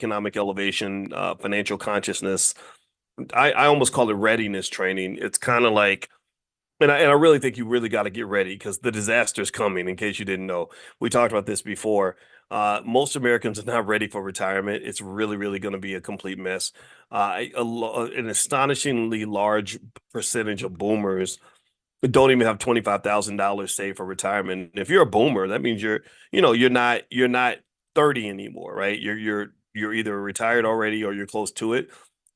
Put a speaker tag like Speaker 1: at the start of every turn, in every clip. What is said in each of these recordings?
Speaker 1: economic elevation, financial consciousness. I almost call it readiness training. It's kind of like, and I really think you really got to get ready because the disaster is coming. In case you didn't know, we talked about this before. Most Americans are not ready for retirement. It's really, really going to be a complete mess. An astonishingly large percentage of boomers don't even have $25,000 saved for retirement. If you're a boomer, that means you're not 30 anymore, right? You're either retired already or you're close to it.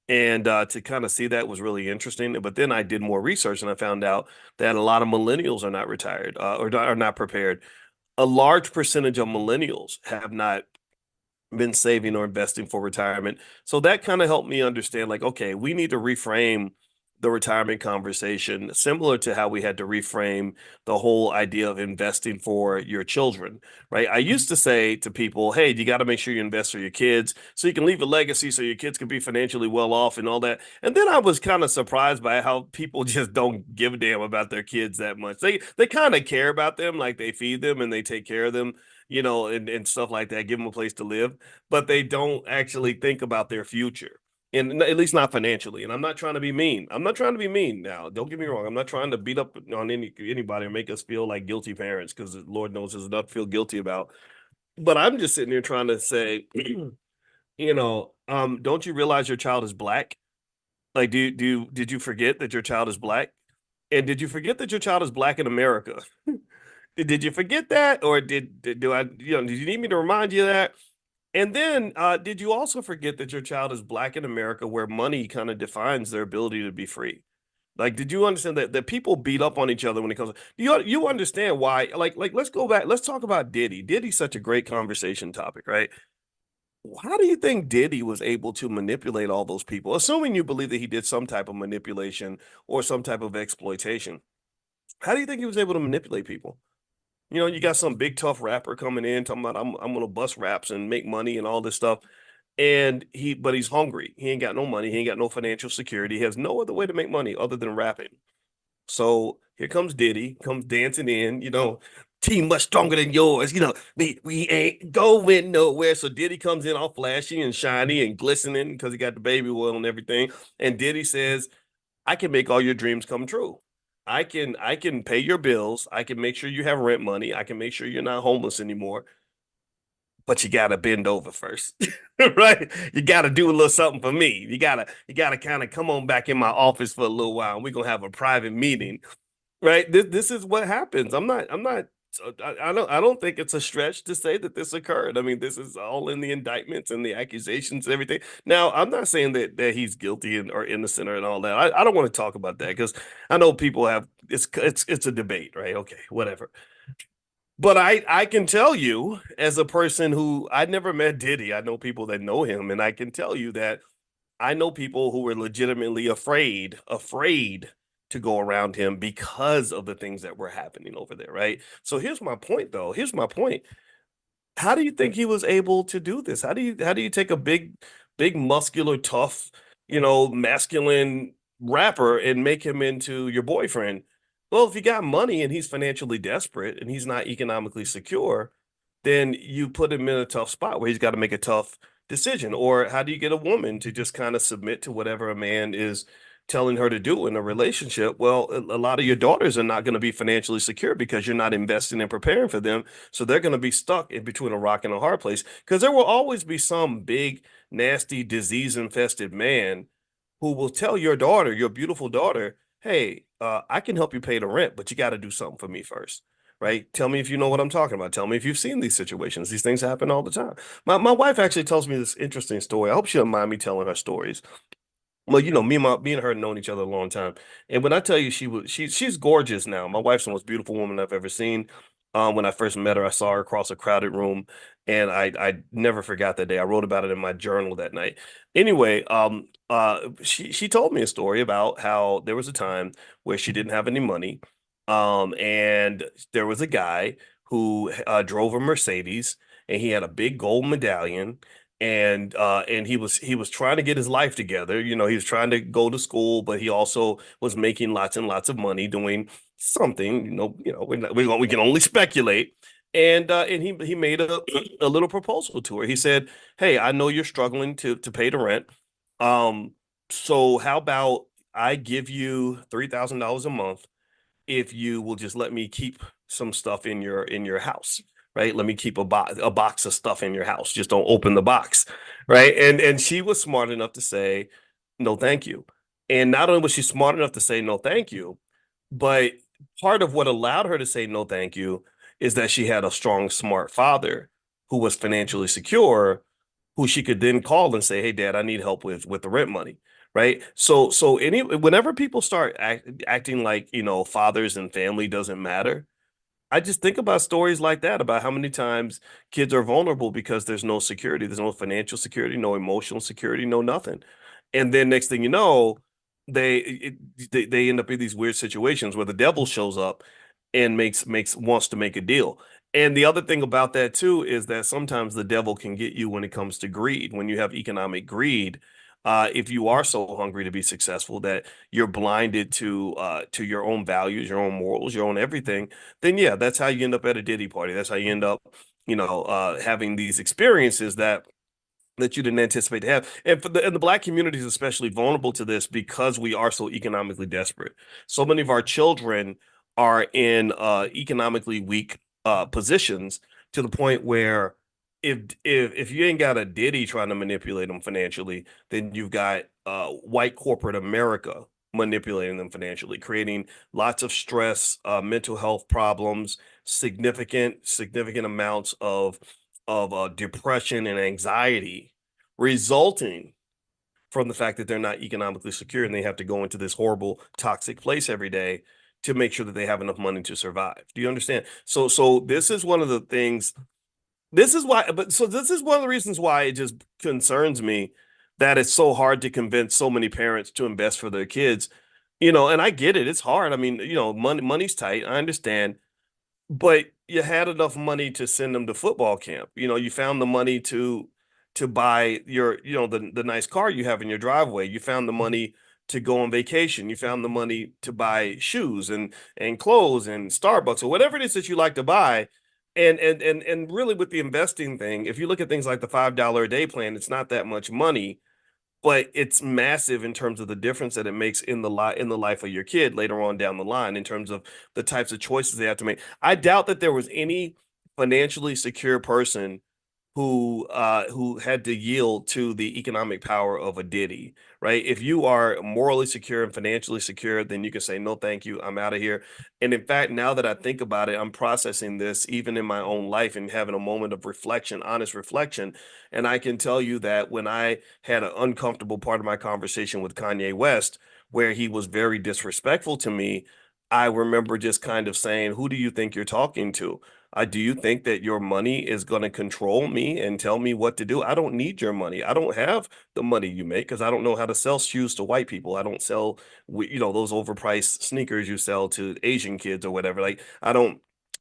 Speaker 1: And to kind of see that was really interesting. But then I did more research and I found out that a lot of millennials are not retired are not prepared. A large percentage of millennials have not been saving or investing for retirement. So that kind of helped me understand, like, okay, we need to reframe the retirement conversation, similar to how we had to reframe the whole idea of investing for your children, right? I used to say to people, hey, you got to make sure you invest for your kids so you can leave a legacy so your kids can be financially well off and all that. And then I was kind of surprised by how people just don't give a damn about their kids that much. They kind of care about them, like they feed them and they take care of them, and stuff like that, give them a place to live, but they don't actually think about their future. And at least not financially. And I'm not trying to be mean. I'm not trying to be mean now. Don't get me wrong. I'm not trying to beat up on anybody or make us feel like guilty parents because Lord knows there's enough to feel guilty about. But I'm just sitting here trying to say, don't you realize your child is black? Like, did you forget that your child is black? And did you forget that your child is black in America? Did you forget that, or do I? Did you need me to remind you of that? And then, did you also forget that your child is black in America, where money kind of defines their ability to be free? Like, did you understand that people beat up on each other when it comes? You understand why? Like, let's go back. Let's talk about Diddy. Diddy's such a great conversation topic, right? How do you think Diddy was able to manipulate all those people? Assuming you believe that he did some type of manipulation or some type of exploitation, how do you think he was able to manipulate people? You got some big tough rapper coming in talking about I'm gonna bust raps and make money and all this stuff. But he's hungry. He ain't got no money. He ain't got no financial security. He has no other way to make money other than rapping. So here comes Diddy, comes dancing in, team much stronger than yours. We ain't going nowhere. So Diddy comes in all flashy and shiny and glistening because he got the baby oil and everything. And Diddy says, I can make all your dreams come true. I can pay your bills. I can make sure you have rent money. I can make sure you're not homeless anymore. But you gotta bend over first. Right? You gotta do a little something for me. You gotta kind of come on back in my office for a little while and we're gonna have a private meeting. Right? This is what happens. I'm not I don't think it's a stretch to say that this occurred. I mean, this is all in the indictments and the accusations and everything. Now, I'm not saying that he's guilty or innocent or and all that. I don't want to talk about that because I know people have it's a debate, right? Okay, whatever. But I can tell you, as a person who I never met Diddy, I know people that know him, and I can tell you that I know people who were legitimately afraid to go around him because of the things that were happening over there, right? So here's my point, though. Here's my point. How do you think he was able to do this? How do you take a big muscular, tough, masculine rapper and make him into your boyfriend? Well, if you got money and he's financially desperate and he's not economically secure, then you put him in a tough spot where he's got to make a tough decision. Or how do you get a woman to just kind of submit to whatever a man is telling her to do in a relationship? Well, a lot of your daughters are not going to be financially secure because you're not investing and preparing for them. So they're going to be stuck in between a rock and a hard place because there will always be some big, nasty, disease infested man who will tell your daughter, your beautiful daughter, hey, I can help you pay the rent, but you got to do something for me first. Right? Tell me if you know what I'm talking about. Tell me if you've seen these situations. These things happen all the time. My wife actually tells me this interesting story. I hope she doesn't mind me telling her stories. Well, me and her have known each other a long time. And when I tell you she's gorgeous now. My wife's the most beautiful woman I've ever seen. When I first met her, I saw her across a crowded room, and I never forgot that day. I wrote about it in my journal that night. Anyway, she told me a story about how there was a time where she didn't have any money, and there was a guy who drove a Mercedes, and he had a big gold medallion, and he was trying to get his life together. He was trying to go to school, but he also was making lots and lots of money doing something. We can only speculate. And he made a little proposal to her. He said, "Hey, I know you're struggling to pay the rent. Um, so how about I give you $3,000 a month if you will just let me keep some stuff in your house, right? Let me keep a box of stuff in your house. Just don't open the box, right?" And she was smart enough to say, "No, thank you." And not only was she smart enough to say no, thank you, but part of what allowed her to say no, thank you, is that she had a strong, smart father who was financially secure, who she could then call and say, "Hey, Dad, I need help with the rent money." Right. So whenever people start acting like, fathers and family doesn't matter, I just think about stories like that, about how many times kids are vulnerable because there's no security. There's no financial security, no emotional security, no nothing. And then next thing you know, they end up in these weird situations where the devil shows up and makes wants to make a deal. And the other thing about that too is that sometimes the devil can get you when it comes to greed. When you have economic greed, if you are so hungry to be successful that you're blinded to your own values, your own morals, your own everything, then yeah, that's how you end up at a Diddy party. That's how you end up, having these experiences that you didn't anticipate to have. And the black community is especially vulnerable to this because we are so economically desperate. So many of our children are in economically weak positions, to the point where if you ain't got a Diddy trying to manipulate them financially, then you've got white corporate America manipulating them financially, creating lots of stress, mental health problems, significant amounts of depression and anxiety, resulting from the fact that they're not economically secure and they have to go into this horrible toxic place every day to make sure that they have enough money to survive. Do you understand? So this is one of the things. This is one of the reasons why it just concerns me that it's so hard to convince so many parents to invest for their kids. And I get it. It's hard. I mean, money's tight. I understand, but you had enough money to send them to football camp. You found the money to buy your, the nice car you have in your driveway. You found the money to go on vacation. You found the money to buy shoes and clothes and Starbucks or whatever it is that you like to buy. And really, with the investing thing, if you look at things like the $5 a day plan, it's not that much money, but it's massive in terms of the difference that it makes in the life of your kid later on down the line, in terms of the types of choices they have to make. I doubt that there was any financially secure person who had to yield to the economic power of a Diddy, right? If you are morally secure and financially secure, then you can say no, thank you, I'm out of here. And in fact, now that I think about it, I'm processing this even in my own life and having a moment of reflection, honest reflection. And I can tell you that when I had an uncomfortable part of my conversation with Kanye West, where he was very disrespectful to me, I remember just kind of saying, "Who do you think you're talking to? Do you think that your money is going to control me and tell me what to do? I don't need your money. I don't have the money you make because I don't know how to sell shoes to white people. I don't sell, those overpriced sneakers you sell to Asian kids or whatever. Like, I'm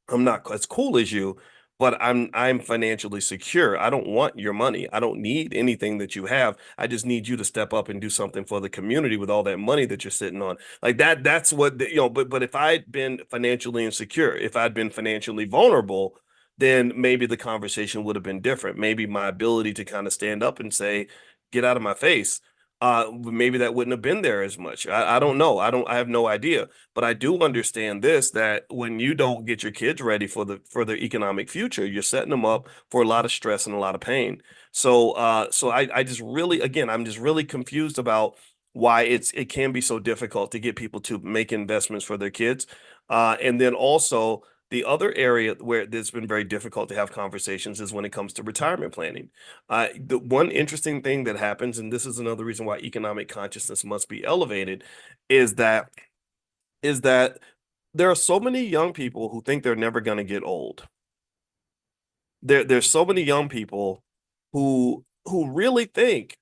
Speaker 1: not as cool as you, but I'm financially secure. I don't want your money. I don't need anything that you have. I just need you to step up and do something for the community with all that money that you're sitting on." Like that's what but if I'd been financially insecure, if I'd been financially vulnerable, then maybe the conversation would have been different. Maybe my ability to kind of stand up and say, "Get out of my face." Maybe that wouldn't have been there as much. I don't know. I have no idea. But I do understand this, that when you don't get your kids ready for their economic future, you're setting them up for a lot of stress and a lot of pain. So I just really, again, I'm just really confused about why it can be so difficult to get people to make investments for their kids. And then also the other area where it's been very difficult to have conversations is when it comes to retirement planning. The one interesting thing that happens, and this is another reason why economic consciousness must be elevated, is that there are so many young people who think they're never going to get old. There's so many young people who really think,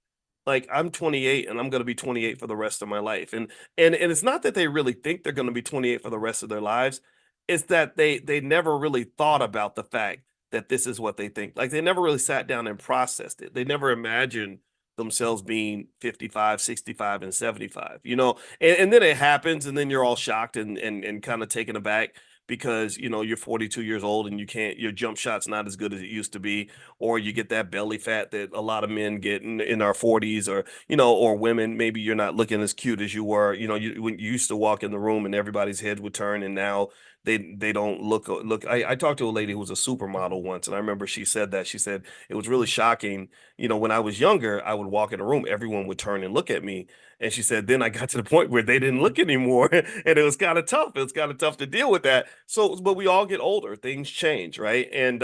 Speaker 1: like, I'm 28 and I'm going to be 28 for the rest of my life. And it's not that they really think they're going to be 28 for the rest of their lives. It's that they never really thought about the fact that this is what they think. Like, they never really sat down and processed it. They never imagined themselves being 55, 65, and 75, and then it happens and then you're all shocked and kind of taken aback. because you're 42 years old and your jump shot's not as good as it used to be, or you get that belly fat that a lot of men get in our 40s, or or women, maybe you're not looking as cute as you were. When you used to walk in the room and everybody's head would turn, and now they don't look. I talked to a lady who was a supermodel once, and I remember she said that. She said it was really shocking. When I was younger, I would walk in a room, everyone would turn and look at me. And she said, then I got to the point where they didn't look anymore. And it was kind of tough. It was kind of tough to deal with that. So, but we all get older, things change, right? And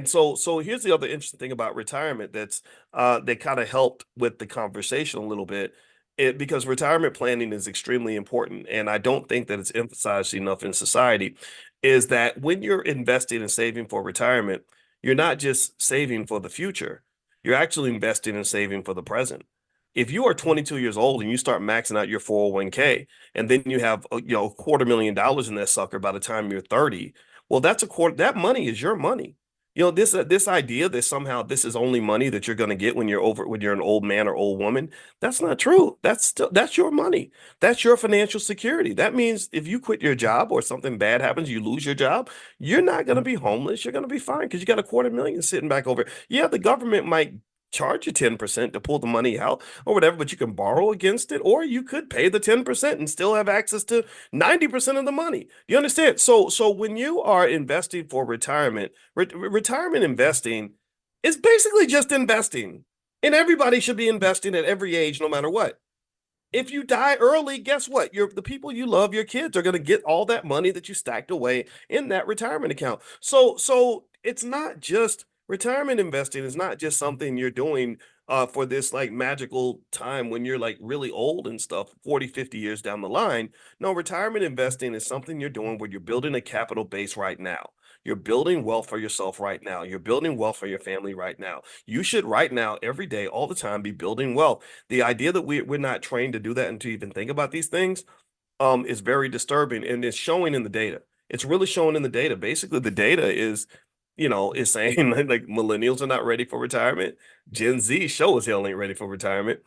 Speaker 1: so here's the other interesting thing about retirement that kind of helped with the conversation a little bit. Because retirement planning is extremely important, and I don't think that it's emphasized enough in society, is that when you're investing and saving for retirement, you're not just saving for the future, you're actually investing and saving for the present. If you are 22 years old and you start maxing out your 401k, and then you have $250,000 in that sucker by the time you're 30, well, that's a quarter. That money is your money. This idea that somehow this is only money that you're going to get when you're an old man or old woman, that's not true. That's your money. That's your financial security. That means if you quit your job or something bad happens, you lose your job, you're not going to be homeless. You're going to be fine because you got $250,000 sitting back over. Yeah, the government might charge you 10% to pull the money out or whatever, but you can borrow against it, or you could pay the 10% and still have access to 90% of the money. You understand? So when you are investing for retirement, retirement investing is basically just investing. And everybody should be investing at every age, no matter what. If you die early, guess what? The people you love, your kids, are going to get all that money that you stacked away in that retirement account. So it's not just retirement investing is not just something you're doing for this like magical time when you're like really old and stuff, 40, 50 years down the line. No, retirement investing is something you're doing where you're building a capital base right now. You're building wealth for yourself right now. You're building wealth for your family right now. You should right now, every day, all the time, be building wealth. The idea that we're not trained to do that and to even think about these things is very disturbing, and it's showing in the data. It's really showing in the data. Basically, the data is saying like millennials are not ready for retirement. Gen Z show as hell ain't ready for retirement.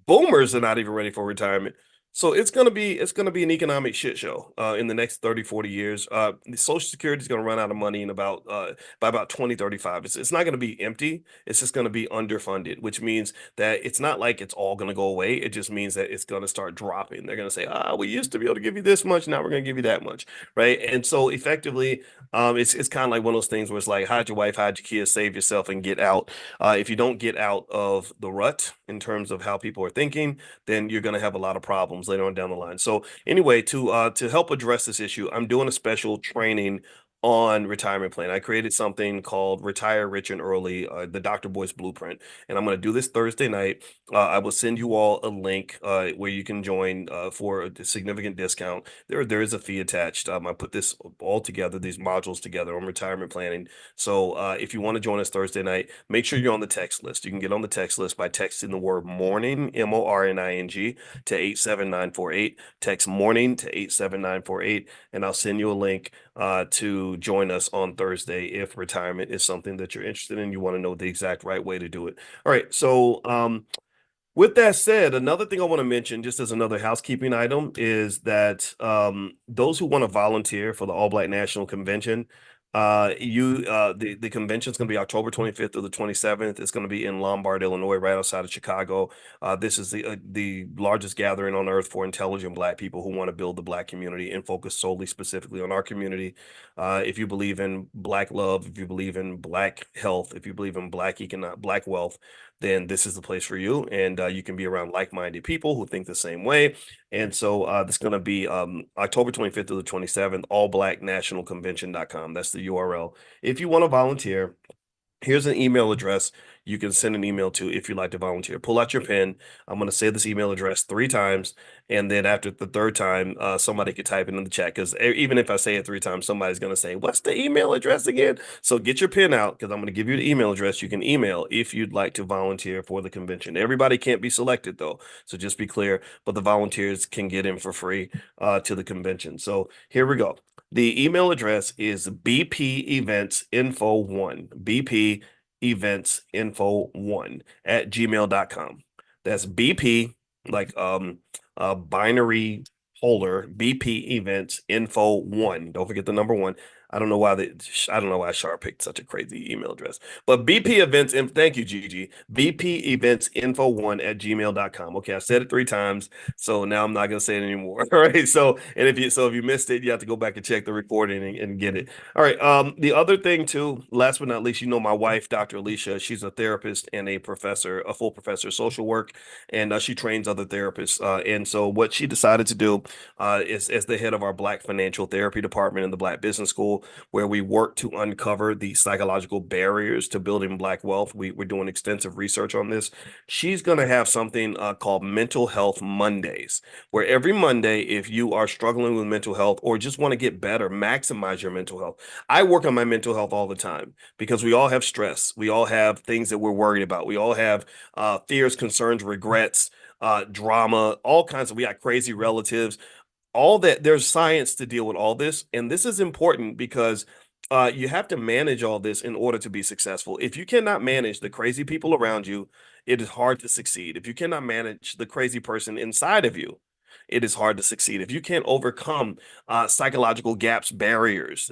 Speaker 1: Boomers are not even ready for retirement. So it's gonna be an economic shit show in the next 30, 40 years. The Social Security is gonna run out of money in about by about 2035. It's not gonna be empty, it's just gonna be underfunded, which means that it's not like it's all gonna go away. It just means that it's gonna start dropping. They're gonna say, we used to be able to give you this much, now we're gonna give you that much, right? And so effectively, it's kind of like one of those things where it's like hide your wife, hide your kids, save yourself, and get out. If you don't get out of the rut in terms of how people are thinking, then you're going to have a lot of problems later on down the line. So anyway, to help address this issue, I'm doing a special training on retirement plan. I created something called Retire Rich and Early, the Dr. Boyce Blueprint, and I'm going to do this Thursday night. I will send you all a link where you can join for a significant discount. There is a fee attached. I put this all together, these modules together on retirement planning. So if you want to join us Thursday night, make sure you're on the text list. You can get on the text list by texting the word morning, MORNING, to 87948. Text morning to 87948, and I'll send you a link to join us on Thursday if retirement is something that you're interested in. You want to know the exact right way to do it. All right. So with that said, another thing I want to mention, just as another housekeeping item, is that those who want to volunteer for the All Black National Convention, the convention is going to be October 25th through the 27th. It's going to be in Lombard, Illinois, right outside of Chicago. This is the largest gathering on earth for intelligent Black people who want to build the Black community and focus solely specifically on our community. If you believe in Black love, if you believe in Black health, if you believe in Black wealth, then this is the place for you. And you can be around like-minded people who think the same way. And so this is going to be October 25th to the 27th, allblacknationalconvention.com. That's the URL. If you want to volunteer, here's an email address you can send an email to if you'd like to volunteer. Pull out your pen. I'm going to say this email address 3 times, and then after the third time, somebody could type it in the chat, because even if I say it 3 times, somebody's going to say, what's the email address again? So get your pen out, because I'm going to give you the email address. You can email if you'd like to volunteer for the convention. Everybody can't be selected, though, so just be clear, but the volunteers can get in for free to the convention. So here we go. The email address is bpeventinfo1, bpeventinfo1 @gmail.com. That's BP, like binary Polar BP Events Info One. Don't forget the number one. I don't know why Sharp picked such a crazy email address. But BP Events, thank you, Gigi. BP Events Info One at gmail.com. Okay, I said it 3 times, so now I'm not gonna say it anymore. All right. So, and if you missed it, you have to go back and check the recording and get it. All right. The other thing too, last but not least, my wife, Dr. Alicia, she's a therapist and a professor, a full professor of social work, and she trains other therapists. And so what she decided to do is as the head of our Black financial therapy department in the Black Business School, where we work to uncover the psychological barriers to building Black wealth. We're doing extensive research on this. She's going to have something called Mental Health Mondays, where every Monday, if you are struggling with mental health or just want to get better, maximize your mental health. I work on my mental health all the time because we all have stress. We all have things that we're worried about. We all have fears, concerns, regrets, drama, all kinds of, we got crazy relatives, all that. There's science to deal with all this. And this is important because you have to manage all this in order to be successful. If you cannot manage the crazy people around you, it is hard to succeed. If you cannot manage the crazy person inside of you, it is hard to succeed. If you can't overcome psychological gaps, barriers,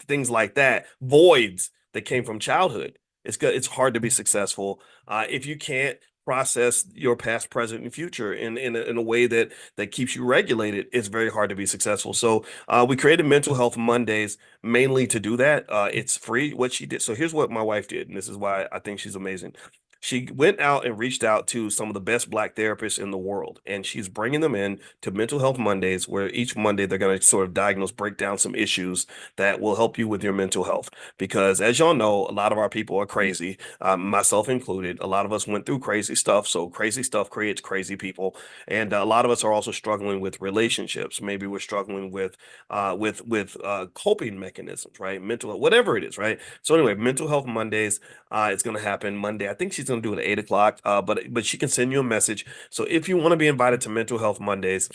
Speaker 1: things like that, voids that came from childhood, it's hard to be successful. If you can't process your past, present, and future in a way that keeps you regulated, it's very hard to be successful. So we created Mental Health Mondays mainly to do that. It's free. What she did. So here's what my wife did, and this is why I think she's amazing. She went out and reached out to some of the best Black therapists in the world, and she's bringing them in to Mental Health Mondays, where each Monday they're going to sort of diagnose, break down some issues that will help you with your mental health. Because as y'all know, a lot of our people are crazy, myself included. A lot of us went through crazy stuff, so crazy stuff creates crazy people, and a lot of us are also struggling with relationships. Maybe we're struggling with coping mechanisms, right? Mental, whatever it is, right? So anyway, Mental Health Mondays. It's going to happen Monday. I think she's going to do it at 8 o'clock. But she can send you a message. So if you want to be invited to Mental Health Mondays,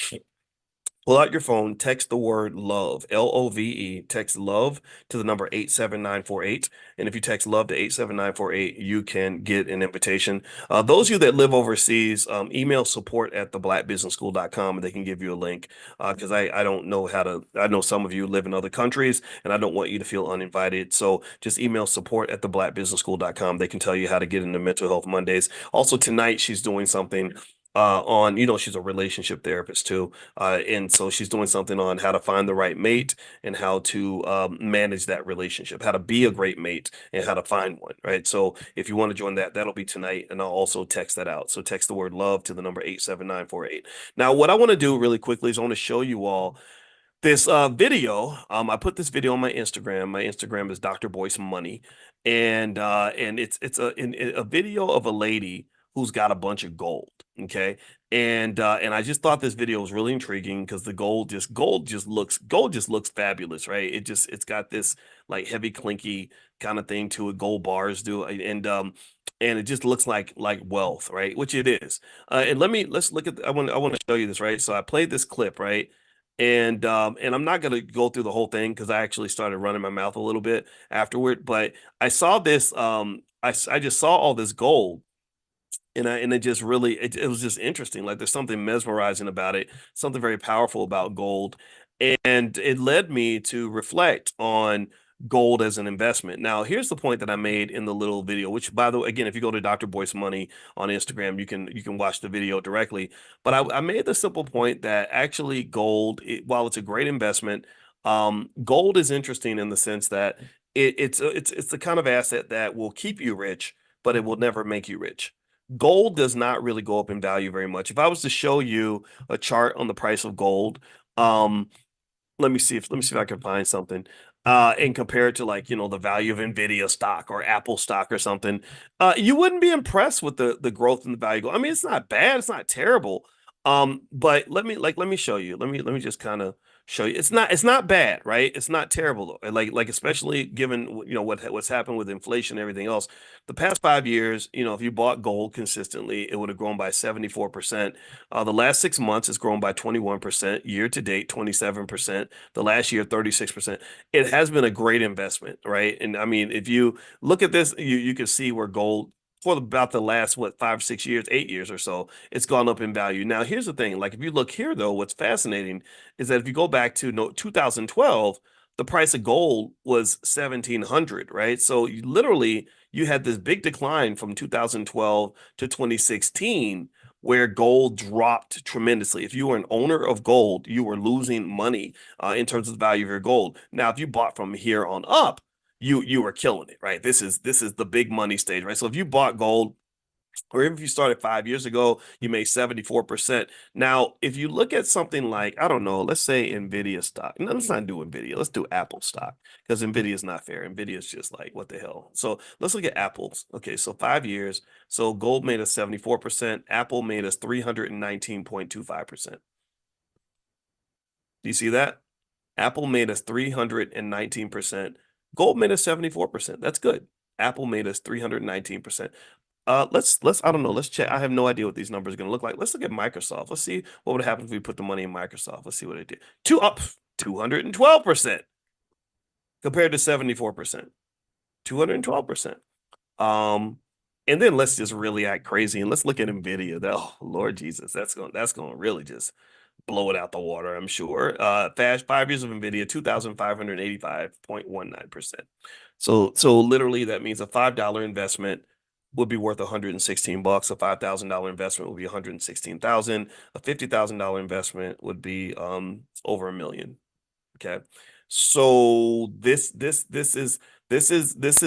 Speaker 1: pull out your phone, text the word love, LOVE, text love to the number 87948. And if you text love to 87948, you can get an invitation. Those of you that live overseas, email support at theblackbusinessschool.com and they can give you a link. Because I don't know I know some of you live in other countries and I don't want you to feel uninvited. So just email support at theblackbusinessschool.com. They can tell you how to get into Mental Health Mondays. Also, tonight she's doing something on, she's a relationship therapist too. And so she's doing something on how to find the right mate and how to manage that relationship, how to be a great mate and how to find one, right? So if you want to join that, that'll be tonight. And I'll also text that out. So text the word love to the number 87948. Now, what I want to do really quickly is I want to show you all this video. I put this video on my Instagram. My Instagram is Dr. Boyce Money. And it's a video of a lady who's got a bunch of gold. Okay. And I just thought this video was really intriguing because the gold just looks fabulous, right? It's got this like heavy clinky kind of thing to it, gold bars do, and it just looks like wealth, right? Which it is. And let's look at, I want to show you this, right? So I played this clip, right? And I'm not gonna go through the whole thing because I actually started running my mouth a little bit afterward. But I saw this, I just saw all this gold, and it just really, it was just interesting. Like there's something mesmerizing about it, something very powerful about gold, and it led me to reflect on gold as an investment. Now, here's the point that I made in the little video, which by the way, again, if you go to Dr. Boyce Money on Instagram, you can watch the video directly. But I made the simple point that actually gold, while it's a great investment, gold is interesting in the sense that it's the kind of asset that will keep you rich, but it will never make you rich. Gold does not really go up in value very much. If I was to show you a chart on the price of gold, um, let me see if I can find something and compare it to, like, the value of Nvidia stock or Apple stock or something. You wouldn't be impressed with the growth in the value of gold. I mean, it's not bad, it's not terrible. But let me show you. Let me just kind of show you. It's not bad, right? It's not terrible though. And like especially given what's happened with inflation and everything else. The past 5 years, if you bought gold consistently, it would have grown by 74%. The last 6 months, it's grown by 21%. Year to date, 27%. The last year, 36%. It has been a great investment, right? And I mean, if you look at this, you can see where gold for about the last, what, 5 or 6 years, 8 years or so, it's gone up in value. Now, here's the thing. Like, if you look here, though, what's fascinating is that if you go back to 2012, the price of gold was 1,700, right? So you had this big decline from 2012 to 2016 where gold dropped tremendously. If you were an owner of gold, you were losing money in terms of the value of your gold. Now, if you bought from here on up, you were killing it, right? This is the big money stage, right? So if you bought gold, or even if you started 5 years ago, you made 74%. Now, if you look at something like, I don't know, let's say Nvidia stock. No, let's not do Nvidia. Let's do Apple stock because Nvidia is not fair. Nvidia is just like, what the hell? So let's look at Apple's. Okay, so 5 years. So gold made us 74%. Apple made us 319.25%. Do you see that? Apple made us 319%. Gold made us 74%. That's good. Apple made us 319%. Let's I don't know. Let's check. I have no idea what these numbers are going to look like. Let's look at Microsoft. Let's see what would happen if we put the money in Microsoft. Let's see what it did. 212% compared to 74%. 212%. Um, and then let's just really act crazy and let's look at Nvidia. Oh, Lord Jesus, that's going to really just blow it out the water, I'm sure. Fast 5 years of Nvidia, 2,585.19%. So literally that means a $5 investment would be worth 116 bucks. A $5,000 investment would be 116,000. A $50,000 investment would be over $1 million. Okay. So this is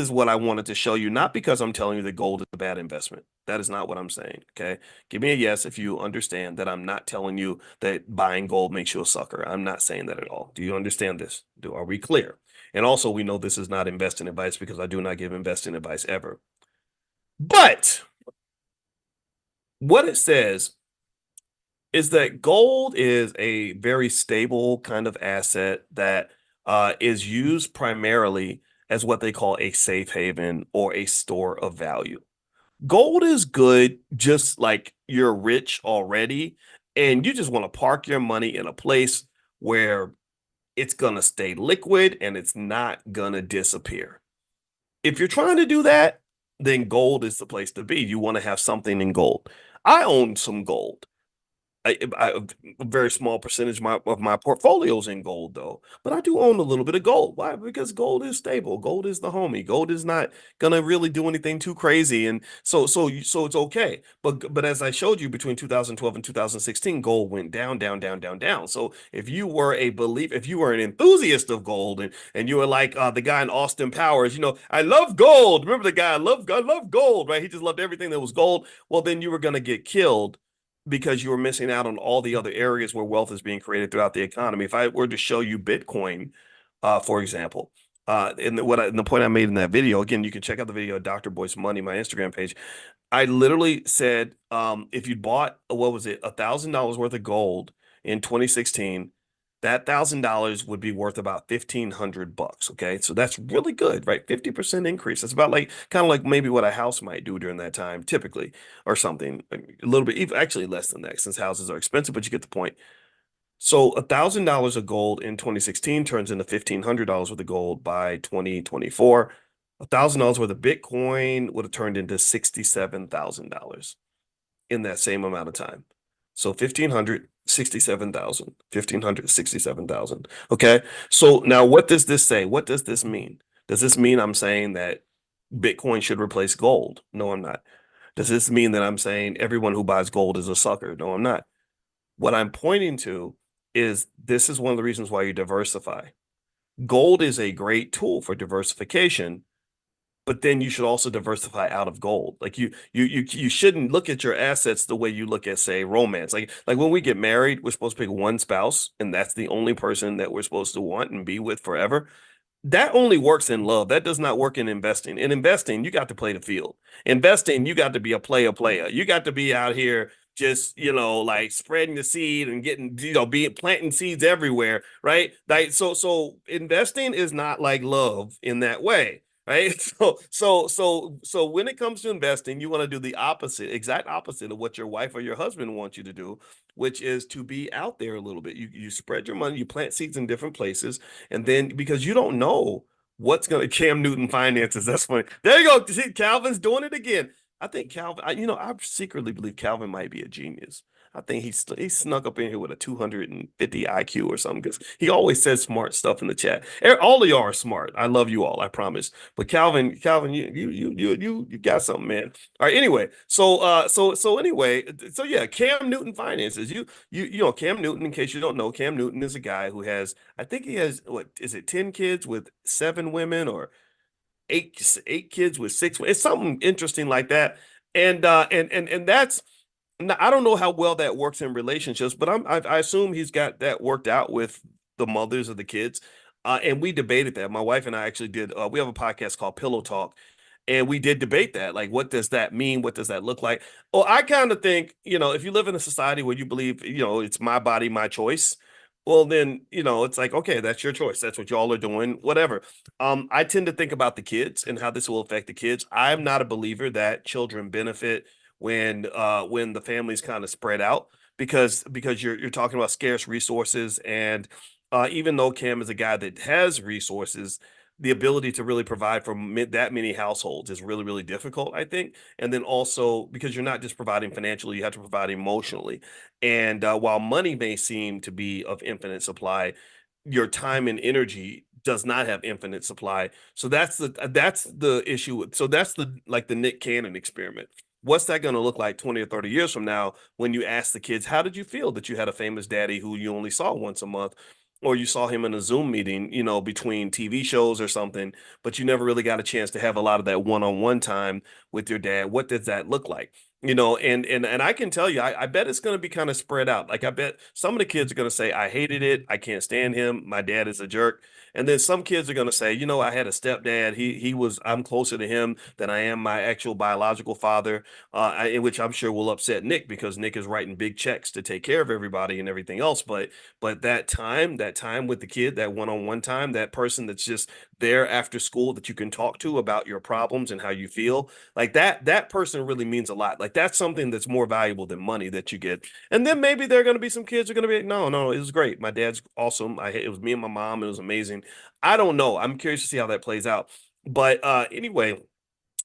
Speaker 1: what I wanted to show you, not because I'm telling you that gold is a bad investment. That is not what I'm saying. Okay. Give me a yes if you understand that I'm not telling you that buying gold makes you a sucker. I'm not saying that at all. Do you understand this? Are we clear? And also, we know this is not investing advice because I do not give investing advice ever. But what it says is that gold is a very stable kind of asset that is used primarily as what they call a safe haven or a store of value. Gold is good just like you're rich already, and you just want to park your money in a place where it's going to stay liquid and it's not going to disappear. If you're trying to do that, then gold is the place to be. You want to have something in gold. I own some gold. A very small percentage of my portfolio's in gold, though. But I do own a little bit of gold. Why? Because gold is stable. Gold is the homie. Gold is not gonna really do anything too crazy, and so it's okay. But as I showed you, between 2012 and 2016, gold went down, down, down, down, down. So if you were an enthusiast of gold, and you were like the guy in Austin Powers, I love gold. Remember the guy? I love gold, right? He just loved everything that was gold. Well, then you were gonna get killed because you were missing out on all the other areas where wealth is being created throughout the economy. If I were to show you Bitcoin, for example, and the point I made in that video, again, you can check out the video, Dr. Boyce Money, my Instagram page. I literally said, if you bought, what was it, $1,000 worth of gold in 2016, that $1,000 would be worth about 1,500 bucks. Okay. So that's really good, right? 50% increase. That's about like kind of like maybe what a house might do during that time, typically, or something a little bit, actually less than that since houses are expensive, but you get the point. So $1,000 of gold in 2016 turns into $1,500 worth of gold by 2024. $1,000 worth of Bitcoin would have turned into $67,000 in that same amount of time. So 1,500, 67,000, 1,500, 67,000. Okay. So now what does this say? What does this mean? Does this mean I'm saying that Bitcoin should replace gold? No, I'm not. Does this mean that I'm saying everyone who buys gold is a sucker? No, I'm not. What I'm pointing to is this is one of the reasons why you diversify. Gold is a great tool for diversification, but then you should also diversify out of gold. Like you shouldn't look at your assets the way you look at, say, romance. Like when we get married, we're supposed to pick one spouse, and that's the only person that we're supposed to want and be with forever. That only works in love. That does not work in investing. In investing, you got to play the field. Investing, you got to be a player. You got to be out here just, like spreading the seed and getting, being planting seeds everywhere, right? Like so investing is not like love in that way. Right. So when it comes to investing, you want to do the exact opposite of what your wife or your husband wants you to do, which is to be out there a little bit. You spread your money, you plant seeds in different places, and then because you don't know what's going to Cam Newton finances. That's funny. There you go. See, Calvin's doing it again. I think Calvin, I secretly believe Calvin might be a genius. I think he snuck up in here with a 250 IQ or something because he always says smart stuff in the chat. All of y'all are smart. I love you all, I promise. But Calvin, you got something, man. All right. Anyway, so yeah, Cam Newton finances. Cam Newton. In case you don't know, Cam Newton is a guy who has, I think he has, what is it, 10 kids with 7 women, or eight kids with 6. It's something interesting like that. And that's, I don't know how well that works in relationships, but I assume he's got that worked out with the mothers of the kids. And we debated that. My wife and I actually did. We have a podcast called Pillow Talk, and we did debate that. Like, what does that mean? What does that look like? Well, I kind of think, if you live in a society where you believe, it's my body, my choice, well, then, it's like, okay, that's your choice. That's what y'all are doing, whatever. I tend to think about the kids and how this will affect the kids. I'm not a believer that children benefit when the family's kind of spread out, because you're talking about scarce resources. And even though Cam is a guy that has resources, the ability to really provide for that many households is really, really difficult, I think. And then also, because you're not just providing financially, you have to provide emotionally. And while money may seem to be of infinite supply, your time and energy does not have infinite supply. So that's the issue. So that's the, like, the Nick Cannon experiment. What's that going to look like 20 or 30 years from now when you ask the kids, how did you feel that you had a famous daddy who you only saw once a month, or you saw him in a Zoom meeting, between TV shows or something, but you never really got a chance to have a lot of that one-on-one time with your dad? What does that look like? And I can tell you, I bet it's going to be kind of spread out. Like, I bet some of the kids are going to say, I hated it. I can't stand him. My dad is a jerk. And then some kids are going to say, I had a stepdad. I'm closer to him than I am my actual biological father, in which I'm sure will upset Nick, because Nick is writing big checks to take care of everybody and everything else. But that time with the kid, that one-on-one time, that person that's just there after school that you can talk to about your problems and how you feel, like that person really means a lot. Like, that's something that's more valuable than money that you get. And then maybe there are going to be some kids who are going to be, no, no, it was great. My dad's awesome. It was me and my mom. It was amazing. I don't know. I'm curious to see how that plays out. But anyway,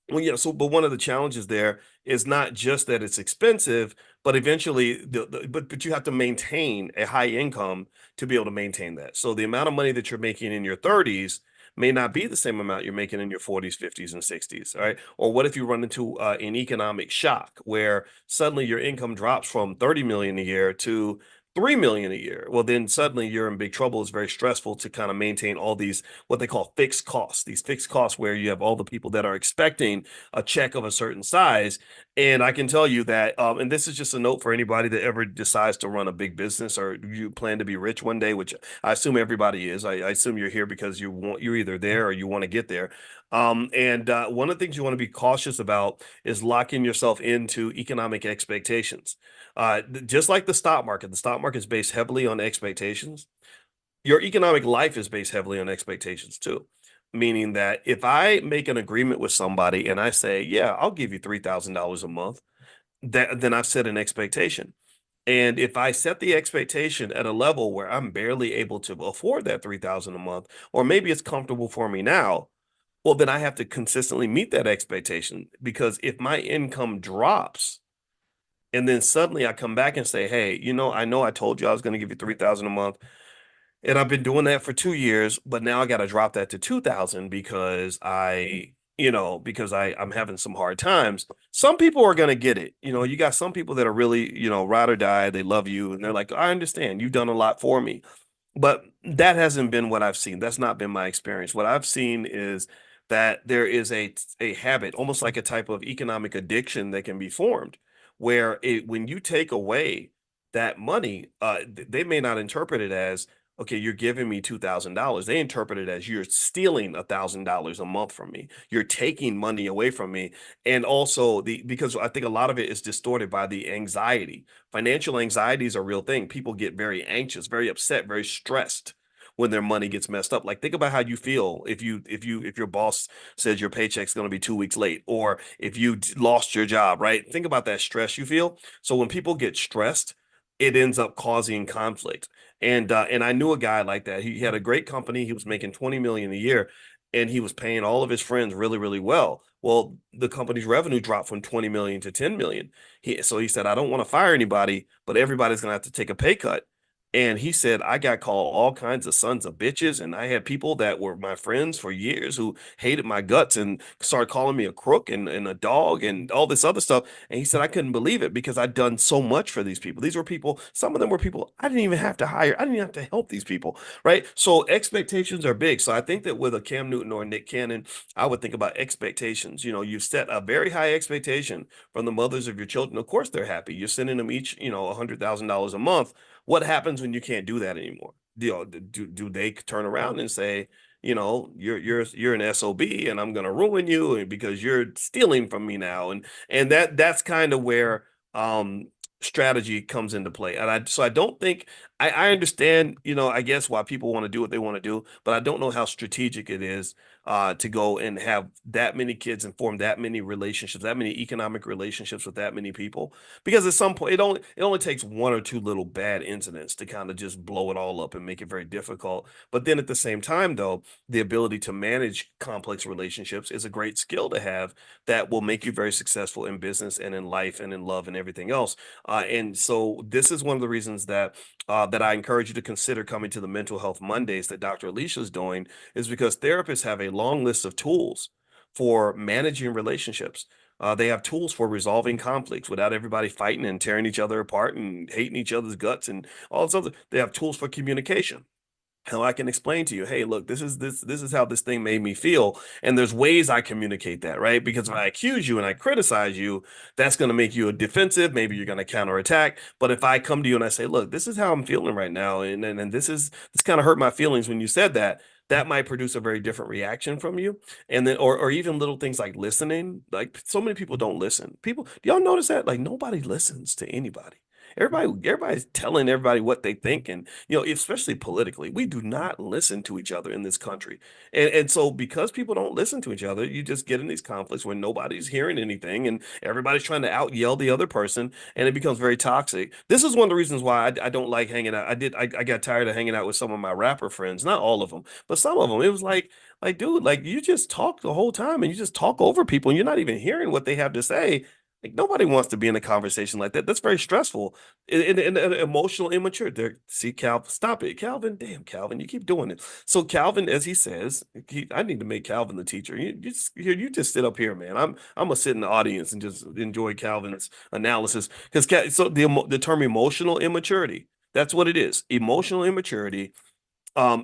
Speaker 1: well, yeah. But one of the challenges there is not just that it's expensive, but eventually, but you have to maintain a high income to be able to maintain that. So the amount of money that you're making in your 30s may not be the same amount you're making in your 40s, 50s, and 60s. All right. Or what if you run into an economic shock where suddenly your income drops from 30 million a year to 3 million a year? Well, then suddenly you're in big trouble. It's very stressful to kind of maintain all these, what they call fixed costs, these fixed costs where you have all the people that are expecting a check of a certain size. And I can tell you that, and this is just a note for anybody that ever decides to run a big business, or you plan to be rich one day, which I assume everybody is. I assume you're here because you're either there or you want to get there. And one of the things you want to be cautious about is locking yourself into economic expectations. Just like the stock market is based heavily on expectations. Your economic life is based heavily on expectations too. Meaning that if I make an agreement with somebody and I say, yeah, I'll give you $3,000 a month, then I've set an expectation. And if I set the expectation at a level where I'm barely able to afford that 3,000 a month, or maybe it's comfortable for me now, well, then I have to consistently meet that expectation. Because if my income drops, and then suddenly I come back and say, hey, I know I told you I was going to give you 3,000 a month, and I've been doing that for 2 years, but now I got to drop that to 2,000 because I'm having some hard times. Some people are going to get it. You got some people that are really, ride or die. They love you, and they're like, I understand. You've done a lot for me. But that hasn't been what I've seen. That's not been my experience. What I've seen is that there is a habit, almost like a type of economic addiction that can be formed, where when you take away that money, they may not interpret it as, okay, you're giving me $2,000. They interpret it as, you're stealing $1,000 a month from me. You're taking money away from me. And also, because I think a lot of it is distorted by the anxiety. Financial anxiety is a real thing. People get very anxious, very upset, very stressed when their money gets messed up. Like, think about how you feel if your boss says your paycheck's going to be 2 weeks late, or if you lost your job, right? Think about that stress you feel. So when people get stressed, it ends up causing conflict. And I knew a guy like that. He had a great company. He was making 20 million a year, and he was paying all of his friends really, really well. Well, the company's revenue dropped from 20 million to 10 million. So he said, I don't want to fire anybody, but everybody's going to have to take a pay cut. And he said, I got called all kinds of sons of bitches. And I had people that were my friends for years who hated my guts and started calling me a crook and a dog and all this other stuff. And he said, I couldn't believe it because I'd done so much for these people. These were people, some of them were people I didn't even have to hire. I didn't even have to help these people. Right. So expectations are big. So I think that with a Cam Newton or a Nick Cannon, I would think about expectations. You set a very high expectation from the mothers of your children. Of course, they're happy. You're sending them each, $100,000 a month. What happens when you can't do that anymore? Do they turn around and say, you're an SOB and I'm going to ruin you because you're stealing from me now? And that's kind of where strategy comes into play. And I don't think I understand, I guess why people want to do what they want to do, but I don't know how strategic it is to go and have that many kids and form that many relationships, that many economic relationships with that many people. Because at some point, it only takes one or two little bad incidents to kind of just blow it all up and make it very difficult. But then at the same time, though, the ability to manage complex relationships is a great skill to have that will make you very successful in business and in life and in love and everything else. And so this is one of the reasons that I encourage you to consider coming to the Mental Health Mondays that Dr. Alicia is doing, is because therapists have a long list of tools for managing relationships. They have tools for resolving conflicts without everybody fighting and tearing each other apart and hating each other's guts and all this other. They have tools for communication, how I can explain to you, hey, look, this is how this thing made me feel. And there's ways I communicate that, right? Because if I accuse you and I criticize you, that's going to make you a defensive. Maybe you're going to counterattack. But if I come to you and I say, look, this is how I'm feeling right now, and this kind of hurt my feelings when you said that, that might produce a very different reaction from you. And then, or even little things like listening. Like so many people don't listen. People, do y'all notice that? Like nobody listens to anybody. Everybody's telling everybody what they think, and especially politically, we do not listen to each other in this country. And so because people don't listen to each other, you just get in these conflicts where nobody's hearing anything, and everybody's trying to out yell the other person, and it becomes very toxic. This is one of the reasons why I don't like hanging out. I got tired of hanging out with some of my rapper friends, not all of them, but some of them. It was like, dude, like you just talk the whole time and you just talk over people and you're not even hearing what they have to say. Like nobody wants to be in a conversation like that. That's very stressful and emotional immature. There, see, Calvin, stop it, Calvin. Damn, Calvin, you keep doing it. So Calvin, as he says, I need to make Calvin the teacher. You just sit up here, man. I'm gonna sit in the audience and just enjoy Calvin's analysis because so the term emotional immaturity. That's what it is. Emotional immaturity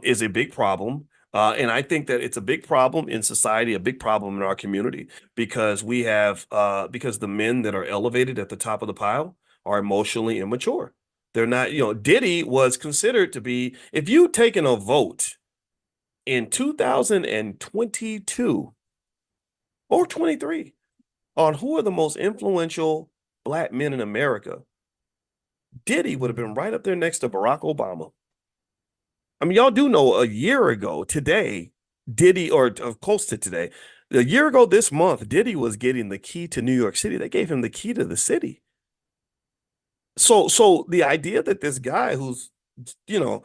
Speaker 1: is a big problem. And I think that it's a big problem in society, a big problem in our community, because because the men that are elevated at the top of the pile are emotionally immature. They're not, Diddy was considered to be, if you taken a vote in 2022 or 23 on who are the most influential black men in America, Diddy would have been right up there next to Barack Obama. I mean, y'all do know a year ago today, Diddy, or close to today, a year ago this month, Diddy was getting the key to New York City. They gave him the key to the city. So the idea that this guy who's, you know,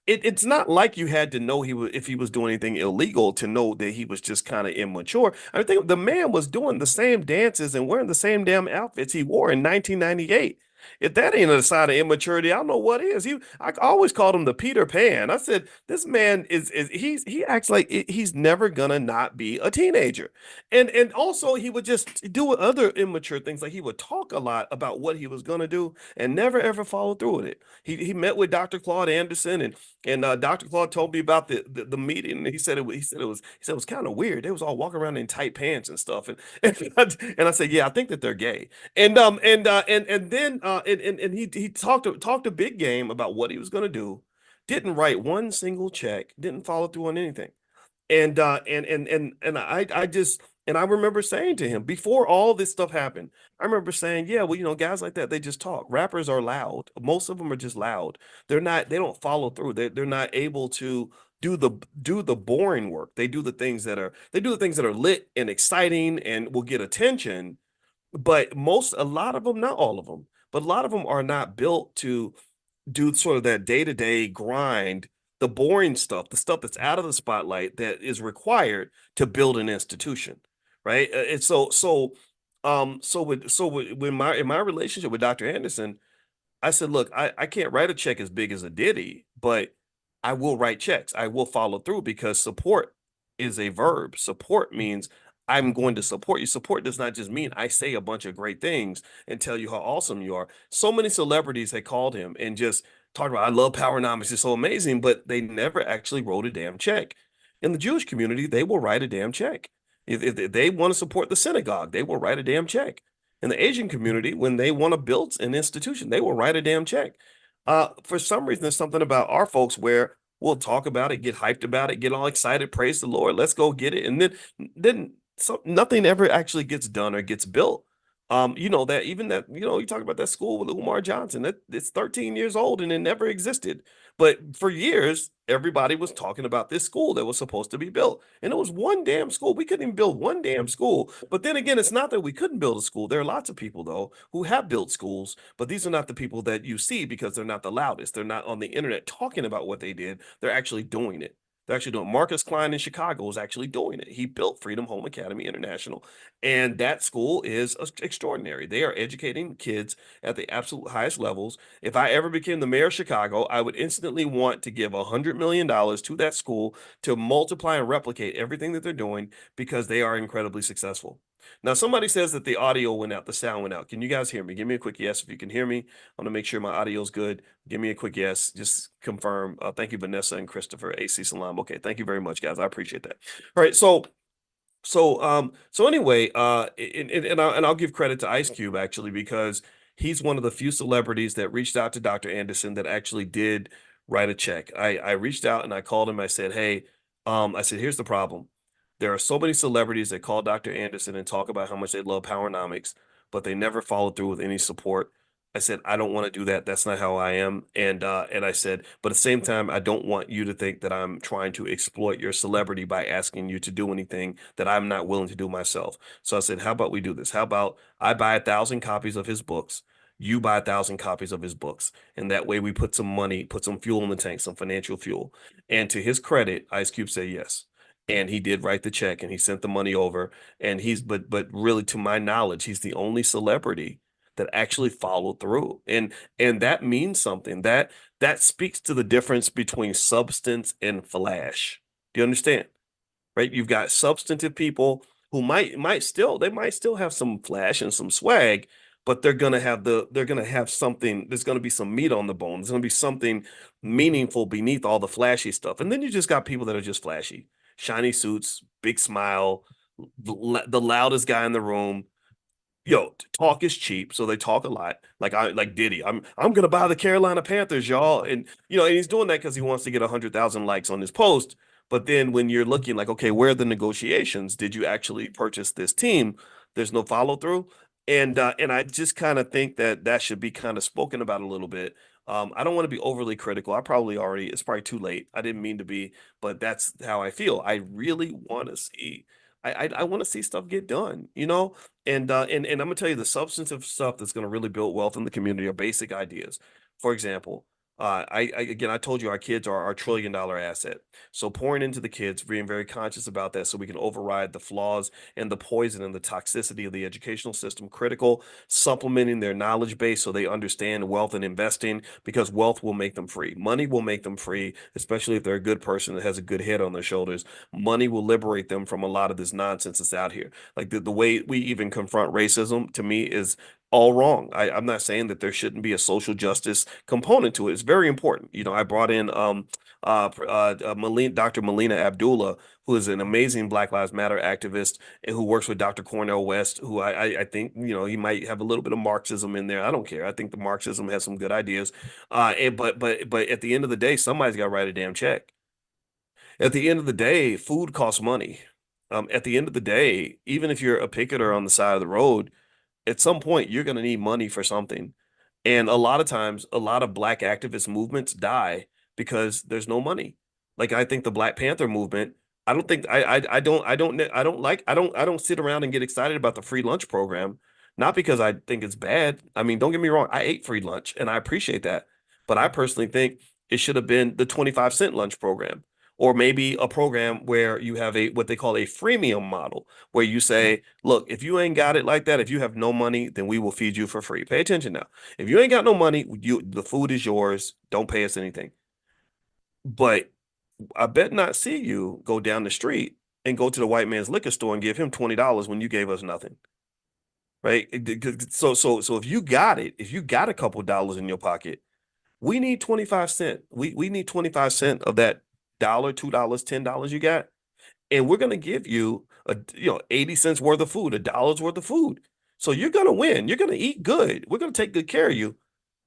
Speaker 1: it's not like you had to know he was if he was doing anything illegal to know that he was just kind of immature. I think the man was doing the same dances and wearing the same damn outfits he wore in 1998. If that ain't a sign of immaturity, I don't know what is. I always called him the Peter Pan. I said this man is he acts like he's never gonna not be a teenager, and also he would just do other immature things. Like he would talk a lot about what he was gonna do and never ever follow through with it. He met with Dr. Claude Anderson, and Dr. Claude told me about the meeting. And he said it was kind of weird. They was all walking around in tight pants and stuff. And I said, yeah, I think that they're gay. And then and he talked a big game about what he was going to do. Didn't write one single check. Didn't follow through on anything. And I remember saying to him before all this stuff happened, I remember saying, yeah, well, guys like that, they just talk. Rappers are loud. Most of them are just loud. They don't follow through. They're not able to do the boring work. They do the things that are lit and exciting and will get attention. But a lot of them, not all of them, but a lot of them are not built to do sort of that day-to-day grind, the boring stuff, the stuff that's out of the spotlight that is required to build an institution, right? And when my in my relationship with Dr. Anderson, I said, look, I can't write a check as big as a Diddy, but I will write checks. I will follow through because support is a verb. Support means I'm going to support you. Support does not just mean I say a bunch of great things and tell you how awesome you are. So many celebrities had called him and just talked about, I love Powernomics. It's so amazing, but they never actually wrote a damn check. In the Jewish community, they will write a damn check. If they want to support the synagogue, they will write a damn check. In the Asian community, when they want to build an institution, they will write a damn check. For some reason, there's something about our folks where we'll talk about it, get hyped about it, get all excited, praise the Lord, let's go get it, and then nothing ever actually gets done or gets built. You know that even that you talk about that school with Umar Johnson that it's 13 years old and it never existed. But for years, everybody was talking about this school that was supposed to be built. And it was one damn school. We couldn't even build one damn school. But then again, it's not that we couldn't build a school. There are lots of people, though, who have built schools, but these are not the people that you see because they're not the loudest. They're not on the internet talking about what they did. They're actually doing it. They're actually doing. Marcus Klein in Chicago is actually doing it. He built Freedom Home Academy International, and that school is extraordinary. They are educating kids at the absolute highest levels. If I ever became the mayor of Chicago, I would instantly want to give $100 million to that school to multiply and replicate everything that they're doing because they are incredibly successful. Now, somebody says that the audio went out, the sound went out. Can you guys hear me? Give me a quick yes if you can hear me. I want to make sure my audio is good. Give me a quick yes. Just confirm. Thank you, Vanessa and Christopher, AC Salam. Okay, thank you very much, guys. I appreciate that. All right, so anyway, I'll give credit to Ice Cube actually because he's one of the few celebrities that reached out to Dr. Anderson that actually did write a check. I reached out and I called him. I said, hey, I said, here's the problem. There are so many celebrities that call Dr. Anderson and talk about how much they love Powernomics, but they never follow through with any support. I said, I don't want to do that. That's not how I am. And I said, but at the same time, I don't want you to think that I'm trying to exploit your celebrity by asking you to do anything that I'm not willing to do myself. So I said, how about we do this? How about I buy 1,000 copies of his books? You buy 1,000 copies of his books. And that way we put some money, put some fuel in the tank, some financial fuel. And to his credit, Ice Cube said yes. And he did write the check and he sent the money over. And but really, to my knowledge, he's the only celebrity that actually followed through. And that means something. That speaks to the difference between substance and flash. Do you understand? Right? You've got substantive people who might still have some flash and some swag, but they're gonna have something, there's gonna be some meat on the bone. There's gonna be something meaningful beneath all the flashy stuff. And then you just got people that are just flashy. Shiny suits, big smile, the loudest guy in the room, talk is cheap, so they talk a lot. Like Diddy. I'm gonna buy the Carolina Panthers, y'all. And he's doing that because he wants to get 100,000 likes on his post. But then when you're looking like, okay, where are the negotiations? Did you actually purchase this team? There's no follow through. And I just kind of think that should be kind of spoken about a little bit. I don't want to be overly critical. It's probably too late. I didn't mean to be, but that's how I feel. I really want to see I want to see stuff get done. And I'm gonna tell you the substantive stuff that's gonna really build wealth in the community are basic ideas. For example, I told you our kids are our $1 trillion asset. So pouring into the kids, being very conscious about that, so we can override the flaws and the poison and the toxicity of the educational system. Critical, supplementing their knowledge base so they understand wealth and investing, because wealth will make them free. Money will make them free, especially if they're a good person that has a good head on their shoulders. Money will liberate them from a lot of this nonsense that's out here. Like the way we even confront racism to me is all wrong. I'm not saying that there shouldn't be a social justice component to it. It's very important. I brought in Dr. Melina Abdullah, who is an amazing Black Lives Matter activist and who works with Dr. Cornell West, who I think he might have a little bit of Marxism in there. I don't care. I think the Marxism has some good ideas. But at the end of the day, somebody's got to write a damn check. At the end of the day, food costs money. At the end of the day, even if you're a picketer on the side of the road, at some point you're going to need money for something. And a lot of times, a lot of Black activist movements die because there's no money. Like I think the Black Panther movement, I don't think I don't sit around and get excited about the free lunch program, not because I think it's bad. I mean, don't get me wrong, I ate free lunch and I appreciate that. But I personally think it should have been the 25-cent lunch program Or maybe a program where you have a what they call a freemium model, where you say, look, if you ain't got it like that, if you have no money, then we will feed you for free. Pay attention now. If you ain't got no money, the food is yours. Don't pay us anything. But I bet not see you go down the street and go to the white man's liquor store and give him $20 when you gave us nothing. Right. So if you got it, if you got a couple dollars in your pocket, we need 25 cents. We need 25 cents of that dollar, $2, $10 you got. And we're gonna give you 80 cents worth of food, $1 worth of food. So you're gonna win. You're gonna eat good. We're gonna take good care of you,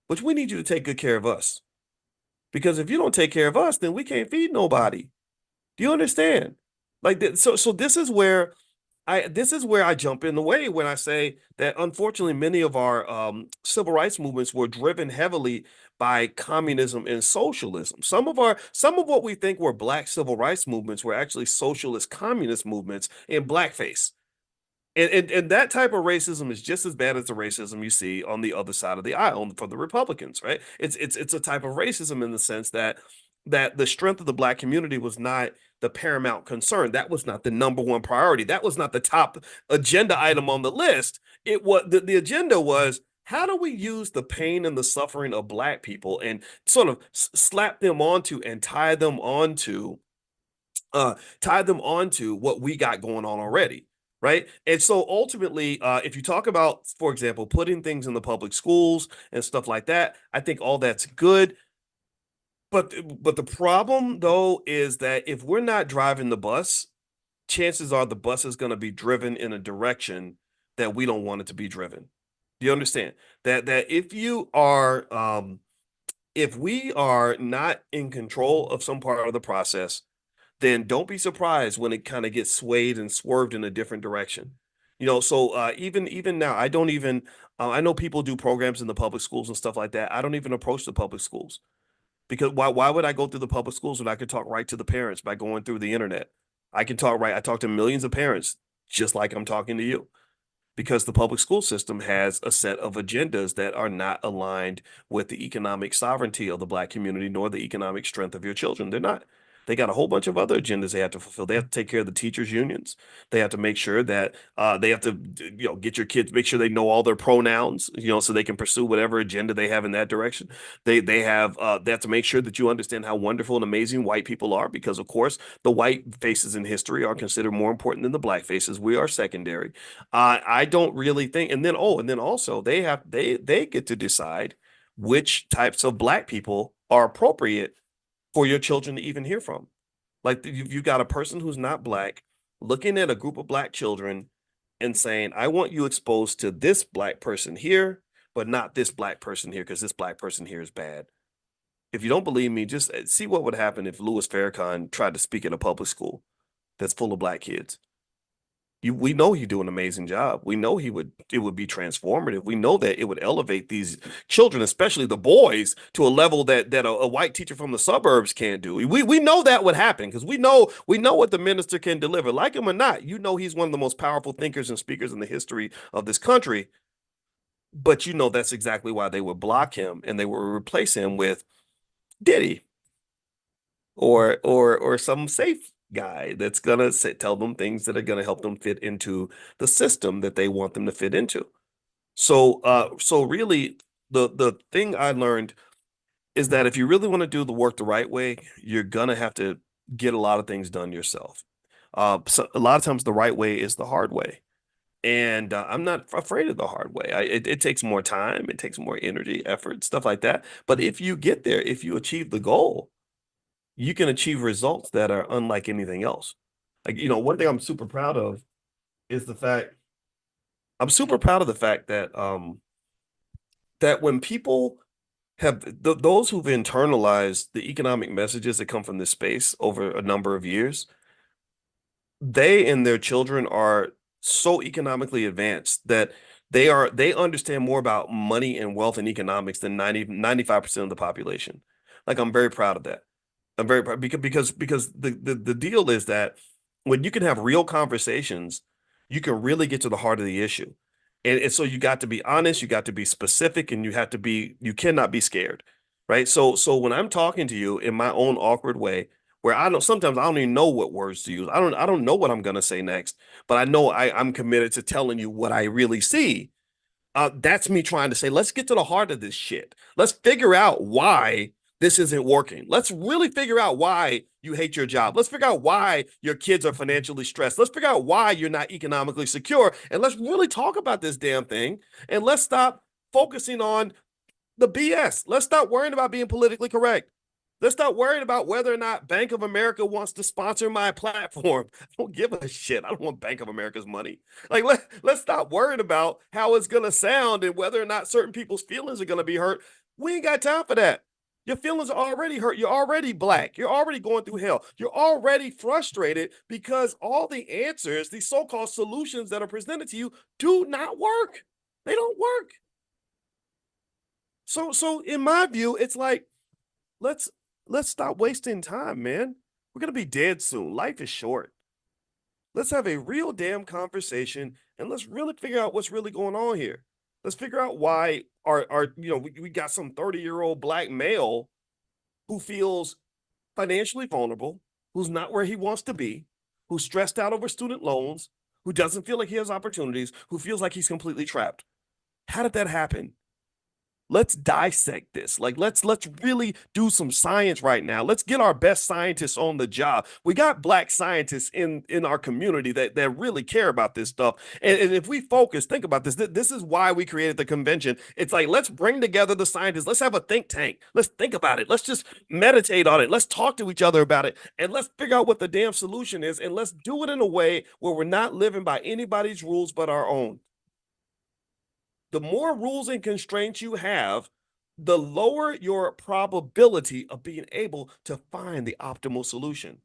Speaker 1: but we need you to take good care of us. Because if you don't take care of us, then we can't feed nobody. Do you understand? So this is where I jump in the way when I say that unfortunately many of our civil rights movements were driven heavily by communism and socialism. Some of what we think were black civil rights movements were actually socialist communist movements in blackface. And that type of racism is just as bad as the racism you see on the other side of the aisle for the Republicans, right? It's a type of racism in the sense that the strength of the black community was not the paramount concern. That was not the number one priority. That was not the top agenda item on the list. It was the agenda was how do we use the pain and the suffering of black people and sort of slap them onto and tie them onto what we got going on already, right? And so ultimately, if you talk about, for example, putting things in the public schools and stuff like that, I think all that's good. But the problem though is that if we're not driving the bus, chances are the bus is going to be driven in a direction that we don't want it to be driven. Do you understand that if we are not in control of some part of the process, then don't be surprised when it kind of gets swayed and swerved in a different direction. So even now, I don't even I know people do programs in the public schools and stuff like that. I don't even approach the public schools because why would I go through the public schools when I could talk right to the parents by going through the internet? I can talk right. I talk to millions of parents just like I'm talking to you because the public school system has a set of agendas that are not aligned with the economic sovereignty of the black community nor the economic strength of your children. They're not. They got a whole bunch of other agendas they have to fulfill. They have to take care of the teachers' unions. They have to make sure that they have to, get your kids, make sure they know all their pronouns, so they can pursue whatever agenda they have in that direction. They have to make sure that you understand how wonderful and amazing white people are, because of course the white faces in history are considered more important than the black faces. We are secondary. I don't really think, and then also they get to decide which types of black people are appropriate for your children to even hear from. Like you've got a person who's not black looking at a group of black children and saying, I want you exposed to this black person here, but not this black person here because this black person here is bad. If you don't believe me, just see what would happen if Louis Farrakhan tried to speak at a public school that's full of black kids. We know he'd do an amazing job. We know it would be transformative. We know that it would elevate these children, especially the boys, to a level that a white teacher from the suburbs can't do. We know that would happen because we know what the minister can deliver. Like him or not, he's one of the most powerful thinkers and speakers in the history of this country. But that's exactly why they would block him and they would replace him with Diddy or some safe guy that's gonna tell them things that are gonna help them fit into the system that they want them to fit into. So really, the thing I learned is that if you really want to do the work the right way, you're gonna have to get a lot of things done yourself. So a lot of times the right way is the hard way. And I'm not afraid of the hard way. It takes more time, it takes more energy, effort, stuff like that. But if you get there, if you achieve the goal, you can achieve results that are unlike anything else. Like, one thing I'm super proud of is the fact I'm super proud of the fact that when people have those who've internalized the economic messages that come from this space over a number of years, they and their children are so economically advanced that they understand more about money and wealth and economics than 95% of the population. Like I'm very proud of that. I'm very proud because the deal is that when you can have real conversations, you can really get to the heart of the issue. And so you got to be honest, you got to be specific, and you cannot be scared. Right. So when I'm talking to you in my own awkward way, where sometimes I don't even know what words to use. I don't know what I'm gonna say next, but I know I'm committed to telling you what I really see. That's me trying to say, let's get to the heart of this shit. Let's figure out why this isn't working. Let's really figure out why you hate your job. Let's figure out why your kids are financially stressed. Let's figure out why you're not economically secure. And let's really talk about this damn thing. And let's stop focusing on the BS. Let's stop worrying about being politically correct. Let's stop worrying about whether or not Bank of America wants to sponsor my platform. I don't give a shit. I don't want Bank of America's money. Like, let's stop worrying about how it's going to sound and whether or not certain people's feelings are going to be hurt. We ain't got time for that. Your feelings are already hurt. You're already black. You're already going through hell. You're already frustrated because all the answers, these so-called solutions that are presented to you, do not work. They don't work. So in my view, it's like, let's stop wasting time, man. We're gonna be dead soon. Life is short. Let's have a real damn conversation and let's really figure out what's really going on here. Let's figure out why we got some 30-year-old black male who feels financially vulnerable, who's not where he wants to be, who's stressed out over student loans, who doesn't feel like he has opportunities, who feels like he's completely trapped. How did that happen? Let's dissect this. Like, let's really do some science right now. Let's get our best scientists on the job. We got black scientists in our community that really care about this stuff. And if we focus, think about this. This is why we created the convention. It's like, let's bring together the scientists. Let's have a think tank. Let's think about it. Let's just meditate on it. Let's talk to each other about it. And let's figure out what the damn solution is. And let's do it in a way where we're not living by anybody's rules but our own. The more rules and constraints you have, the lower your probability of being able to find the optimal solution.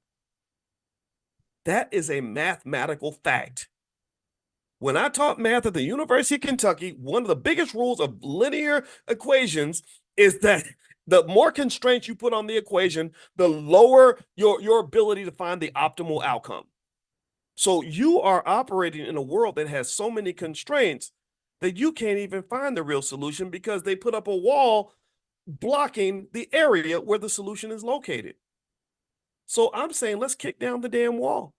Speaker 1: That is a mathematical fact. When I taught math at the University of Kentucky, one of the biggest rules of linear equations is that the more constraints you put on the equation, the lower your ability to find the optimal outcome. So you are operating in a world that has so many constraints that you can't even find the real solution because they put up a wall blocking the area where the solution is located. So I'm saying, let's kick down the damn wall.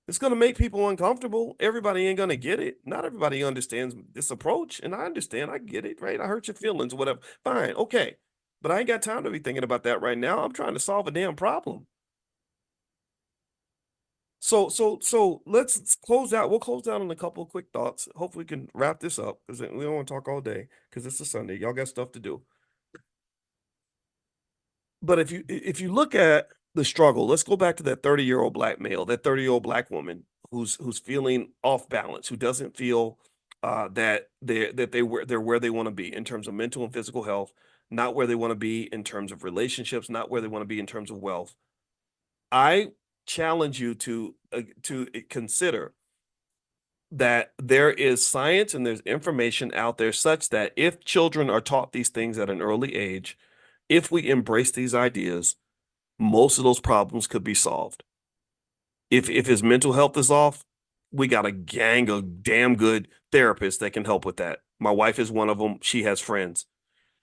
Speaker 1: It's going to make people uncomfortable. Everybody ain't going to get it. Not everybody understands this approach. And I understand. I get it, right? I hurt your feelings, whatever. Fine. Okay. But I ain't got time to be thinking about that right now. I'm trying to solve a damn problem. So let's close out. We'll close out on a couple of quick thoughts. Hopefully we can wrap this up because we don't want to talk all day because it's a Sunday. Y'all got stuff to do. But if you look at the struggle, let's go back to that 30-year-old black male, that 30-year-old black woman who's feeling off balance, who doesn't feel that they're where they want to be in terms of mental and physical health, not where they want to be in terms of relationships, not where they want to be in terms of wealth. I challenge you to consider that there is science and there's information out there such that if children are taught these things at an early age, if we embrace these ideas, most of those problems could be solved. If his mental health is off, we got a gang of damn good therapists that can help with that. My wife is one of them. She has friends.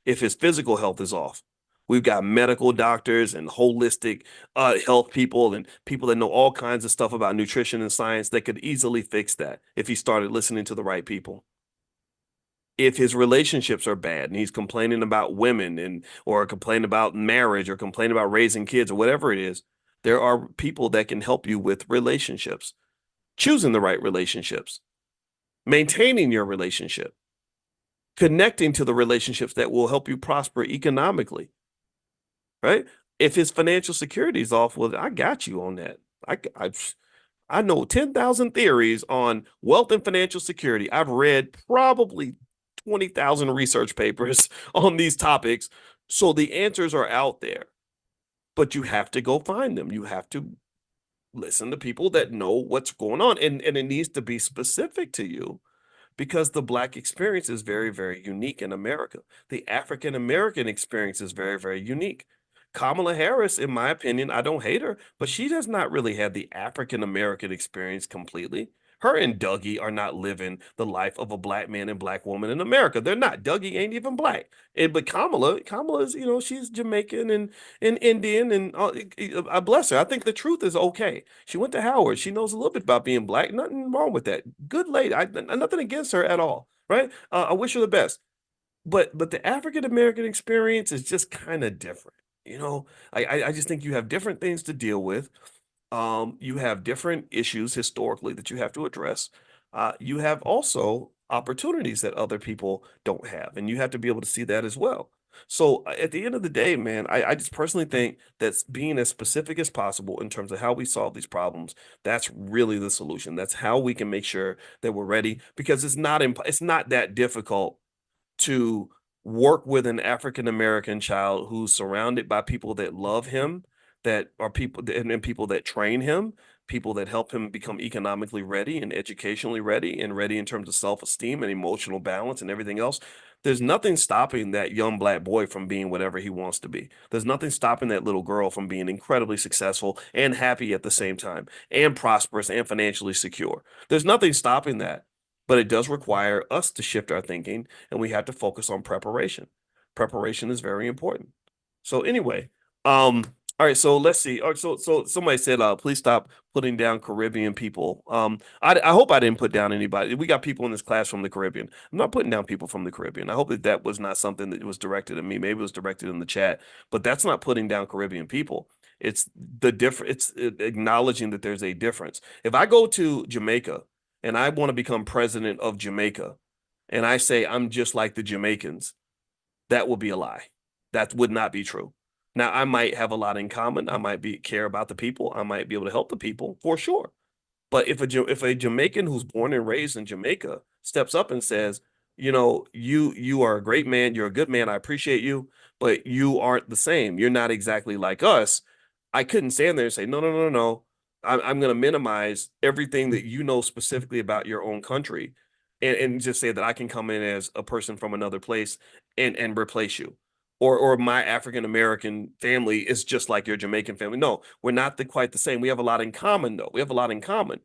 Speaker 1: If his physical health is off, we've got medical doctors and holistic health people and people that know all kinds of stuff about nutrition and science that could easily fix that if he started listening to the right people. If his relationships are bad and he's complaining about women or complaining about marriage or complaining about raising kids or whatever it is, there are people that can help you with relationships, choosing the right relationships, maintaining your relationship, connecting to the relationships that will help you prosper economically, right? If his financial security is off, well, I got you on that. I know 10,000 theories on wealth and financial security. I've read probably 20,000 research papers on these topics. So the answers are out there, but you have to go find them. You have to listen to people that know what's going on. And it needs to be specific to you because the Black experience is very, very unique in America. The African American experience is very, very unique. Kamala Harris, in my opinion, I don't hate her, but she does not really have the African American experience completely. Her and Dougie are not living the life of a black man and black woman in America. They're not. Dougie ain't even black. But Kamala is, she's Jamaican and Indian, and I bless her. I think the truth is okay. She went to Howard. She knows a little bit about being black. Nothing wrong with that. Good lady. Nothing against her at all. Right? I wish her the best. But the African American experience is just kind of different. I just think you have different things to deal with. You have different issues historically that you have to address. You have also opportunities that other people don't have, and you have to be able to see that as well. So at the end of the day, man, I just personally think that's being as specific as possible in terms of how we solve these problems. That's really the solution. That's how we can make sure that we're ready, because it's not that difficult to work with an African American child who's surrounded by people that love him, that are people and people that train him, people that help him become economically ready and educationally ready and ready in terms of self-esteem and emotional balance and everything else. There's nothing stopping that young black boy from being whatever he wants to be. There's nothing stopping that little girl from being incredibly successful and happy at the same time, and prosperous and financially secure. There's nothing stopping that. But it does require us to shift our thinking, and we have to focus on preparation. Preparation is very important. So anyway, all right, so let's see. All right, so somebody said, please stop putting down Caribbean people. I hope I didn't put down anybody. We got people in this class from the Caribbean. I'm not putting down people from the Caribbean. I hope that was not something that was directed at me. Maybe it was directed in the chat, but that's not putting down Caribbean people. It's the different. It's acknowledging that there's a difference. If I go to Jamaica and I want to become president of Jamaica, and I say I'm just like the Jamaicans, that would be a lie. That would not be true. Now, I might have a lot in common. I might care about the people. I might be able to help the people for sure. But if a Jamaican who's born and raised in Jamaica steps up and says, you are a great man, you're a good man, I appreciate you, but you aren't the same. You're not exactly like us. I couldn't stand there and say, no, no, no, no. I'm going to minimize everything that you know specifically about your own country, and just say that I can come in as a person from another place and replace you. Or my African American family is just like your Jamaican family. No, we're not quite the same. We have a lot in common, though. We have a lot in common.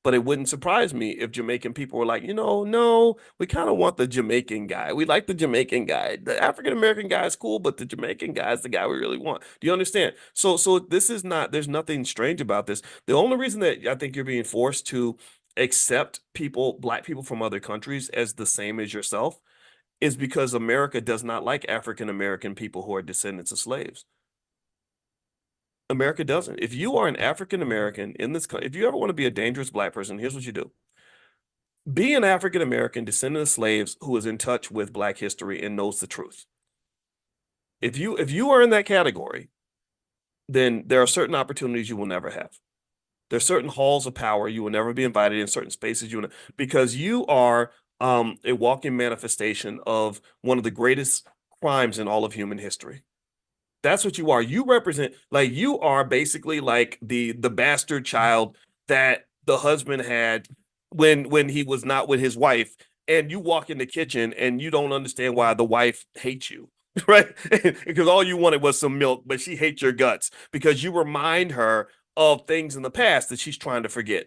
Speaker 1: But it wouldn't surprise me if Jamaican people were like, no, we kind of want the Jamaican guy. We like the Jamaican guy. The African American guy is cool, but the Jamaican guy is the guy we really want. Do you understand? So this is not, there's nothing strange about this. The only reason that I think you're being forced to accept people, black people from other countries, as the same as yourself is because America does not like African American people who are descendants of slaves. America doesn't. If you are an African American in this country, if you ever want to be a dangerous black person, here's what you do. Be an African American descendant of slaves who is in touch with black history and knows the truth. If you are in that category, then there are certain opportunities you will never have. There's certain halls of power you will never be invited in, certain spaces because you are a walking manifestation of one of the greatest crimes in all of human history. That's what you are. You represent, like, you are basically like the bastard child that the husband had when he was not with his wife, and you walk in the kitchen and you don't understand why the wife hates you. Right? Because all you wanted was some milk, but she hates your guts because you remind her of things in the past that she's trying to forget.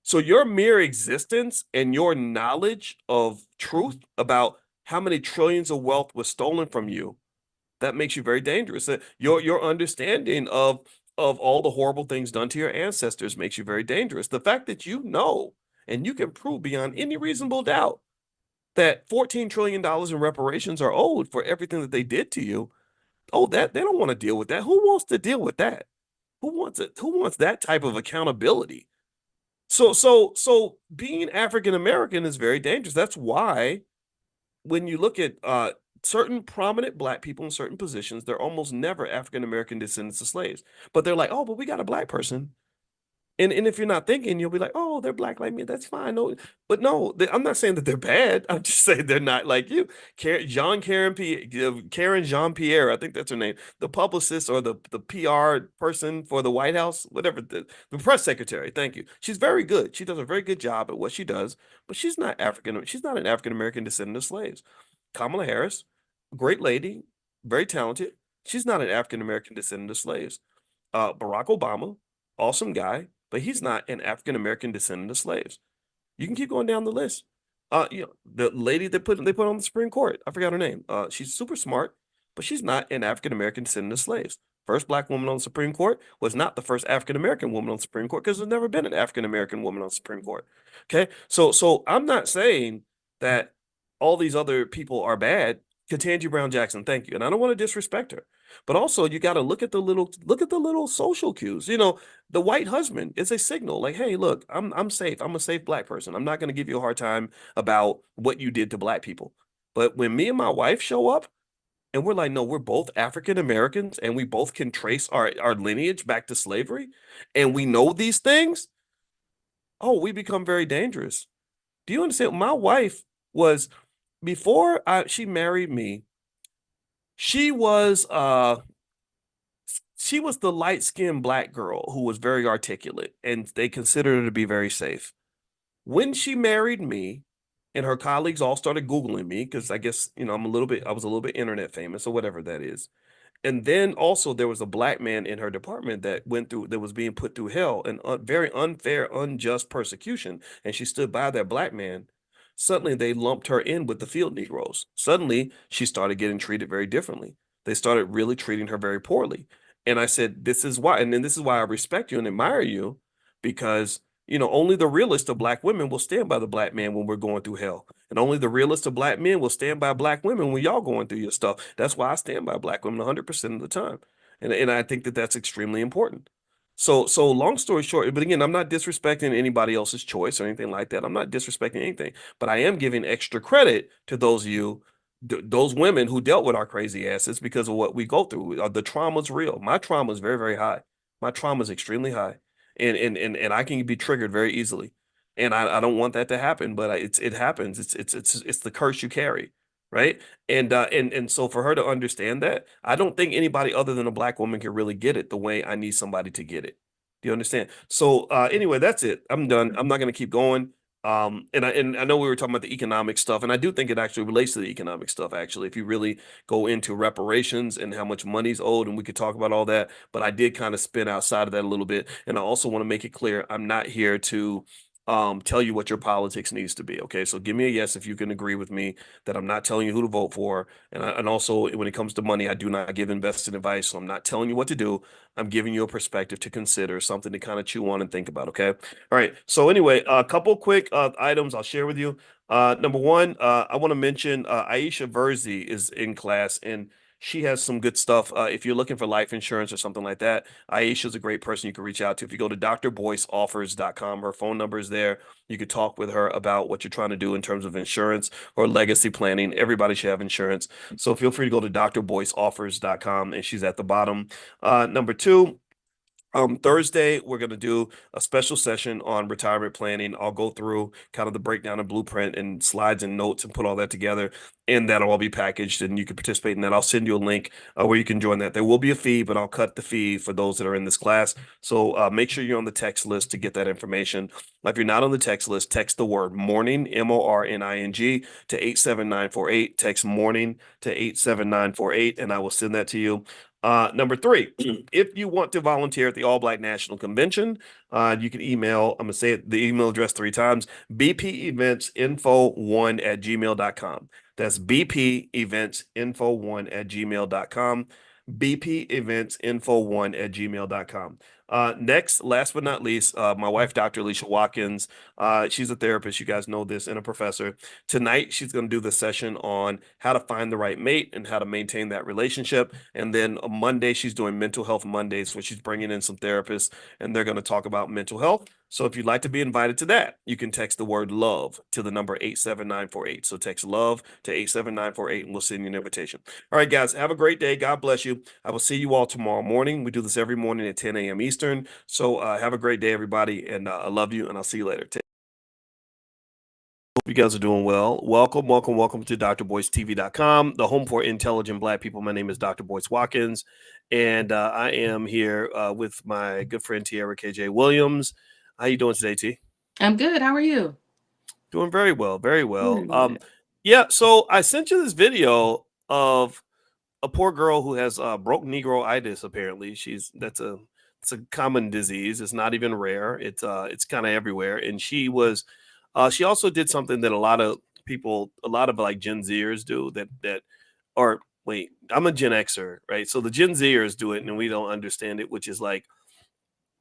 Speaker 1: So your mere existence and your knowledge of truth about how many trillions of wealth was stolen from you, that makes you very dangerous. Your understanding of all the horrible things done to your ancestors makes you very dangerous. The fact that you know and you can prove beyond any reasonable doubt that $14 trillion in reparations are owed for everything that they did to you. Oh, that they don't want to deal with that. Who wants to deal with that? Who wants it? Who wants that type of accountability? So being African American is very dangerous. That's why when you look at certain prominent black people in certain positions, they're almost never African American descendants of slaves. But they're like, oh, but we got a black person. And if you're not thinking, you'll be like, oh, they're black like me. That's fine. No, but no, I'm not saying that they're bad. I'm just saying they're not like you. Karen Jean Pierre, I think that's her name, the publicist or the PR person for the White House, whatever, the press secretary. Thank you. She's very good. She does a very good job at what she does, but she's not African. She's not an African American descendant of slaves. Kamala Harris, great lady, very talented. She's not an African American descendant of slaves. Barack Obama, awesome guy, but he's not an African American descendant of slaves. You can keep going down the list. The lady that they put on the Supreme Court, I forgot her name. She's super smart, but she's not an African American descendant of slaves. First black woman on the Supreme Court was not the first African American woman on the Supreme Court because there's never been an African American woman on the Supreme Court. Okay, so I'm not saying that all these other people are bad. Ketanji Brown Jackson, thank you, and I don't want to disrespect her, but also you got to look at the little social cues. The white husband is a signal like, hey, look, I'm safe. I'm a safe black person. I'm not going to give you a hard time about what you did to black people. But when me and my wife show up and we're like, no, we're both African Americans and we both can trace our lineage back to slavery and we know these things, oh, we become very dangerous. Do you understand? My wife was, before she married me, she was the light-skinned black girl who was very articulate, and they considered her to be very safe. When she married me, and her colleagues all started Googling me, because I guess, I was a little bit internet famous or whatever that is. And then also there was a black man in her department that was being put through hell and very unfair, unjust persecution. And she stood by that black man. Suddenly they lumped her in with the field Negroes. Suddenly she started getting treated very differently. They started really treating her very poorly. And I said, this is why. And then this is why I respect you and admire you, because only the realist of black women will stand by the black man when we're going through hell. And only the realist of black men will stand by black women when y'all going through your stuff. That's why I stand by black women 100% of the time. And I think that that's extremely important. So long story short, but again, I'm not disrespecting anybody else's choice or anything like that. I'm not disrespecting anything, but I am giving extra credit to those of you, those women who dealt with our crazy asses because of what we go through. The trauma's real. My trauma is very, very high. My trauma is extremely high, and I can be triggered very easily, and I don't want that to happen, but it happens. It's the curse you carry, right? And so for her to understand that, I don't think anybody other than a black woman can really get it the way I need somebody to get it. Do you understand? So anyway, that's it. I'm done. I'm not going to keep going. And I know we were talking about the economic stuff, and I do think it actually relates to the economic stuff, actually, if you really go into reparations and how much money's owed, and we could talk about all that. But I did kind of spin outside of that a little bit. And I also want to make it clear, I'm not here to tell you what your politics needs to be. Okay, so give me a yes if you can agree with me that I'm not telling you who to vote for. And also when it comes to money, I do not give invested advice. So I'm not telling you what to do. I'm giving you a perspective to consider, something to kind of chew on and think about. Okay. All right. So anyway, a couple quick items I'll share with you. Number one, I want to mention Aisha Verzi is in class, and she has some good stuff. If you're looking for life insurance or something like that, Aisha is a great person you can reach out to. If you go to drboyceoffers.com, her phone number is there. You could talk with her about what you're trying to do in terms of insurance or legacy planning. Everybody should have insurance. So feel free to go to drboyceoffers.com, and she's at the bottom. Number two, Thursday, we're going to do a special session on retirement planning. I'll go through kind of the breakdown and blueprint and slides and notes and put all that together, and that'll all be packaged, and you can participate in that. I'll send you a link where you can join that. There will be a fee, but I'll cut the fee for those that are in this class. So make sure you're on the text list to get that information. If you're not on the text list, text the word morning, MORNING, to 87948. Text morning to 87948, and I will send that to you. Number three, if you want to volunteer at the All Black National Convention, you can email, I'm going to say it, the email address 3 times, bpeventsinfo1@gmail.com. That's bpeventsinfo1@gmail.com. bpeventsinfo1@gmail.com. Next, last but not least, my wife, Dr. Alicia Watkins, she's a therapist. You guys know this, and a professor. Tonight, she's going to do the session on how to find the right mate and how to maintain that relationship. And then on Monday, she's doing Mental Health Mondays, where she's bringing in some therapists, and they're going to talk about mental health. So if you'd like to be invited to that, you can text the word love to the number 87948. So text love to 87948, and we'll send you an invitation. All right, guys, have a great day. God bless you. I will see you all tomorrow morning. We do this every morning at 10 a.m. Eastern. So have a great day, everybody. And I love you, and I'll see you later. Hope you guys are doing well. Welcome to drboycetv.com, the home for intelligent Black people. My name is Dr. Boyce Watkins, and I am here with my good friend Tierra KJ Williams. How you doing today, T?
Speaker 2: I'm good. How are you?
Speaker 1: Doing very well, very well. Yeah, so I sent you this video of a poor girl who has broke Negroitis. Apparently, that's it's a common disease. It's not even rare. It's kind of everywhere. And she also did something that a lot of people, a lot of like Gen Zers do or wait, I'm a Gen Xer, right? So the Gen Zers do it and we don't understand it, which is like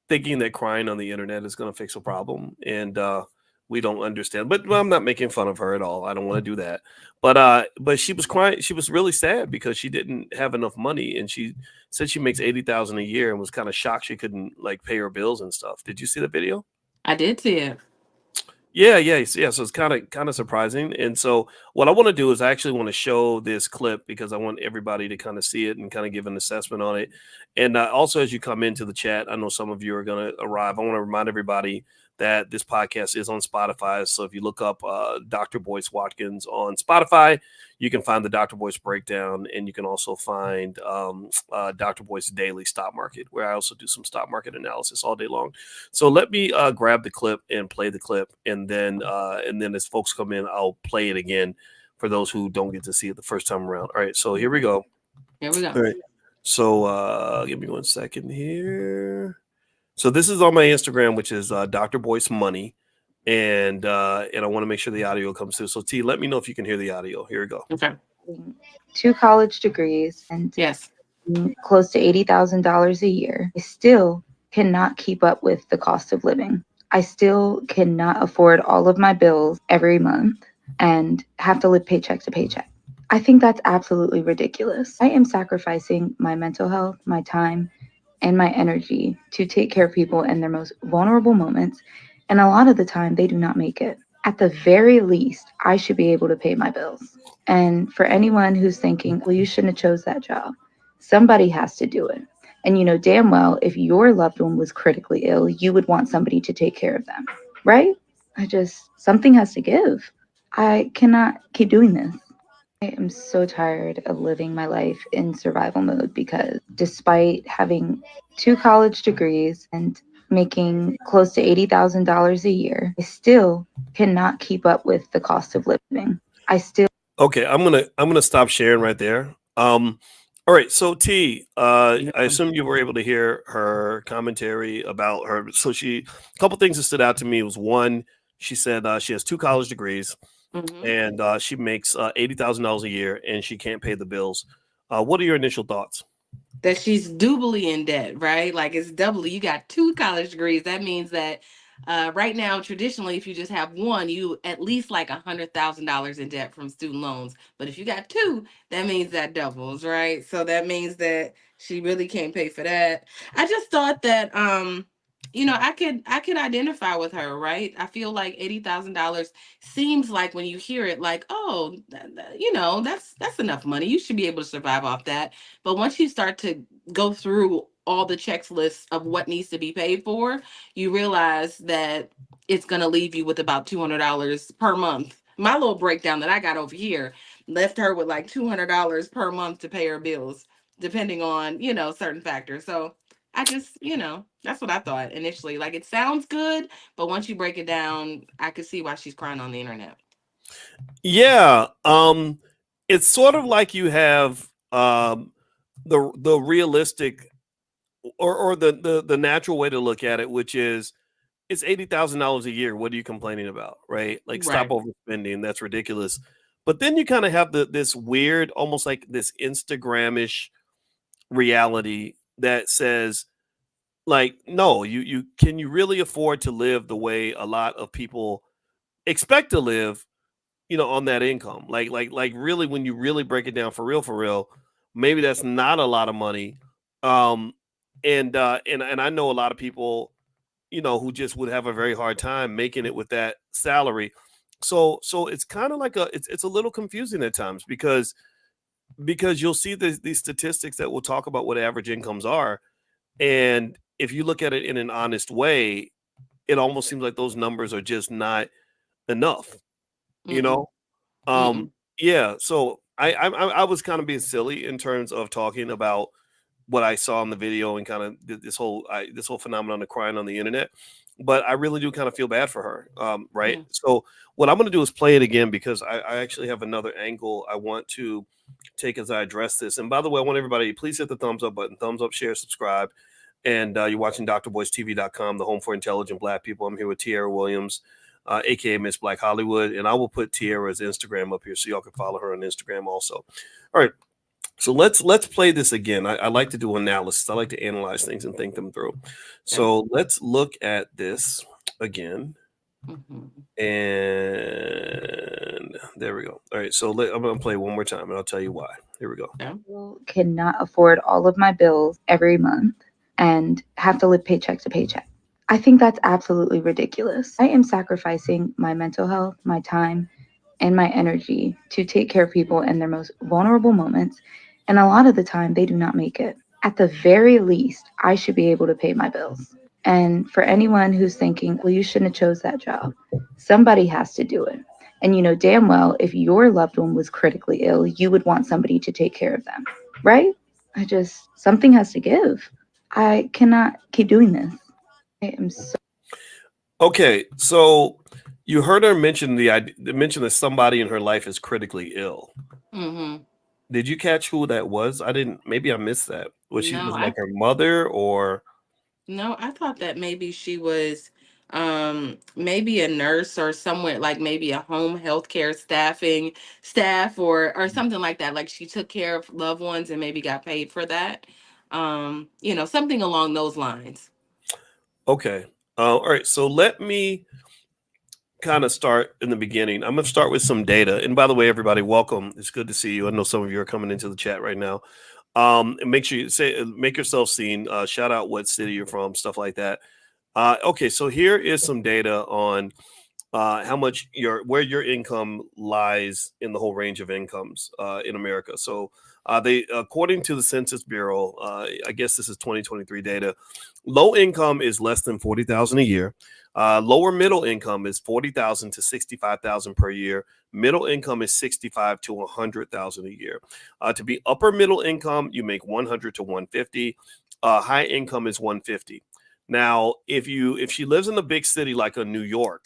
Speaker 1: thinking that crying on the internet is going to fix a problem. And we don't understand. But well, I'm not making fun of her at all. I don't want to do that. But she was crying. She was really sad because she didn't have enough money, and she said she makes 80,000 a year and was kind of shocked she couldn't like pay her bills and stuff. Did you see the video?
Speaker 2: I did see it.
Speaker 1: Yeah. So it's kind of surprising. And so what I want to do is I actually want to show this clip because I want everybody to kind of see it and kind of give an assessment on it. And also, as you come into the chat, I know some of you are going to arrive. I want to remind everybody that this podcast is on Spotify. So if you look up Dr. Boyce Watkins on Spotify, you can find the Dr. Boyce breakdown, and you can also find Dr. Boyce Daily Stock Market, where I also do some stock market analysis all day long. So let me grab the clip and play the clip, and then as folks come in, I'll play it again for those who don't get to see it the first time around. All right, so here we go.
Speaker 2: Here we go.
Speaker 1: All right, so give me 1 second here. So this is on my Instagram, which is Dr. Boyce Money, and I want to make sure the audio comes through. So T, let me know if you can hear the audio. Here we go.
Speaker 2: Okay.
Speaker 3: 2 college degrees and
Speaker 2: Yes.
Speaker 3: close to $80,000 a year. I still cannot keep up with the cost of living. I still cannot afford all of my bills every month and have to live paycheck to paycheck. I think that's absolutely ridiculous. I am sacrificing my mental health, my time, and my energy to take care of people in their most vulnerable moments. And a lot of the time, they do not make it. At the very least, I should be able to pay my bills. And for anyone who's thinking, well, you shouldn't have chose that job, somebody has to do it. And you know damn well, if your loved one was critically ill, you would want somebody to take care of them, right? Something has to give. I cannot keep doing this. I am so tired of living my life in survival mode because despite having 2 college degrees and making close to $80,000 a year, I still cannot keep up with the cost of living.
Speaker 1: Okay, I'm gonna stop sharing right there. All right, so T, I assume you were able to hear her commentary about her. So a couple things that stood out to me was one, she said she has 2 college degrees, and she makes $80,000 a year, and she can't pay the bills. What are your initial thoughts?
Speaker 2: That she's doubly in debt, right? Like it's doubly. You got 2 college degrees. That means that right now, traditionally, if you just have one, you at least like $100,000 in debt from student loans. But if you got 2, that means that doubles, right? So that means that she really can't pay for that. I just thought that I could identify with her, right? I feel like $80,000 seems like when you hear it, like, oh, that's enough money. You should be able to survive off that. But once you start to go through all the checklists of what needs to be paid for, you realize that it's going to leave you with about $200 per month. My little breakdown that I got over here left her with like $200 per month to pay her bills, depending on, certain factors. So I just, that's what I thought initially. Like it sounds good, but once you break it down, I could see why she's crying on the internet.
Speaker 1: Yeah, it's sort of like you have the realistic or the natural way to look at it, which is it's $80,000 a year. What are you complaining about, right? Like stop
Speaker 2: Right.
Speaker 1: overspending. That's ridiculous. But then you kind of have this weird, almost like this Instagramish reality that says, like, no, you really afford to live the way a lot of people expect to live, on that income. Like really, when you really break it down for real, maybe that's not a lot of money. Um, and I know a lot of people, who just would have a very hard time making it with that salary. So it's kind of like it's a little confusing at times because you'll see these statistics that will talk about what average incomes are, and if you look at it in an honest way, it almost seems like those numbers are just not enough. You
Speaker 2: Mm-mm.
Speaker 1: know, um,
Speaker 2: Mm-mm.
Speaker 1: yeah. So I was kind of being silly in terms of talking about what I saw in the video and kind of this whole phenomenon of crying on the internet. But I really do kind of feel bad for her, right?
Speaker 2: Mm.
Speaker 1: So what I'm going to do is play it again because I actually have another angle I want to take as I address this. And by the way, I want everybody please hit the thumbs up button, thumbs up, share, subscribe. And you're watching drboycetv.com, the home for intelligent Black people. I'm here with Tierra Williams, aka Miss Black Hollywood, and I will put Tierra's Instagram up here so y'all can follow her on Instagram also. All right, so let's play this again. I like to do analysis. I like to analyze things and think them through. So let's look at this again. And there we go. All right, so I'm going to play one more time, and I'll tell you why. Here we go.
Speaker 3: I cannot afford all of my bills every month and have to live paycheck to paycheck. I think that's absolutely ridiculous. I am sacrificing my mental health, my time, and my energy to take care of people in their most vulnerable moments. And a lot of the time, they do not make it. At the very least, I should be able to pay my bills. And for anyone who's thinking, well, you shouldn't have chose that job, somebody has to do it. And you know damn well, if your loved one was critically ill, you would want somebody to take care of them, right? Something has to give. I cannot keep doing this. I am so.
Speaker 1: Okay, so you heard her mention mention that somebody in her life is critically ill. Did you catch who that was? I didn't. Maybe I missed that. Was she like her mother or?
Speaker 2: No, I thought that maybe she was maybe a nurse or somewhere, like maybe a home healthcare staff or something like that. Like she took care of loved ones and maybe got paid for that. Something along those lines.
Speaker 1: Okay. All right. So let me kind of start in the beginning. I'm going to start with some data. And by the way, everybody, welcome. It's good to see you. I know some of you are coming into the chat right now. And make sure you make yourself seen. Shout out what city you're from, stuff like that. Okay, so here is some data on how much where your income lies in the whole range of incomes in America. So they, according to the Census Bureau, I guess this is 2023 data. Low income is less than $40,000 a year. Lower middle income is $40,000 to $65,000 per year. Middle income is $65,000 to $100,000 a year. To be upper middle income, you make $100,000 to $150,000. High income is $150,000. Now, if she lives in a big city like a New York,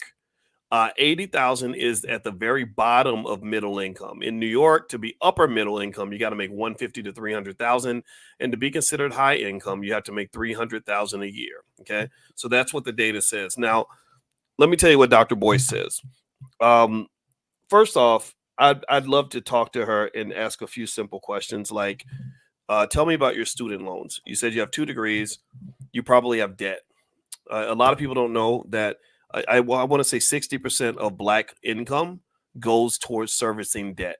Speaker 1: 80,000 is at the very bottom of middle income. In New York, to be upper middle income, you got to make 150 to 300,000, and to be considered high income, you have to make 300,000 a year. Okay, so that's what the data says. Now, let me tell you what Dr. Boyce says. First off, I'd love to talk to her and ask a few simple questions like, tell me about your student loans. You said you have 2 degrees. You probably have debt. A lot of people don't know that. I want to say 60% of Black income goes towards servicing debt.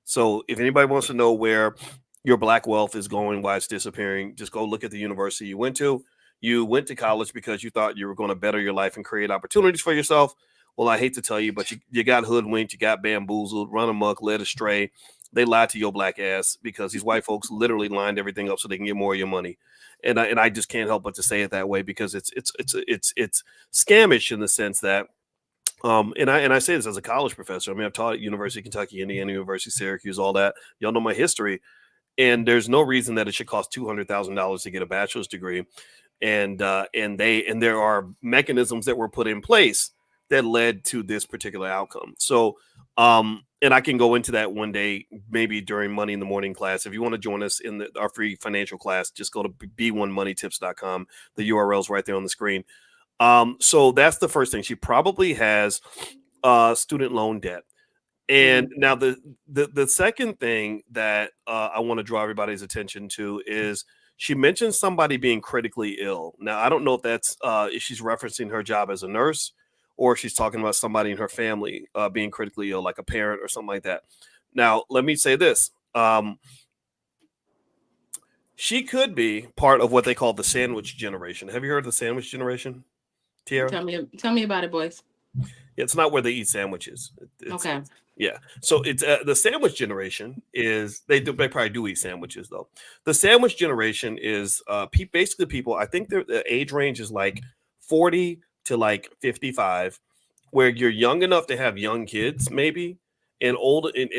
Speaker 1: So if anybody wants to know where your Black wealth is going, why it's disappearing, just go look at the university you went to. You went to college because you thought you were going to better your life and create opportunities for yourself. Well, I hate to tell you, but you got hoodwinked, you got bamboozled, run amok, led astray. They lied to your Black ass because these white folks literally lined everything up so they can get more of your money. And I just can't help but to say it that way because it's scamish in the sense that, and I say this as a college professor. I mean, I've taught at University of Kentucky, Indiana, University of Syracuse, all that. Y'all know my history, and there's no reason that it should cost $200,000 to get a bachelor's degree, and there are mechanisms that were put in place that led to this particular outcome. So, and I can go into that one day, maybe during Money in the Morning class. If you want to join us in our free financial class, just go to b1moneytips.com. The URL is right there on the screen. So that's the first thing. She probably has student loan debt. And now the second thing that I want to draw everybody's attention to is she mentioned somebody being critically ill. Now, I don't know if that's if she's referencing her job as a nurse, or if she's talking about somebody in her family being critically ill, like a parent or something like that. Now, let me say this. She could be part of what they call the sandwich generation. Have you heard of the sandwich generation, Tierra?
Speaker 2: Tell me about it, boys.
Speaker 1: It's not where they eat sandwiches.
Speaker 2: Okay.
Speaker 1: Yeah. So it's the sandwich generation is they probably do eat sandwiches though. The sandwich generation is basically people. I think the age range is like 40 to like 55, where you're young enough to have young kids, maybe, and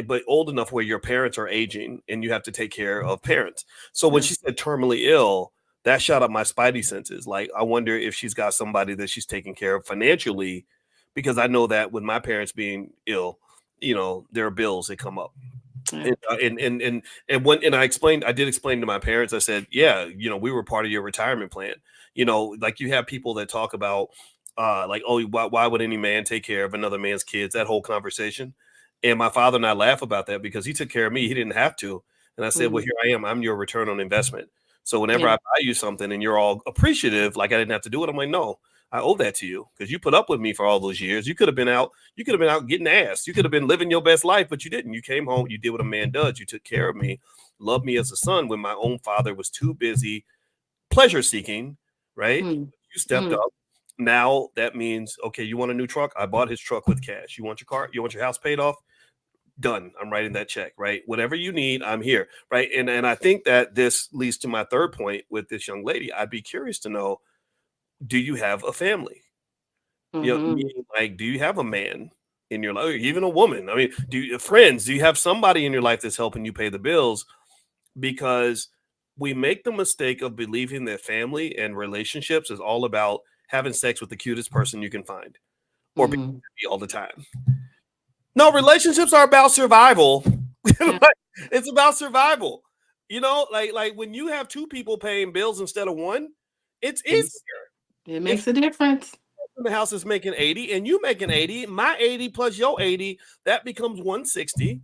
Speaker 1: but old enough where your parents are aging and you have to take care of parents. So when she said terminally ill, that shot up my spidey senses. Like, I wonder if she's got somebody that she's taking care of financially, because I know that with my parents being ill, there are bills that come up.
Speaker 2: Yeah.
Speaker 1: And I did explain to my parents, I said, yeah, we were part of your retirement plan. Like you have people that talk about like, oh, why would any man take care of another man's kids, that whole conversation. And my father and I laugh about that because he took care of me, he didn't have to. And I said, well,
Speaker 2: Mhm.
Speaker 1: here I am, I'm your return on investment. So whenever
Speaker 2: Yeah.
Speaker 1: I buy you something and you're all appreciative, like I didn't have to do it, I'm like, no, I owe that to you because you put up with me for all those years. You could have been out getting ass. You could have been living your best life, but you didn't. You came home, you did what a man does. You took care of me, loved me as a son when my own father was too busy pleasure seeking, right?
Speaker 2: Mm.
Speaker 1: You stepped
Speaker 2: Mm.
Speaker 1: up. Now that means, okay, you want a new truck? I bought his truck with cash. You want your car? You want your house paid off? Done. I'm writing that check, right? Whatever you need, I'm here, right? And I think that this leads to my third point with this young lady. I'd be curious to know, do you have a family?
Speaker 2: Mhm.
Speaker 1: Meaning, like, do you have a man in your life, or even a woman? I mean, do you friends? Do you have somebody in your life that's helping you pay the bills? Because we make the mistake of believing that family and relationships is all about having sex with the cutest person you can find or being
Speaker 2: Mhm.
Speaker 1: happy all the time. No, relationships are about survival.
Speaker 2: Yeah.
Speaker 1: Like, it's about survival. Like when you have two people paying bills instead of one, it's
Speaker 2: Mm.
Speaker 1: easier.
Speaker 2: It
Speaker 1: If
Speaker 2: makes a difference.
Speaker 1: the house is making 80 and you making 80, my 80 plus your 80, that becomes 160.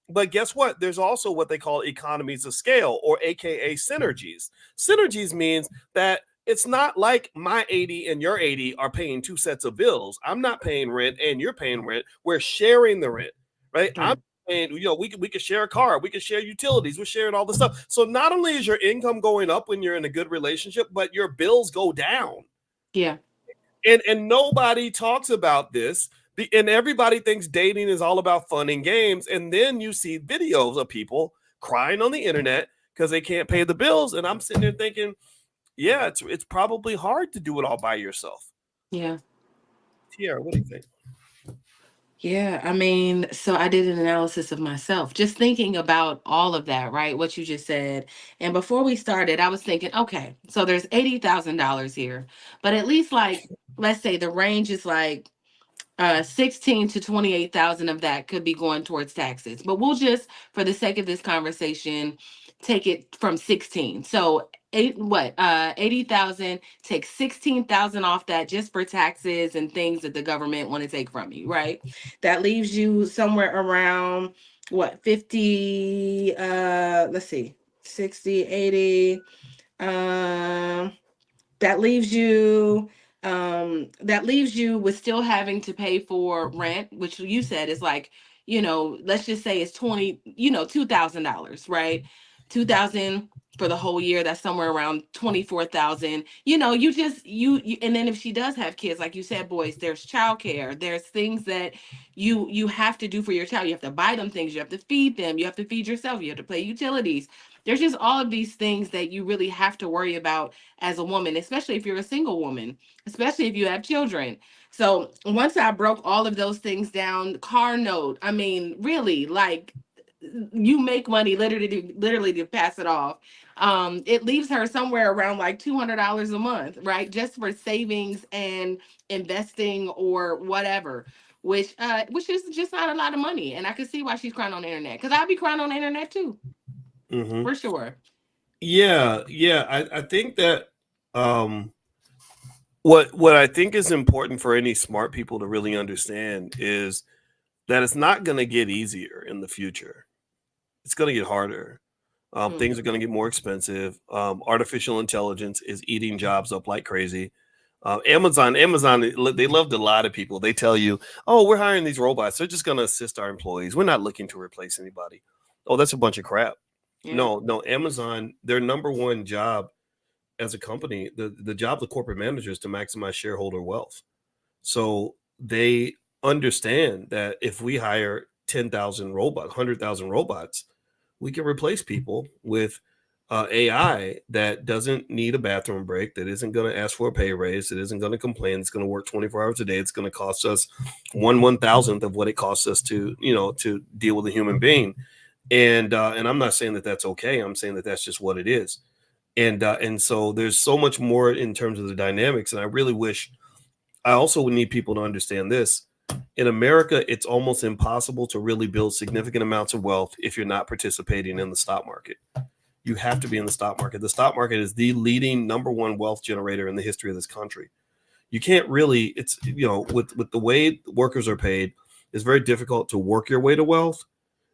Speaker 1: But guess what? There's also what they call economies of scale, or AKA synergies. Synergies means that it's not like my 80 and your 80 are paying two sets of bills. I'm not paying rent and you're paying rent. We're sharing the rent, right? I'm
Speaker 2: Right.
Speaker 1: paying, we could share a car, we could share utilities, we're sharing all the stuff. So not only is your income going up when you're in a good relationship, but your bills go down.
Speaker 2: Yeah.
Speaker 1: And nobody talks about this. And everybody thinks dating is all about fun and games. And then you see videos of people crying on the internet because they can't pay the bills. And I'm sitting there thinking, yeah, it's probably hard to do it all by yourself.
Speaker 2: Yeah.
Speaker 1: Tiara, what do you think?
Speaker 2: Yeah, I mean, so I did an analysis of myself, just thinking about all of that, right? What you just said. And before we started, I was thinking, okay, so there's $80,000 here, but at least like, let's say the range is like 16 to 28,000 of that could be going towards taxes. But we'll just, for the sake of this conversation, take it from 16. So 80,000, take 16,000 off that just for taxes and things that the government want to take from you, right? That leaves you somewhere around what, 50, let's see, 60, 80, um that leaves you that leaves you with still having to pay for rent, which you said is like, let's just say it's 20, $2,000, right? 2,000 for the whole year, that's somewhere around 24,000. You just you and then if she does have kids, like you said, boys, there's childcare, there's things that you have to do for your child. You have to buy them things, you have to feed them, you have to feed yourself, you have to pay utilities. There's just all of these things that you really have to worry about as a woman, especially if you're a single woman, especially if you have children. So once I broke all of those things down, car note, I mean, really, like, you make money literally to pass it off. It leaves her somewhere around like $200 a month, right? Just for savings and investing or whatever. Which is just not a lot of money. And I can see why she's crying on the internet. Because I'd be crying on the internet too,
Speaker 1: Mm-hmm.
Speaker 2: for sure.
Speaker 1: Yeah. I think that um, what I think is important for any smart people to really understand is that it's not going to get easier in the future. It's going to get harder.
Speaker 2: Mm.
Speaker 1: Things are going to get more expensive. Artificial intelligence is eating jobs up like crazy. Amazon, they love to lie to people. They tell you, "Oh, we're hiring these robots. They're just going to assist our employees. We're not looking to replace anybody." Oh, that's a bunch of crap.
Speaker 2: Yeah.
Speaker 1: No. Amazon, their number one job as a company, the job of the corporate manager is to maximize shareholder wealth. So they understand that if we hire 10,000 robots, 100,000 robots, we can replace people with AI that doesn't need a bathroom break, that isn't going to ask for a pay raise, that isn't going to complain, it's going to work 24 hours a day. It's going to cost us 1/1000th of what it costs us to deal with a human being. And I'm not saying that that's okay. I'm saying that that's just what it is. And so there's so much more in terms of the dynamics. And I really wish, I also would need people to understand this. In America, it's almost impossible to really build significant amounts of wealth if you're not participating in the stock market. You have to be in the stock market. The stock market is the leading number one wealth generator in the history of this country. You can't really, it's, with the way workers are paid, it's very difficult to work your way to wealth.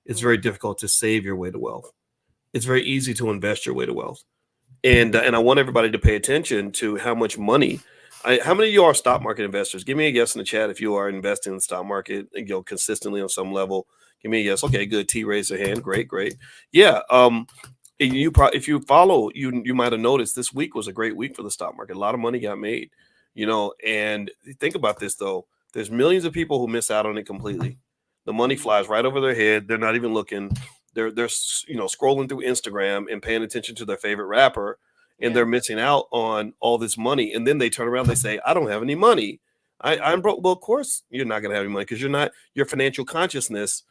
Speaker 1: It's very difficult to save your way to wealth. It's very easy to invest your way to wealth. And I want everybody to pay attention to how much money. How many of you are stock market investors? Give me a guess in the chat if you are investing in the stock market, consistently on some level. Give me a guess. Okay, good. T raised her hand. Great, great. Yeah. If you follow, you might have noticed this week was a great week for the stock market. A lot of money got made. And think about this though. There's millions of people who miss out on it completely. The money flies right over their head. They're not even looking. They're scrolling through Instagram and paying attention to their favorite rapper, and they're missing out on all this money. And then they turn around, they say, I don't have any money. I'm broke. Well, of course you're not going to have any money because your financial consciousness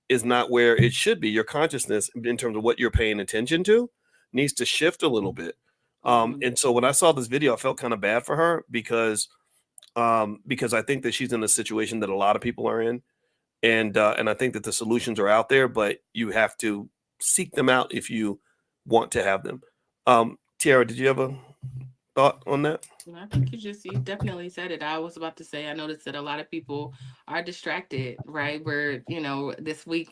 Speaker 1: is not where it should be. Your consciousness in terms of what you're paying attention to needs to shift a little bit. And so when I saw this video, I felt kind of bad for her because I think that she's in a situation that a lot of people are in. And I think that the solutions are out there, but you have to seek them out if you want to have them. Tiara, did you have a thought on that?
Speaker 2: I think you definitely said it. I was about to say, I noticed that a lot of people are distracted, right? This week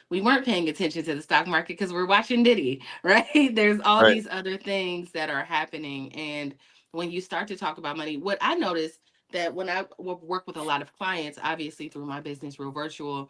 Speaker 2: we weren't paying attention to the stock market because we're watching Diddy, right? There's all
Speaker 1: Right.
Speaker 2: these other things that are happening. And when you start to talk about money, what I noticed that when I work with a lot of clients, obviously through my business, Real Virtual,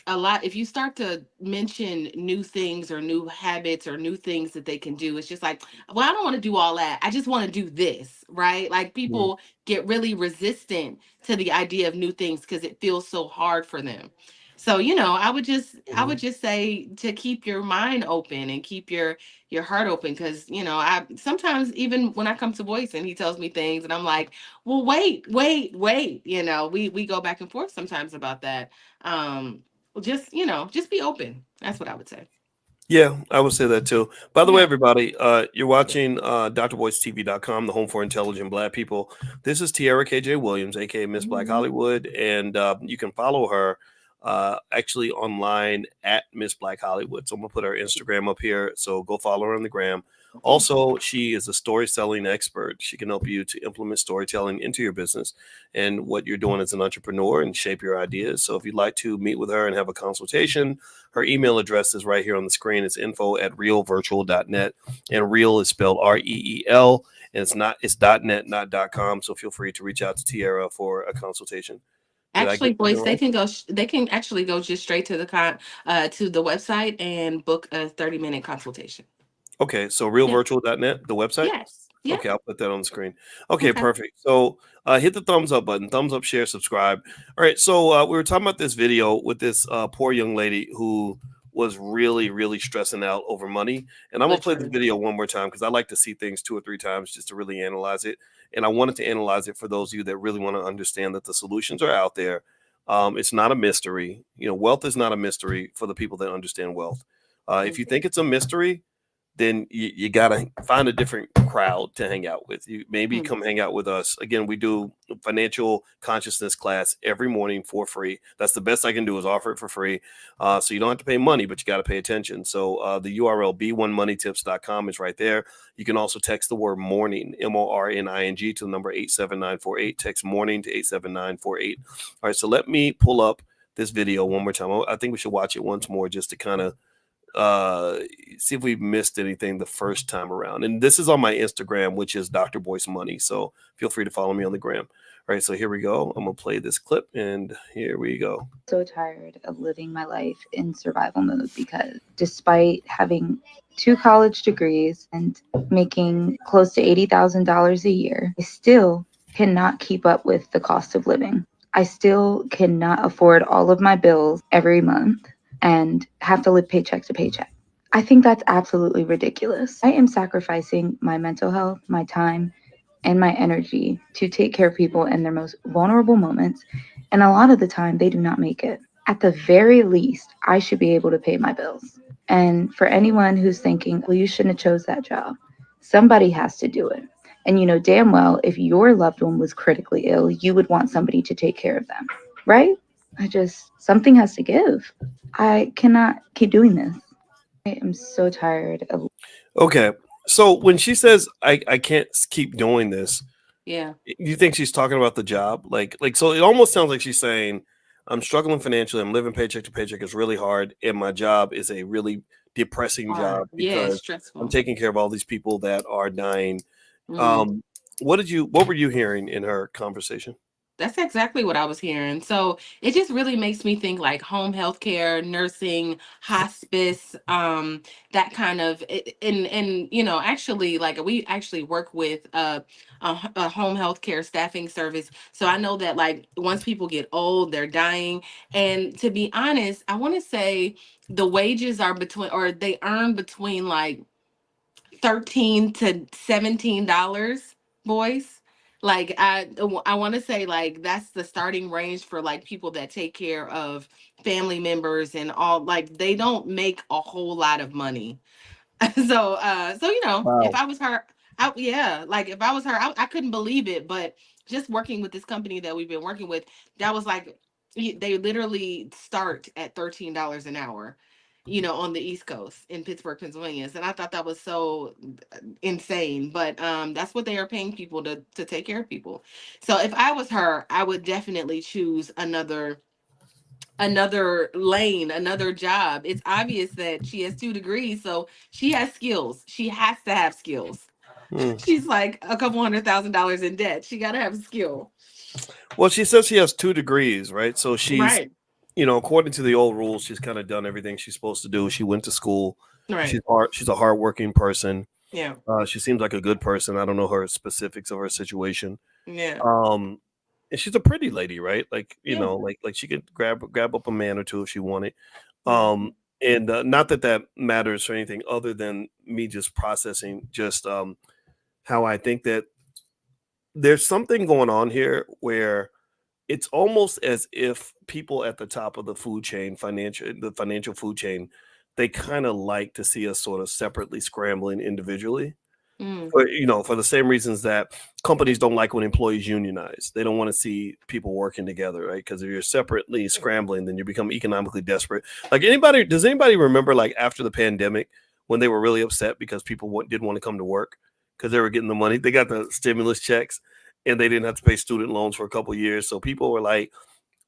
Speaker 2: a lot, if you start to mention new things or new habits or new things that they can do, it's just like, well, I don't want to do all that, I just want to do this, right? Like
Speaker 1: Mhm.
Speaker 2: people get really resistant to the idea of new things because it feels so hard for them. So I would just say to keep your mind open and keep your heart open, because I sometimes, even when I come to Boyce and he tells me things and I'm like, well, wait, we go back and forth sometimes about that. Just be open. That's what I would say.
Speaker 1: Yeah, I would say that too. By the way,
Speaker 2: Yeah.
Speaker 1: everybody, you're watching drboycetv.com, the home for intelligent Black people. This is Tiara KJ Williams, aka Miss Black Hollywood, and you can follow her actually online at Miss Black Hollywood. So I'm gonna put her Instagram up here. So go follow her on the gram. Also, she is a storytelling expert. She can help you to implement storytelling into your business and what you're doing as an entrepreneur and shape your ideas. So if you'd like to meet with her and have a consultation, her email address is right here on the screen. It's info@realvirtual.net, and real is spelled REEL, and it's .net, not .com. So feel free to reach out to Tiara for a consultation. Did I
Speaker 2: Actually,
Speaker 1: get that
Speaker 2: boys, they
Speaker 1: right?
Speaker 2: can go. They can actually go just straight to to the website and book a 30-minute consultation.
Speaker 1: Okay, so
Speaker 2: Yeah.
Speaker 1: realvirtual.net, the website.
Speaker 2: Yes. Yeah.
Speaker 1: Okay, I'll put that on the screen. Okay,
Speaker 2: Okay.
Speaker 1: perfect. So hit the thumbs up button, thumbs up, share, subscribe. All right, so we were talking about this video with this poor young lady who was really, really stressing out over money. And I'm gonna play this
Speaker 2: Literally.
Speaker 1: video one more time because I like to see things 2 or 3 times just to really analyze it. And I wanted to analyze it for those of you that really want to understand that the solutions are out there. It's not a mystery. Wealth is not a mystery for the people that understand wealth. If you think it's a mystery, then you got to find a different crowd to hang out with. You maybe
Speaker 2: Mhm.
Speaker 1: come hang out with us. Again, we do financial consciousness class every morning for free. That's the best I can do, is offer it for free. So you don't have to pay money, but you got to pay attention. So the URL b1moneytips.com is right there. You can also text the word morning, MORNING, to the number 87948. Text morning to 87948. All right, so let me pull up this video one more time. I think we should watch it once more just to kind of see if we missed anything the first time around. And this is on my Instagram, which is Dr. Boyce Money. So feel free to follow me on the gram. All right, so here we go. I'm gonna play this clip, and here we go.
Speaker 3: So tired of living my life in survival mode because despite having 2 college degrees and making close to $80,000 a year, I still cannot keep up with the cost of living. I still cannot afford all of my bills every month and have to live paycheck to paycheck. I think that's absolutely ridiculous. I am sacrificing my mental health, my time, and my energy to take care of people in their most vulnerable moments. And a lot of the time, they do not make it. At the very least, I should be able to pay my bills. And for anyone who's thinking, well, you shouldn't have chose that job, somebody has to do it. And you know damn well, if your loved one was critically ill, you would want somebody to take care of them. right? Something has to give. I cannot keep doing this. I am so tired of.
Speaker 1: Okay. So when she says I can't keep doing this,
Speaker 2: Yeah.
Speaker 1: you think she's talking about the job? So it almost sounds like she's saying, I'm struggling financially, I'm living paycheck to paycheck, it's really hard, and my job is a really depressing
Speaker 2: Hard.
Speaker 1: job
Speaker 2: Yeah, it's
Speaker 1: because I'm
Speaker 2: stressful.
Speaker 1: taking care of all these people that are dying.
Speaker 2: Mm-hmm.
Speaker 1: Um, what were you hearing in her conversation?
Speaker 2: That's exactly what I was hearing. So it just really makes me think like home health care, nursing, hospice, that kind of and actually like we actually work with a home health care staffing service. So I know that like once people get old, they're dying. And to be honest, I want to say the wages are between or they earn between like 13 to $17, boys. Like I want to say like that's the starting range for like people that take care of family members and all, like they don't make a whole lot of money. So if
Speaker 1: Wow.
Speaker 2: I was her, yeah, like if I was her, I couldn't believe it. But just working with this company that we've been working with, that was like they literally start at $13 an hour, on the East Coast in Pittsburgh, Pennsylvania. And I thought that was so insane. But that's what they are paying people to take care of people. So if I was her, I would definitely choose another lane, another job. It's obvious that she has 2 degrees, so she has skills. She has to have skills.
Speaker 1: Hmm.
Speaker 2: She's like a couple $100,000 in debt. She got to have a skill.
Speaker 1: Well, she says she has 2 degrees, right? So she's,
Speaker 2: Right.
Speaker 1: according to the old rules, she's kind of done everything she's supposed to do. She went to school.
Speaker 2: Right.
Speaker 1: She's a hardworking person.
Speaker 2: Yeah.
Speaker 1: She seems like a good person. I don't know her specifics of her situation.
Speaker 2: Yeah.
Speaker 1: Um, and she's a pretty lady, right? Like,
Speaker 2: Yeah.
Speaker 1: like she could grab up a man or two if she wanted.
Speaker 2: Yeah.
Speaker 1: Um, and not that that matters for anything other than me just processing just how I think that there's something going on here where it's almost as if people at the top of the food chain, the financial food chain, they kind of like to see us sort of separately scrambling individually.
Speaker 2: Mm.
Speaker 1: For the same reasons that companies don't like when employees unionize. They don't want to see people working together, right? Because if you're separately scrambling, then you become economically desperate. Like does anybody remember like after the pandemic when they were really upset because people didn't want to come to work because they were getting the money? They got the stimulus checks and they didn't have to pay student loans for a couple of years. So people were like,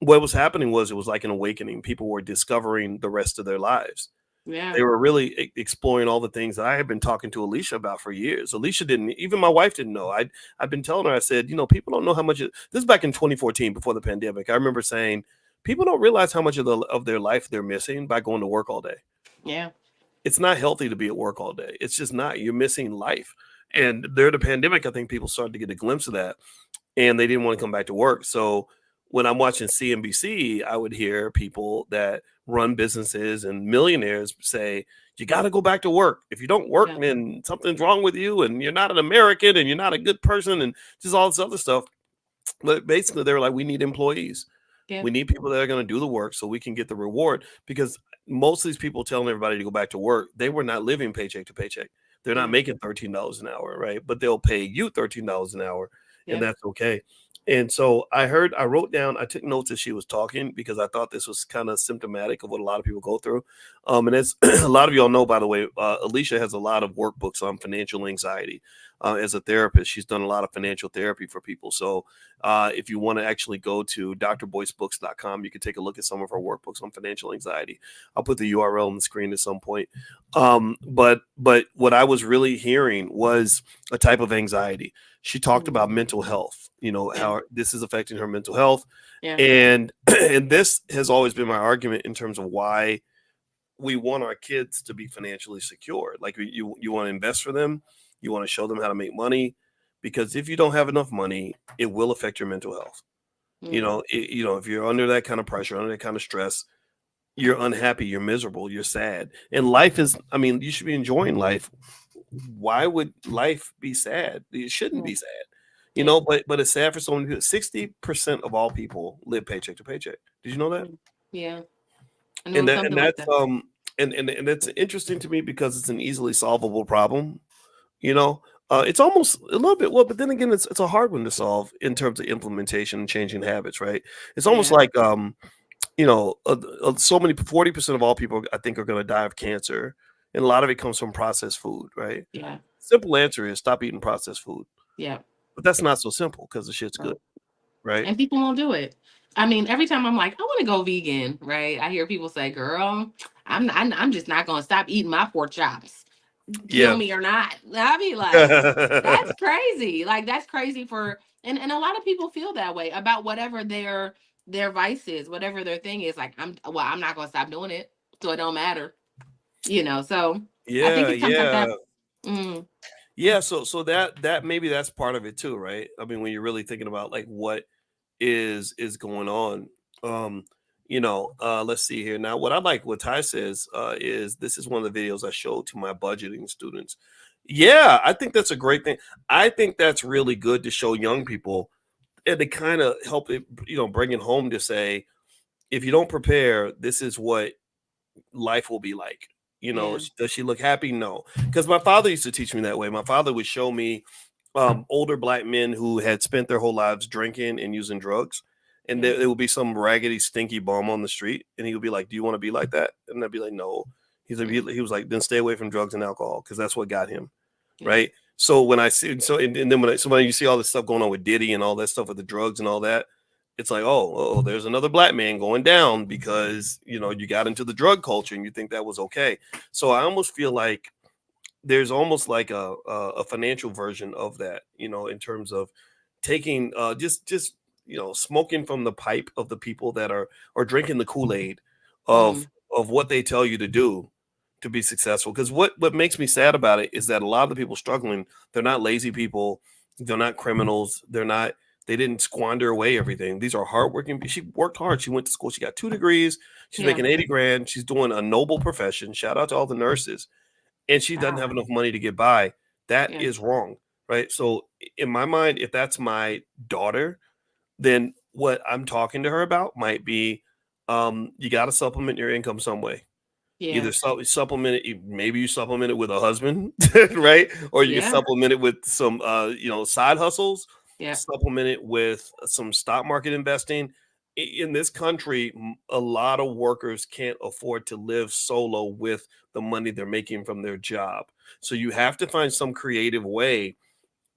Speaker 1: what was happening was it was like an awakening. People were discovering the rest of their lives.
Speaker 2: Yeah.
Speaker 1: They were really exploring all the things that I had been talking to Alicia about for years. Alicia didn't, even my wife didn't know. I've been telling her, I said, people don't know how much this is back in 2014 before the pandemic. I remember saying, people don't realize how much of their life they're missing by going to work all day.
Speaker 2: Yeah.
Speaker 1: It's not healthy to be at work all day. It's just not. You're missing life. And during the pandemic, I think people started to get a glimpse of that and they didn't want to come back to work. So when I'm watching CNBC, I would hear people that run businesses and millionaires say, you got to go back to work. If you don't work,
Speaker 2: Yeah.
Speaker 1: then something's wrong with you and you're not an American and you're not a good person and just all this other stuff. But basically, they were like, we need employees.
Speaker 2: Yeah.
Speaker 1: We need people that are going to do the work so we can get the reward because most of these people telling everybody to go back to work, they were not living paycheck to paycheck. They're not
Speaker 2: Yeah.
Speaker 1: making $13 an hour, right? But they'll pay you $13 an hour, and
Speaker 2: Yeah.
Speaker 1: that's okay. And so I took notes as she was talking because I thought this was kind of symptomatic of what a lot of people go through. And as a lot of y'all know, by the way, Alicia has a lot of workbooks on financial anxiety. As a therapist, she's done a lot of financial therapy for people. So if you want to actually go to drboycebooks.com, you can take a look at some of her workbooks on financial anxiety. I'll put the URL on the screen at some point. But what I was really hearing was a type of anxiety. She talked
Speaker 2: Mm.
Speaker 1: about mental health,
Speaker 2: Yeah.
Speaker 1: how this is affecting her mental health.
Speaker 2: Yeah.
Speaker 1: And and this has always been my argument in terms of why we want our kids to be financially secure. Like you want to invest for them, you want to show them how to make money, because if you don't have enough money, it will affect your mental health.
Speaker 2: Mm.
Speaker 1: If you're under that kind of pressure, under that kind of stress, you're unhappy, you're miserable, you're sad. And life is, I mean, you should be enjoying life. Why would life be sad? It shouldn't
Speaker 2: Yeah.
Speaker 1: be sad.
Speaker 2: Yeah.
Speaker 1: But it's sad for so many people. 60% of all people live paycheck to paycheck. Did you know that?
Speaker 2: Mm. Yeah. I knew it
Speaker 1: And
Speaker 2: was
Speaker 1: that and
Speaker 2: something like
Speaker 1: that's
Speaker 2: that.
Speaker 1: and that's interesting to me because it's an easily solvable problem, you know. It's almost a little bit well, but then again, it's a hard one to solve in terms of implementation and changing habits, right? It's almost
Speaker 2: Yeah.
Speaker 1: like so many 40% of all people I think are going to die of cancer, and a lot of it comes from processed food, right?
Speaker 2: Yeah.
Speaker 1: Simple answer is stop eating processed food,
Speaker 2: Yeah.
Speaker 1: but that's not so simple because the shit's good,
Speaker 2: So,
Speaker 1: right?
Speaker 2: and people won't do it. I mean, every time I'm like, I want to go vegan, right? I hear people say, "Girl, I'm just not gonna stop eating my pork chops, kill
Speaker 1: Yeah.
Speaker 2: me or not." I be like, that's crazy. Like that's crazy for and a lot of people feel that way about whatever their vice is, whatever their thing is. Like I'm not gonna stop doing it, so it don't matter, you know. So I think
Speaker 1: Yeah,
Speaker 2: it's sometimes that.
Speaker 1: yeah.
Speaker 2: Mm,
Speaker 1: Yeah, so that maybe that's part of it too, right? I mean, when you're really thinking about like what is going on. Um, let's see here. Now, what I like what Ty says is this is one of the videos I showed to my budgeting students. Yeah, I think that's a great thing. I think that's really good to show young people and to kind of help it, bring it home to say, if you don't prepare, this is what life will be like.
Speaker 2: yeah.
Speaker 1: Does she look happy? No. Because my father used to teach me that way. My father would show me older black men who had spent their whole lives drinking and using drugs. And
Speaker 2: Yeah.
Speaker 1: there would be some raggedy, stinky bum on the street. And he would be like, "Do you want to be like that?" And I'd be like, "No." He's like,
Speaker 2: Yeah.
Speaker 1: he was like, "Then stay away from drugs and alcohol because that's what got him."
Speaker 2: Yeah.
Speaker 1: Right. So when I see, and then when you see all this stuff going on with Diddy and all that stuff with the drugs and all that, it's like, oh, there's another black man going down because you got into the drug culture and you think that was okay. So I almost feel like there's almost like a financial version of that, in terms of taking just smoking from the pipe of the people that are drinking the Kool-Aid of
Speaker 2: Mm,
Speaker 1: what they tell you to do to be successful. Because what makes me sad about it is that a lot of the people struggling, they're not lazy people, they're not criminals, they didn't squander away everything. These are hardworking. She worked hard. She went to school. She got 2 degrees. She's
Speaker 2: yeah.
Speaker 1: making 80 grand. She's doing a noble profession. Shout out to all the nurses, and she doesn't have
Speaker 2: Wow.
Speaker 1: enough money to get by. That
Speaker 2: Yeah.
Speaker 1: is wrong, right? So in my mind, if that's my daughter, then what I'm talking to her about might be, you got to supplement your income some way.
Speaker 2: Yeah.
Speaker 1: Either supplement it, maybe you supplement it with a husband, right? Or you can
Speaker 2: Yeah.
Speaker 1: supplement it with some, side hustles.
Speaker 2: Yeah.
Speaker 1: Supplement it with some stock market investing. In this country, a lot of workers can't afford to live solo with the money they're making from their job. So you have to find some creative way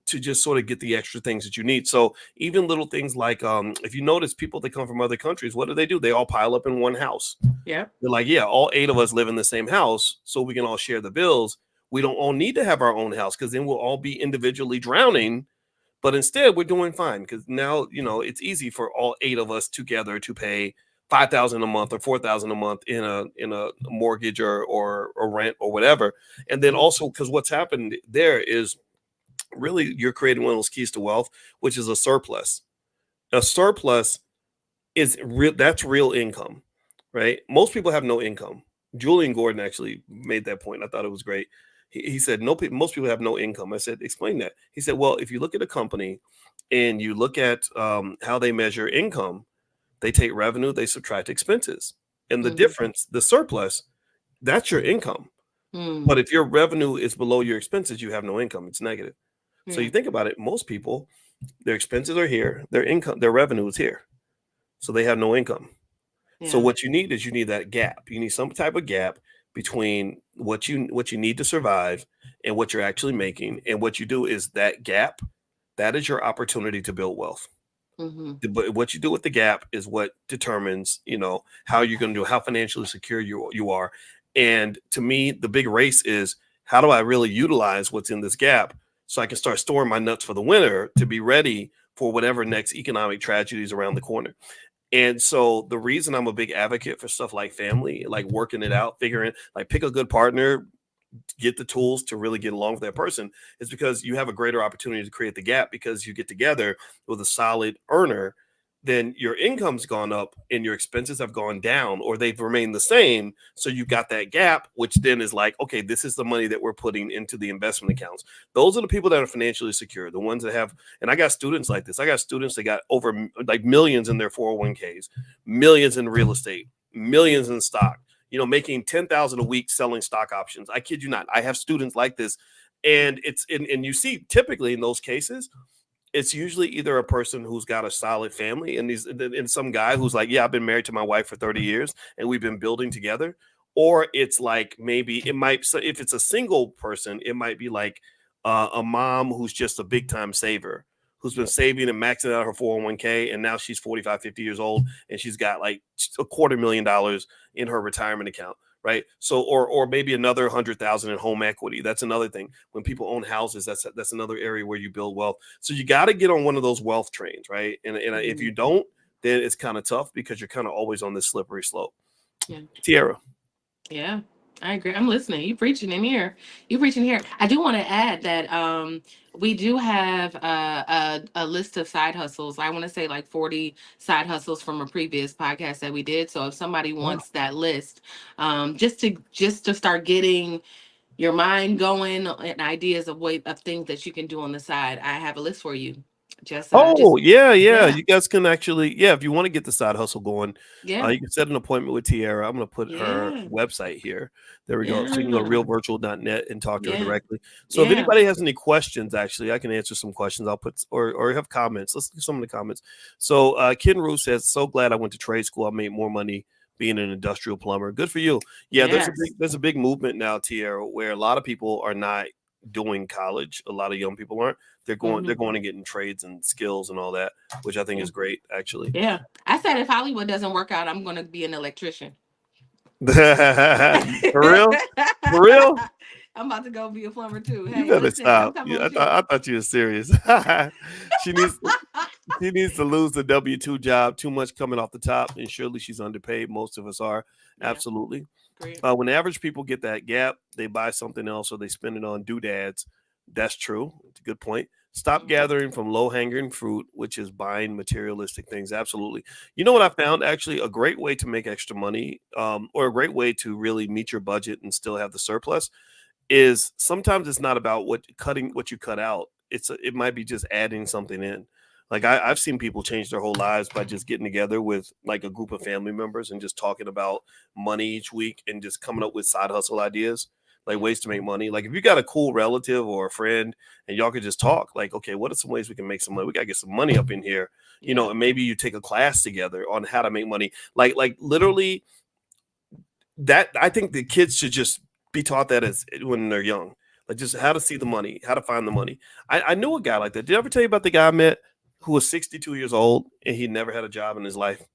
Speaker 1: to just sort of get the extra things that you need. So even little things like, if you notice people that come from other countries, what do? They all pile up in one house.
Speaker 2: Yeah.
Speaker 1: They're like, yeah, all 8 of us live in the same house, so we can all share the bills. We don't all need to have our own house because then we'll all be individually drowning. But instead, we're doing fine because now it's easy for all 8 of us together to pay 5,000 a month or 4,000 a month in a mortgage or rent or whatever. And then
Speaker 2: Mm,
Speaker 1: also because what's happened there is really you're creating one of those keys to wealth, which is a surplus. A surplus is real. That's real income, right? Most people have no income. Julian Gordon actually made that point. I thought it was great. He said no. Most people have no income. I said, explain that. He said, well, if you look at a company and you look at how they measure income, they take revenue, they subtract expenses, and the
Speaker 2: mhm,
Speaker 1: difference, the surplus, that's your income.
Speaker 2: mm,
Speaker 1: But if your revenue is below your expenses, you have no income. It's negative. So
Speaker 2: yeah.
Speaker 1: you think about it. Most people, their expenses are here, their income, their revenue is here, so they have no income. So
Speaker 2: Yeah.
Speaker 1: what you need is you need that gap. You need some type of gap between what you need to survive and what you're actually making. And what you do is that gap, that is your opportunity to build wealth.
Speaker 2: Mhm.
Speaker 1: But what you do with the gap is what determines, how you're going to do, how financially secure you are. And to me, the big race is how do I really utilize what's in this gap so I can start storing my nuts for the winter to be ready for whatever next economic tragedy is around the corner. And so the reason I'm a big advocate for stuff like family, like working it out, figuring, like pick a good partner, get the tools to really get along with that person, is because you have a greater opportunity to create the gap because you get together with a solid earner. Then your income's gone up and your expenses have gone down or they've remained the same. So you've got that gap, which then is like, okay, this is the money that we're putting into the investment accounts. Those are the people that are financially secure, the ones that have, and I got students like this. I got students that got over like millions in their 401ks, millions in real estate, millions in stock, making 10,000 a week selling stock options. I kid you not. I have students like this. And and you see typically in those cases, it's usually either a person who's got a solid family and some guy who's like, yeah, I've been married to my wife for 30 years and we've been building together. Or it's like maybe it might, so if it's a single person, it might be like a mom who's just a big time saver, who's been saving and maxing out her 401k, and now she's 45, 50 years old and she's got like $250,000 in her retirement account. Right. So, or maybe another 100,000 in home equity. That's another thing. When people own houses, that's another area where you build wealth. So you got to get on one of those wealth trains, right? And if you don't, then it's kind of tough because you're kind of always on this slippery slope.
Speaker 2: Yeah.
Speaker 1: Tiara.
Speaker 2: Yeah, I agree. I'm listening. You preaching in here. You preaching here. I do want to add that we do have a list of side hustles. I want to say like 40 side hustles from a previous podcast that we did. So if somebody wants that list, just to start getting your mind going and ideas of things that you can do on the side, I have a list for you.
Speaker 1: Oh, yeah.
Speaker 2: yeah,
Speaker 1: You guys can actually, yeah, if you want to get the side hustle going,
Speaker 2: yeah,
Speaker 1: you can set an appointment with Tiara. I'm going to put her
Speaker 2: yeah,
Speaker 1: website here. There we go. So you can go to
Speaker 2: yeah,
Speaker 1: realvirtual.net and talk to her
Speaker 2: yeah,
Speaker 1: directly. So if
Speaker 2: yeah.
Speaker 1: anybody has any questions, actually, I can answer some questions. I'll put, or have comments. Let's do some of the comments. So Ken Rue says, so glad I went to trade school. I made more money being an industrial plumber. Good for you. Yeah,
Speaker 2: Yes.
Speaker 1: there's a big movement now, Tiara, where a lot of people are not doing college. A lot of young people aren't. They're going to get in trades and skills and all that, which I think
Speaker 2: Yeah.
Speaker 1: is great, actually.
Speaker 2: Yeah. I said if Hollywood doesn't work out, I'm going to be an electrician.
Speaker 1: For real? For real?
Speaker 2: I'm about to go be a plumber too.
Speaker 1: You
Speaker 2: Hey,
Speaker 1: better
Speaker 2: listen, I'm
Speaker 1: stop.
Speaker 2: talking about you.
Speaker 1: I thought you were serious. she needs she needs to lose the W-2 job. Too much coming off the top, and surely she's underpaid. Most of us are.
Speaker 2: Yeah,
Speaker 1: Absolutely.
Speaker 2: great.
Speaker 1: When average people get that gap, they buy something else or they spend it on doodads. That's true. It's a good point. Stop gathering from low hanging fruit, which is buying materialistic things. Absolutely. You know what I found? Actually, a great way to make extra money, or a great way to really meet your budget and still have the surplus, is sometimes it's not about what you cut out. It might be just adding something in. Like I've seen people change their whole lives by just getting together with like a group of family members and just talking about money each week and just coming up with side hustle ideas, like ways to make money. Like if you got a cool relative or a friend and y'all could just talk, like, okay, what are some ways we can make some money? We gotta get some money up in here, and maybe you take a class together on how to make money. Like literally that I think the kids should just be taught that as when they're young, like just how to see the money, how to find the money. I knew a guy like that. Did I ever tell you about the guy I met who was 62 years old and he never had a job in his life?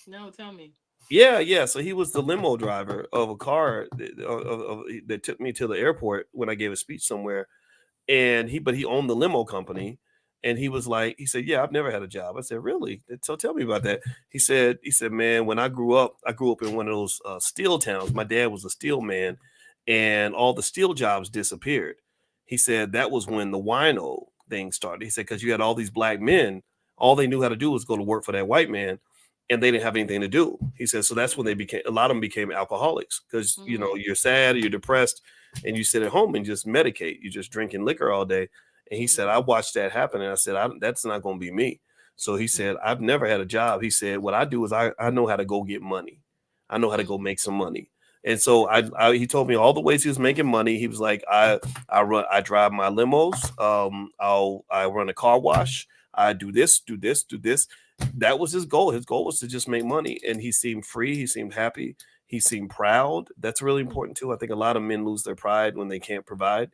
Speaker 2: No, tell me.
Speaker 1: Yeah. So he was the limo driver of a car that took me to the airport when I gave a speech somewhere, and he owned the limo company. And he was like, he said, yeah, I've never had a job. I said, really? So tell me about that. He said, man, when I grew up in one of those steel towns. My dad was a steel man, and all the steel jobs disappeared. He said that was when the wino thing started. He said, because you had all these black men, all they knew how to do was go to work for that white man, and they didn't have anything to do. He said, so that's when a lot of them became alcoholics, because you're sad or you're depressed and you sit at home and just medicate. You just drinking liquor all day. And he said, I watched that happen. And I said, that's not going to be me. So he said, I've never had a job. He said, what I do is I know how to go get money. I know how to go make some money. And so he told me all the ways he was making money. He was like, I drive my limos. I run a car wash. I do this. That was his goal. His goal was to just make money. And he seemed free. He seemed happy. He seemed proud. That's really important too. I think a lot of men lose their pride when they can't provide.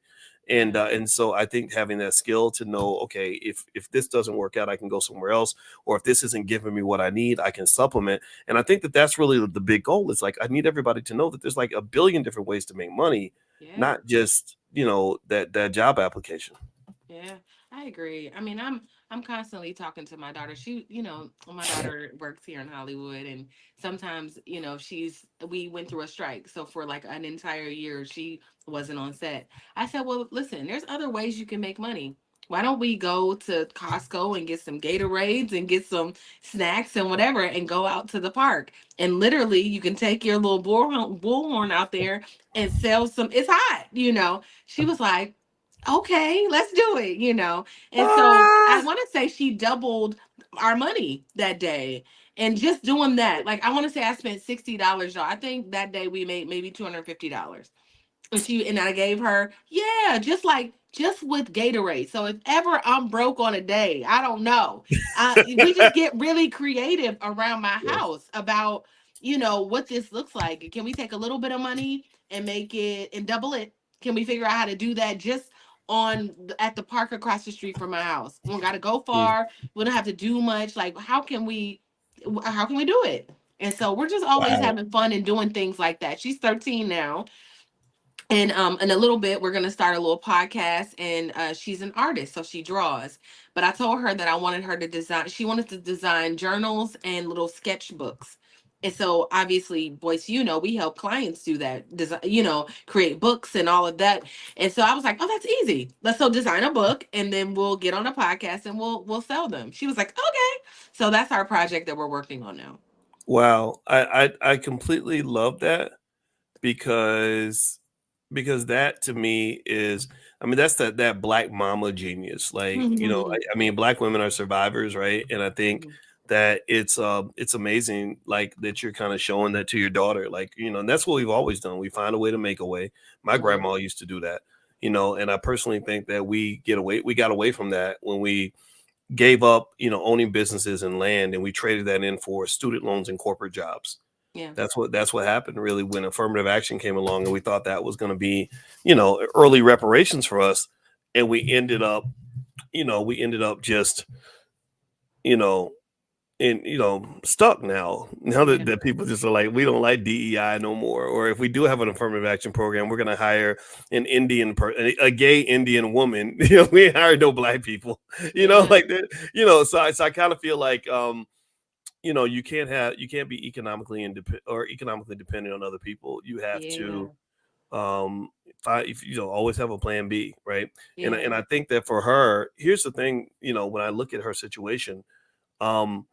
Speaker 1: And so I think having that skill to know, okay, if this doesn't work out, I can go somewhere else, or if this isn't giving me what I need, I can supplement. And I think that that's really the big goal. It's like I need everybody to know that there's like a billion different ways to make money, not just that job application.
Speaker 2: Yeah, I agree. I mean, I'm constantly talking to my daughter. My daughter works here in Hollywood, and sometimes, we went through a strike. So for like an entire year, she wasn't on set. I said, well, listen, there's other ways you can make money. Why don't we go to Costco and get some Gatorades and get some snacks and whatever and go out to the park? And literally, you can take your little bullhorn out there and sell some. It's hot. She was like, okay, let's do it. And so I
Speaker 1: Ah,
Speaker 2: want to say she doubled our money that day. And just doing that, like I want to say I spent $60, y'all. I think that day we made maybe $250. And I gave her, yeah, just with Gatorade. So if ever I'm broke on a day, I don't know. We just get really creative around my
Speaker 1: Yeah.
Speaker 2: house about, what this looks like. Can we take a little bit of money and make it and double it? Can we figure out how to do that just at the park across the street from my house? We don't got to go
Speaker 1: Mm.
Speaker 2: far. We don't have to do much. Like, how can we do it? And so we're just always
Speaker 1: Wow.
Speaker 2: having fun and doing things like that. She's 13 now, and in a little bit we're gonna start a little podcast, and she's an artist, so she draws. But I told her that I wanted her to design. She wanted to design journals and little sketchbooks. And so obviously, Boyce, we help clients do that, design, create books and all of that. And so I was like, oh, that's easy. Let's so design a book, and then we'll get on a podcast and we'll sell them. She was like, okay. So that's our project that we're working on now.
Speaker 1: Wow. I completely love that because that to me is, I mean, that's that black mama genius. Like, I mean, black women are survivors, right? And I think that it's amazing, like, that you're kind of showing that to your daughter, like, and that's what we've always done. We find a way to make a way. My grandma used to do that, and I personally think that we got away from that when we gave up, owning businesses and land, and we traded that in for student loans and corporate jobs.
Speaker 2: Yeah.
Speaker 1: That's what happened really when affirmative action came along, and we thought that was going to be, early reparations for us, and we ended up just, you know, stuck now that,
Speaker 2: Yeah.
Speaker 1: people just are like, we don't like DEI no more, or if we do have an affirmative action program, we're going to hire an a gay Indian woman. We ain't hire no black people.
Speaker 2: Yeah.
Speaker 1: Like that. So I kind of feel like, you can't be economically independent or economically dependent on other people. You have
Speaker 2: Yeah.
Speaker 1: to, always have a plan B, right? And
Speaker 2: Yeah.
Speaker 1: I think that for her, here's the thing, when I look at her situation, um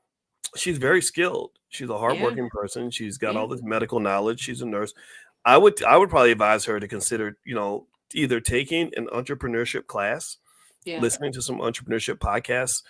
Speaker 1: she's very skilled. She's a
Speaker 2: Yeah.
Speaker 1: hardworking person. She's got
Speaker 2: Yeah.
Speaker 1: all this medical knowledge. She's a nurse. I would probably advise her to consider, either taking an entrepreneurship class,
Speaker 2: Yeah.
Speaker 1: listening to some entrepreneurship podcasts,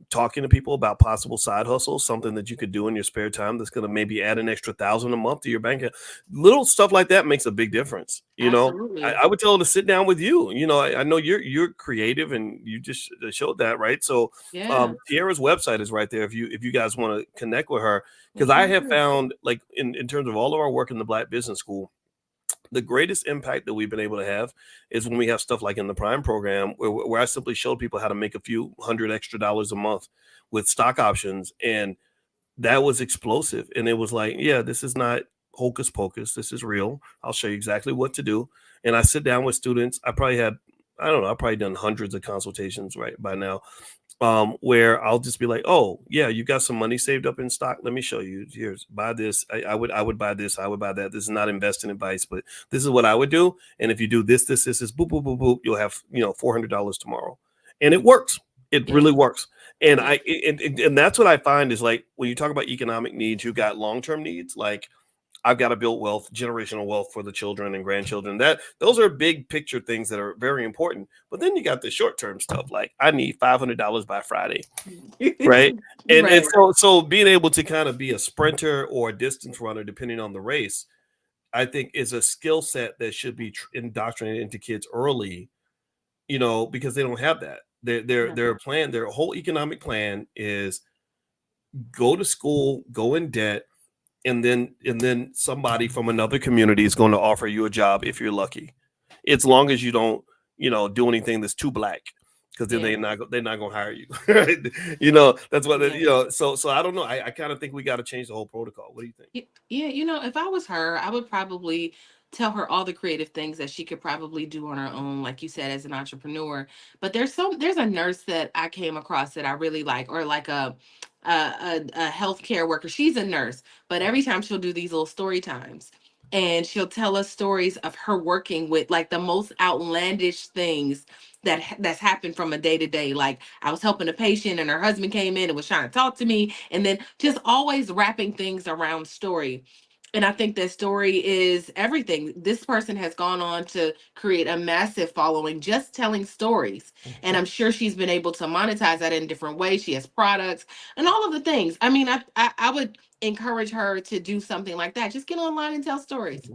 Speaker 1: talking to people about possible side hustles, something that you could do in your spare time that's going to maybe add an extra 1,000 a month to your bank account. Little stuff like that makes a big difference. I,
Speaker 2: Absolutely.
Speaker 1: I would tell her to sit down with you. I know you're creative, and you just showed that, right? So,
Speaker 2: Yeah.
Speaker 1: Tierra's website is right there if you guys want to connect with her, because I
Speaker 2: Okay.
Speaker 1: have found, like, in terms of all of our work in the Black Business School, the greatest impact that we've been able to have is when we have stuff like in the Prime program, where I simply showed people how to make a few hundred extra dollars a month with stock options. And that was explosive. And it was like, yeah, this is not hocus pocus. This is real. I'll show you exactly what to do. And I sit down with students. I don't know, I've probably done hundreds of consultations right by now, where I'll just be like, oh yeah, you got some money saved up in stock. Let me show you. Here's, buy this. I would buy this. I would buy that. This is not investing advice, but this is what I would do. And if you do this, boop, boop, boop, boop, you'll have, $400 tomorrow. And it works. It
Speaker 2: Yeah.
Speaker 1: really works. And
Speaker 2: Yeah.
Speaker 1: and that's what I find is, like, when you talk about economic needs, you got long-term needs. Like, I've got to build wealth, generational wealth for the children and grandchildren. Those are big picture things that are very important. But then you got the short term stuff, like, I need $500 by Friday, right? And
Speaker 2: Right.
Speaker 1: so being able to kind of be a sprinter or a distance runner, depending on the race, I think is a skill set that should be indoctrinated into kids early, because they don't have that.
Speaker 2: Yeah.
Speaker 1: Their whole economic plan is go to school, go in debt, and then somebody from another community is going to offer you a job if you're lucky, as long as you don't, do anything that's too black, because then
Speaker 2: Yeah.
Speaker 1: they're not going to hire you. Right? That's what
Speaker 2: Yeah.
Speaker 1: so I don't know. I kind of think we got to change the whole protocol. What do you think?
Speaker 2: Yeah, if I was her, I would probably tell her all the creative things that she could probably do on her own, like you said, as an entrepreneur. But there's a nurse that I came across that I really like, or like a healthcare worker. She's a nurse, but every time she'll do these little story times, and she'll tell us stories of her working with like the most outlandish things that's happened from a day to day. Like, I was helping a patient and her husband came in and was trying to talk to me, and then just always wrapping things around story. And I think that story is everything. This person has gone on to create a massive following just telling stories. And I'm sure she's been able to monetize that in different ways. She has products and all of the things. I mean, I would encourage her to do something like that. Just get online and tell stories.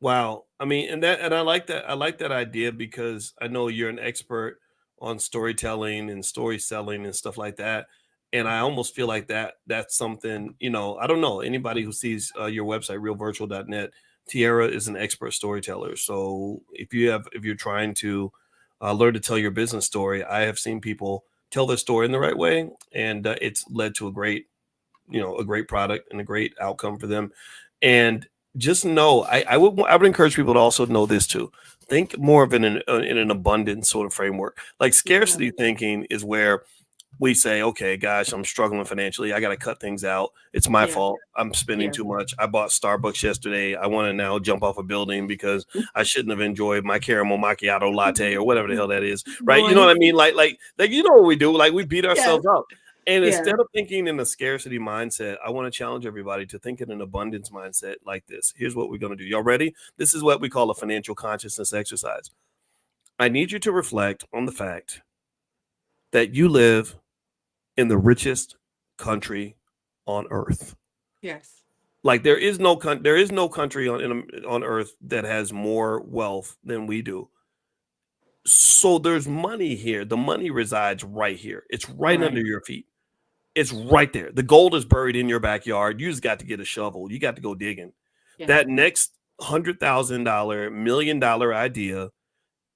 Speaker 1: Wow. I mean, and I like that. I like that idea because I know you're an expert on storytelling and story selling and stuff like that. And I almost feel like that's something, I don't know, anybody who sees your website, realvirtual.net, Tierra is an expert storyteller. So if you're trying to learn to tell your business story, I have seen people tell their story in the right way, and it's led to a great product and a great outcome for them. And just know, I would encourage people to also know this too. Think more of in an abundance sort of framework. Like
Speaker 2: Yeah.
Speaker 1: scarcity thinking is where we say, okay, gosh, I'm struggling financially. I got to cut things out. It's my
Speaker 2: Yeah.
Speaker 1: fault. I'm spending
Speaker 2: Yeah.
Speaker 1: too much. I bought Starbucks yesterday. I want to now jump off a building because I shouldn't have enjoyed my caramel macchiato latte or whatever the hell that is. Right. You know
Speaker 2: Boy.
Speaker 1: what I mean? Like, you know what we do? Like we beat
Speaker 2: Yeah.
Speaker 1: ourselves up. And
Speaker 2: Yeah.
Speaker 1: instead of thinking in a scarcity mindset, I want to challenge everybody to think in an abundance mindset like this. Here's what we're going to do. Y'all ready? This is what we call a financial consciousness exercise. I need you to reflect on the fact that you live in the richest country on earth.
Speaker 2: Yes.
Speaker 1: Like there is no country on earth that has more wealth than we do. So there's money here. The money resides right here. It's right under
Speaker 2: Right.
Speaker 1: your feet. It's right there. The gold is buried in your backyard. You just got to get a shovel. You got to go digging.
Speaker 2: Yeah.
Speaker 1: That next $100,000, $1 million idea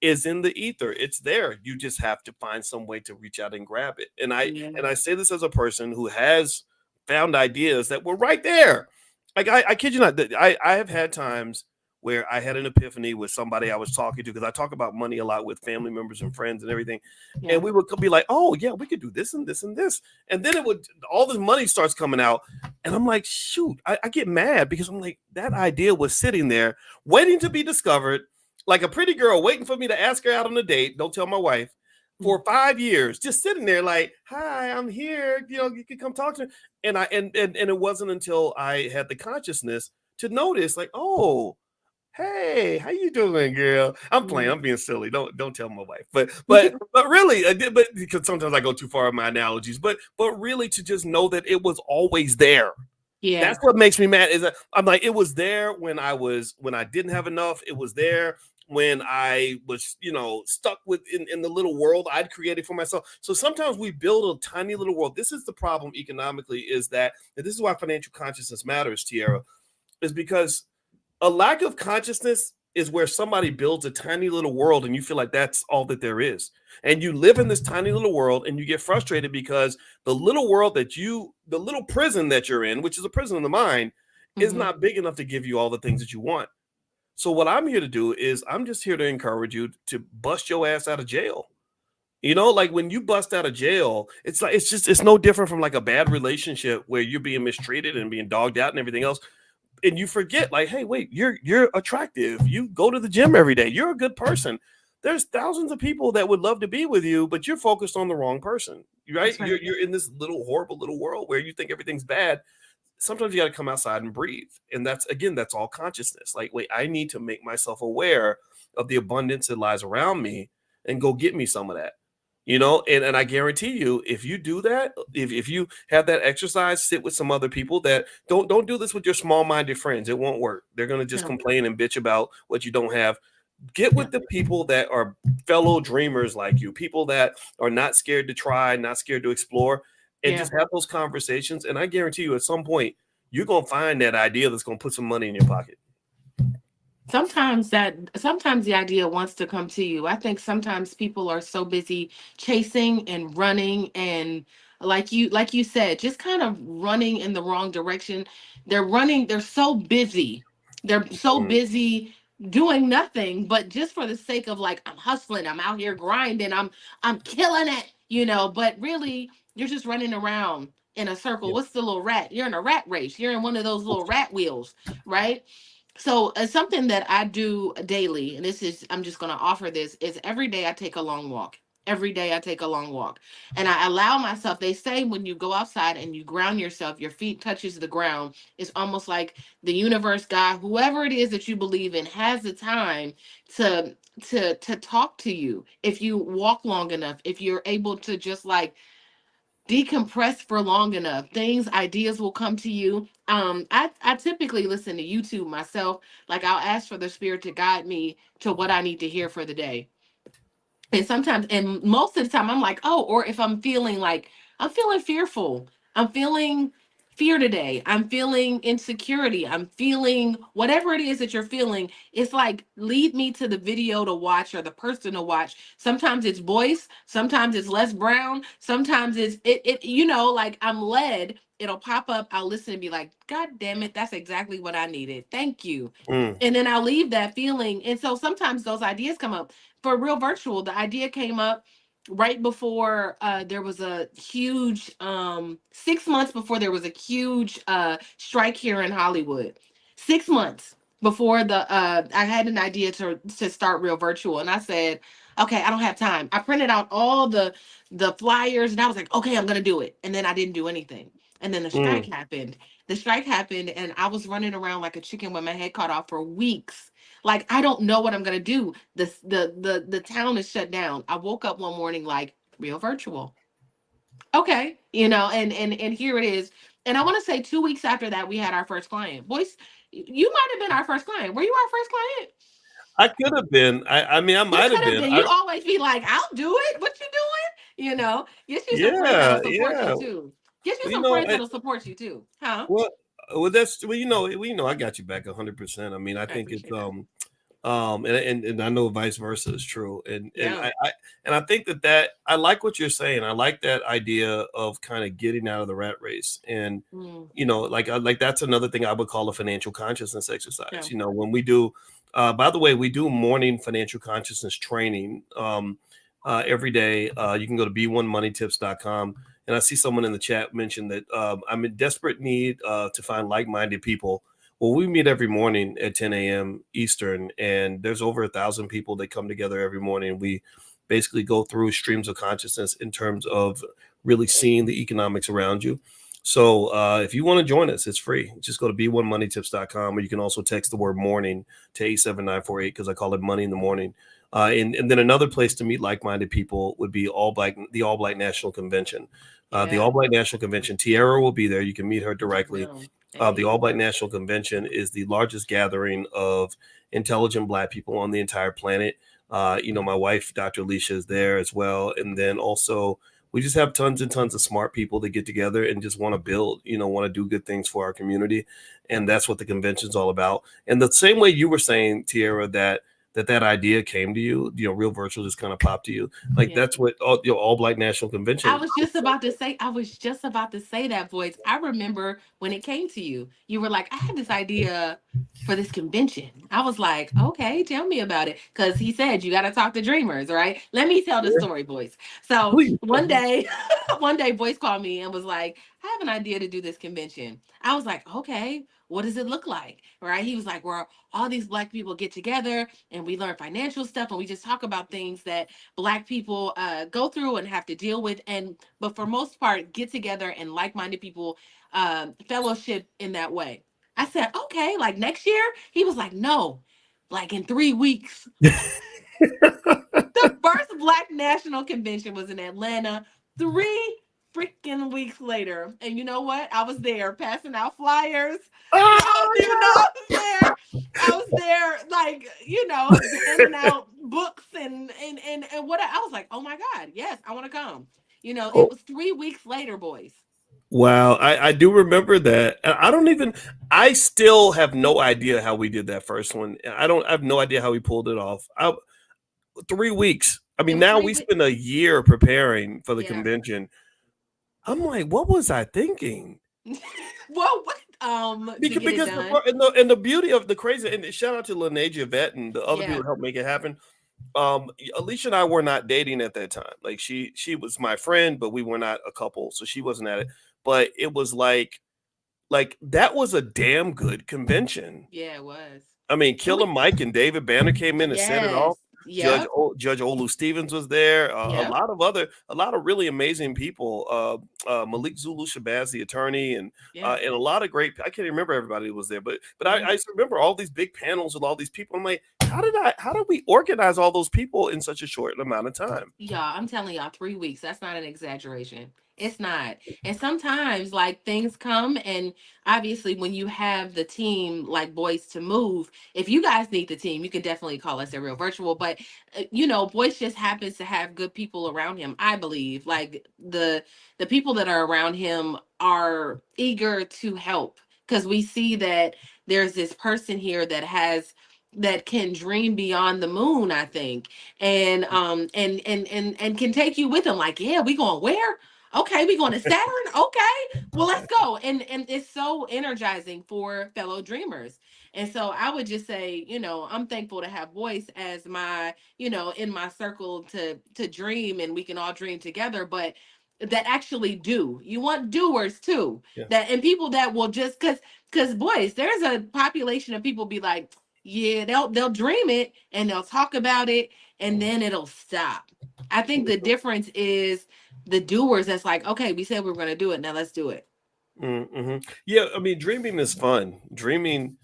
Speaker 1: is in the ether. It's there. You just have to find some way to reach out and grab it.
Speaker 2: Yeah.
Speaker 1: And I say this as a person who has found ideas that were right there. Like I kid you not, I have had times where I had an epiphany with somebody I was talking to because I talk about money a lot with family members and friends and everything. And
Speaker 2: Yeah.
Speaker 1: we would be like, oh yeah, we could do this and this and this. And then it would all this money starts coming out. And I'm like, shoot, I get mad because I'm like, that idea was sitting there waiting to be discovered like a pretty girl waiting for me to ask her out on a date. Don't tell my wife. For 5 years, just sitting there like, hi, I'm here. You can come talk to me. And it wasn't until I had the consciousness to notice, like, oh, hey, how you doing, girl? I'm playing.
Speaker 2: Mm.
Speaker 1: I'm being silly. Don't tell my wife. But really, but because sometimes I go too far in my analogies. But really, to just know that it was always there.
Speaker 2: Yeah.
Speaker 1: That's what makes me mad. Is that I'm like, it was there when I didn't have enough. It was there when I was, stuck in the little world I'd created for myself. So sometimes we build a tiny little world. This is the problem economically, is that, and this is why financial consciousness matters, Tierra, is because a lack of consciousness is where somebody builds a tiny little world and you feel like that's all that there is. And you live in this tiny little world and you get frustrated because the little prison that you're in, which is a prison of the mind, is
Speaker 2: Hmm.
Speaker 1: not big enough to give you all the things that you want. So what I'm here to do is I'm just here to encourage you to bust your ass out of jail. Like when you bust out of jail, it's like it's no different from like a bad relationship where you're being mistreated and being dogged out and everything else. And you forget, like, hey, wait, you're attractive. You go to the gym every day. You're a good person. There's thousands of people that would love to be with you, but you're focused on the wrong person, right?
Speaker 2: That's right.
Speaker 1: You're in this little horrible little world where you think everything's bad. Sometimes you got to come outside and breathe. And that's all consciousness. Like, wait, I need to make myself aware of the abundance that lies around me and go get me some of that. And I guarantee you, if you do that, if you have that exercise, sit with some other people that don't do this with your small-minded friends. It won't work. They're gonna just
Speaker 2: No.
Speaker 1: complain and bitch about what you don't have. Get
Speaker 2: Yeah.
Speaker 1: with the people that are fellow dreamers like you, people that are not scared to try, not scared to explore, and
Speaker 2: Yeah.
Speaker 1: just have those conversations. And I guarantee you, at some point, you're gonna find that idea that's gonna put some money in your pocket.
Speaker 2: Sometimes the idea wants to come to you. I think sometimes people are so busy chasing and running, and like you said, just kind of running in the wrong direction. They're so busy. They're so
Speaker 1: Mm,
Speaker 2: busy doing nothing but just for the sake of, like, I'm hustling, I'm out here grinding, I'm killing it, but really you're just running around in a circle.
Speaker 1: yeah.
Speaker 2: What's the little rat? You're in a rat race. You're in one of those little rat wheels, right? So something that I do daily, and I'm just going to offer this, is every day I take a long walk. Every day I take a long walk, and I allow myself. They say when you go outside and you ground yourself, your feet touches the ground. It's almost like the universe, God, whoever it is that you believe in, has the time to to talk to you if you walk long enough. If you're able to just, like, decompress for long enough, ideas will come to you. I typically listen to YouTube myself. Like, I'll ask for the spirit to guide me to what I need to hear for the day. And sometimes, and most of the time, I'm like, oh, or if I'm feeling like I'm feeling fearful, I'm feeling fear today, I'm feeling insecurity, I'm feeling whatever it is that you're feeling, it's like, lead me to the video to watch or the person to watch. Sometimes it's Boyce, sometimes it's Les Brown, sometimes like, I'm led, it'll pop up, I'll listen and be like, God damn it, that's exactly what I needed. Thank you.
Speaker 1: Mm,
Speaker 2: And then I'll leave that feeling. And so sometimes those ideas come up. For Real Virtual, the idea came up right before there was a huge 6 months before there was a huge strike here in Hollywood. 6 months before the I had an idea to start Real Virtual, and I said, okay, I don't have time. I printed out all the flyers, and I was like, okay, I'm gonna do it. And then I didn't do anything. And then the strike
Speaker 1: mm.
Speaker 2: happened. The strike happened, and I was running around like a chicken with my head cut off for weeks. Like, I don't know what I'm gonna do. The town is shut down. I woke up one morning like, Real Virtual. Okay, and here it is. And I want to say 2 weeks after that, we had our first client. Boyce, you might have been our first client. Were you our first client?
Speaker 1: I could have been. I mean, I
Speaker 2: You
Speaker 1: might
Speaker 2: could
Speaker 1: have
Speaker 2: have
Speaker 1: been.
Speaker 2: been. You always be like, I'll do it. What you doing? Get you some friends
Speaker 1: Yeah,
Speaker 2: that'll support you
Speaker 1: yeah.
Speaker 2: too. Get you
Speaker 1: Well,
Speaker 2: some friends that'll support you too. Huh?
Speaker 1: well, that's I got you back 100%. I mean, I
Speaker 2: I
Speaker 1: think it's
Speaker 2: appreciate that.
Speaker 1: and I know vice versa is true, and
Speaker 2: Yeah.
Speaker 1: I think that I like what you're saying. I like that idea of kind of getting out of the rat race, and
Speaker 2: Mm,
Speaker 1: like that's another thing I would call a financial consciousness
Speaker 2: yeah.
Speaker 1: exercise. When we do, by the way, we do morning financial consciousness training every day. You can go to b1moneytips.com. And I see someone in the chat mention that I'm in desperate need to find like-minded people. Well, we meet every morning at 10 a.m. Eastern, and there's over 1,000 people that come together every morning. We basically go through streams of consciousness in terms of really seeing the economics around you. So if you want to join us, it's free. Just go to b1moneytips.com, or you can also text the word morning to 87948 because I call it money in the morning. And then another place to meet like-minded people would be the All Black National Convention. The All
Speaker 2: Yeah.
Speaker 1: Black National Convention. Tierra will be there. You can meet her directly.
Speaker 2: No.
Speaker 1: The All
Speaker 2: Hey.
Speaker 1: Black National Convention is the largest gathering of intelligent Black people on the entire planet. My wife, Dr. Alicia, is there as well. And then also, we just have tons and tons of smart people that get together and just want to build, want to do good things for our community. And that's what the convention's all about. And the same way you were saying, Tierra, that idea came to you, Real Virtual just kind of popped to you. Like
Speaker 2: Yeah.
Speaker 1: that's what All Black National Convention
Speaker 2: I
Speaker 1: is.
Speaker 2: was just about to say, that, voice. I remember when it came to you, you were like, I had this idea for this convention. I was like, okay, tell me about it. Because he said, you got to talk to dreamers, right? Let me tell the
Speaker 1: Yeah,
Speaker 2: story, Boyce. So
Speaker 1: please.
Speaker 2: one day, one day, Boyce called me and was like, I have an idea to do this convention. I was like, okay, what does it look like? Right? He was like, where all these Black people get together and we learn financial stuff and we just talk about things that Black people go through and have to deal with, and but for most part get together and like-minded people fellowship in that way. I said, okay, like next year. He was like, no, like in 3 weeks. The first Black National Convention was in Atlanta 3 freaking weeks later. And you know what? I was there passing out flyers. I was there. I was there, like, handing out books and what I was like, oh my God, yes, I want to come. It
Speaker 1: Oh,
Speaker 2: was 3 weeks later, boys.
Speaker 1: wow. I do remember that. I still have no idea how we did that first one. I have no idea how we pulled it off. 3 weeks. I
Speaker 2: It
Speaker 1: mean,
Speaker 2: was
Speaker 1: now
Speaker 2: three
Speaker 1: we
Speaker 2: weeks.
Speaker 1: spend a year preparing for the
Speaker 2: Yeah.
Speaker 1: convention. I'm like, what was I thinking?
Speaker 2: Well, what to get it
Speaker 1: Because
Speaker 2: done.
Speaker 1: the beauty of the crazy, and shout out to Laneja Vet and the other people
Speaker 2: Yeah.
Speaker 1: that helped make it happen. Alicia and I were not dating at that time. Like she was my friend, but we were not a couple, so she wasn't at it. But it was like that was a damn good convention.
Speaker 2: Yeah, it was.
Speaker 1: I mean,
Speaker 2: And
Speaker 1: Killer
Speaker 2: we
Speaker 1: Mike and David Banner came in and set it off.
Speaker 2: Yes. Yep.
Speaker 1: Judge Olu Stevens was there.
Speaker 2: Yep.
Speaker 1: A lot of really amazing people. Malik Zulu Shabazz, the attorney,
Speaker 2: Yeah.
Speaker 1: and a lot of great. I can't remember everybody who was there, but
Speaker 2: Yeah.
Speaker 1: I remember all these big panels with all these people. I'm like, how did we organize all those people in such a short amount of time?
Speaker 2: Y'all, I'm telling y'all, 3 weeks. That's not an exaggeration. It's not. And sometimes, like, things come, and obviously, when you have the team like Boyce to move, if you guys need the team, you can definitely call us at Real Virtual. But, Boyce just happens to have good people around him, I believe. Like, the people that are around him are eager to help, because we see that there's this person here that can dream beyond the moon, I think, and can take you with them. Like, yeah, we going where? Okay, we going to Saturn. Okay, well, let's go. And it's so energizing for fellow dreamers. And so I would just say, I'm thankful to have Boyce as my, in my circle to dream, and we can all dream together. But that actually do. You want doers too.
Speaker 1: Yeah.
Speaker 2: That, and people that will just, because Boyce, there's a population of people be like, yeah, they'll dream it and they'll talk about it and then it'll stop. I think the difference is the doers that's like, okay, we said we were going to do it. Now let's do it.
Speaker 1: Mm-hmm. Yeah, I mean, dreaming is fun. Dreaming,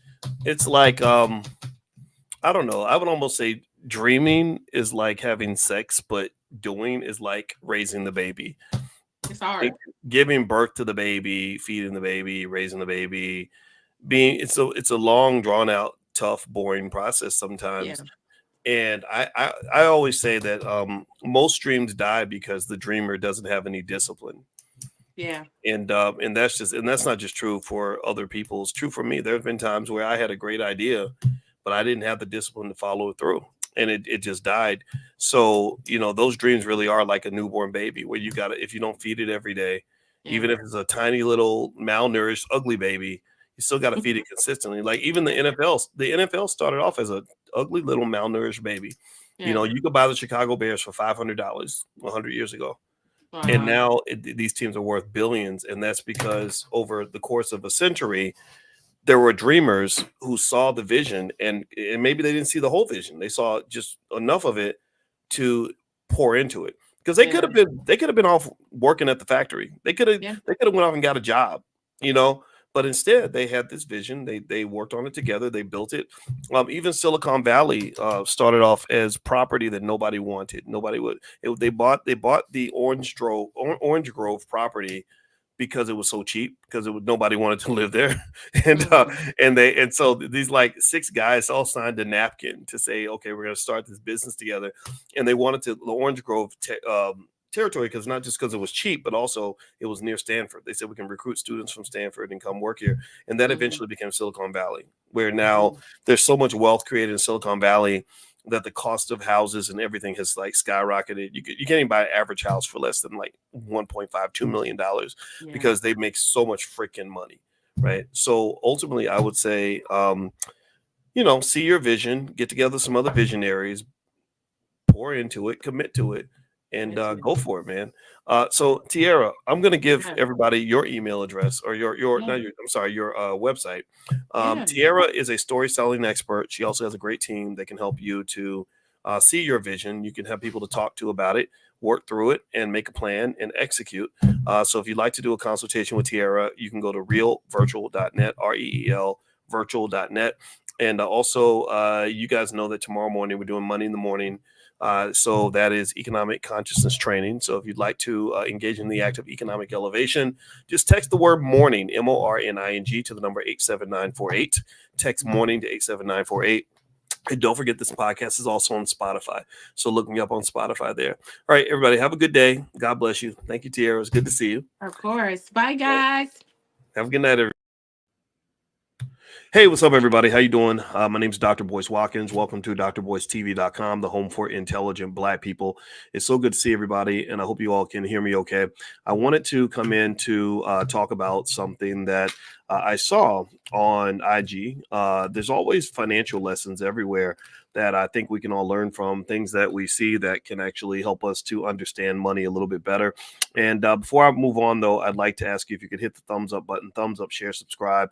Speaker 1: it's like, I don't know. I would almost say dreaming is like having sex, but doing is like raising the baby.
Speaker 2: It's hard.
Speaker 1: Giving birth to the baby, feeding the baby, raising the baby, it's a long, drawn out, tough, boring process sometimes. And I always say that most dreams die because the dreamer doesn't have any discipline.
Speaker 2: Yeah.
Speaker 1: And that's not just true for other people. It's true for me. There have been times where I had a great idea, but I didn't have the discipline to follow it through. And it just died. So, those dreams really are like a newborn baby where you gotta, if you don't feed it every day, even if it's a tiny little malnourished, ugly baby, you still got to feed it consistently. Like even the NFL started off as a ugly little malnourished baby. You could buy the Chicago Bears for $500 100 years ago. And now these teams are worth billions. And that's because over the course of a century, there were dreamers who saw the vision, and maybe they didn't see the whole vision. They saw just enough of it to pour into it, because they could have been off working at the factory. They could have went off and got a job, but instead they had this vision. They worked on it together. They built it. Even Silicon Valley started off as property that nobody wanted. Nobody would. They bought the Orange Grove property because it was so cheap, because nobody wanted to live there. And so these like 6 guys all signed a napkin to say, okay, we're going to start this business together. And they wanted the Orange Grove territory, because not just because it was cheap, but also it was near Stanford. They said we can recruit students from Stanford and come work here. And that eventually became Silicon Valley, where now there's so much wealth created in Silicon Valley that the cost of houses and everything has like skyrocketed. You can't even buy an average house for less than like $1.5-2 million because they make so much freaking money, right? So ultimately, I would say, see your vision, get together some other visionaries, pour into it, commit to it, and go for it, man. So Tiara, I'm going to give everybody your email address, or your website. Tiara is a story selling expert. She also has a great team that can help you to see your vision. You can have people to talk to about it, work through it, and make a plan and execute. So if you'd like to do a consultation with Tiara, you can go to realvirtual.net, REEL virtual.net. And also, you guys know that tomorrow morning we're doing Money in the Morning. So that is economic consciousness training. So if you'd like to engage in the act of economic elevation, just text the word morning, MORNING, to the number 87948. Text morning to 87948. And don't forget, this podcast is also on Spotify. So look me up on Spotify there. All right, everybody, have a good day. God bless you. Thank you, Tiara. It's good to see you.
Speaker 2: Of course. Bye, guys.
Speaker 1: Have a good night, everybody. Hey, what's up, everybody? How you doing? My name is Dr. Boyce Watkins. Welcome to drboycetv.com, the home for intelligent Black people. It's so good to see everybody, and I hope you all can hear me okay. I wanted to come in to talk about something that I saw on IG. There's always financial lessons everywhere that I think we can all learn from, things that we see that can actually help us to understand money a little bit better. And before I move on, though, I'd like to ask you if you could hit the thumbs up button, thumbs up, share, subscribe.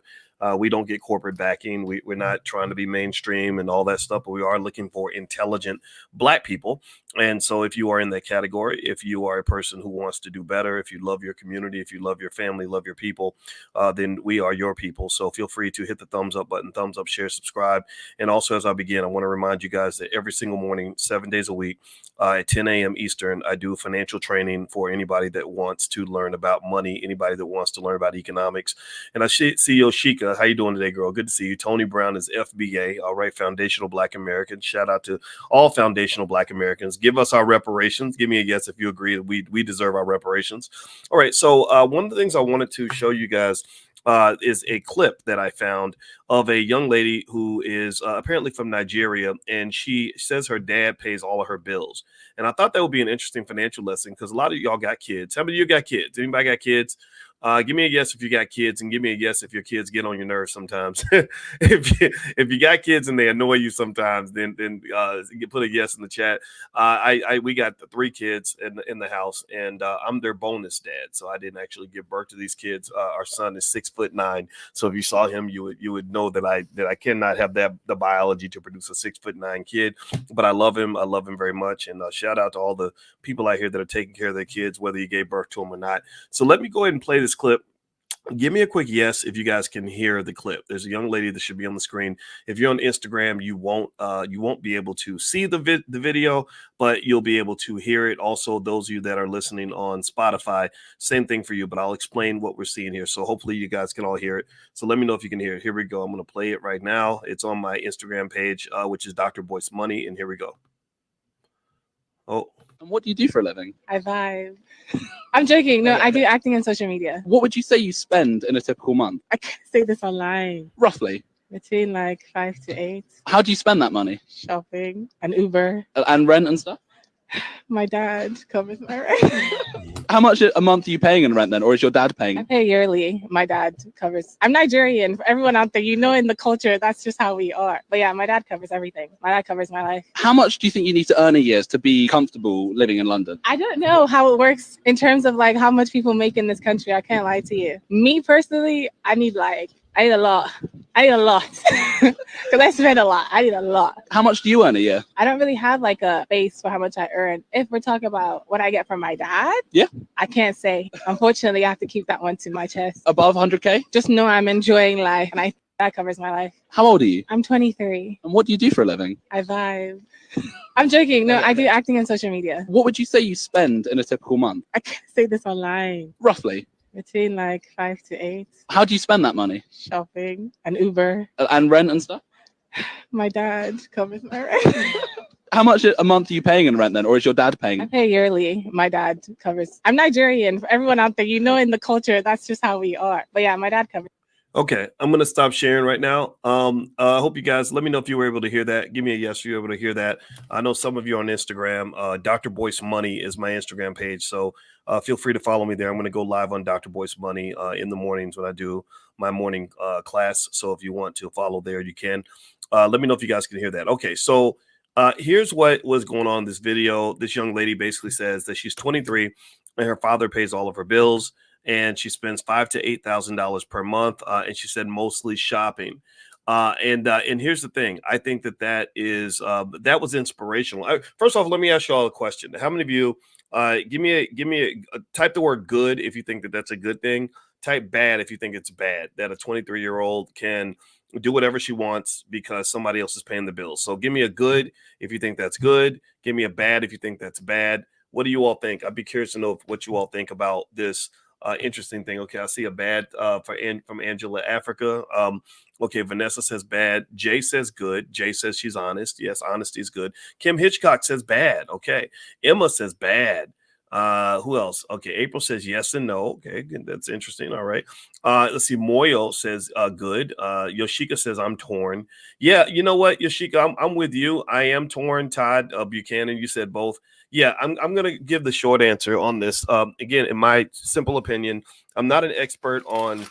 Speaker 1: We don't get corporate backing. We're not trying to be mainstream and all that stuff, but we are looking for intelligent Black people. And so if you are in that category, if you are a person who wants to do better, if you love your community, if you love your family, love your people, then we are your people. So feel free to hit the thumbs up button, thumbs up, share, subscribe. And also, as I begin, I want to remind you guys that every single morning, 7 days a week, at 10 a.m. Eastern, I do financial training for anybody that wants to learn about money, anybody that wants to learn about economics. And I see Yoshika. How you doing today, girl? Good to see you. Tony Brown is FBA. All right, Foundational Black Americans. Shout out to all foundational Black Americans. Give us our reparations. Give me a yes if you agree that we deserve our reparations. All right, so one of the things I wanted to show you guys is a clip that I found of a young lady who is apparently from Nigeria, and she says her dad pays all of her bills. And I thought that would be an interesting financial lesson because a lot of y'all got kids. How many of you got kids? Anybody got kids? Give me a yes if you got kids, and give me a yes if your kids get on your nerves sometimes. if you got kids and they annoy you sometimes, then you put a yes in the chat. We got 3 kids in the house, and I'm their bonus dad, so I didn't actually give birth to these kids. Our son is 6'9", so if you saw him, you would know that I cannot have the biology to produce a 6'9" kid. But I love him. I love him very much, and shout out to all the people out here that are taking care of their kids, whether you gave birth to them or not. So let me go ahead and play this clip. Give me a quick yes if you guys can hear the clip. There's a young lady that should be on the screen. If you're on Instagram, you won't be able to see the video, but you'll be able to hear it. Also, those of you that are listening on Spotify, same thing for you, but I'll explain what we're seeing here. So hopefully you guys can all hear it. So let me know if you can hear it. Here we go. I'm going to play it right now. It's on my Instagram page, which is Dr. Boyce Money, and here we go. Oh.
Speaker 4: And what do you do for a living?
Speaker 5: I vibe. I'm joking. No, I do acting on social media.
Speaker 4: What would you say you spend in a typical month?
Speaker 5: I can't say this online.
Speaker 4: Roughly.
Speaker 5: Between like 5 to 8.
Speaker 4: How do you spend that money?
Speaker 5: Shopping and Uber.
Speaker 4: And rent and stuff?
Speaker 5: My dad covers my rent.
Speaker 4: How much a month are you paying in rent then? Or is your dad paying?
Speaker 5: I pay yearly. My dad covers. I'm Nigerian. For everyone out there, in the culture, that's just how we are. But yeah, my dad covers everything. My dad covers my life.
Speaker 4: How much do you think you need to earn a year to be comfortable living in London?
Speaker 5: I don't know how it works in terms of like how much people make in this country. I can't lie to you. Me personally, I need a lot. Because I spend a lot. I need a lot.
Speaker 4: How much do you earn a year?
Speaker 5: I don't really have like a base for how much I earn. If we're talking about what I get from my dad,
Speaker 4: yeah,
Speaker 5: I can't say. Unfortunately, I have to keep that one to my chest.
Speaker 4: Above 100K?
Speaker 5: Just know I'm enjoying life, and that covers my life.
Speaker 4: How old are you?
Speaker 5: I'm 23.
Speaker 4: And what do you do for a living?
Speaker 5: I vibe. I'm joking. No, I do acting on social media.
Speaker 4: What would you say you spend in a typical month?
Speaker 5: I can't say this online.
Speaker 4: Roughly.
Speaker 5: Between like 5 to 8.
Speaker 4: How do you spend that money?
Speaker 5: Shopping and Uber.
Speaker 4: And rent and stuff?
Speaker 5: My dad covers my rent.
Speaker 4: How much a month are you paying in rent then? Or is your dad paying?
Speaker 5: I pay yearly. My dad covers. I'm Nigerian. For everyone out there, in the culture, that's just how we are. But yeah, my dad covers.
Speaker 1: Okay, I'm going to stop sharing right now. I hope you guys, let me know if you were able to hear that. Give me a yes if you were able to hear that. I know some of you on Instagram. Dr. Boyce Money is my Instagram page, so feel free to follow me there. I'm going to go live on Dr. Boyce Money in the mornings when I do my morning class. So if you want to follow there, you can. Let me know if you guys can hear that. Okay, so here's what was going on in this video. This young lady basically says that she's 23 and her father pays all of her bills. And she spends $5,000 to $8,000 per month, and she said mostly shopping. And here's the thing: I think that that was inspirational. First off, let me ask you all a question. How many of you give me a type the word good if you think that that's a good thing. Type bad if you think it's bad that a 23-year-old can do whatever she wants because somebody else is paying the bills. So give me a good if you think that's good. Give me a bad if you think that's bad. What do you all think? I'd be curious to know what you all think about this. Interesting thing. Okay, I see a bad from Angela Africa. Okay, Vanessa says bad. Jay says good. Jay says she's honest. Yes, honesty is good. Kim Hitchcock says bad. Okay, Emma says bad. Who else? Okay, April says yes and no. Okay, that's interesting. All right. Let's see. Moyo says good. Yoshika says I'm torn. Yeah, you know what, Yoshika, I'm with you. I am torn. Todd Buchanan, you said both. Yeah, I'm gonna give the short answer on this. Again, in my simple opinion, I'm not an expert on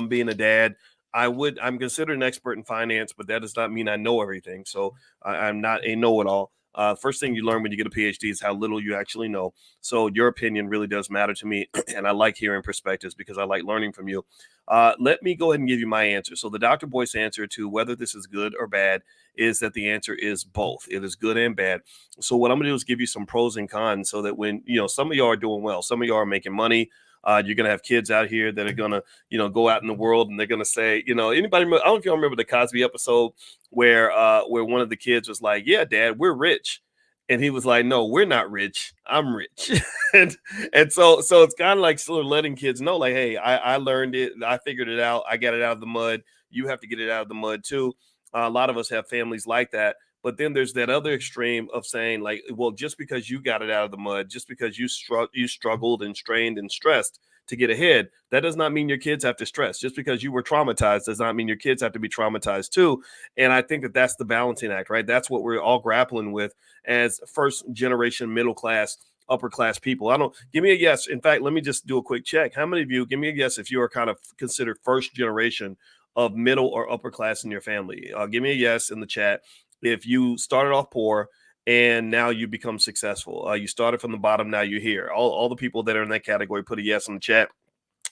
Speaker 1: being a dad. I'm considered an expert in finance, but that does not mean I know everything. So I'm not a know-it-all. First thing you learn when you get a PhD is how little you actually know. So your opinion really does matter to me. And I like hearing perspectives because I like learning from you. Let me go ahead and give you my answer. So the Dr. Boyce answer to whether this is good or bad is that the answer is both. It is good and bad. So what I'm gonna do is give you some pros and cons so that when, some of y'all are doing well, some of y'all are making money. You're gonna have kids out here that are gonna, go out in the world and they're gonna say, anybody. I don't know if y'all remember the Cosby episode where one of the kids was like, "Yeah, Dad, we're rich," and he was like, "No, we're not rich. I'm rich." and so it's kind of like sort of letting kids know, like, "Hey, I learned it. I figured it out. I got it out of the mud. You have to get it out of the mud too." A lot of us have families like that. But then there's that other extreme of saying, like, well, just because you got it out of the mud, just because you struggled and strained and stressed to get ahead, that does not mean your kids have to stress. Just because you were traumatized does not mean your kids have to be traumatized too. And I think that that's the balancing act, right? That's what we're all grappling with as first generation, middle class, upper class people. Give me a yes. In fact, let me just do a quick check. How many of you, give me a yes if you are kind of considered first generation of middle or upper class in your family? Give me a yes in the chat. If you started off poor and now you become successful, you started from the bottom, now you're here. All the people that are in that category, put a yes in the chat.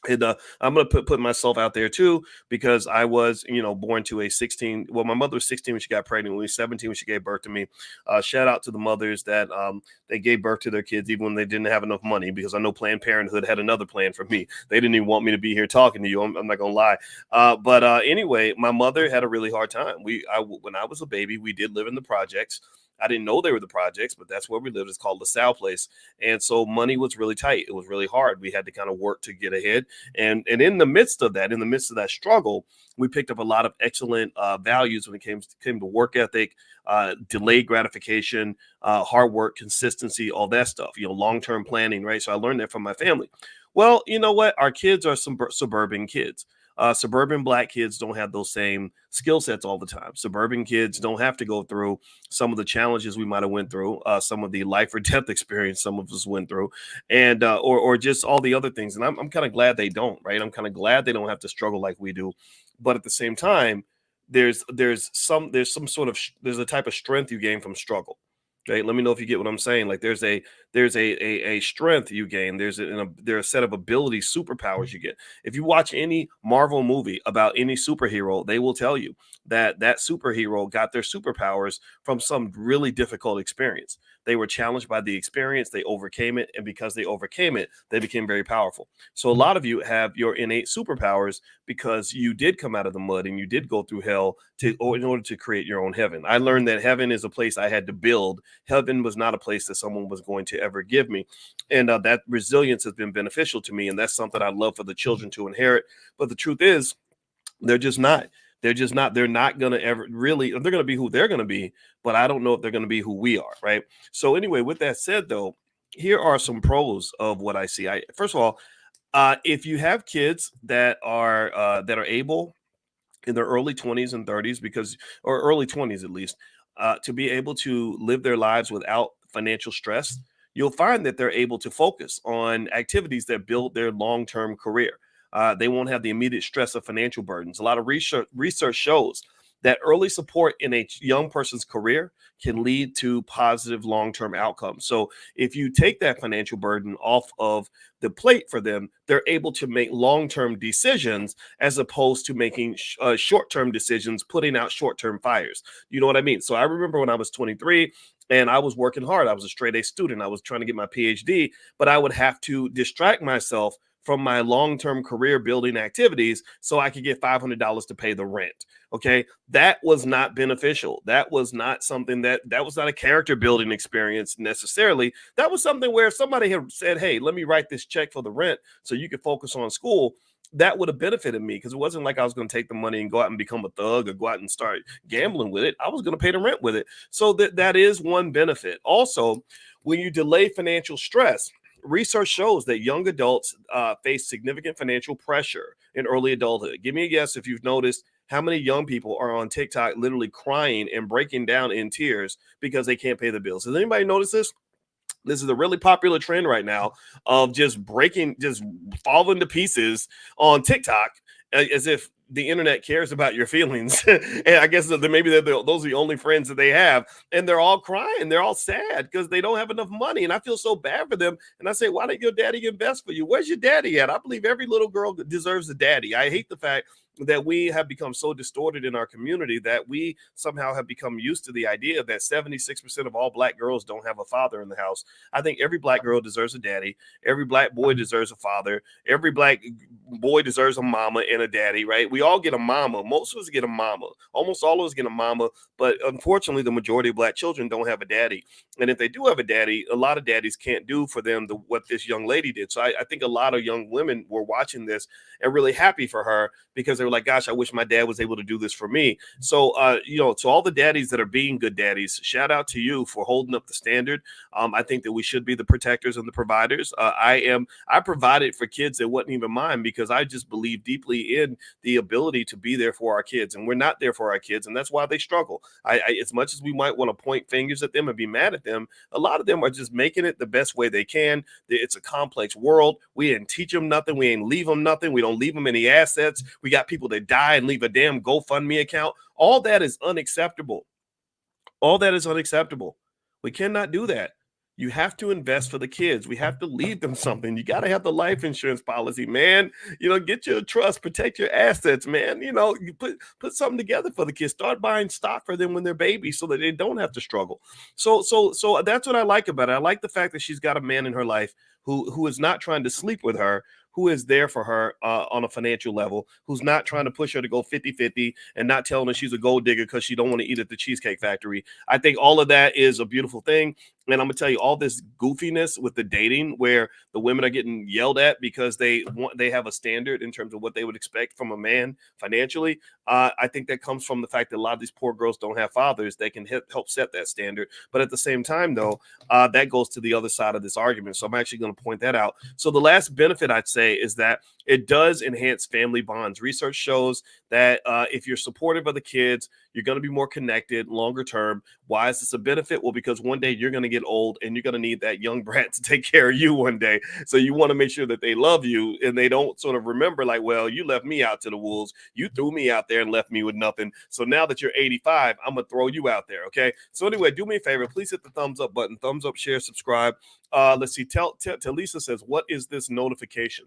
Speaker 1: And I'm going to put myself out there too, because I was, born to a 16. Well, my mother was 16 when she got pregnant. When we was 17 when she gave birth to me. Shout out to the mothers that they gave birth to their kids even when they didn't have enough money, because I know Planned Parenthood had another plan for me. They didn't even want me to be here talking to you. I'm not going to lie. But anyway, my mother had a really hard time. When I was a baby, we did live in the projects. I didn't know they were the projects, but that's where we lived. It's called the Sal Place. And so money was really tight. It was really hard. We had to kind of work to get ahead. And in the midst of that struggle, we picked up a lot of excellent values when it came to work ethic, delayed gratification, hard work, consistency, all that stuff, long-term planning, right? So I learned that from my family. Well, you know what? Our kids are some suburban kids. Suburban Black kids don't have those same skill sets all the time. Suburban kids don't have to go through some of the challenges we might have went through, some of the life or death experience some of us went through, and or just all the other things. And I'm kind of glad they don't, right? I'm kind of glad they don't have to struggle like we do. But at the same time, there's a type of strength you gain from struggle. Okay, let me know if you get what I'm saying. Like there's a strength you gain. There's a set of abilities, superpowers you get. If you watch any Marvel movie about any superhero, they will tell you that superhero got their superpowers from some really difficult experience. They were challenged by the experience, they overcame it, and because they overcame it, they became very powerful. So a lot of you have your innate superpowers because you did come out of the mud and you did go through hell in order to create your own heaven. I learned that heaven is a place I had to build. Heaven was not a place that someone was going to ever give me. And that resilience has been beneficial to me. And that's something I'd love for the children to inherit. But the truth is, they're just not. They're not going to ever really, they're going to be who they're going to be, but I don't know if they're going to be who we are, right? So anyway, with that said, though, here are some pros of what I see. First of all, if you have kids that are able in their early 20s and 30s, or early 20s at least, to be able to live their lives without financial stress, you'll find that they're able to focus on activities that build their long-term career. They won't have the immediate stress of financial burdens. A lot of research shows that early support in a young person's career can lead to positive long-term outcomes. So if you take that financial burden off of the plate for them, they're able to make long-term decisions as opposed to making short-term decisions, putting out short-term fires. You know what I mean? So I remember when I was 23 and I was working hard. I was a straight A student. I was trying to get my PhD, but I would have to distract myself from my long-term career building activities so I could get $500 to pay the rent. Okay. That was not beneficial. That was not something that was not a character building experience necessarily. That was something where if somebody had said, hey, let me write this check for the rent so you could focus on school, that would have benefited me, because it wasn't like I was going to take the money and go out and become a thug or go out and start gambling with it. I was going to pay the rent with it. So that is one benefit. Also, when you delay financial stress, research shows that young adults face significant financial pressure in early adulthood. Give me a guess if you've noticed how many young people are on TikTok literally crying and breaking down in tears because they can't pay the bills. Has anybody noticed this? This is a really popular trend right now of just falling to pieces on TikTok as if the internet cares about your feelings. And I guess that maybe those are the only friends that they have. And they're all crying. They're all sad because they don't have enough money. And I feel so bad for them. And I say, why didn't your daddy invest for you? Where's your daddy at? I believe every little girl deserves a daddy. I hate the fact that we have become so distorted in our community that we somehow have become used to the idea that 76% of all Black girls don't have a father in the house. I think every Black girl deserves a daddy. Every Black boy deserves a father. Every Black boy deserves a mama and a daddy, right? We all get a mama. Most of us get a mama. Almost all of us get a mama. But unfortunately, the majority of Black children don't have a daddy. And if they do have a daddy, a lot of daddies can't do for them what this young lady did. So I think a lot of young women were watching this and really happy for her because they were like, gosh, I wish my dad was able to do this for me. So, to all the daddies that are being good daddies, shout out to you for holding up the standard. I think that we should be the protectors and the providers. I provided for kids that wasn't even mine because I just believe deeply in the ability to be there for our kids. And we're not there for our kids. And that's why they struggle. As much as we might want to point fingers at them and be mad at them, a lot of them are just making it the best way they can. It's a complex world. We didn't teach them nothing. We ain't leave them nothing. We don't leave them any assets. We got people that die and leave a damn GoFundMe account. All that is unacceptable. All that is unacceptable. We cannot do that. You have to invest for the kids. We have to leave them something. You got to have the life insurance policy, man. Get your trust, protect your assets, man. You put something together for the kids. Start buying stock for them when they're babies so that they don't have to struggle. So that's what I like about it. I like the fact that she's got a man in her life who is not trying to sleep with her, who is there for her on a financial level, who's not trying to push her to go 50-50 and not telling her she's a gold digger because she don't want to eat at the Cheesecake Factory. I think all of that is a beautiful thing. And I'm going to tell you, all this goofiness with the dating where the women are getting yelled at because they have a standard in terms of what they would expect from a man financially. I think that comes from the fact that a lot of these poor girls don't have fathers that can help set that standard. But at the same time, though, that goes to the other side of this argument. So I'm actually going to point that out. So the last benefit I'd say is that it does enhance family bonds. Research shows that if you're supportive of the kids, you're going to be more connected longer term. Why is this a benefit? Well, because one day you're going to get old and you're going to need that young brat to take care of you one day. So you want to make sure that they love you and they don't sort of remember like, well, you left me out to the wolves. You threw me out there and left me with nothing. So now that you're 85, I'm going to throw you out there. Okay. So anyway, do me a favor. Please hit the thumbs up button. Thumbs up, share, subscribe. Let's see. Talisa says, what is this notification?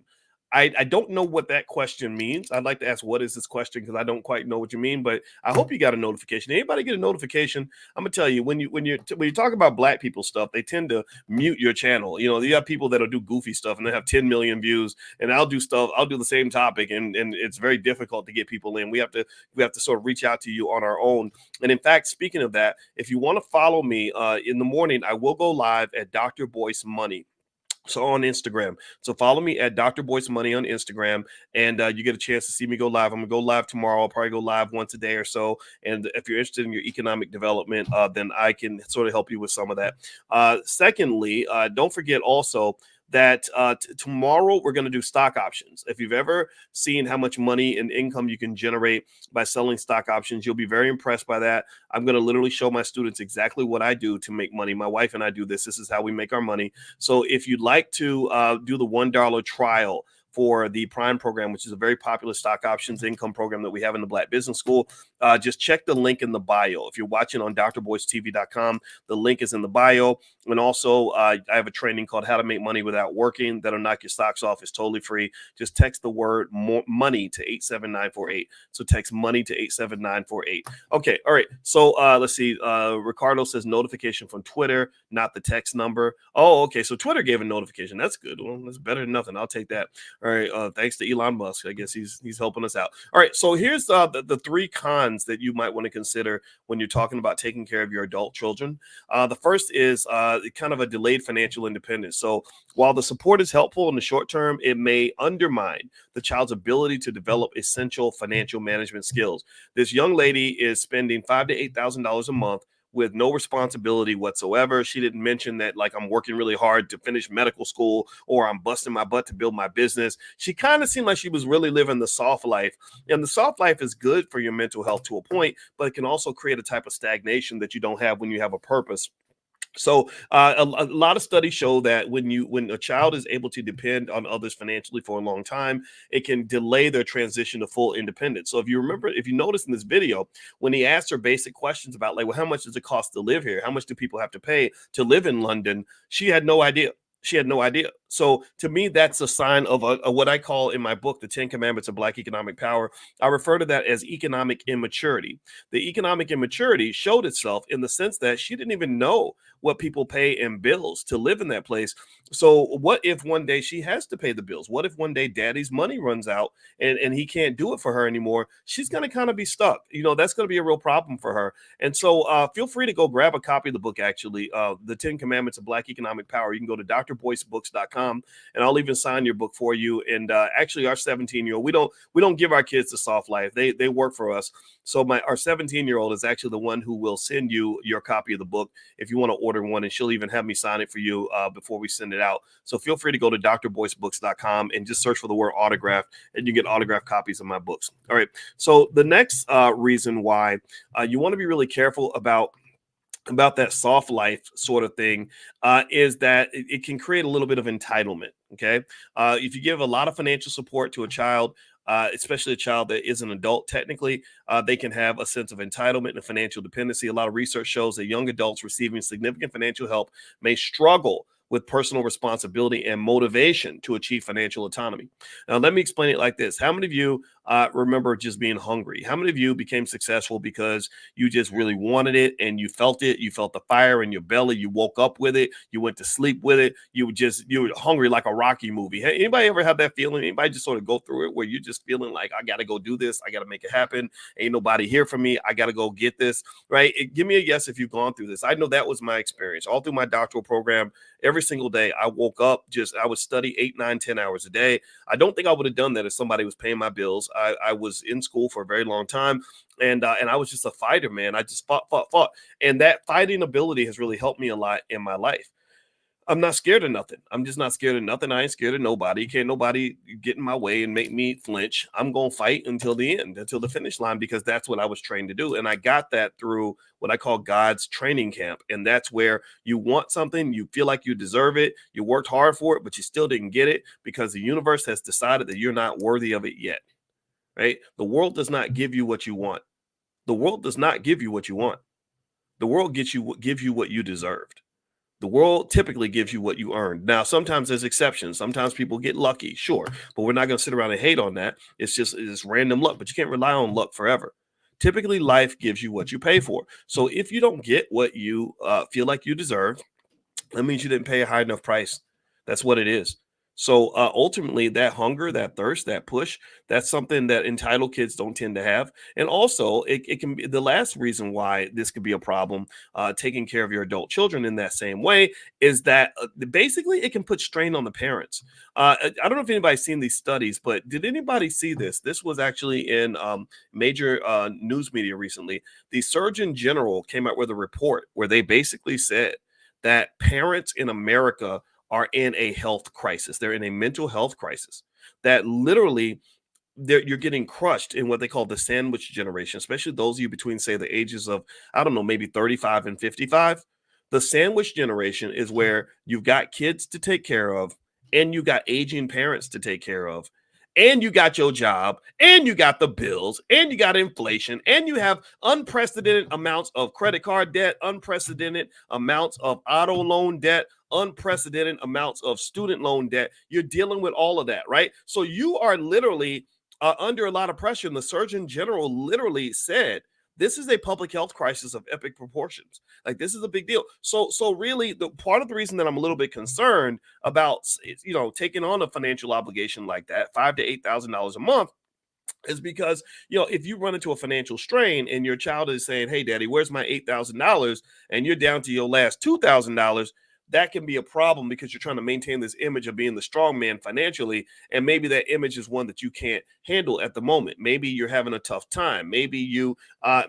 Speaker 1: I don't know what that question means. I'd like to ask, what is this question? Because I don't quite know what you mean, but I hope you got a notification. Anybody get a notification? I'm gonna tell you, when you talk about Black people stuff, they tend to mute your channel. You have people that'll do goofy stuff and they have 10 million views, and I'll do the same topic, and it's very difficult to get people in. We have to sort of reach out to you on our own. And in fact, speaking of that, if you want to follow me in the morning, I will go live at Dr. Boyce Money. So on Instagram. So follow me at Dr. Boyce Money on Instagram, and you get a chance to see me go live. I'm gonna go live tomorrow. I'll probably go live once a day or so. And if you're interested in your economic development, then I can sort of help you with some of that. Secondly, don't forget also that tomorrow we're going to do stock options. If you've ever seen how much money and income you can generate by selling stock options, you'll be very impressed by that. I'm going to literally show my students exactly what I do to make money. My wife and I do this. This is how we make our money. So if you'd like to do the $1 trial for the Prime program, which is a very popular stock options income program that we have in the Black Business School, just check the link in the bio. If you're watching on drboycetv.com, the link is in the bio. And also, I have a training called How to Make Money Without Working that'll knock your stocks off. It's totally free. Just text the word money to 87948. So text money to 87948. Okay, all right. So let's see. Ricardo says notification from Twitter, not the text number. Oh, okay. So Twitter gave a notification. That's good. Well, that's better than nothing. I'll take that. All right. Thanks to Elon Musk. I guess he's helping us out. All right. So here's the three cons that you might want to consider when you're talking about taking care of your adult children. The first is kind of a delayed financial independence. So while the support is helpful in the short term, it may undermine the child's ability to develop essential financial management skills. This young lady is spending $5,000 to $8,000 a month with no responsibility whatsoever. She didn't mention that, like, I'm working really hard to finish medical school or I'm busting my butt to build my business. She kind of seemed like she was really living the soft life. And the soft life is good for your mental health to a point, but it can also create a type of stagnation that you don't have when you have a purpose. So a lot of studies show that when a child is able to depend on others financially for a long time, it can delay their transition to full independence. So if you notice in this video, when he asked her basic questions about like, well, how much does it cost to live here? How much do people have to pay to live in London? She had no idea. She had no idea. So to me, that's a sign of a what I call in my book, The 10 Commandments of Black Economic Power. I refer to that as economic immaturity. The economic immaturity showed itself in the sense that she didn't even know what people pay in bills to live in that place. So what if one day she has to pay the bills? What if one day daddy's money runs out and he can't do it for her anymore? She's going to kind of be stuck. That's going to be a real problem for her. And so feel free to go grab a copy of the book, actually, The 10 Commandments of Black Economic Power. You can go to drboycebooks.com and I'll even sign your book for you. And actually our 17-year-old, we don't give our kids the soft life. They work for us. So our 17-year-old is actually the one who will send you your copy of the book if you want to order one, and she'll even have me sign it for you before we send it out. So feel free to go to drboycebooks.com and just search for the word autograph, and you get autographed copies of my books. All right. So the next reason why you want to be really careful about that soft life sort of thing is that it can create a little bit of entitlement. Okay. If you give a lot of financial support to a child, especially a child that is an adult, technically, they can have a sense of entitlement and financial dependency. A lot of research shows that young adults receiving significant financial help may struggle with personal responsibility and motivation to achieve financial autonomy. Now, let me explain it like this. How many of you remember just being hungry? How many of you became successful because you just really wanted it and you felt it? You felt the fire in your belly. You woke up with it. You went to sleep with it. You were hungry like a Rocky movie. Hey, anybody ever have that feeling? Anybody just sort of go through it where you're just feeling like, I got to go do this. I got to make it happen. Ain't nobody here for me. I got to go get this, right? Give me a yes if you've gone through this. I know that was my experience all through my doctoral program. Every single day I woke up, I would study 8, 9, 10 hours a day. I don't think I would have done that if somebody was paying my bills. I was in school for a very long time, and I was just a fighter, man. I just fought. And that fighting ability has really helped me a lot in my life. I'm not scared of nothing. I'm just not scared of nothing. I ain't scared of nobody. Can't nobody get in my way and make me flinch. I'm going to fight until the end, until the finish line, because that's what I was trained to do. And I got that through what I call God's training camp. And that's where you want something, you feel like you deserve it, you worked hard for it, but you still didn't get it because the universe has decided that you're not worthy of it yet, right? The world does not give you what you want. The world does not give you what you want. The world gives you what you deserved. The world typically gives you what you earned. Now, sometimes there's exceptions. Sometimes people get lucky, sure, but we're not going to sit around and hate on that. It's random luck, but you can't rely on luck forever. Typically, life gives you what you pay for. So if you don't get what you feel like you deserve, that means you didn't pay a high enough price. That's what it is. So ultimately, that hunger, that thirst, that push, that's something that entitled kids don't tend to have. And also, it can be the last reason why this could be a problem, taking care of your adult children in that same way, is that basically it can put strain on the parents. I don't know if anybody's seen these studies, but did anybody see this? This was actually in major news media recently. The Surgeon General came out with a report where they basically said that parents in America are in a health crisis. They're in a mental health crisis that literally you're getting crushed in what they call the sandwich generation, especially those of you between, say, the ages of, I don't know, maybe 35 and 55. The sandwich generation is where you've got kids to take care of and you got aging parents to take care of. And you got your job, and you got the bills, and you got inflation, and you have unprecedented amounts of credit card debt, unprecedented amounts of auto loan debt, unprecedented amounts of student loan debt. You're dealing with all of that, right? So you are literally under a lot of pressure. And the Surgeon General literally said, this is a public health crisis of epic proportions. Like, this is a big deal. So really, the part of the reason that I'm a little bit concerned about, taking on a financial obligation like that, $5,000 to $8,000 a month, is because, if you run into a financial strain and your child is saying, hey, daddy, where's my $8,000? And you're down to your last $2,000, that can be a problem because you're trying to maintain this image of being the strong man financially. And maybe that image is one that you can't handle at the moment. Maybe you're having a tough time. Maybe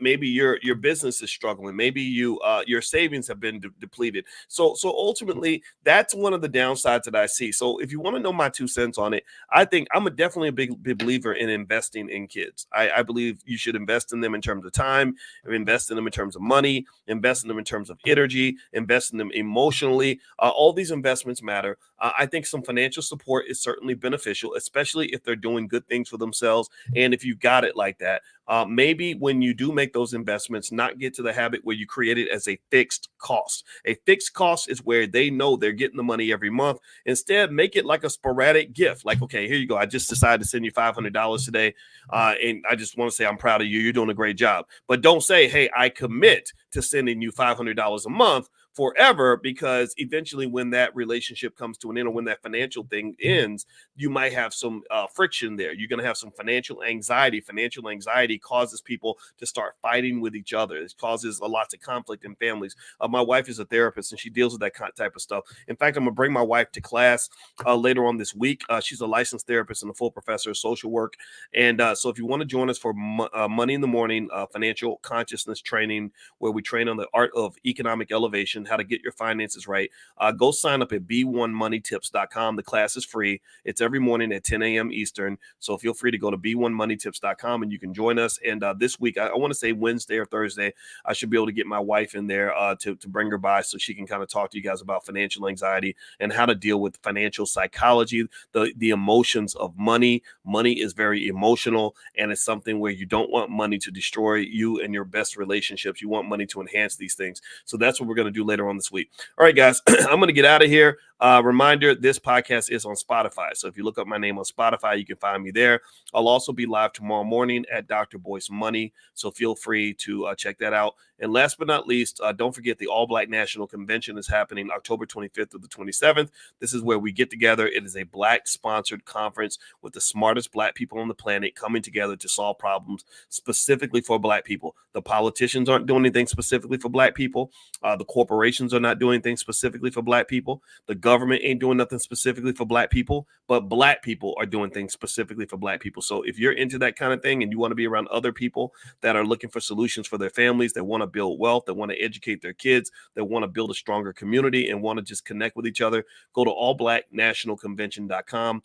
Speaker 1: maybe your business is struggling. Maybe your savings have been depleted. So ultimately, that's one of the downsides that I see. So if you want to know my 2 cents on it, I think I'm definitely a big believer in investing in kids. I believe you should invest in them in terms of time, invest in them in terms of money, invest in them in terms of energy, invest in them emotionally. All these investments matter. I think some financial support is certainly beneficial, especially if they're doing good things for themselves. And if you got it like that, maybe when you do make those investments, not get to the habit where you create it as a fixed cost. A fixed cost is where they know they're getting the money every month. Instead, make it like a sporadic gift. Like, okay, here you go. I just decided to send you $500 today. And I just want to say I'm proud of you. You're doing a great job. But don't say, hey, I commit to sending you $500 a month forever, because eventually when that relationship comes to an end, or when that financial thing ends, you might have some friction there. You're going to have some financial anxiety. Financial anxiety causes people to start fighting with each other. It causes a lot of conflict in families. My wife is a therapist and she deals with that type of stuff. In fact, I'm going to bring my wife to class later on this week. She's a licensed therapist and a full professor of social work. And so if you want to join us for Money in the Morning financial consciousness training, where we train on the art of economic elevation, how to get your finances right, go sign up at b1moneytips.com. The class is free. It's every morning at 10 a.m. Eastern. So feel free to go to b1moneytips.com and you can join us. And this week, I want to say Wednesday or Thursday, I should be able to get my wife in there to bring her by so she can kind of talk to you guys about financial anxiety and how to deal with financial psychology, the emotions of money. Money is very emotional, and it's something where you don't want money to destroy you and your best relationships. You want money to enhance these things. So that's what we're going to do later on this week. All right, guys, I'm going to get out of here. Reminder, this podcast is on Spotify. So if you look up my name on Spotify, you can find me there. I'll also be live tomorrow morning at Dr. Boyce Money. So feel free to check that out. And last but not least, don't forget the All Black National Convention is happening October 25th through the 27th. This is where we get together. It is a Black sponsored conference with the smartest Black people on the planet coming together to solve problems specifically for Black people. The politicians aren't doing anything specifically for Black people. The corporations are not doing anything specifically for Black people. The government ain't doing nothing specifically for Black people, but Black people are doing things specifically for Black people. So if you're into that kind of thing and you want to be around other people that are looking for solutions for their families, that want to build wealth, that want to educate their kids, that want to build a stronger community and want to just connect with each other, go to allblacknationalconvention.com.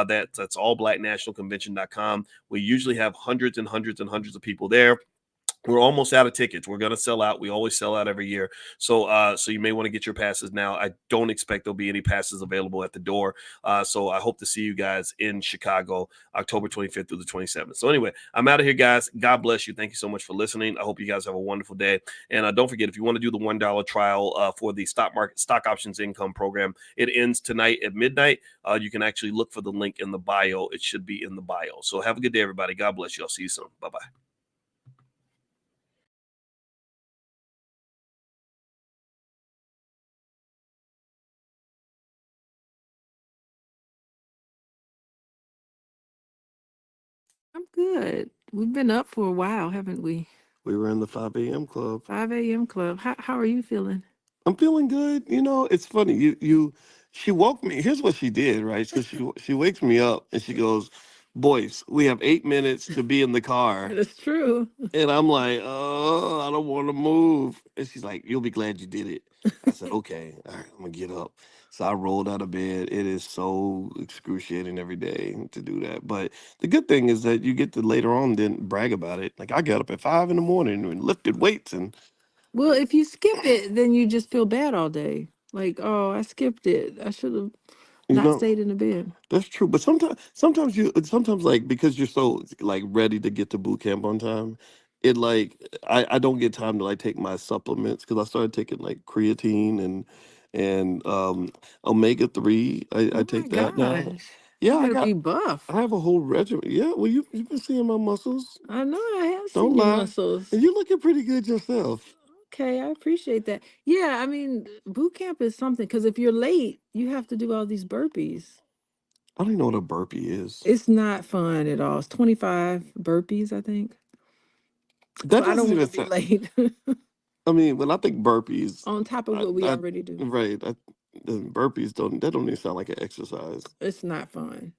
Speaker 1: That's allblacknationalconvention.com. We usually have hundreds and hundreds and hundreds of people there. We're almost out of tickets. We're going to sell out. We always sell out every year. So you may want to get your passes now. I don't expect there'll be any passes available at the door. So I hope to see you guys in Chicago, October 25th through the 27th. So anyway, I'm out of here, guys. God bless you. Thank you so much for listening. I hope you guys have a wonderful day. And don't forget, if you want to do the $1 trial for the stock options income program, it ends tonight at midnight. You can actually look for the link in the bio. It should be in the bio. So have a good day, everybody. God bless you. I'll see you soon. Bye-bye.
Speaker 6: I'm good. We've been up for a while, haven't we?
Speaker 7: We were in the 5 a.m. club.
Speaker 6: 5 a.m. club. How are you feeling?
Speaker 7: I'm feeling good. You know, it's funny. She woke me. Here's what she did, right? So she wakes me up and she goes, "Boyce, we have 8 minutes to be in the car."
Speaker 6: That's true.
Speaker 7: And I'm like, "Oh, I don't want to move." And she's like, "You'll be glad you did it." I said, "Okay, all right, I'm gonna get up." So I rolled out of bed. It is so excruciating every day to do that. But the good thing is that you get to later on then brag about it. Like I got up at 5 in the morning and lifted weights and
Speaker 6: Well, if you skip it, then you just feel bad all day. Like, oh, I skipped it. I should have
Speaker 7: you
Speaker 6: not
Speaker 7: know
Speaker 6: stayed in the bed.
Speaker 7: that's true. But sometimes like because you're so like ready to get to boot camp on time, it like I don't get time to like take my supplements because I started taking like creatine and omega-3. I
Speaker 6: Oh my
Speaker 7: take that now.
Speaker 6: gosh.
Speaker 7: Yeah,
Speaker 6: You gotta be buff.
Speaker 7: I have a whole regimen. Yeah, well you've been seeing my muscles.
Speaker 6: I know I have
Speaker 7: Don't
Speaker 6: seen your
Speaker 7: lie.
Speaker 6: muscles.
Speaker 7: And you're looking pretty good yourself.
Speaker 6: Okay, I appreciate that. Yeah, I mean, boot camp is something because if you're late, you have to do all these burpees.
Speaker 7: I don't even know what a burpee is.
Speaker 6: It's not fun at all. It's 25 burpees, I think.
Speaker 7: That
Speaker 6: So I don't
Speaker 7: doesn't
Speaker 6: want
Speaker 7: even
Speaker 6: to be
Speaker 7: sound.
Speaker 6: late
Speaker 7: I mean, when I think burpees,
Speaker 6: on top of what we already do.
Speaker 7: right. The burpees don't even sound like an exercise.
Speaker 6: It's not fun.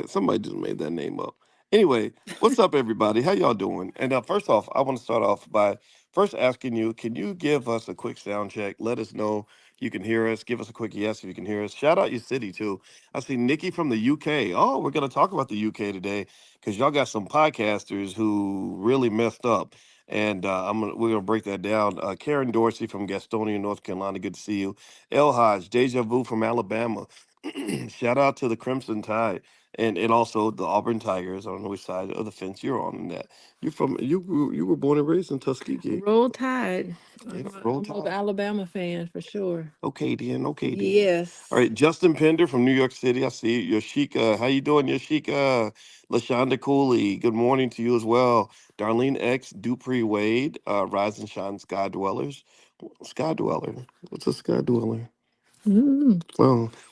Speaker 7: Somebody just made that name up. Anyway, what's up, everybody? How y'all doing? And first off, I want to start off by first asking you, can you give us a quick sound check? Let us know you can hear us. Give us a quick yes if you can hear us. Shout out your city, too. I see Nikki from the UK. Oh, we're going to talk about the UK today because y'all got some podcasters who really messed up. And we're gonna break that down. Karen Dorsey from Gastonia, North Carolina. Good to see you. El Hodge, Deja Vu from Alabama. Shout out to the Crimson Tide. And also the Auburn Tigers. I don't know which side of the fence you're on in that. You were born and raised in Tuskegee.
Speaker 6: Roll Tide.
Speaker 7: Yeah,
Speaker 6: I'm
Speaker 7: Roll
Speaker 6: an
Speaker 7: Tide.
Speaker 6: Alabama fan for sure.
Speaker 7: Okay then.
Speaker 6: Yes.
Speaker 7: All right, Justin Pender from New York City. I see you. Yoshika. How you doing, Yoshika? LaShonda Cooley. Good morning to you as well. Darlene X. Dupree Wade. Rise and Shine Sky Dwellers. Sky Dweller. What's a Sky Dweller?
Speaker 6: Mm.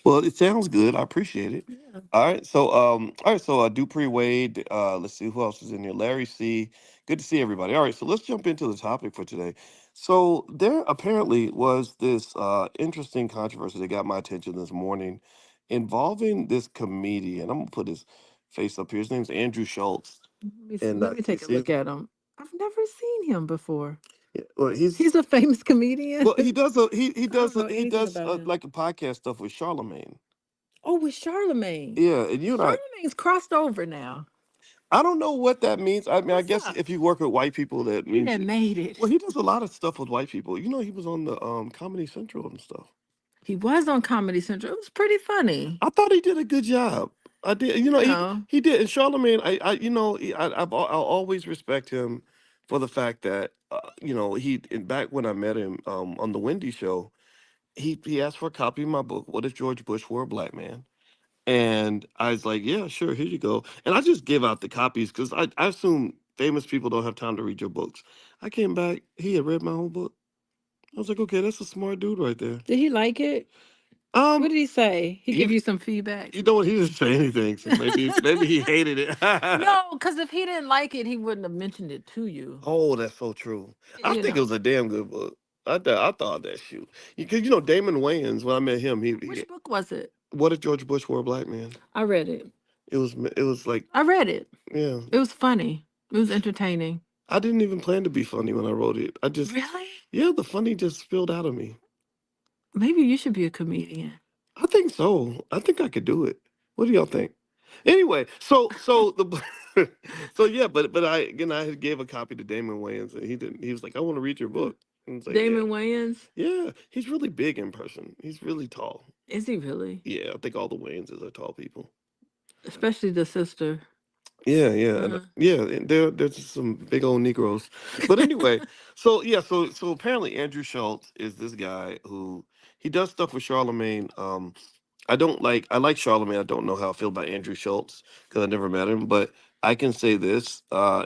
Speaker 7: Well, it sounds good. I appreciate it.
Speaker 6: Yeah.
Speaker 7: All right, so Dupree Wade, let's see who else is in here. Larry C. Good to see everybody. All right, so let's jump into the topic for today. So there apparently was this interesting controversy that got my attention this morning involving this comedian. I'm gonna put his face up here. His name's Andrew Schultz.
Speaker 6: Let me
Speaker 7: You
Speaker 6: take a
Speaker 7: see
Speaker 6: look
Speaker 7: him?
Speaker 6: at him. I've never seen him before.
Speaker 7: Yeah, well,
Speaker 6: He's a famous comedian.
Speaker 7: well, he does a he
Speaker 6: I don't know
Speaker 7: he
Speaker 6: anything
Speaker 7: does
Speaker 6: about him.
Speaker 7: like a podcast stuff with Charlemagne.
Speaker 6: Oh, with Charlemagne.
Speaker 7: Yeah, and you and I.
Speaker 6: Charlemagne's crossed over now.
Speaker 7: I don't know what that means. I mean, I
Speaker 6: What's
Speaker 7: guess
Speaker 6: up?
Speaker 7: if you work with white people, that
Speaker 6: He
Speaker 7: means.
Speaker 6: done made it.
Speaker 7: Well, he does a lot of stuff with white people. You know, he was on the Comedy Central and stuff.
Speaker 6: He was on Comedy Central. It was pretty funny.
Speaker 7: I thought he did a good job. I did. You know,
Speaker 6: No.
Speaker 7: he did. And Charlemagne, I'll always respect him for the fact that back when I met him on the Wendy show, he asked for a copy of my book. What if George Bush were a black man? And I was like, yeah, sure, here you go. And I just give out the copies because I assume famous people don't have time to read your books. I came back, he had read my whole book. I was like, okay, that's a smart dude right there.
Speaker 6: Did he like it? What
Speaker 7: Um,
Speaker 6: did he say? He
Speaker 7: he-
Speaker 6: give you some feedback?
Speaker 7: you know what? He didn't say anything, so maybe he hated it.
Speaker 6: No, because if he didn't like it, he wouldn't have mentioned it to you.
Speaker 7: Oh, that's so true. I
Speaker 6: You
Speaker 7: think
Speaker 6: know.
Speaker 7: it was a damn good book. I thought that shoot. Because Damon Wayans, when I met him,
Speaker 6: Which book was it?
Speaker 7: what if George Bush were a black man?
Speaker 6: I read it.
Speaker 7: It was like,
Speaker 6: I read it.
Speaker 7: yeah.
Speaker 6: It was funny. It was entertaining.
Speaker 7: I didn't even plan to be funny when I wrote it.
Speaker 6: Really?
Speaker 7: Yeah, the funny just spilled out of me.
Speaker 6: Maybe you should be a comedian.
Speaker 7: I think so. I think I could do it. What do y'all think? Anyway, so so yeah, but I gave a copy to Damon Wayans and he didn't. He was like, I want to read your book. And it's like,
Speaker 6: Damon Wayans?
Speaker 7: yeah, he's really big in person. He's really tall.
Speaker 6: Is he really?
Speaker 7: Yeah, I think all the Wayanses are tall people.
Speaker 6: Especially the sister.
Speaker 7: Yeah,
Speaker 6: Uh-huh.
Speaker 7: and there's just some big old Negroes. But anyway, so apparently Andrew Schultz is this guy who he does stuff with Charlemagne. I like Charlemagne. I don't know how I feel about Andrew Schultz because I never met him, but I can say this: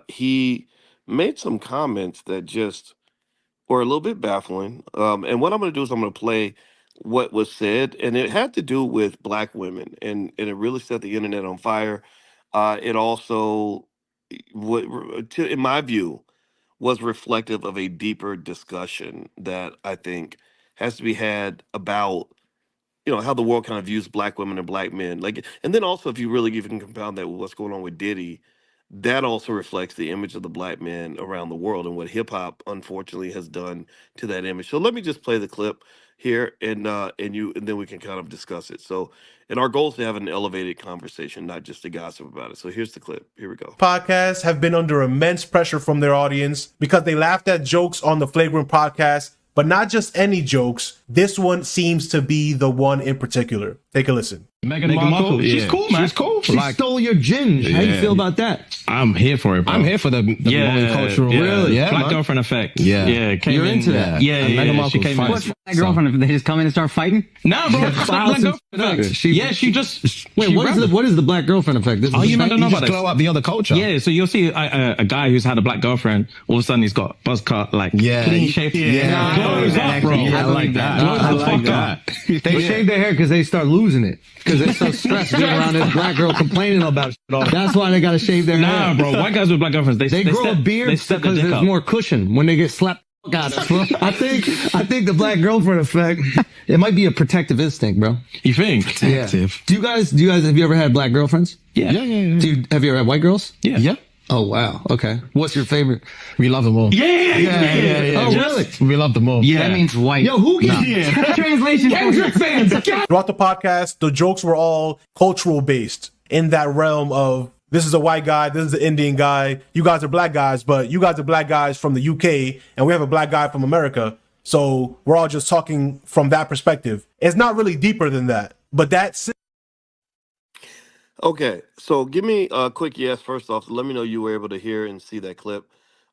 Speaker 7: he made some comments that just were a little bit baffling. And what I'm going to do is I'm going to play what was said, and it had to do with black women, and it really set the internet on fire. It also, in my view, was reflective of a deeper discussion that I think has to be had about how the world kind of views black women and black men. Like, and then also if you really even compound that with what's going on with Diddy, that also reflects the image of the black man around the world and what hip hop unfortunately has done to that image. So let me just play the clip here and then we can kind of discuss it. So, and our goal is to have an elevated conversation, not just to gossip about it. So here's the clip. Here we go.
Speaker 8: Podcasts have been under immense pressure from their audience because they laughed at jokes on the Flagrant podcast, but not just any jokes. This one seems to be the one in particular. Take a listen.
Speaker 9: Meghan Markle, she's cool, man. She's cool. She stole your ginge. How you feel about that?
Speaker 10: I'm here for it, bro.
Speaker 9: I'm here for the multicultural.
Speaker 10: Really?
Speaker 9: Yeah,
Speaker 10: Black
Speaker 9: man.
Speaker 10: girlfriend effect.
Speaker 9: Yeah.
Speaker 10: You're
Speaker 9: into that.
Speaker 10: Yeah,
Speaker 9: And Meghan
Speaker 10: She
Speaker 9: Markle's
Speaker 10: came
Speaker 9: fine.
Speaker 10: in.
Speaker 9: What's black girlfriend? They just come in and start fighting?
Speaker 10: Nah, bro. It's not black girlfriend effect. She just.
Speaker 9: Wait, what is the black girlfriend effect?
Speaker 10: Oh, you might not know about it.
Speaker 9: Glow up the other culture.
Speaker 10: Yeah, so you'll see a guy who's had a black girlfriend. All of a sudden, he's got buzz cut, like clean shape.
Speaker 9: Yeah.
Speaker 10: Glows up, bro.
Speaker 9: I like that. I like that. They shave their hair because they start losing it. Because they're so stressed being around this black girl complaining about shit. That's why they got to shave their hair.
Speaker 10: Nah, bro. White guys with black girlfriends,
Speaker 9: They grow a beard because there's more cushion when they get slapped Got it, bro. I think the black girlfriend effect. It might be a protective instinct, bro.
Speaker 10: You think?
Speaker 9: Protective. Yeah. Do you guys? Have you ever had black girlfriends?
Speaker 10: Yeah.
Speaker 9: Have you ever had white girls?
Speaker 10: Yeah.
Speaker 9: Oh wow. Okay. What's your favorite?
Speaker 10: We love them all.
Speaker 9: Yeah. Oh really?
Speaker 10: We love them all.
Speaker 9: Yeah. That means white.
Speaker 10: Yo, who gets translation? Kendrick fans.
Speaker 8: Throughout the podcast, the jokes were all cultural based in that realm of this is a white guy, this is an Indian guy, you guys are black guys, but you guys are black guys from the UK and we have a black guy from America. So we're all just talking from that perspective. It's not really deeper than that, but that's
Speaker 7: Okay, so give me a quick yes first off. Let me know you were able to hear and see that clip.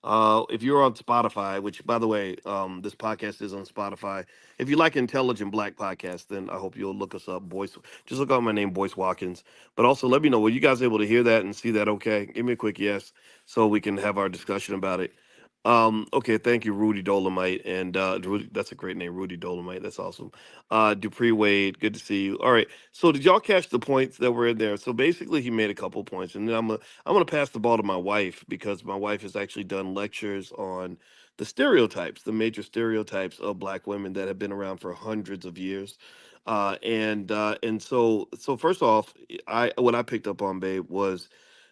Speaker 7: If you're on Spotify, which by the way, this podcast is on Spotify. If you like intelligent black podcasts, then I hope you'll look us up. Boyce, just look up my name, Boyce Watkins. But also let me know, were you guys able to hear that and see that? Okay, give me a quick yes so we can have our discussion about it. Okay, thank you, Rudy Dolomite, and Rudy, that's a great name, Rudy Dolomite. That's awesome. Dupree Wade, good to see you. All right, so did y'all catch the points that were in there? So basically, he made a couple points, and then I'm gonna pass the ball to my wife because my wife has actually done lectures on the stereotypes, the major stereotypes of black women that have been around for hundreds of years. And so first off, what I picked up on, babe, was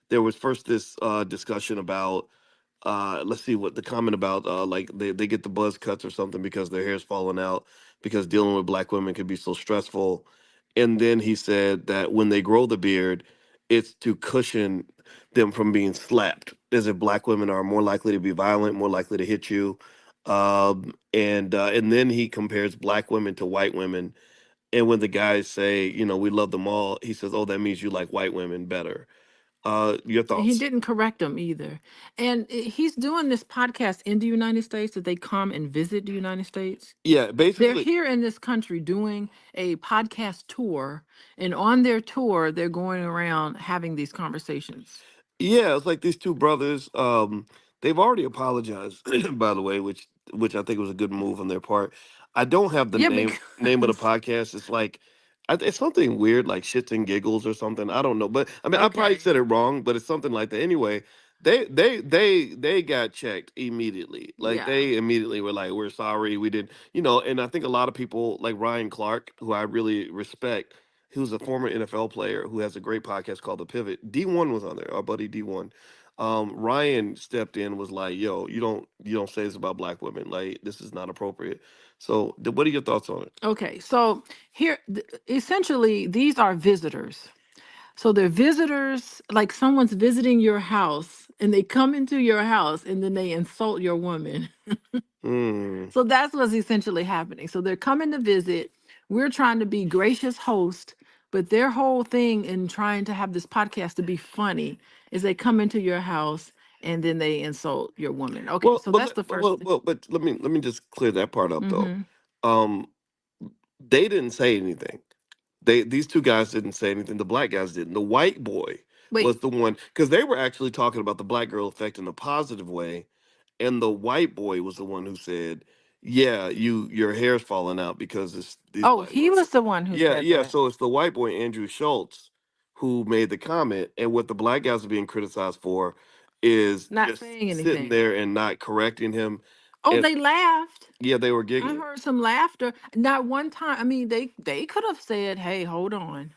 Speaker 7: there was first this discussion about let's see what the comment about like they get the buzz cuts or something because their hair's falling out because dealing with black women can be so stressful. And then he said that when they grow the beard, it's to cushion them from being slapped, as if black women are more likely to be violent, more likely to hit you. And then he compares black women to white women. And when the guys say, you know, we love them all, he says, oh, that means you like white women better. Your
Speaker 6: And he
Speaker 7: thoughts?
Speaker 6: didn't correct them either. And he's doing this podcast in the United States that they come and visit the United States.
Speaker 7: Yeah,
Speaker 6: They're
Speaker 7: basically.
Speaker 6: here in this country doing a podcast tour, and on their tour, they're going around having these conversations.
Speaker 7: Yeah, it's like these two brothers. They've already apologized, by the way, which I think was a good move on their part. I don't have the
Speaker 6: Yeah,
Speaker 7: name of the
Speaker 6: because
Speaker 7: podcast. It's like it's something weird, like shits and giggles or something. I don't know, but I mean, I probably
Speaker 6: okay.
Speaker 7: said it wrong, but it's something like that. Anyway, they got checked immediately. Like
Speaker 6: Yeah.
Speaker 7: they immediately were like, "We're sorry, we did," you know. And I think a lot of people, like Ryan Clark, who I really respect, who's a former NFL player who has a great podcast called The Pivot. D1 was on there, our buddy D1. Ryan stepped in and was like, "Yo, you don't say this about black women. Like this is not appropriate." So, what are your thoughts on it?
Speaker 6: Okay. So here, essentially, these are visitors. So they're visitors, like someone's visiting your house and they come into your house and then they insult your woman.
Speaker 7: Hmm.
Speaker 6: So that's what's essentially happening. So they're coming to visit. We're trying to be gracious host, but their whole thing in trying to have this podcast to be funny is they come into your house and then they insult your woman. Okay,
Speaker 7: Well,
Speaker 6: so
Speaker 7: but
Speaker 6: that's the
Speaker 7: let-
Speaker 6: first
Speaker 7: well,
Speaker 6: thing.
Speaker 7: well, but let me just clear that part up though.
Speaker 6: Hmm.
Speaker 7: Um, they didn't say anything. These two guys didn't say anything. The black guys didn't. The white boy was
Speaker 6: Wait,
Speaker 7: the one because they were actually talking about the black girl effect in a positive way, and the white boy was the one who said, "Yeah, your hair's falling out because it's these
Speaker 6: oh,
Speaker 7: black
Speaker 6: he
Speaker 7: women."
Speaker 6: was the one who
Speaker 7: Yeah,
Speaker 6: said
Speaker 7: yeah.
Speaker 6: that.
Speaker 7: So it's the white boy Andrew Schultz who made the comment, and what the black guys are being criticized for is
Speaker 6: Not
Speaker 7: just
Speaker 6: saying
Speaker 7: sitting
Speaker 6: anything.
Speaker 7: there and not correcting him.
Speaker 6: Oh,
Speaker 7: And
Speaker 6: they laughed.
Speaker 7: yeah, they were
Speaker 6: I
Speaker 7: giggling.
Speaker 6: heard some laughter. Not one time. I mean, they could have said, "Hey, hold on."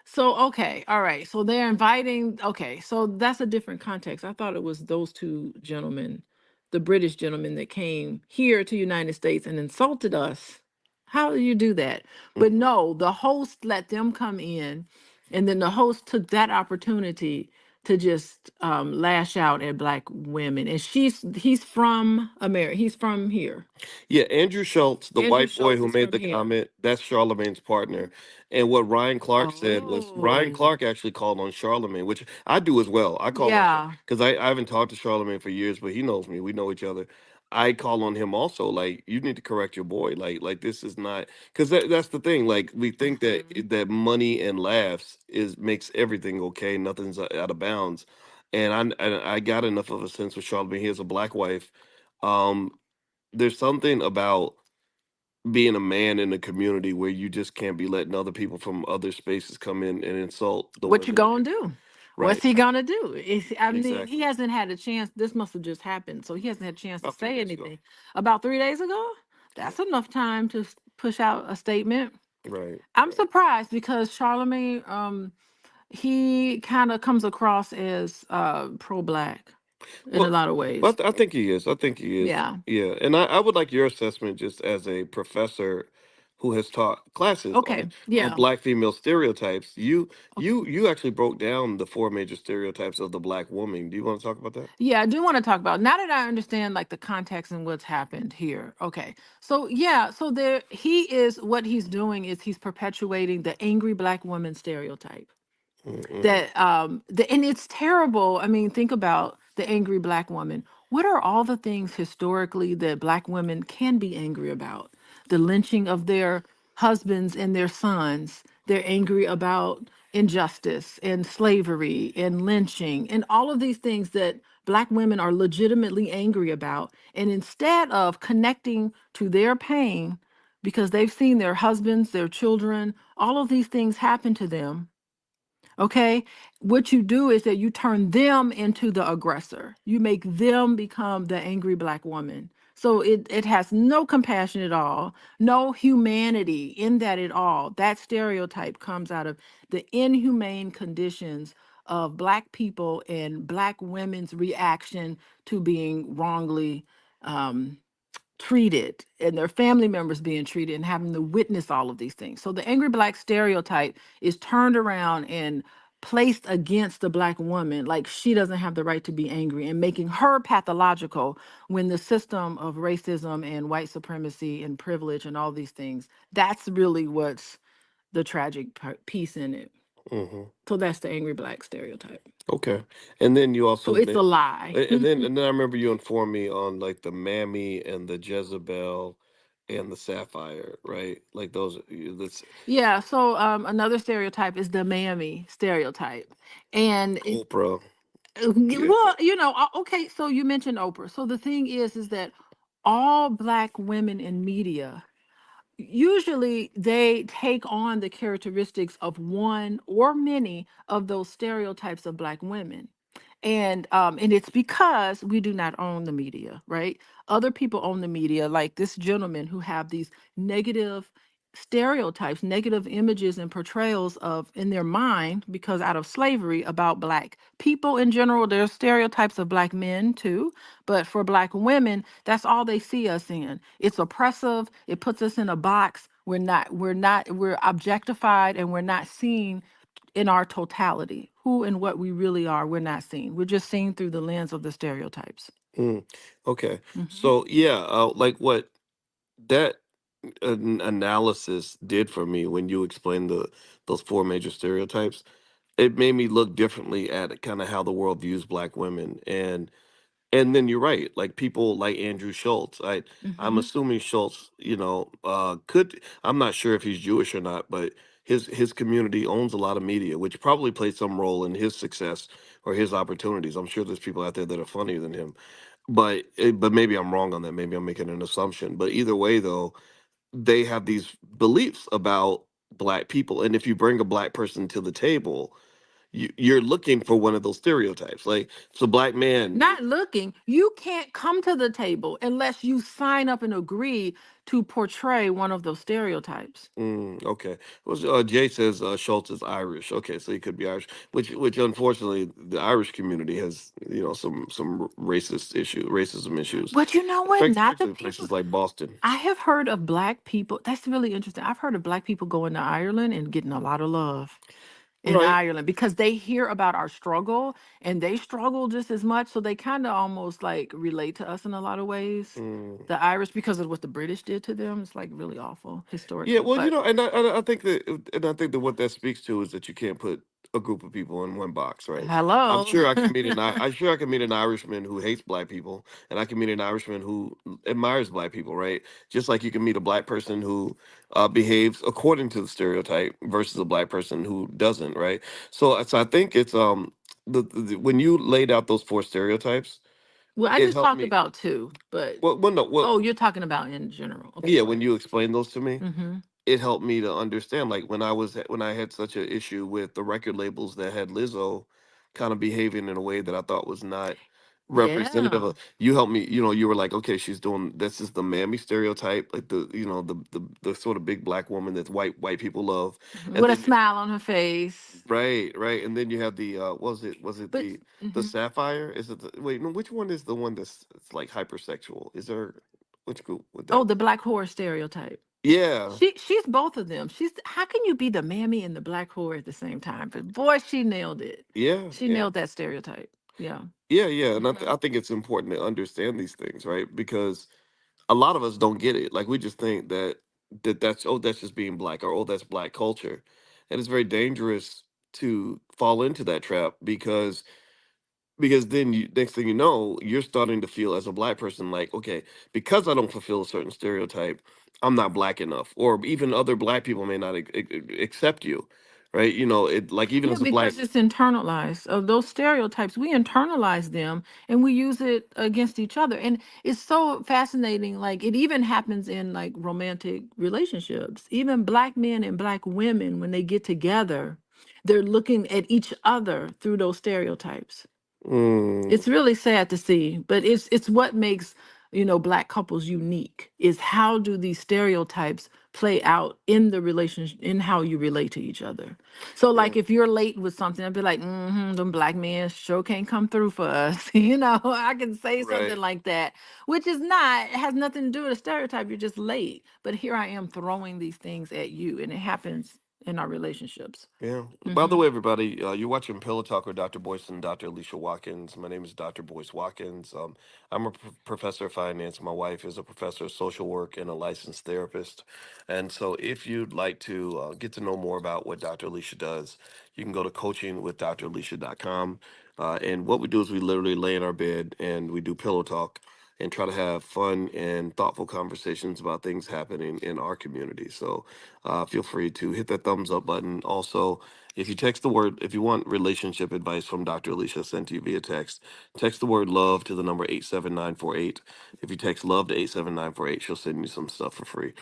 Speaker 6: So, okay, all right. So they're inviting, okay, so that's a different context. I thought it was those two gentlemen, the British gentlemen that came here to United States and insulted us. How do you do that? But
Speaker 7: Mhm.
Speaker 6: no, the host let them come in, and then the host took that opportunity to just lash out at black women. And he's from America. He's from here.
Speaker 7: Yeah, Andrew Schultz, the
Speaker 6: Andrew
Speaker 7: white boy
Speaker 6: Schultz
Speaker 7: who
Speaker 6: is
Speaker 7: made
Speaker 6: from
Speaker 7: the
Speaker 6: here.
Speaker 7: comment, that's Charlemagne's partner. And what Ryan Clark said was Ryan
Speaker 6: Oh,
Speaker 7: Clark actually called on Charlemagne, which I do as well. I call on
Speaker 6: yeah.
Speaker 7: because I haven't talked to Charlemagne for years, but he knows me. We know each other. I call on him also. Like you need to correct your boy. Like this is not because that's the thing. Like we think that
Speaker 6: Mhm.
Speaker 7: that money and laughs is makes everything okay. Nothing's out of bounds. And I got enough of a sense with Charlemagne. He has a black wife. Um, there's something about being a man in a community where you just can't be letting other people from other spaces come in and insult the
Speaker 6: What you
Speaker 7: women
Speaker 6: gonna
Speaker 7: there.
Speaker 6: do? What's
Speaker 7: Right.
Speaker 6: he gonna do? I mean, he
Speaker 7: Exactly.
Speaker 6: hasn't had a chance. This must have just happened, so he hasn't had a chance to
Speaker 7: About 3
Speaker 6: say
Speaker 7: days ago.
Speaker 6: anything. About 3 days ago,
Speaker 7: Yeah.
Speaker 6: that's enough time to push out a statement.
Speaker 7: Right.
Speaker 6: I'm surprised because Charlemagne, he kind of comes across as pro-black in a
Speaker 7: Well,
Speaker 6: lot of ways.
Speaker 7: I think he is. I think he is.
Speaker 6: Yeah.
Speaker 7: Yeah. And I would like your assessment just as a professor who has taught classes
Speaker 6: Okay.
Speaker 7: on
Speaker 6: Yeah.
Speaker 7: black female stereotypes.
Speaker 6: Okay.
Speaker 7: You actually broke down the four major stereotypes of the black woman. Do you want to talk about that?
Speaker 6: Yeah, I do want to talk about now that I understand like the context and what's happened here. Okay. So yeah, so there he is what he's doing is he's perpetuating the angry black woman stereotype.
Speaker 7: Mm-hmm.
Speaker 6: That and it's terrible. I mean, think about the angry black woman. What are all the things historically that black women can be angry about? The lynching of their husbands and their sons. They're angry about injustice and slavery and lynching and all of these things that black women are legitimately angry about. And instead of connecting to their pain because they've seen their husbands, their children, all of these things happen to them, okay, what you do is that you turn them into the aggressor. You make them become the angry black woman. So it has no compassion at all, no humanity in that at all. That stereotype comes out of the inhumane conditions of black people and black women's reaction to being wrongly um, treated and their family members being treated and having to witness all of these things. So the angry black stereotype is turned around and placed against the black woman like she doesn't have the right to be angry and making her pathological when the system of racism and white supremacy and privilege and all these things, that's really what's the tragic piece in it.
Speaker 7: Mm-hmm.
Speaker 6: So that's the angry black stereotype.
Speaker 7: Okay. And then you
Speaker 6: So
Speaker 7: also
Speaker 6: it's a lie.
Speaker 7: and then I remember you informed me on like the Mammy and the Jezebel and the Sapphire, right? Like those that's
Speaker 6: Yeah, so another stereotype is the mammy stereotype. And
Speaker 7: Oprah. Yeah.
Speaker 6: well, okay, so you mentioned Oprah. So the thing is that all black women in media usually they take on the characteristics of one or many of those stereotypes of black women, and it's because we do not own the media, right? Other people own the media, like this gentleman who have these negative stereotypes, negative images and portrayals of in their mind because out of slavery about black people in general. There's stereotypes of black men too, but for black women, that's all they see us in. It's oppressive. It puts us in a box. We're objectified and we're not seen in our totality. Who and what we really are, we're not seen. We're just seen through the lens of the stereotypes.
Speaker 7: Mm. Okay.
Speaker 6: Mhm.
Speaker 7: So yeah, like what that analysis did for me when you explained those four major stereotypes, it made me look differently at kind of how the world views black women. And then you're right, like people like Andrew Schultz. I'm
Speaker 6: Mhm.
Speaker 7: assuming Schultz, could I'm not sure if he's Jewish or not, but his community owns a lot of media, which probably played some role in his success or his opportunities. I'm sure there's people out there that are funnier than him, but maybe I'm wrong on that. Maybe I'm making an assumption. But either way, though, they have these beliefs about black people, and if you bring a black person to the table, you're looking for one of those stereotypes. Like, it's a black man.
Speaker 6: Not looking. You can't come to the table unless you sign up and agree to portray one of those stereotypes.
Speaker 7: Okay. Well, Jay says Schultz is Irish. Okay, so he could be Irish, which unfortunately the Irish community has some racism issues,
Speaker 6: But you know what? Not the
Speaker 7: especially in
Speaker 6: people.
Speaker 7: places like Boston.
Speaker 6: I have heard of black people. That's really interesting. I've heard of black people going to Ireland and getting a lot of love in
Speaker 7: Right.
Speaker 6: Ireland because they hear about our struggle and they struggle just as much. So they kind of almost like relate to us in a lot of ways.
Speaker 7: Mm.
Speaker 6: The Irish, because of what the British did to them, it's like really awful
Speaker 7: Yeah,
Speaker 6: historically.
Speaker 7: well,
Speaker 6: But
Speaker 7: and I think that what that speaks to is that you can't put a group of people in one box, right? I'm
Speaker 6: hello.
Speaker 7: sure I can meet I'm sure I can meet an Irishman who hates black people, and I can meet an Irishman who admires black people, right? Just like you can meet a black person who behaves according to the stereotype versus a black person who doesn't, right? So I think it's when you laid out those four stereotypes,
Speaker 6: Well, I
Speaker 7: it
Speaker 6: just
Speaker 7: helped
Speaker 6: talked
Speaker 7: me.
Speaker 6: about two, but
Speaker 7: Well, no, well,
Speaker 6: oh, you're talking about in general. Okay,
Speaker 7: yeah,
Speaker 6: go
Speaker 7: when
Speaker 6: ahead.
Speaker 7: you explained those to me,
Speaker 6: Mm-hmm.
Speaker 7: it helped me to understand, like when I had such an issue with the record labels that had Lizzo kind of behaving in a way that I thought was not representative
Speaker 6: Yeah.
Speaker 7: of. You helped me, you were like, okay, she's doing, this is the mammy stereotype, like the sort of big black woman that white people love. And
Speaker 6: With a
Speaker 7: then
Speaker 6: smile on her face.
Speaker 7: right, and then you have the was it
Speaker 6: But
Speaker 7: the sapphire? Is it wait, no, which one is the one that's it's like hypersexual? Is there, which group would
Speaker 6: oh,
Speaker 7: that
Speaker 6: the
Speaker 7: be?
Speaker 6: black whore stereotype.
Speaker 7: Yeah,
Speaker 6: She's both of them. She's how can you be the mammy and the black whore at the same time? But boy, she nailed it.
Speaker 7: yeah,
Speaker 6: She
Speaker 7: yeah.
Speaker 6: nailed that stereotype. Yeah.
Speaker 7: Yeah, and
Speaker 6: Mhm.
Speaker 7: I think it's important to understand these things, right? Because a lot of us don't get it. Like we just think that's, oh, that's just being black, or oh, that's black culture, and it's very dangerous to fall into that trap because then you, next thing you know, you're starting to feel as a black person like, okay, because I don't fulfill a certain stereotype, I'm not black enough, or even other black people may not accept you, right? It, like, even
Speaker 6: Yeah,
Speaker 7: as a black.
Speaker 6: because it's internalized. Of those stereotypes, we internalize them and we use it against each other. And it's so fascinating. Like it even happens in like romantic relationships. Even black men and black women, when they get together, they're looking at each other through those stereotypes.
Speaker 7: Mm,
Speaker 6: It's really sad to see, but it's what makes, black couples unique is how do these stereotypes play out in the relationship in how you relate to each other. So
Speaker 7: yeah,
Speaker 6: like if you're late with something, I'd be like, them black men sure can't come through for us. I can say something
Speaker 7: right.
Speaker 6: like that, which is not, it has nothing to do with a stereotype. You're just late. But here I am throwing these things at you, and it happens in our relationships.
Speaker 7: Yeah. By the
Speaker 6: Hmm.
Speaker 7: way, everybody, you're watching Pillow Talk with Dr. Boyce and Dr. Alicia Watkins. My name is Dr. Boyce Watkins. I'm a professor of finance. My wife is a professor of social work and a licensed therapist. And so, if you'd like to get to know more about what Dr. Alicia does, you can go to coachingwithdralicia.com. And what we do is we literally lay in our bed and we do pillow talk and try to have fun and thoughtful conversations about things happening in our community. So feel free to hit that thumbs up button. Also, if you text the word, if you want relationship advice from Dr. Alicia sent to you via text the word love to the number 87948. If you text love to 87948, she'll send you some stuff for free.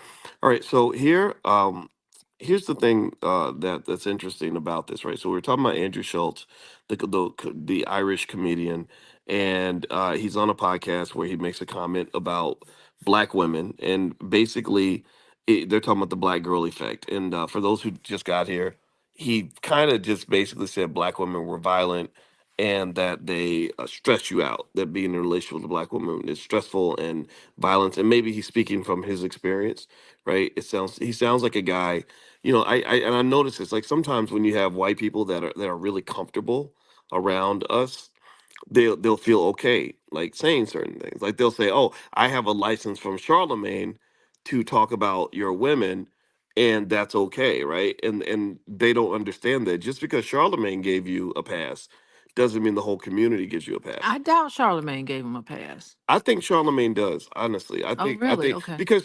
Speaker 7: All right, so here's the thing that's interesting about this, right? So we were talking about Andrew Schultz, the Irish comedian, and he's on a podcast where he makes a comment about black women, and basically they're talking about the black girl effect. And for those who just got here, he kind of just basically said black women were violent and that they stress you out. That being in a relationship with a black woman is stressful and violence. And maybe he's speaking from his experience, right? He sounds like a guy. I notice this, like sometimes when you have white people that are really comfortable around us, they'll feel okay like saying certain things. Like they'll say, "Oh, I have a license from Charlemagne to talk about your women." And that's okay, right? And they don't understand that just because Charlemagne gave you a pass doesn't mean the whole community gives you a pass.
Speaker 6: I doubt Charlemagne gave him a pass.
Speaker 7: I think Charlemagne does, honestly. I
Speaker 6: Oh,
Speaker 7: think I
Speaker 6: really?
Speaker 7: think
Speaker 6: Okay.
Speaker 7: because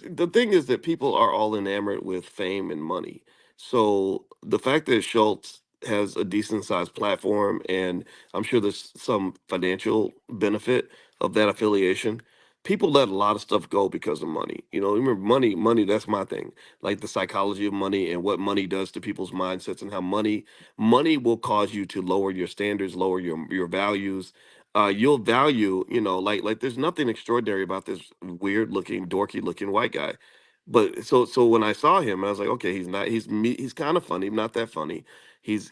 Speaker 7: the thing is that people are all enamored with fame and money. So the fact that Schultz has a decent sized platform, and I'm sure there's some financial benefit of that affiliation, people let a lot of stuff go because of money. Remember, money, that's my thing. Like the psychology of money and what money does to people's mindsets, and how money will cause you to lower your standards, lower your values. You'll value, like there's nothing extraordinary about this weird looking, dorky looking white guy. But so when I saw him, I was like, okay, he's kind of funny, not that funny.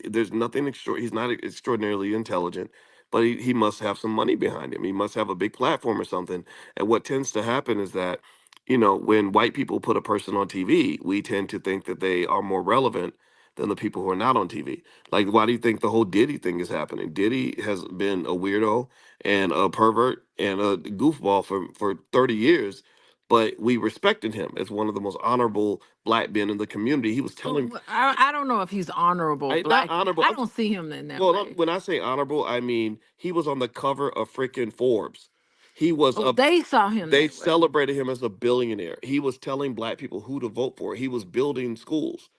Speaker 7: There's nothing extra. He's not extraordinarily intelligent, but he must have some money behind him. He must have a big platform or something. And what tends to happen is that, when white people put a person on TV, we tend to think that they are more relevant than the people who are not on TV. Like, why do you think the whole Diddy thing is happening? Diddy has been a weirdo and a pervert and a goofball for 30 years, but we respected him as one of the most honorable black men in the community. He was telling,
Speaker 6: I don't know if he's honorable
Speaker 7: not
Speaker 6: black.
Speaker 7: honorable.
Speaker 6: I don't see him in that
Speaker 7: Well,
Speaker 6: way.
Speaker 7: when I say honorable, I mean he was on the cover of freaking Forbes. He was
Speaker 6: Oh,
Speaker 7: a
Speaker 6: they saw him
Speaker 7: They
Speaker 6: that way.
Speaker 7: celebrated him as a billionaire. He was telling black people who to vote for. He was building schools.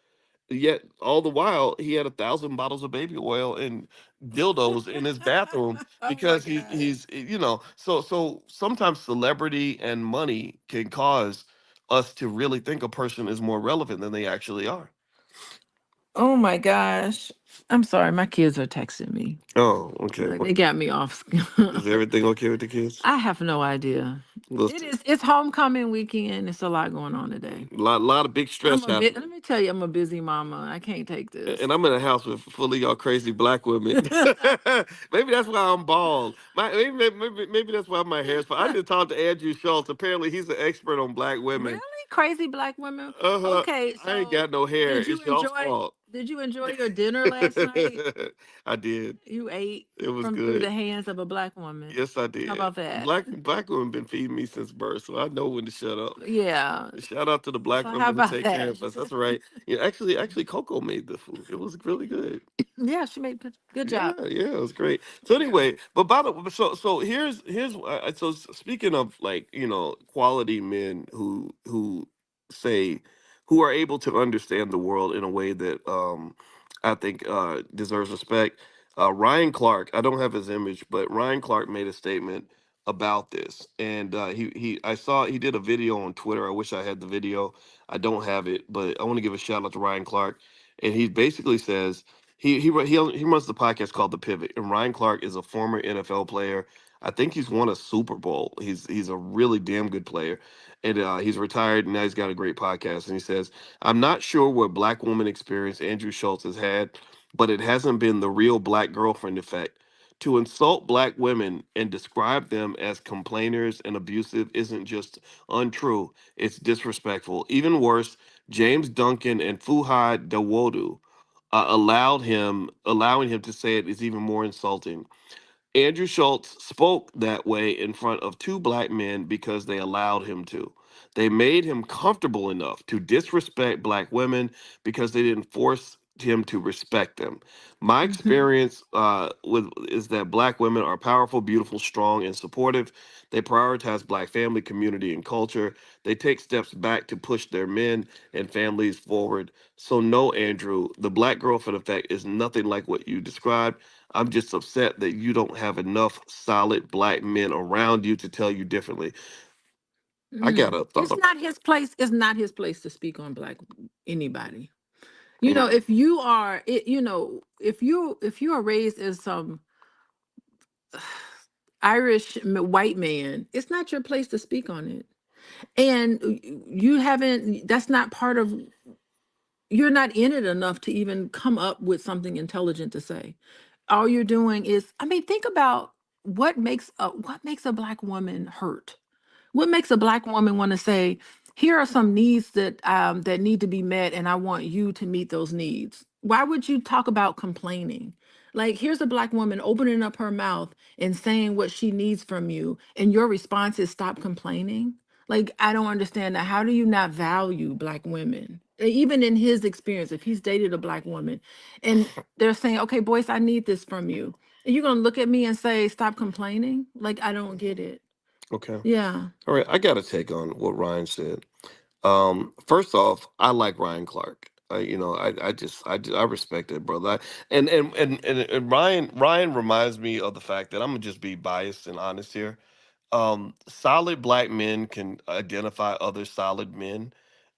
Speaker 7: Yet all the while he had 1,000 bottles of baby oil and dildos in his bathroom
Speaker 6: Oh my
Speaker 7: because
Speaker 6: God.
Speaker 7: so sometimes celebrity and money can cause us to really think a person is more relevant than they actually are.
Speaker 6: Oh my gosh. I'm sorry, my kids are texting me.
Speaker 7: Oh, okay.
Speaker 6: They got me off.
Speaker 7: Is everything okay with the kids?
Speaker 6: I have no idea.
Speaker 7: Listen,
Speaker 6: It's homecoming weekend. It's a lot going on today.
Speaker 7: lot of big stress happening.
Speaker 6: Let me tell you, I'm a busy mama. I can't take this.
Speaker 7: And I'm in a house with full of y'all crazy black women. Maybe that's why I'm bald. Maybe that's why my hair's. I just talked to Andrew Schultz. Apparently, he's an expert on black women.
Speaker 6: Really? Crazy black women?
Speaker 7: Uh-huh.
Speaker 6: Okay,
Speaker 7: I ain't
Speaker 6: so
Speaker 7: got no hair.
Speaker 6: did you
Speaker 7: It's y'all's
Speaker 6: enjoy
Speaker 7: fault.
Speaker 6: did you enjoy your dinner last night?
Speaker 7: I did.
Speaker 6: You ate
Speaker 7: It was
Speaker 6: from through
Speaker 7: good.
Speaker 6: the hands of a black woman.
Speaker 7: Yes, I did.
Speaker 6: How about that?
Speaker 7: Black women been feeding me since birth, so I know when to shut up.
Speaker 6: Yeah.
Speaker 7: Shout out to the black
Speaker 6: So how
Speaker 7: women who
Speaker 6: about
Speaker 7: take care
Speaker 6: that?
Speaker 7: of us. That's right. Yeah, actually, Coco made the food. It was really good.
Speaker 6: Yeah, she made good job.
Speaker 7: Yeah, it was great. So anyway, but by the so here's speaking of like quality men who say who are able to understand the world in a way that I think deserves respect. Ryan Clark, I don't have his image, but Ryan Clark made a statement about this, and he I saw he did a video on Twitter. I wish I had the video. I don't have it, but I want to give a shout out to Ryan Clark, and he basically says he runs the podcast called The Pivot, and Ryan Clark is a former NFL player. I think he's won a Super Bowl. He's a really damn good player, and he's retired. And now he's got a great podcast. And he says, "I'm not sure what black woman experience Andrew Schultz has had, but it hasn't been the real black girlfriend effect. To insult black women and describe them as complainers and abusive isn't just untrue; it's disrespectful. Even worse, James Duncan and Fuhad Dawodu." Allowing him to say it is even more insulting. Andrew Schultz spoke that way in front of two black men because they allowed him to. They made him comfortable enough to disrespect black women because they didn't force him to respect them. My experience with is that black women are powerful, beautiful, strong, and supportive. They prioritize black family, community, and culture. They take steps back to push their men and families forward. So no, Andrew, the black girlfriend effect is nothing like what you described. I'm just upset that you don't have enough solid black men around you to tell you differently. I got a thought.
Speaker 6: It's not his place. It's not his place to speak on black anybody. You know,
Speaker 7: Mm.
Speaker 6: if you are, if you are raised as some Irish white man, it's not your place to speak on it. And you haven't. That's not part of. You're not in it enough to even come up with something intelligent to say. All you're doing is, I mean, think about what makes a black woman hurt. What makes a black woman want to say, here are some needs that need to be met, and I want you to meet those needs? Why would you talk about complaining? Like, here's a black woman opening up her mouth and saying what she needs from you, and your response is stop complaining. Like, I don't understand that. How do you not value black women? Even in his experience, if he's dated a black woman and they're saying, okay, Boyce, I need this from you. And you're gonna look at me and say, stop complaining? Like, I don't get it.
Speaker 7: Okay.
Speaker 6: Yeah.
Speaker 7: All right. I got a take on what Ryan said. First off, I like Ryan Clark. I respect it, brother. And Ryan reminds me of the fact that I'm gonna just be biased and honest here. Solid black men can identify other solid men,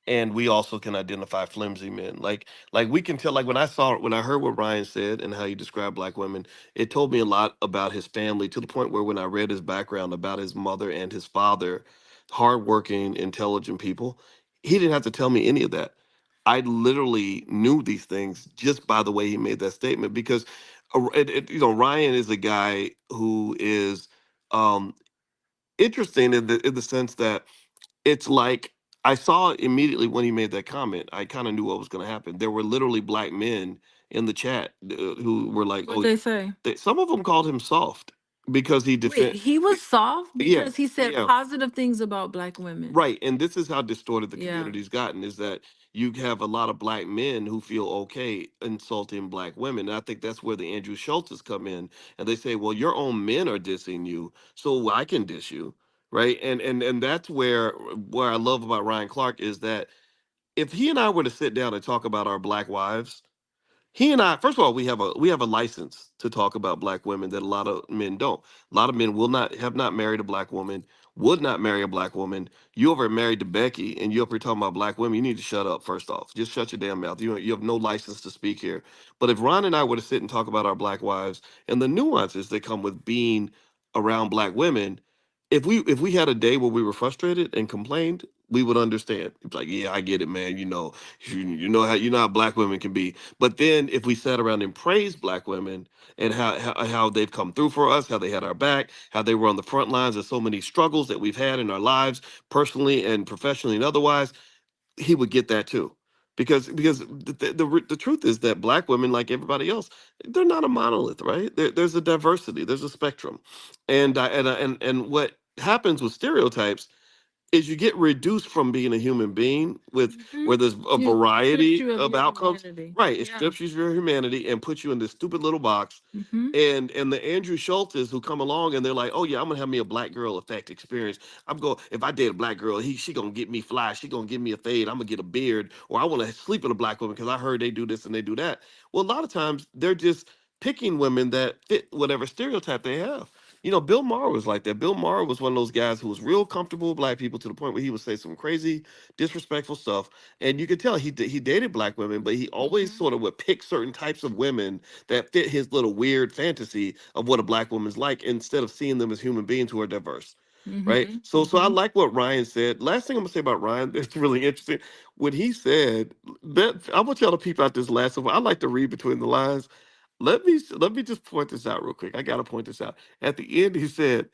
Speaker 7: and we also can identify flimsy men. Like we can tell. Like when I heard what Ryan said and how he described black women, it told me a lot about his family to the point where when I read his background about his mother and his father, hardworking, intelligent people, he didn't have to tell me any of that. I literally knew these things just by the way he made that statement because, Ryan is a guy who is um, interesting in the sense that it's like I saw immediately when he made that comment. I kind of knew what was going to happen. There were literally black men in the chat who were like,
Speaker 6: What
Speaker 7: "Oh,
Speaker 6: they say?
Speaker 7: some of them called him soft because he
Speaker 6: Wait,
Speaker 7: defend."
Speaker 6: he was soft
Speaker 7: Yeah,
Speaker 6: because he said
Speaker 7: yeah,
Speaker 6: positive things about black women.
Speaker 7: right. And this is how distorted the
Speaker 6: Yeah.
Speaker 7: community's gotten: is that you have a lot of black men who feel okay insulting black women. And I think that's where the Andrew Schultzes come in, and they say, "Well, your own men are dissing you, so I can diss you." Right, and that's where I love about Ryan Clark is that if he and I were to sit down and talk about our black wives, he and I, first of all, we have a license to talk about black women that a lot of men don't. A lot of men will not have not married a black woman. would not marry a black woman. You over married to Becky, and you up here talking about black women. You need to shut up. First off, just shut your damn mouth. You have no license to speak here. But if Ron and I were to sit and talk about our black wives and the nuances that come with being around black women, if we had a day where we were frustrated and complained, we would understand. It's like, yeah, I get it, man. You know how black women can be. But then if we sat around and praised black women and how they've come through for us, how they had our back, how they were on the front lines of so many struggles that we've had in our lives, personally and professionally and otherwise, he would get that too. Because the truth is that black women, like everybody else, they're not a monolith, right? There's a diversity, there's a spectrum, and what happens with stereotypes is you get reduced from being a human being with where there's a
Speaker 6: You strips
Speaker 7: variety
Speaker 6: you of
Speaker 7: of
Speaker 6: your
Speaker 7: outcomes.
Speaker 6: humanity.
Speaker 7: Right. It
Speaker 6: Yeah.
Speaker 7: strips you of your humanity and puts you in this stupid little box.
Speaker 6: Mm-hmm.
Speaker 7: And the Andrew Schultzes who come along and they're like, oh yeah, I'm gonna have me a black girl effect experience. If I date a black girl, she gonna get me fly, she gonna give me a fade, I'm gonna get a beard, or I wanna sleep with a black woman because I heard they do this and they do that. Well, a lot of times they're just picking women that fit whatever stereotype they have. Bill Maher was like that. Bill Maher was one of those guys who was real comfortable with black people to the point where he would say some crazy, disrespectful stuff, and you could tell he dated black women, but he always sort of would pick certain types of women that fit his little weird fantasy of what a black woman's like, instead of seeing them as human beings who are diverse. Right.
Speaker 6: Mm-hmm.
Speaker 7: So I like what Ryan said. Last thing I'm gonna say about Ryan, that's really interesting. When he said that, I want y'all to peep out this last one. I like to read between the lines. Let me just point this out real quick. I gotta point this out. At the end, he said,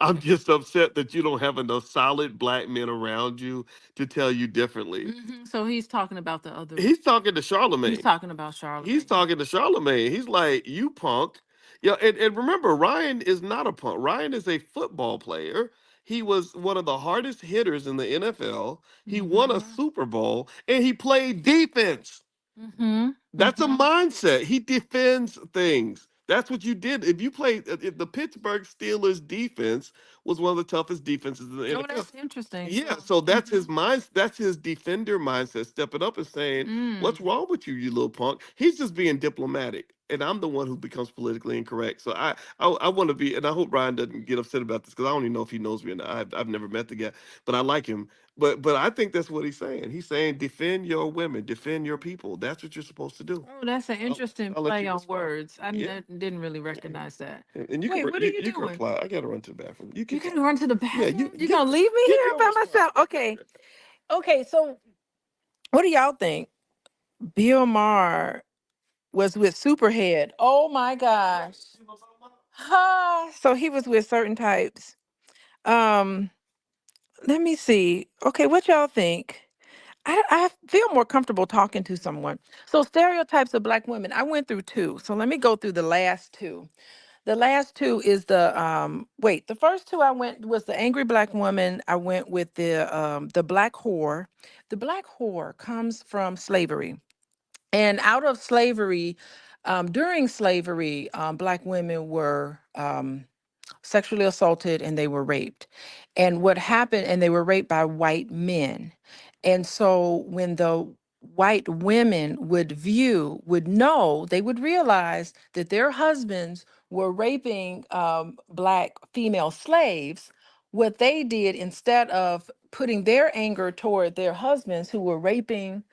Speaker 7: "I'm just upset that you don't have enough solid black men around you to tell you differently."
Speaker 6: Mm-hmm. So he's talking about the other.
Speaker 7: He's talking to
Speaker 6: He's
Speaker 7: Charlemagne.
Speaker 6: talking about
Speaker 7: He's
Speaker 6: Charlemagne.
Speaker 7: talking to Charlemagne. He's like, "You punk." Yeah, and remember, Ryan is not a punk. Ryan is a football player. He was one of the hardest hitters in the NFL. He won a
Speaker 6: Mm-hmm.
Speaker 7: Super Bowl, and he played defense.
Speaker 6: Mm-hmm.
Speaker 7: That's a mindset. He defends things. That's what you did. If the Pittsburgh Steelers defense was one of the toughest defenses in the
Speaker 6: Oh,
Speaker 7: NFL.
Speaker 6: that's interesting.
Speaker 7: Yeah,
Speaker 6: So,
Speaker 7: so that's his mind. That's his defender mindset, stepping up and saying,
Speaker 6: mm.
Speaker 7: "What's wrong with you, you little punk?" He's just being diplomatic, and I'm the one who becomes politically incorrect. So I want to be, and I hope Ryan doesn't get upset about this because I don't even know if he knows me or not. I've never met the guy, but I like him. But I think that's what he's saying. He's saying defend your women, defend your people. That's what you're supposed to do.
Speaker 6: Oh, that's an interesting
Speaker 7: I'll let
Speaker 6: play
Speaker 7: you
Speaker 6: on
Speaker 7: respond.
Speaker 6: words.
Speaker 7: Yeah,
Speaker 6: Didn't really recognize that.
Speaker 7: and
Speaker 6: Wait, what are you
Speaker 7: you can
Speaker 6: doing?
Speaker 7: reply. I gotta run to the bathroom. You
Speaker 6: You
Speaker 7: can
Speaker 6: gonna run to the
Speaker 7: yeah
Speaker 6: bathroom? You
Speaker 7: give
Speaker 6: gonna leave me
Speaker 7: give
Speaker 6: here
Speaker 7: your
Speaker 6: by
Speaker 7: response.
Speaker 6: myself? Okay. Okay, so what do y'all think? Bill Maher was with Superhead. Oh my gosh. So he was with certain types. Um, let me see. Okay, what y'all think? I feel more comfortable talking to someone. So stereotypes of black women. I went through two. So let me go through the last two. The last two is the first two I went was the angry black woman. I went with the black whore. The black whore comes from slavery. And out of slavery, during slavery, black women were sexually assaulted and they were raped. And what happened, and they were raped by white men. And so when the white women would know, they would realize that their husbands were raping black female slaves. What they did, instead of putting their anger toward their husbands who were raping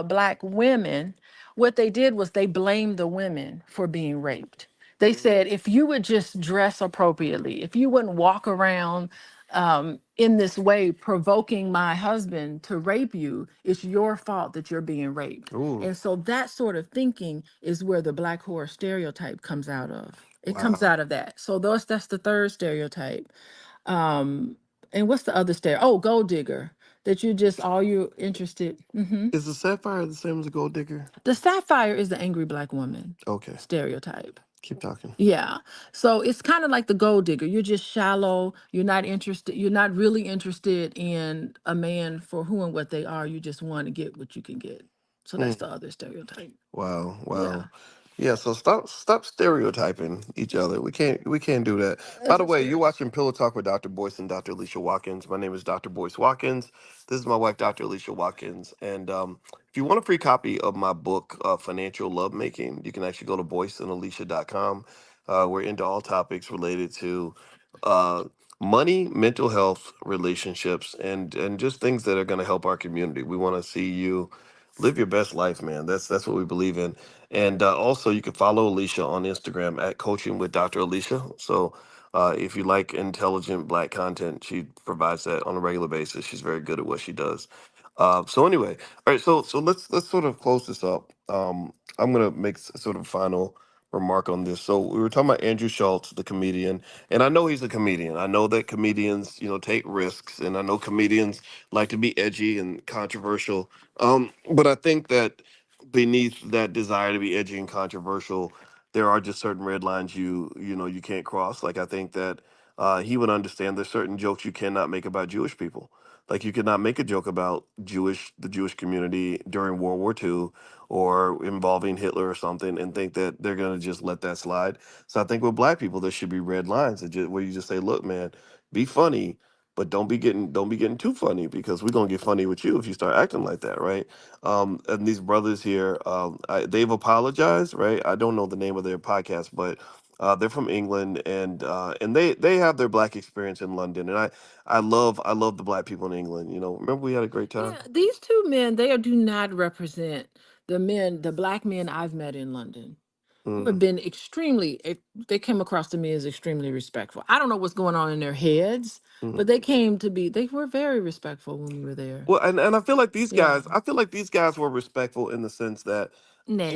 Speaker 6: black women, what they did was they blamed the women for being raped. They said, if you would just dress appropriately, if you wouldn't walk around in this way, provoking my husband to rape you, it's your fault that you're being raped.
Speaker 7: Ooh,
Speaker 6: And so that sort of thinking is where the black horror stereotype comes out of. It comes
Speaker 7: wow.
Speaker 6: out of that. So that's the third stereotype. And what's the other stereotype? Oh, gold digger. That you just all you're interested.
Speaker 7: Is the sapphire the same as a gold digger?
Speaker 6: The sapphire is the angry black woman
Speaker 7: Okay,
Speaker 6: stereotype.
Speaker 7: keep talking.
Speaker 6: Yeah. So it's kind of like the gold digger. You're just shallow. You're not interested. You're not really interested in a man for who and what they are. You just want to get what you can get. So that's
Speaker 7: Mm,
Speaker 6: the other stereotype.
Speaker 7: wow,
Speaker 6: Yeah.
Speaker 7: wow. Yeah, so stop stereotyping each other. We can't do that. By
Speaker 6: That's
Speaker 7: the
Speaker 6: a
Speaker 7: way, you're
Speaker 6: stereotype.
Speaker 7: watching Pillow Talk with Dr. Boyce and Dr. Alicia Watkins. My name is Dr. Boyce Watkins. This is my wife, Dr. Alicia Watkins. And if you want a free copy of my book, Financial Lovemaking, you can actually go to boyceandalicia.com. We're into all topics related to uh, money, mental health, relationships, and just things that are going to help our community. We want to see you live your best life, man. That's what we believe in. And also, you can follow Alicia on Instagram at Coaching with Dr. Alicia. So. If you like intelligent black content, she provides that on a regular basis. She's very good at what she does. So anyway, all right. So let's sort of close this up. I'm gonna make sort of final remark on this. So we were talking about Andrew Schultz, the comedian, and I know he's a comedian. I know that comedians, take risks, and I know comedians like to be edgy and controversial. But I think that beneath that desire to be edgy and controversial, there are just certain red lines you can't cross. Like I think that he would understand there's certain jokes you cannot make about Jewish people. Like you could not make a joke about the Jewish community during World War II or involving Hitler or something and think that they're gonna just let that slide. So I think with black people there should be red lines where you just say, look, man, be funny, but don't be getting too funny because we're gonna get funny with you if you start acting like that, right? And these brothers here, they've apologized, right? I don't know the name of their podcast, but they're from England, and they have their black experience in London, and I love the black people in England. Remember we had a great time.
Speaker 6: Yeah, these two men, do not represent the black men I've met in London, who have
Speaker 7: Hmm.
Speaker 6: been they came across to me as extremely respectful. I don't know what's going on in their heads,
Speaker 7: Hmm.
Speaker 6: but they were very respectful when we were there.
Speaker 7: Well, and I feel like these
Speaker 6: Yeah.
Speaker 7: guys, I feel like these guys were respectful in the sense that
Speaker 6: Nah.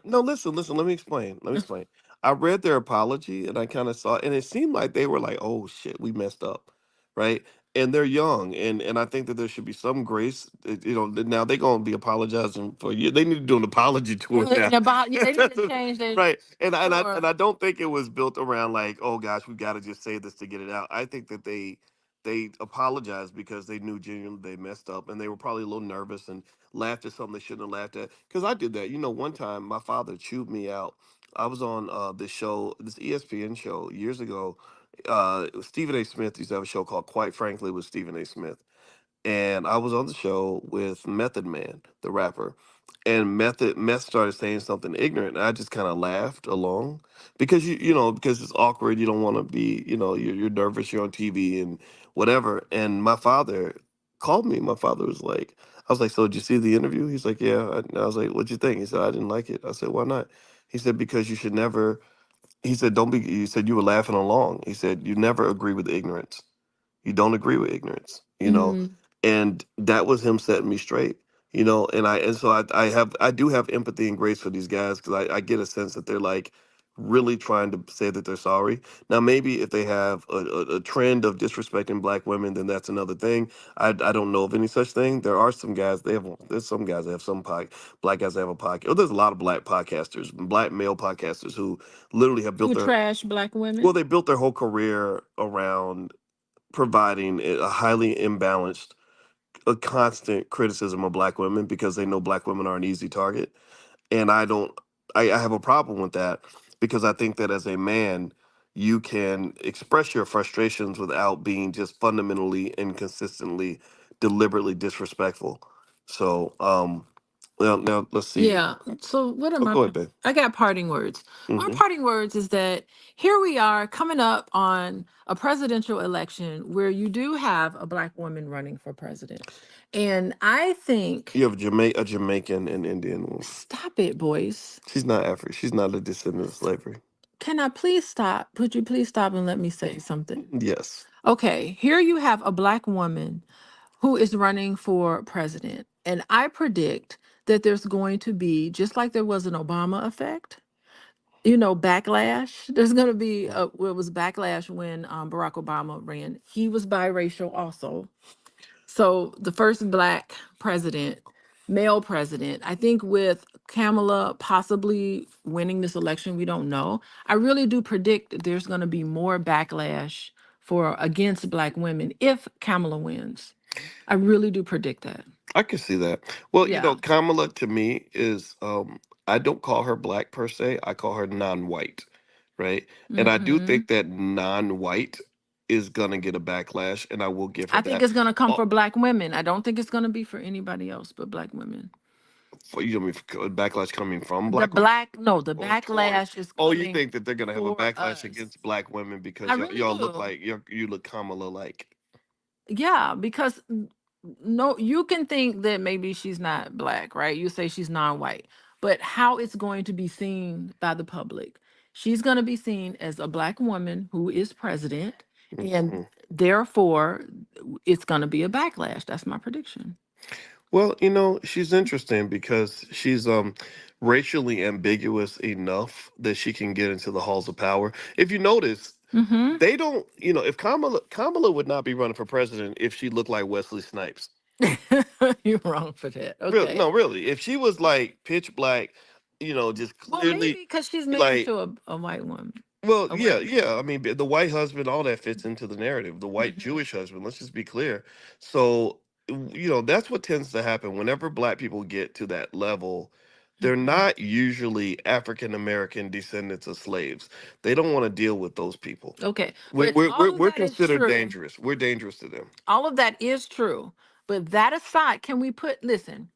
Speaker 7: no, listen, let me explain. Let me explain. I read their apology and I kind of saw, and it seemed like they were like, "Oh shit, we messed up," right? And they're young, and I think that there should be some grace. Now they're gonna be apologizing for you. They need to do an apology tour now,
Speaker 6: And about they need to change their
Speaker 7: right? And I
Speaker 6: sure.
Speaker 7: don't think it was built around like, oh gosh, we got to just say this to get it out. I think that they apologized because they knew genuinely they messed up, and they were probably a little nervous and laughed at something they shouldn't have laughed at. Because I did that. One time my father chewed me out. I was on this show, this ESPN show years ago. Stephen A. Smith used to have a show called Quite Frankly with Stephen A. Smith, and I was on the show with Method Man, the rapper, and Meth started saying something ignorant, and I just kind of laughed along because because it's awkward. You don't want to be you're nervous. You're on TV and whatever. And my father called me. My father was like, I was like, so did you see the interview? He's like, yeah. And I was like, what'd you think? He said, I didn't like it. I said, why not? He said, because you should never. He said, don't be. He said you were laughing along. He said you never agree with ignorance. You don't agree with ignorance.
Speaker 6: Mhm.
Speaker 7: And that was him setting me straight. And so I do have empathy and grace for these guys because I get a sense that they're like really trying to say that they're sorry. Now maybe if they have a trend of disrespecting black women, then that's another thing. I don't know of any such thing. There are some guys, there's some guys that have black guys that have a podcast. Oh, there's a lot of black podcasters, black male podcasters who literally have built
Speaker 6: Who
Speaker 7: their
Speaker 6: trash black
Speaker 7: well,
Speaker 6: women?
Speaker 7: they built their whole career around providing a highly imbalanced, a constant criticism of black women because they know black women are an easy target. And I don't, I have a problem with that because I think that as a man, you can express your frustrations without being just fundamentally and consistently, deliberately disrespectful. So, well, now let's see.
Speaker 6: Yeah. So what are
Speaker 7: Oh,
Speaker 6: my
Speaker 7: go ahead, babe.
Speaker 6: I got parting words. My
Speaker 7: Hmm.
Speaker 6: parting words is that here we are coming up on a presidential election where you do have a black woman running for president. And I think
Speaker 7: You have a Jamaican and Indian woman.
Speaker 6: stop it, boys.
Speaker 7: She's not African. She's not a descendant of slavery.
Speaker 6: Can I please stop? Would you please stop and let me say something?
Speaker 7: Yes.
Speaker 6: Okay, here you have a black woman who is running for president. And I predict that there's going to be, just like there was an Obama effect, backlash. There's going to be, well, it was backlash when Barack Obama ran. He was biracial also. So the first black president, male president, I think with Kamala possibly winning this election, we don't know. I really do predict that there's going to be more backlash for against black women if Kamala wins. I really do predict that.
Speaker 7: I can see that. Well,
Speaker 6: Yeah.
Speaker 7: Kamala to me is I don't call her black per se. I call her non-white, right? And I do
Speaker 6: Hmm.
Speaker 7: think that non-white is gonna get a backlash, and I will give her
Speaker 6: I think
Speaker 7: that.
Speaker 6: it's going to come
Speaker 7: Oh,
Speaker 6: for black women. I don't think it's going to be for anybody else but black women.
Speaker 7: backlash coming from
Speaker 6: The
Speaker 7: black women?
Speaker 6: the
Speaker 7: Or
Speaker 6: backlash is
Speaker 7: oh, you
Speaker 6: coming
Speaker 7: think that they're gonna have a
Speaker 6: for
Speaker 7: backlash
Speaker 6: us.
Speaker 7: against black women
Speaker 6: I
Speaker 7: because
Speaker 6: really
Speaker 7: y'all look
Speaker 6: do.
Speaker 7: like you look Kamala like?
Speaker 6: Yeah, because no, you can think that maybe she's not black, right? You say she's non-white, but how it's going to be seen by the public? She's going to be seen as a black woman who is president, and
Speaker 7: Mhm.
Speaker 6: therefore it's going to be a backlash. That's my prediction.
Speaker 7: Well, she's interesting because she's racially ambiguous enough that she can get into the halls of power. If you notice,
Speaker 6: Mm-hmm.
Speaker 7: they don't, if Kamala would not be running for president if she looked like Wesley Snipes.
Speaker 6: You're wrong for that.
Speaker 7: Really,
Speaker 6: Okay.
Speaker 7: no, really. If she was like pitch black, just
Speaker 6: Well, maybe
Speaker 7: clearly
Speaker 6: because she's married
Speaker 7: like,
Speaker 6: to a white woman,
Speaker 7: well,
Speaker 6: a
Speaker 7: yeah,
Speaker 6: white
Speaker 7: yeah.
Speaker 6: man.
Speaker 7: I mean, the white husband, all that fits into the narrative. The white
Speaker 6: Mm-hmm.
Speaker 7: Jewish husband. Let's just be clear. So, that's what tends to happen whenever black people get to that level. They're
Speaker 6: Mm-hmm.
Speaker 7: not usually African American descendants of slaves. They don't want to deal with those people.
Speaker 6: Okay,
Speaker 7: We,
Speaker 6: but
Speaker 7: we're,
Speaker 6: all
Speaker 7: we're
Speaker 6: of
Speaker 7: we're
Speaker 6: that is
Speaker 7: considered
Speaker 6: true.
Speaker 7: dangerous. We're dangerous to them.
Speaker 6: All of that is true. But that aside, can we listen,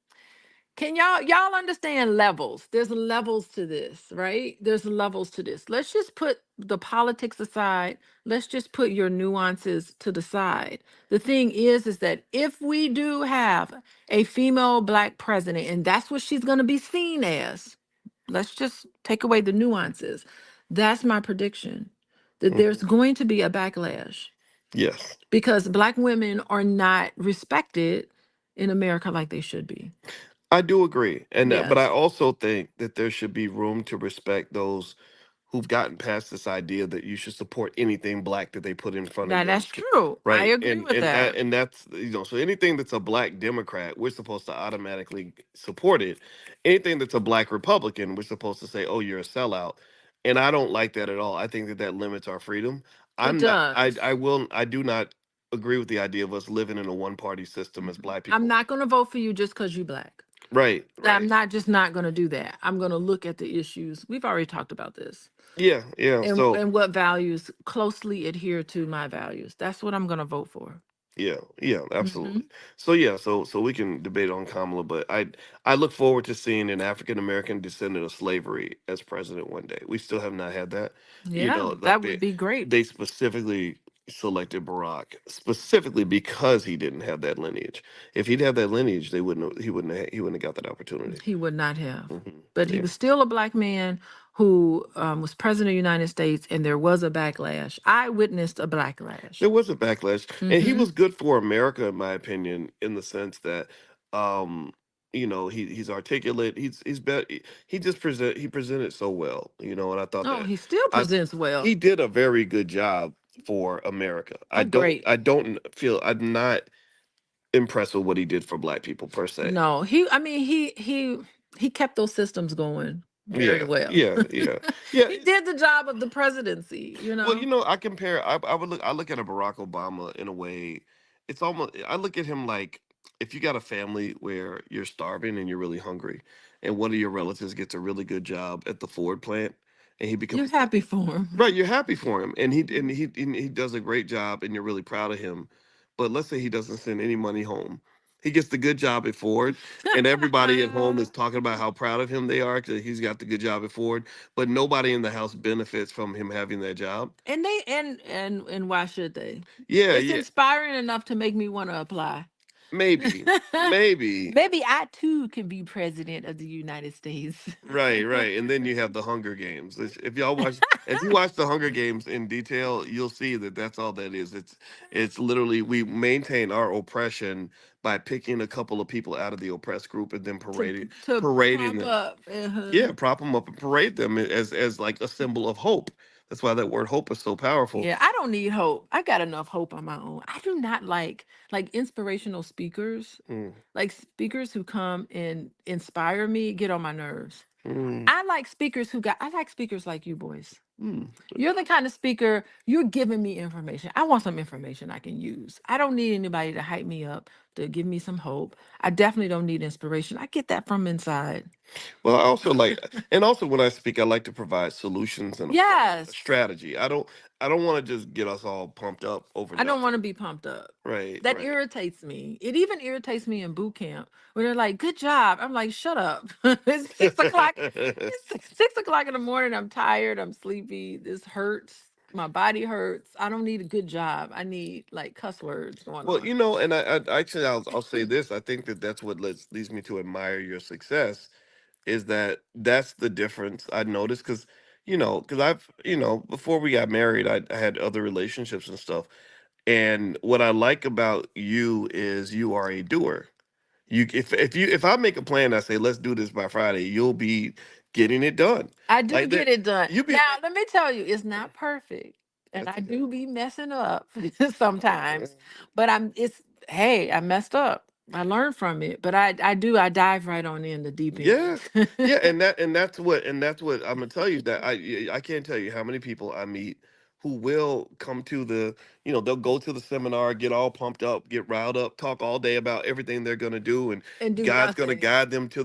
Speaker 6: can y'all understand levels? There's levels to this, right? There's levels to this. Let's just put the politics aside. Let's just put your nuances to the side. The thing is that if we do have a female black president, and that's what she's going to be seen as, let's just take away the nuances. That's my prediction, that there's
Speaker 7: Mhm.
Speaker 6: going to be a backlash
Speaker 7: Yes.
Speaker 6: because black women are not respected in America like they should be.
Speaker 7: I do agree, but I
Speaker 6: Yes.
Speaker 7: also think that there should be room to respect those who've gotten past this idea that you should support anything black that they put in front of
Speaker 6: Now
Speaker 7: your
Speaker 6: that's true. I
Speaker 7: right,
Speaker 6: agree with
Speaker 7: and
Speaker 6: that.
Speaker 7: that's so anything that's a black Democrat, we're supposed to automatically support it. Anything that's a black Republican, we're supposed to say, "Oh, you're a sellout," and I don't like that at all. I think that limits our freedom.
Speaker 6: It
Speaker 7: I'm not.
Speaker 6: does.
Speaker 7: I do not agree with the idea of us living in a one party system as
Speaker 6: Mhm.
Speaker 7: black
Speaker 6: I'm
Speaker 7: people.
Speaker 6: not going to vote for you just because you black.
Speaker 7: Right.
Speaker 6: I'm
Speaker 7: Right.
Speaker 6: not just not going to do that. I'm going to look at the issues. We've already talked about this.
Speaker 7: Yeah. Yeah. So.
Speaker 6: And what values closely adhere to my values. That's what I'm going to vote for.
Speaker 7: Yeah, yeah,
Speaker 6: Hmm.
Speaker 7: absolutely. So yeah, so we can debate on Kamala, but I look forward to seeing an African American descendant of slavery as president one day. We still have not had that.
Speaker 6: Yeah,
Speaker 7: Like
Speaker 6: that would be great.
Speaker 7: they specifically selected Barack specifically because he didn't have that lineage. If he'd had that lineage, he wouldn't have got that opportunity.
Speaker 6: He would not have. But he
Speaker 7: Yeah.
Speaker 6: was still a black man who was president of the United States, and there was a backlash. I witnessed a backlash.
Speaker 7: There was a backlash, and he
Speaker 6: Hmm.
Speaker 7: was good for America, in my opinion, in the sense that, um, he's articulate. He's better. He just he presented so well, and I thought
Speaker 6: Oh,
Speaker 7: that
Speaker 6: he still
Speaker 7: I
Speaker 6: presents well.
Speaker 7: he did a very good job for America.
Speaker 6: A great.
Speaker 7: I don't feel I'm not impressed with what he did for Black people per se.
Speaker 6: No, I mean, he kept those systems going very
Speaker 7: Yeah,
Speaker 6: well.
Speaker 7: yeah, yeah, yeah.
Speaker 6: He did the job of the presidency, you
Speaker 7: Well,
Speaker 6: know.
Speaker 7: I compare. I look at a Barack Obama in a way. It's almost. I look at him like if you got a family where you're starving and you're really hungry, and one of your relatives gets a really good job at the Ford plant, and he
Speaker 6: You're
Speaker 7: becomes
Speaker 6: happy for him.
Speaker 7: right. You're happy for him, and he does a great job, and you're really proud of him. But let's say he doesn't send any money home. He gets the good job at Ford, and everybody at home is talking about how proud of him they are because he's got the good job at Ford. But nobody in the house benefits from him having that job.
Speaker 6: And they and why should they?
Speaker 7: Yeah,
Speaker 6: It's
Speaker 7: yeah,
Speaker 6: inspiring enough to make me want to apply.
Speaker 7: maybe, maybe.
Speaker 6: Maybe I too can be president of the United States.
Speaker 7: Right, right. And then you have the Hunger Games. If you watch the Hunger Games in detail, you'll see that that's all that is. It's literally we maintain our oppression by picking a couple of people out of the oppressed group and then
Speaker 6: to
Speaker 7: parading
Speaker 6: prop
Speaker 7: them.
Speaker 6: up. Uh-huh.
Speaker 7: Yeah, prop them up and parade them as like a symbol of hope. That's why that word hope is so powerful.
Speaker 6: Yeah, I don't need hope. I got enough hope on my own. I do not like inspirational speakers,
Speaker 7: Mm,
Speaker 6: like speakers who come and inspire me, get on my nerves.
Speaker 7: mm,
Speaker 6: I like speakers like you boys.
Speaker 7: mm.
Speaker 6: You're the kind of speaker, you're giving me information. I want some information I can use. I don't need anybody to hype me up, to give me some hope. I definitely don't need inspiration. I get that from inside.
Speaker 7: Well, I also like, and also when I speak, I like to provide solutions and a plan, a
Speaker 6: Yes.
Speaker 7: strategy. I don't want to just get us all pumped up over
Speaker 6: I don't
Speaker 7: nothing.
Speaker 6: want to be pumped up.
Speaker 7: Right,
Speaker 6: That
Speaker 7: right.
Speaker 6: irritates me. It even irritates me in boot camp where they're like, "Good job." I'm like, "Shut up." It's 6 o'clock. It's 6 o'clock in the morning. I'm tired. I'm sleepy. This hurts. My body hurts. I don't need a good job. I need like cuss words going
Speaker 7: Well,
Speaker 6: on.
Speaker 7: you know, and I actually, I'll say this. I think that that's what leads me to admire your success is that that's the difference I noticed because, because before we got married, I had other relationships and stuff. And what I like about you is you are a doer. If I make a plan, I say let's do this by Friday, you'll be getting it done.
Speaker 6: I do
Speaker 7: Like
Speaker 6: get
Speaker 7: that,
Speaker 6: it done.
Speaker 7: you be
Speaker 6: Now, let me tell you, it's not perfect. And
Speaker 7: that's
Speaker 6: I
Speaker 7: okay.
Speaker 6: do be messing up sometimes. But hey, I messed up. I learned from it. But I dive right on in the deep
Speaker 7: Yes.
Speaker 6: end.
Speaker 7: Yeah, and that's what I'm gonna tell you that I can't tell you how many people I meet who will come to they'll go to the seminar, get all pumped up, get riled up, talk all day about everything they're gonna do, and
Speaker 6: And do
Speaker 7: God's gonna
Speaker 6: nothing.
Speaker 7: guide them to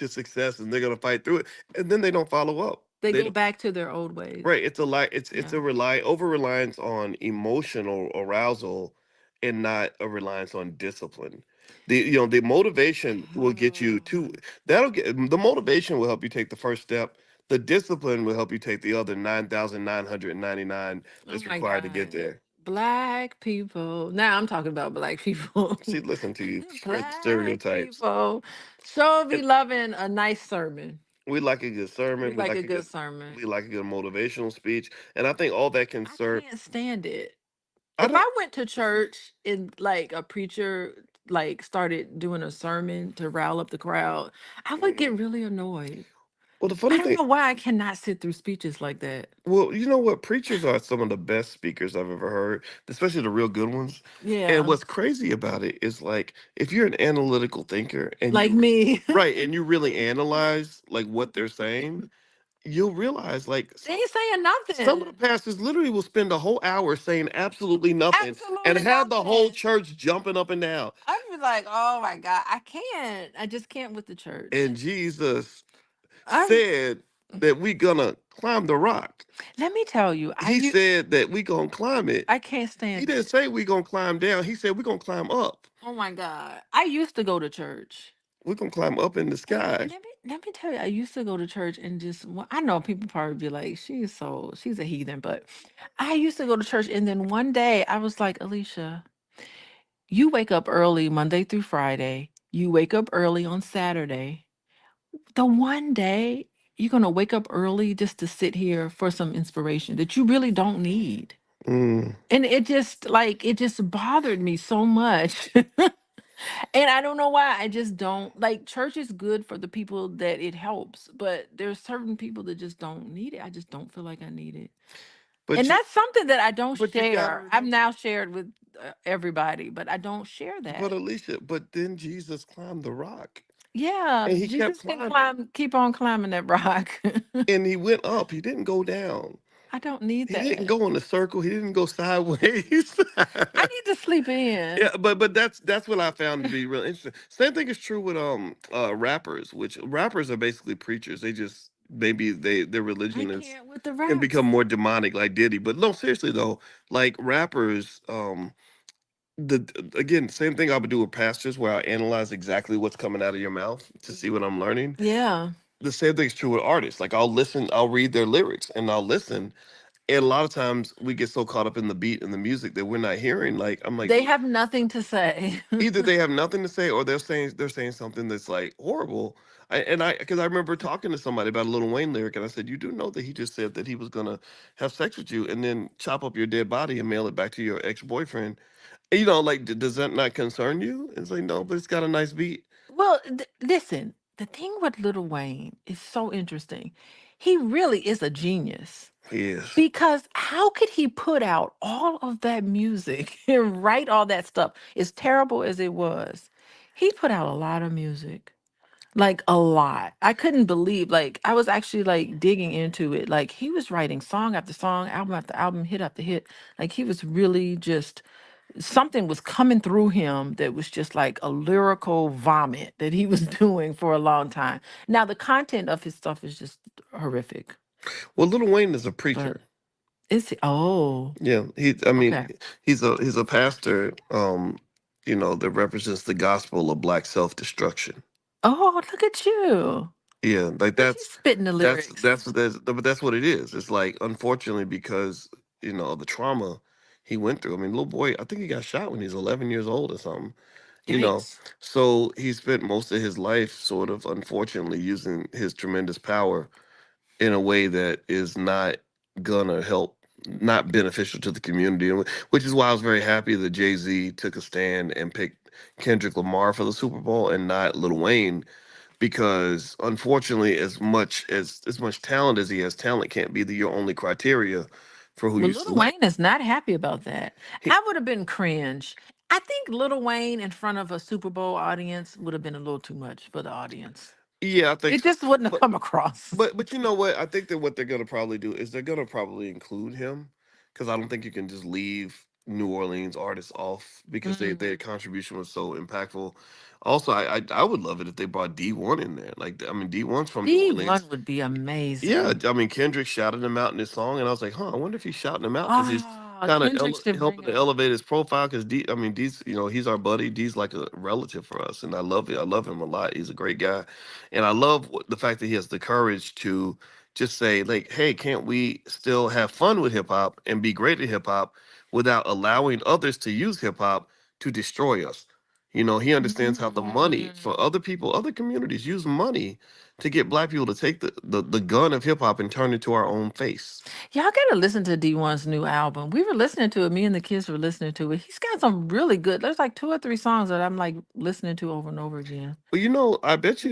Speaker 7: success, and they're gonna fight through it, and then they don't follow up.
Speaker 6: They
Speaker 7: They
Speaker 6: go
Speaker 7: don't,
Speaker 6: back to their old ways.
Speaker 7: right. It's a lie. It's
Speaker 6: Yeah.
Speaker 7: a over reliance on emotional arousal, and not a reliance on discipline. The motivation will get you to that'll get the motivation will help you take the first step. The discipline will help you take the other 9,999
Speaker 6: Oh
Speaker 7: that's
Speaker 6: my
Speaker 7: required to get
Speaker 6: God.
Speaker 7: there.
Speaker 6: Black people. Now I'm talking about black people.
Speaker 7: See, listen to you, spread the
Speaker 6: Black
Speaker 7: stereotypes.
Speaker 6: people. So be
Speaker 7: And
Speaker 6: loving a nice sermon.
Speaker 7: we like a good
Speaker 6: We
Speaker 7: sermon.
Speaker 6: like a good sermon.
Speaker 7: We like a good motivational speech, and I think all that can
Speaker 6: I
Speaker 7: serve.
Speaker 6: can't stand it.
Speaker 7: I
Speaker 6: If
Speaker 7: don't.
Speaker 6: I went to church and like a preacher like started doing a sermon to rile up the crowd, I would get
Speaker 7: Mhm.
Speaker 6: really annoyed.
Speaker 7: Well, the
Speaker 6: I
Speaker 7: funny
Speaker 6: don't
Speaker 7: thing,
Speaker 6: know why I cannot sit through speeches like that.
Speaker 7: well, you know what? Preachers are some of the best speakers I've ever heard, especially the real good ones. And
Speaker 6: Yeah,
Speaker 7: what's crazy about it is like if you're an analytical thinker and
Speaker 6: like me.
Speaker 7: right, and you really analyze like what they're saying, you'll realize like
Speaker 6: They ain't saying
Speaker 7: some of
Speaker 6: nothing.
Speaker 7: the pastors literally will spend a whole hour saying absolutely nothing and
Speaker 6: Absolutely
Speaker 7: have the whole
Speaker 6: nothing.
Speaker 7: church jumping up and down.
Speaker 6: I'd be like, oh my God, I can't. I just can't with the church.
Speaker 7: And Jesus
Speaker 6: I'm
Speaker 7: said that we gonna climb the rock.
Speaker 6: let me tell you,
Speaker 7: He said that we gonna climb it.
Speaker 6: I can't
Speaker 7: He
Speaker 6: stand
Speaker 7: didn't
Speaker 6: it.
Speaker 7: say we gonna climb down. He said we're gonna climb up.
Speaker 6: Oh my God. I used to go to church.
Speaker 7: We're gonna climb up in the sky.
Speaker 6: Let me tell you, I used to go to church and just I know people probably be like, she's a heathen, but I used to go to church and then one day I was like, Alicia, you wake up early Monday through Friday. You wake up early on Saturday. The one day you're gonna wake up early just to sit here for some inspiration that you really don't need.
Speaker 7: Mm.
Speaker 6: And it just bothered me so much. And I don't know why. I just don't like church is good for the people that it helps, but there's certain people that just don't need it. I just don't feel like I need it.
Speaker 7: But
Speaker 6: And
Speaker 7: you
Speaker 6: that's something that I don't
Speaker 7: but you gotta
Speaker 6: share. I've
Speaker 7: remember.
Speaker 6: now shared with everybody, but I don't share
Speaker 7: But
Speaker 6: that.
Speaker 7: Alicia, but then Jesus climbed the rock.
Speaker 6: Yeah,
Speaker 7: And he kept
Speaker 6: Jesus can
Speaker 7: climbing.
Speaker 6: keep on climbing that rock.
Speaker 7: And he went up. He didn't go down.
Speaker 6: I don't need
Speaker 7: He didn't
Speaker 6: that.
Speaker 7: go in a circle. He didn't go sideways.
Speaker 6: I need to sleep in.
Speaker 7: Yeah, but that's what I found to be real interesting. Same thing is true with rappers, which rappers are basically preachers. They just maybe their
Speaker 6: I
Speaker 7: religion is
Speaker 6: can't with the
Speaker 7: can become
Speaker 6: raps.
Speaker 7: more demonic like Diddy. But no, seriously though, like rappers, again, same thing I would do with pastors where I analyze exactly what's coming out of your mouth to see what I'm learning.
Speaker 6: Yeah.
Speaker 7: The same thing's true with artists. Like I'll read their lyrics and I'll listen. And a lot of times we get so caught up in the beat and the music that we're not hearing. Like I'm like,
Speaker 6: They have nothing to say.
Speaker 7: either they have nothing to say or they're saying something that's like horrible. Because I remember talking to somebody about a Little Wayne lyric, and I said, "You do know that he just said that he was gonna have sex with you and then chop up your dead body and mail it back to your ex boyfriend." Like, does that not concern you? It's like, no, but it's got a nice beat.
Speaker 6: Well, listen, the thing with Little Wayne is so interesting. He really is a genius
Speaker 7: He is.
Speaker 6: because how could he put out all of that music and write all that stuff? As terrible as it was, he put out a lot of music. Like a lot. I couldn't believe, like, I was actually like digging into it. Like, he was writing song after song, album after album, hit after hit. Like, he was really just something was coming through him that was just like a lyrical vomit that he was doing for a long time. Now the content of his stuff is just horrific.
Speaker 7: Well, Lil Wayne is a
Speaker 6: But
Speaker 7: preacher.
Speaker 6: it's
Speaker 7: Yeah, I mean,
Speaker 6: okay.
Speaker 7: he's a pastor, that represents the gospel of black self-destruction.
Speaker 6: Oh, look at you.
Speaker 7: Yeah, like
Speaker 6: Look, he's spitting the lyrics.
Speaker 7: but that's what it is. It's like, unfortunately, because of the trauma he went through. I mean, little boy, I think he got shot when he was 11 years old or something. You know,
Speaker 6: Yikes.
Speaker 7: so he spent most of his life sort of, unfortunately, using his tremendous power in a way that is not gonna help, not beneficial to the community, which is why I was very happy that Jay-Z took a stand and picked Kendrick Lamar for the Super Bowl and not Lil Wayne, because unfortunately, as much talent as he has, talent can't be your only criteria for who
Speaker 6: Well,
Speaker 7: you
Speaker 6: Little
Speaker 7: select.
Speaker 6: Wayne is not happy about that.
Speaker 7: He,
Speaker 6: I would have been cringe. I think Little Wayne in front of a Super Bowl audience would have been a little too much for the audience.
Speaker 7: yeah, I think
Speaker 6: It
Speaker 7: so.
Speaker 6: just wouldn't have
Speaker 7: But
Speaker 6: come across.
Speaker 7: but you know what? I think that what they're gonna probably do is they're gonna probably include him, because I don't think you can just leave New Orleans artists off because their
Speaker 6: Mm.
Speaker 7: contribution was so impactful. Also, I would love it if they brought D1 in there. Like, I mean, D1's from New Orleans.
Speaker 6: D1 would be
Speaker 7: Yeah,
Speaker 6: amazing.
Speaker 7: I mean, Kendrick shouted him out in his song, and I was like, huh, I wonder if he's shouting him out because he's
Speaker 6: Oh,
Speaker 7: kind of
Speaker 6: Kendrick should bring
Speaker 7: helping to
Speaker 6: him.
Speaker 7: elevate his profile. Because D, I mean, D's, he's our buddy. D's like a relative for us, and I love it. I love him a lot. He's a great guy, and I love the fact that he has the courage to just say, like, hey, can't we still have fun with hip hop and be great at hip hop without allowing others to use hip hop to destroy us? He understands how the money for
Speaker 6: Mm.
Speaker 7: other people, other communities use money to get black people to take the gun of hip hop and turn it to our own face.
Speaker 6: Y'all gotta listen to D1's new album. We were listening to it. Me and the kids were listening to it. He's got some really good. There's like 2 or 3 songs that I'm like listening to over and over again.
Speaker 7: Well,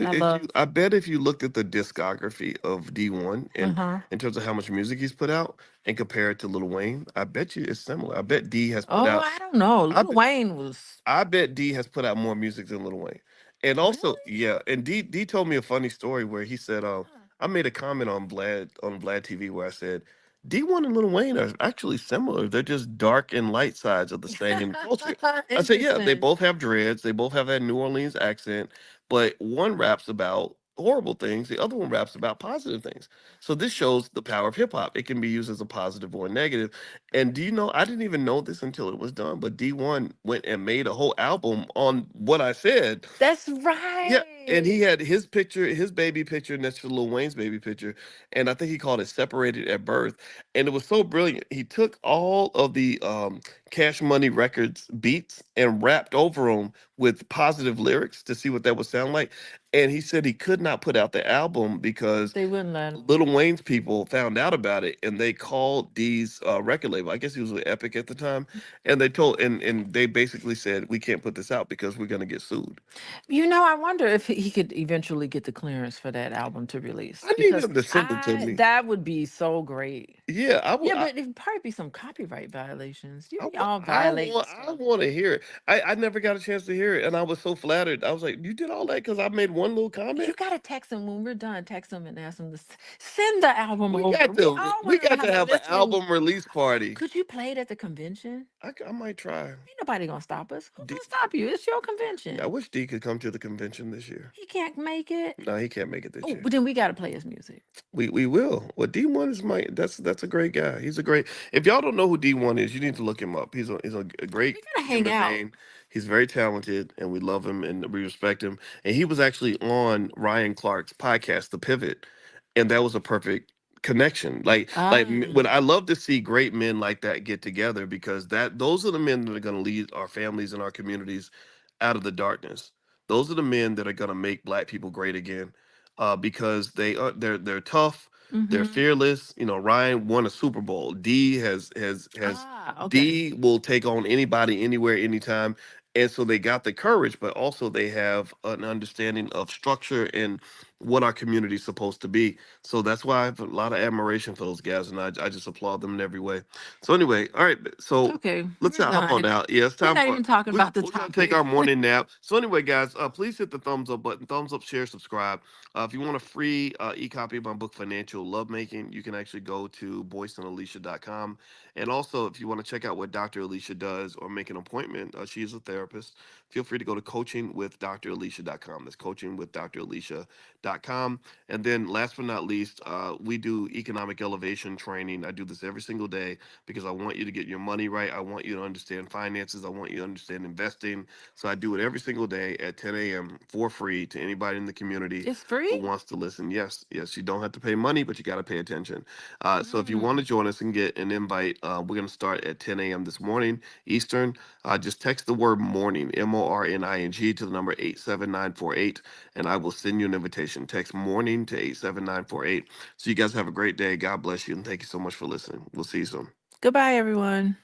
Speaker 6: I love.
Speaker 7: I bet if you looked at the discography of D1
Speaker 6: Uh
Speaker 7: and
Speaker 6: huh.
Speaker 7: in terms of how much music he's put out and compare it to Lil Wayne, I bet you it's similar. I bet D has put
Speaker 6: Oh,
Speaker 7: out
Speaker 6: I don't know.
Speaker 7: I
Speaker 6: Lil
Speaker 7: bet,
Speaker 6: Wayne was
Speaker 7: I bet D has put out more music than Lil Wayne. And also,
Speaker 6: really.
Speaker 7: yeah, and D told me a funny story where he said,
Speaker 6: Huh.
Speaker 7: I made a comment on Vlad TV where I said D1 and Lil Wayne are actually similar. They're just dark and light sides of the same culture. I said, yeah, they
Speaker 6: Interesting.
Speaker 7: both have dreads, they both have that New Orleans accent, but one raps about horrible things, the other one raps about positive things. So this shows the power of hip hop. It can be used as a positive or a negative. And do you know, I didn't even know this until it was done, but D1 went and made a whole album on what I said.
Speaker 6: That's
Speaker 7: Yeah, and he
Speaker 6: right.
Speaker 7: had his picture, his baby picture next to Lil Wayne's baby picture, and I think he called it "Separated at Birth," and it was so brilliant. He took all of the Cash Money Records beats and rapped over them with positive lyrics to see what that would sound like, and he said he could not put out the album because
Speaker 6: They wouldn't let him.
Speaker 7: Little Wayne's people found out about it, and they called D's record label. I guess he was with Epic at the time, and and they basically said we can't put this out because we're gonna get sued.
Speaker 6: I wonder if he could eventually get the clearance for that album to release
Speaker 7: I need
Speaker 6: because
Speaker 7: him to send it to
Speaker 6: I
Speaker 7: me.
Speaker 6: that would be so great.
Speaker 7: Yeah, I would.
Speaker 6: Yeah, but it'd probably be some copyright violations. You
Speaker 7: I
Speaker 6: be
Speaker 7: want.
Speaker 6: all violating
Speaker 7: I
Speaker 6: stuff.
Speaker 7: want to hear it. I never got a chance to hear it, and I was so flattered. I was like, "You did all that because I made one little
Speaker 6: You
Speaker 7: comment."
Speaker 6: gotta text him when we're done. Text him and ask him to send the album
Speaker 7: We
Speaker 6: over.
Speaker 7: got
Speaker 6: We
Speaker 7: to.
Speaker 6: all
Speaker 7: We
Speaker 6: want to
Speaker 7: got to
Speaker 6: have a
Speaker 7: have an
Speaker 6: listening.
Speaker 7: album release party.
Speaker 6: Could you play it at the convention?
Speaker 7: I might try.
Speaker 6: Ain't nobody gonna stop us. Who's
Speaker 7: D,
Speaker 6: gonna stop you? It's your
Speaker 7: yeah, I
Speaker 6: convention.
Speaker 7: wish D could come to the convention this year.
Speaker 6: He can't make it.
Speaker 7: No, he can't make it this
Speaker 6: Oh,
Speaker 7: year.
Speaker 6: but then we gotta play his music.
Speaker 7: We will. Well, D1 is my. That's a great guy. He's a great. If y'all don't know who D1 is, you need to look him up. He's a great
Speaker 6: We gotta hang
Speaker 7: human
Speaker 6: out.
Speaker 7: being. He's very talented, and we love him and we respect him. And he was actually on Ryan Clark's podcast, The Pivot, and that was a perfect connection.
Speaker 6: Ah.
Speaker 7: When I love to see great men like that get together because those are the men that are going to lead our families and our communities out of the darkness. Those are the men that are going to make black people great again, because they're tough, they're
Speaker 6: Mm-hmm.
Speaker 7: fearless. Ryan won a Super Bowl. D has
Speaker 6: Ah, okay.
Speaker 7: D will take on anybody, anywhere, anytime. And so they got the courage, but also they have an understanding of structure and what our community is supposed to be. So that's why I have a lot of admiration for those guys, and I just applaud them in every way. So anyway, all right, so
Speaker 6: Okay,
Speaker 7: let's
Speaker 6: we're
Speaker 7: hop on
Speaker 6: done.
Speaker 7: now. Yeah, it's
Speaker 6: We're
Speaker 7: time
Speaker 6: not
Speaker 7: for
Speaker 6: even talking about the
Speaker 7: we're gonna take
Speaker 6: topic.
Speaker 7: our morning nap. So anyway, guys, please hit the thumbs up button, thumbs up, share, subscribe. If you want a free e-copy of my book, Financial Lovemaking, you can actually go to boyceandalicia.com. And also, if you want to check out what Dr. Alicia does or make an appointment, she is a therapist. Feel free to go to coachingwithdralicia.com. That's coachingwithdralicia.com. And then last but not least, we do economic elevation training. I do this every single day because I want you to get your money right. I want you to understand finances. I want you to understand investing. So I do it every single day at 10 a.m. for free to anybody in the community
Speaker 6: It's
Speaker 7: who
Speaker 6: free?
Speaker 7: wants to listen. Yes, yes, you don't have to pay money, but you got to pay attention. So if you want to
Speaker 6: Mm.
Speaker 7: join us and get an invite, we're going to start at 10 a.m. this morning Eastern. Just text the word morning, MORNING, to the number 87948, and I will send you an invitation. Text morning to 87948. So you guys have a great day. God bless you, and thank you so much for listening. We'll see you soon.
Speaker 6: Goodbye, everyone.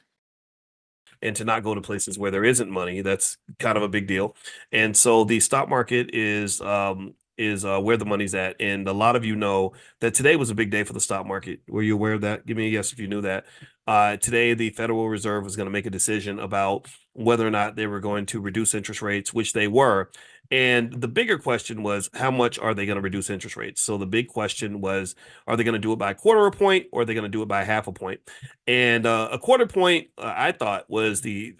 Speaker 1: And to not go to places where there isn't money, that's kind of a big deal. And so the stock market is where the money's at. And a lot of you know that today was a big day for the stock market. Were you aware of that? Give me a yes if you knew that. Today, the Federal Reserve was going to make a decision about whether or not they were going to reduce interest rates, which they were. And the bigger question was, how much are they going to reduce interest rates? So the big question was, are they going to do it by a quarter of a point, or are they going to do it by half a point? And a quarter point, I thought, was the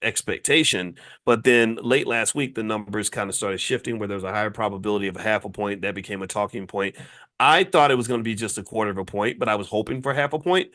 Speaker 1: expectation. But then late last week, the numbers kind of started shifting where there was a higher probability of a half a point. That became a talking point. I thought it was going to be just a quarter of a point, but I was hoping for half a point,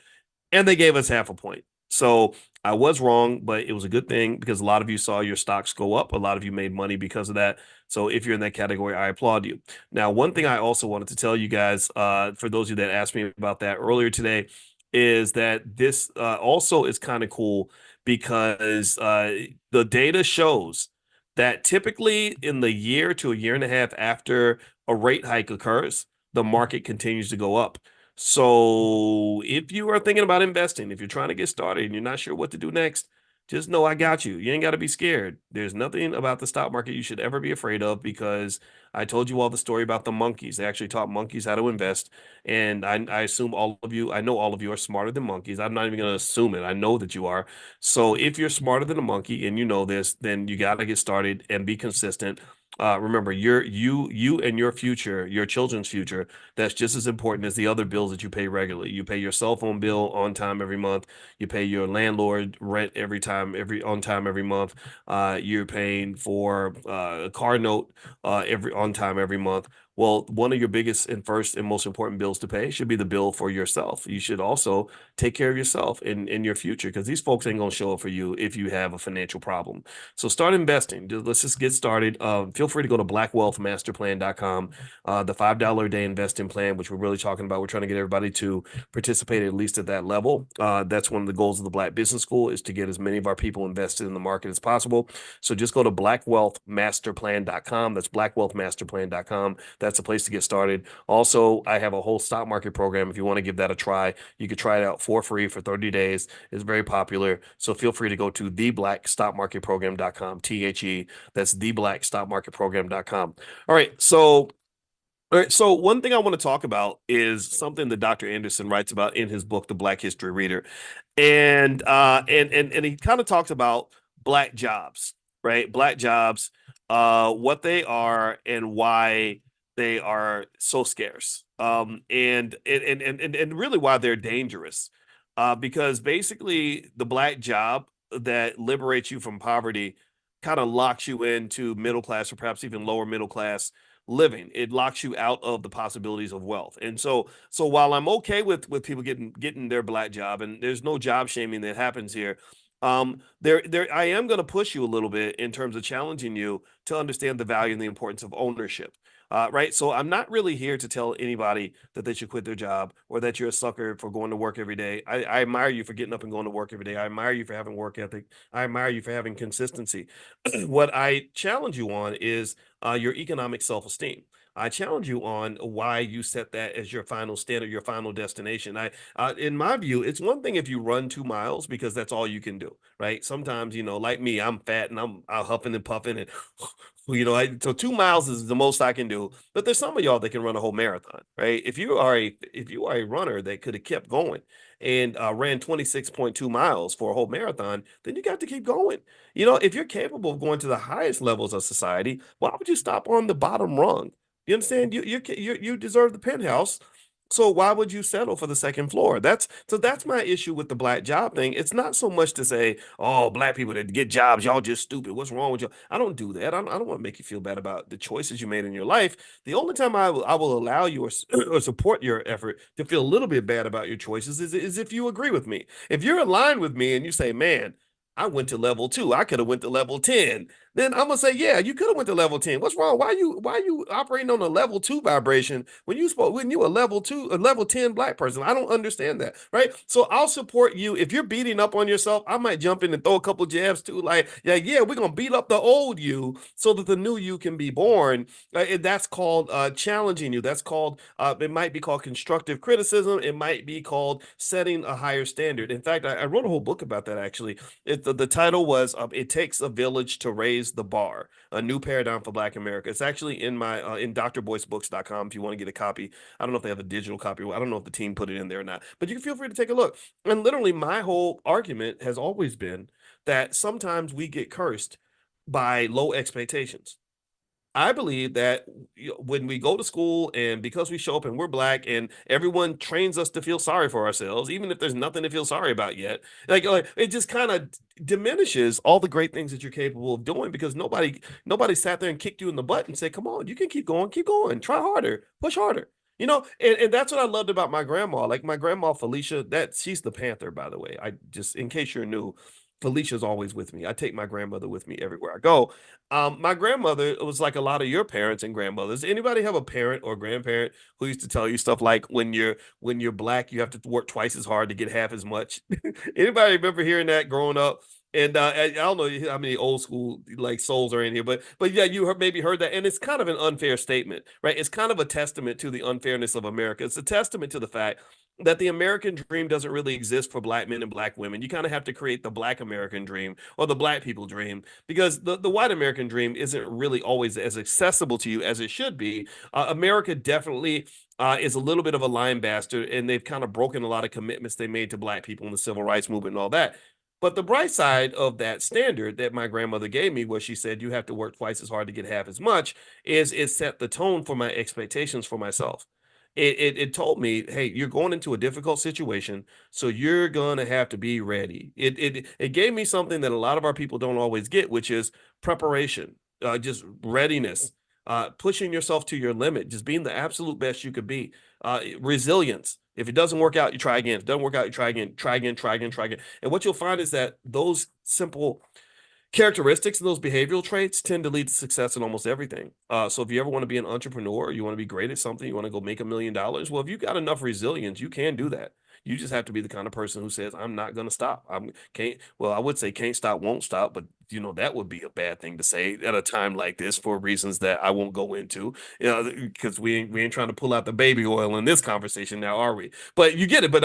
Speaker 1: and they gave us half a point. So I was wrong, but it was a good thing because a lot of you saw your stocks go up. A lot of you made money because of that. So if you're in that category, I applaud you. Now, one thing I also wanted to tell you guys, for those of you that asked me about that earlier today, is that this also is kind of cool because the data shows that typically in the year to a year and a half after a rate hike occurs, the market continues to go up. So if you are thinking about investing, if you're trying to get started and you're not sure what to do next, just know I got you. You ain't got to be scared. There's nothing about the stock market you should ever be afraid of because I told you all the story about the monkeys. They actually taught monkeys how to invest. And I assume all of you, I know all of you are smarter than monkeys. I'm not even going to assume it. I know that you are. So if you're smarter than a monkey and you know this, then you got to get started and be consistent. Remember, you and your future, your children's future, that's just as important as the other bills that you pay regularly. You pay your cell phone bill on time every month. You pay your landlord rent on time every month. You're paying for a car note every on time every month. Well, one of your biggest and first and most important bills to pay should be the bill for yourself. You should also take care of yourself in your future because these folks ain't gonna show up for you if you have a financial problem. So start investing. Let's just get started. Feel free to go to blackwealthmasterplan.com. The $5 a day investing plan, which we're really talking about. We're trying to get everybody to participate at least at that level. That's one of the goals of the Black Business School is to get as many of our people invested in the market as possible. So just go to blackwealthmasterplan.com. That's blackwealthmasterplan.com. That's a place to get started. Also, I have a whole stock market program. If you want to give that a try, you could try it out for free for 30 days. It's very popular. So feel free to go to theblackstockmarketprogram.com, THE. That's theblackstockmarketprogram.com. All right. So one thing I want to talk about is something that Dr. Anderson writes about in his book, The Black History Reader. And he kind of talks about black jobs, right? Black jobs, what they are and why they are so scarce. And really why they're dangerous. Because basically the black job that liberates you from poverty kind of locks you into middle class or perhaps even lower middle class living. It locks you out of the possibilities of wealth. And so while I'm okay with people getting their black job, and there's no job shaming that happens here, there I am going to push you a little bit in terms of challenging you to understand the value and the importance of ownership. Right. So I'm not really here to tell anybody that they should quit their job or that you're a sucker for going to work every day. I admire you for getting up and going to work every day. I admire you for having work ethic. I admire you for having consistency. What I challenge you on is your economic self-esteem. I challenge you on why you set that as your final standard, your final destination. In my view, it's one thing if you run 2 miles because that's all you can do, right? Sometimes, like me, I'm fat and I'm huffing and puffing and, so 2 miles is the most I can do. But there's some of y'all that can run a whole marathon, right? If you are a runner that could have kept going and ran 26.2 miles for a whole marathon, then you got to keep going. If you're capable of going to the highest levels of society, why would you stop on the bottom rung? You understand? You deserve the penthouse. So why would you settle for the second floor? That's my issue with the black job thing. It's not so much to say, oh, black people that get jobs, y'all just stupid. What's wrong with you? I don't do that. I don't want to make you feel bad about the choices you made in your life. The only time I will allow you or support your effort to feel a little bit bad about your choices is if you agree with me. If you're aligned with me and you say, man, I went to level 2. I could have went to level 10. Then I'm gonna say, yeah, you could have went to level 10. What's wrong? Why you operating on a level 2 vibration when you a level 2, a level 10 black person? I don't understand that, right? So I'll support you. If you're beating up on yourself, I might jump in and throw a couple jabs too. Like, yeah, we're gonna beat up the old you so that the new you can be born. And that's called challenging you. That's called it might be called constructive criticism. It might be called setting a higher standard. In fact, I wrote a whole book about that actually. The title was "It Takes a Village to Raise the Bar: A New Paradigm for Black America." It's actually in my in drboycebooks.com if you want to get a copy. I don't know if they have a digital copy. I don't know if the team put it in there or not, but you can feel free to take a look. And literally, my whole argument has always been that sometimes we get cursed by low expectations. I believe that when we go to school and because we show up and we're black and everyone trains us to feel sorry for ourselves, even if there's nothing to feel sorry about yet, like it just kind of diminishes all the great things that you're capable of doing because nobody sat there and kicked you in the butt and said, come on, you can keep going, try harder, push harder. And that's what I loved about my grandma. Like my grandma Felicia, she's the Panther, by the way. I just in case you're new, Felicia's always with me. I take my grandmother with me everywhere I go. My grandmother was like a lot of your parents and grandmothers. Anybody have a parent or grandparent who used to tell you stuff like when you're black, you have to work twice as hard to get half as much? Anybody remember hearing that growing up? And I don't know how many old school like souls are in here, but yeah, maybe heard that, and it's kind of an unfair statement, right? It's kind of a testament to the unfairness of America. It's a testament to the fact that the American dream doesn't really exist for black men and black women. You kind of have to create the black American dream or the black people dream because the white American dream isn't really always as accessible to you as it should be. America definitely is a little bit of a line bastard, and they've kind of broken a lot of commitments they made to black people in the civil rights movement and all that. But the bright side of that standard that my grandmother gave me, where she said you have to work twice as hard to get half as much, is it set the tone for my expectations for myself. It told me, hey, you're going into a difficult situation, so you're gonna have to be ready. It gave me something that a lot of our people don't always get, which is preparation, just readiness, pushing yourself to your limit, just being the absolute best you could be, resilience. If it doesn't work out, you try again. If it doesn't work out, you try again, try again, try again, try again. And what you'll find is that those simple characteristics and those behavioral traits tend to lead to success in almost everything. So if you ever want to be an entrepreneur, you want to be great at something, you want to go make $1 million, well, if you've got enough resilience, you can do that. You just have to be the kind of person who says, I'm not going to stop. I would say can't stop, won't stop, but that would be a bad thing to say at a time like this for reasons that I won't go into, because we ain't trying to pull out the baby oil in this conversation now, are we? But you get it. But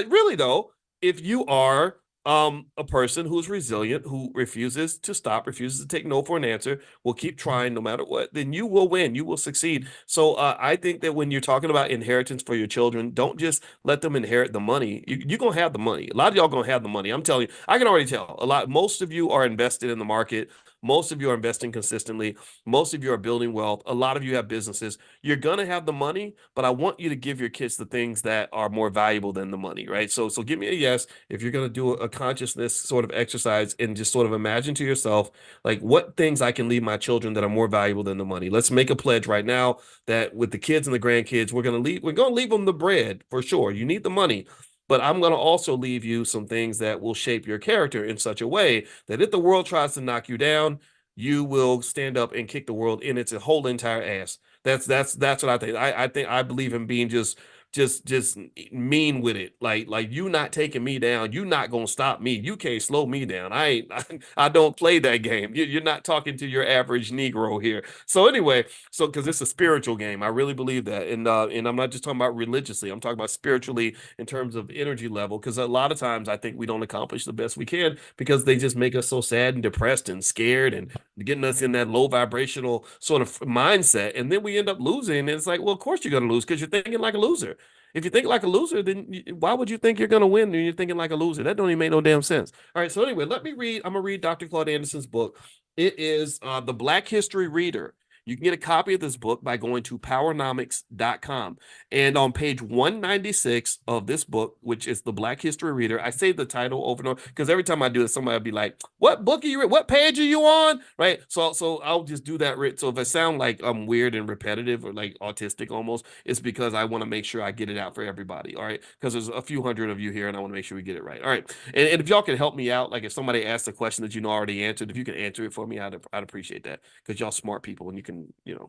Speaker 1: really though, if you are a person who's resilient, who refuses to stop, refuses to take no for an answer, will keep trying no matter what, then you will win. You will succeed. So I think that when you're talking about inheritance for your children, don't just let them inherit the money. You're going to have the money. A lot of y'all going to have the money. I'm telling you, I can already tell most of you are invested in the market. Most of you are investing consistently. Most of you are building wealth. A lot of you have businesses. You're going to have the money, but I want you to give your kids the things that are more valuable than the money, right? So give me a yes if you're going to do a consciousness sort of exercise and just sort of imagine to yourself, like, what things I can leave my children that are more valuable than the money. Let's make a pledge right now that with the kids and the grandkids, we're going to leave them the bread for sure. You need the money. But I'm going to also leave you some things that will shape your character in such a way that if the world tries to knock you down, you will stand up and kick the world in its whole entire ass. That's what I think. I believe in being just just mean with it. Like you not taking me down, you not gonna stop me. You can't slow me down. I don't play that game. You're not talking to your average Negro here. So anyway, so because it's a spiritual game, I really believe that. And I'm not just talking about religiously, I'm talking about spiritually in terms of energy level. Because a lot of times I think we don't accomplish the best we can because they just make us so sad and depressed and scared and getting us in that low vibrational sort of mindset. And then we end up losing. And it's like, well, of course you're gonna lose because you're thinking like a loser. If you think like a loser, then why would you think you're going to win when you're thinking like a loser? That don't even make no damn sense. All right. So anyway, let me read. I'm going to read Dr. Claude Anderson's book. It is The Black History Reader. You can get a copy of this book by going to powernomics.com. And on page 196 of this book, which is The Black History Reader, I say the title over and over because every time I do it, somebody will be like, what book are you reading? What page are you on? Right. So I'll just do that. So if I sound like I'm weird and repetitive or like autistic almost, it's because I want to make sure I get it out for everybody. All right. Because there's a few hundred of you here and I want to make sure we get it right. All right. And if y'all can help me out, like if somebody asks a question that you know already answered, if you can answer it for me, I'd appreciate that because y'all smart people and you can,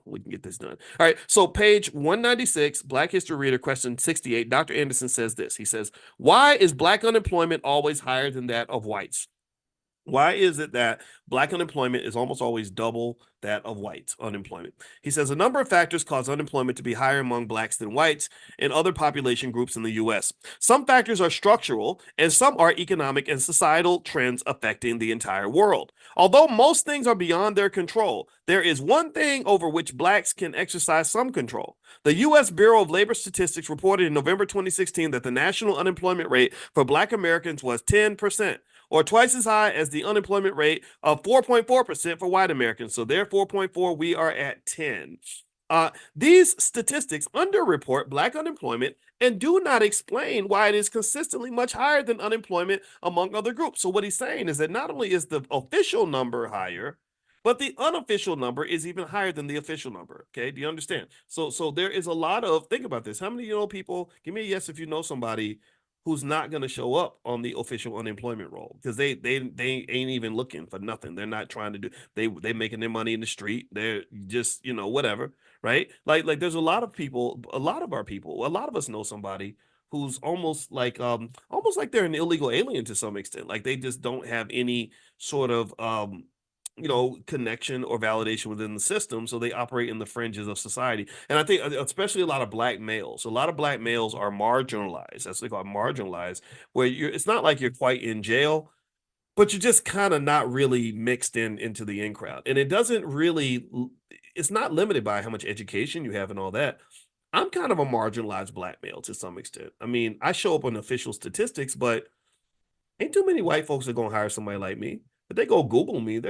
Speaker 1: we can get this done. All right. So page 196, Black History Reader, question 68, Dr. Anderson says this. He says, why is Black unemployment always higher than that of whites? Why is it that Black unemployment is almost always double that of whites unemployment? He says a number of factors cause unemployment to be higher among Blacks than whites and other population groups in the U.S. Some factors are structural and some are economic and societal trends affecting the entire world. Although most things are beyond their control, there is one thing over which Blacks can exercise some control. The U.S. Bureau of Labor Statistics reported in November 2016 that the national unemployment rate for Black Americans was 10%. Or twice as high as the unemployment rate of 4.4% for white Americans. So they're 4.4, we are at 10. These statistics underreport Black unemployment and do not explain why it is consistently much higher than unemployment among other groups. So what he's saying is that not only is the official number higher, but the unofficial number is even higher than the official number. Okay, do you understand? So there is a lot of, think about this. How many people, give me a yes if you know somebody who's not going to show up on the official unemployment roll because they ain't even looking for nothing. They're not trying to do, they making their money in the street. They're just, whatever, right? Like there's a lot of people, a lot of us know somebody who's almost like they're an illegal alien to some extent. Like they just don't have any sort of connection or validation within the system. So they operate in the fringes of society. And I think especially a lot of Black males are marginalized. That's what they call marginalized, where it's not like you're quite in jail, but you're just kind of not really mixed into the in crowd. And it's not limited by how much education you have and all that. I'm kind of a marginalized Black male to some extent. I mean, I show up on official statistics, but ain't too many white folks that are gonna hire somebody like me. But they go Google me.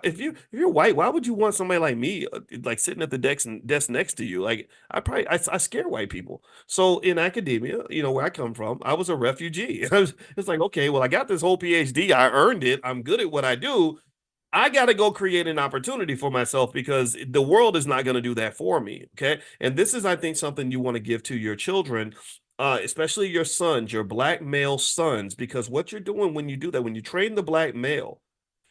Speaker 1: If you're white, why would you want somebody like me, like sitting at the desk next to you? Like I scare white people. So in academia, where I come from, I was a refugee. It's like, okay, well, I got this whole PhD. I earned it. I'm good at what I do. I got to go create an opportunity for myself because the world is not going to do that for me. Okay. And this is, I think, something you want to give to your children, especially your sons, your Black male sons, because what you're doing when you do that, when you train the Black male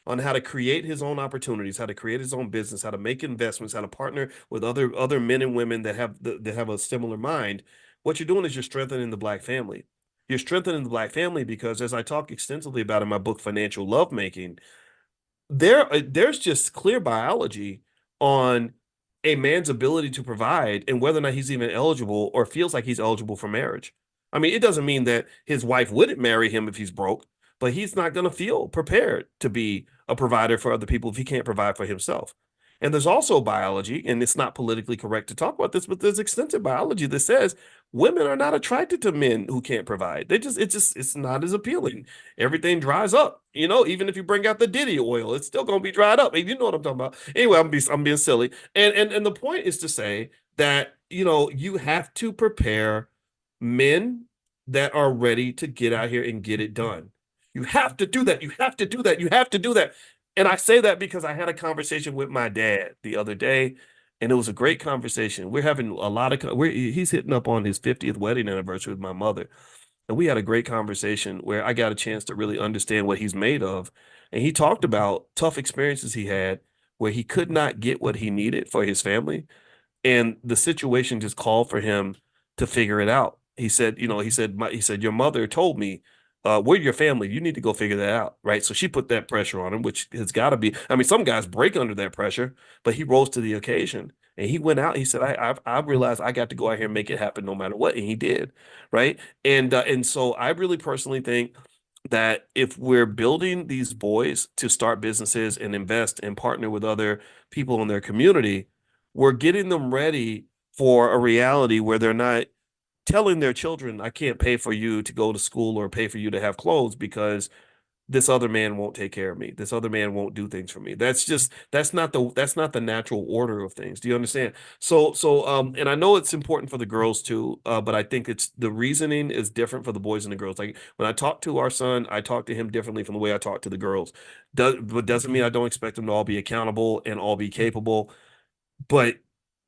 Speaker 1: on how to create his own opportunities, how to create his own business, how to make investments, how to partner with other men and women that have a similar mind, what you're doing is you're strengthening the Black family. You're strengthening the Black family because, as I talk extensively about in my book, Financial Lovemaking, there's just clear biology on a man's ability to provide and whether or not he's even eligible or feels like he's eligible for marriage. I mean, it doesn't mean that his wife wouldn't marry him if he's broke, but he's not going to feel prepared to be a provider for other people if he can't provide for himself. And there's also biology, and it's not politically correct to talk about this, but there's extensive biology that says women are not attracted to men who can't provide. It's not as appealing. Everything dries up. Even if you bring out the Diddy oil, it's still going to be dried up. You know what I'm talking about. Anyway, I'm being silly. And the point is to say that, you have to prepare men that are ready to get out here and get it done. You have to do that. You have to do that. You have to do that. And I say that because I had a conversation with my dad the other day, and it was a great conversation. We're having a lot of, he's hitting up on his 50th wedding anniversary with my mother. And we had a great conversation where I got a chance to really understand what he's made of. And he talked about tough experiences he had where he could not get what he needed for his family. And the situation just called for him to figure it out. He said, he said, your mother told me, we're your family. You need to go figure that out. Right. So she put that pressure on him, which has got to be, I mean, some guys break under that pressure, but he rose to the occasion and he went out. He said, I realized I got to go out here and make it happen no matter what. And he did. Right. And so I really personally think that if we're building these boys to start businesses and invest and partner with other people in their community, we're getting them ready for a reality where they're not telling their children, I can't pay for you to go to school or pay for you to have clothes because this other man won't take care of me. This other man won't do things for me. That's not the natural order of things. Do you understand? And I know it's important for the girls too, but I think it's the reasoning is different for the boys and the girls. Like when I talk to our son, I talk to him differently from the way I talk to the girls. But doesn't mean I don't expect them to all be accountable and all be capable. But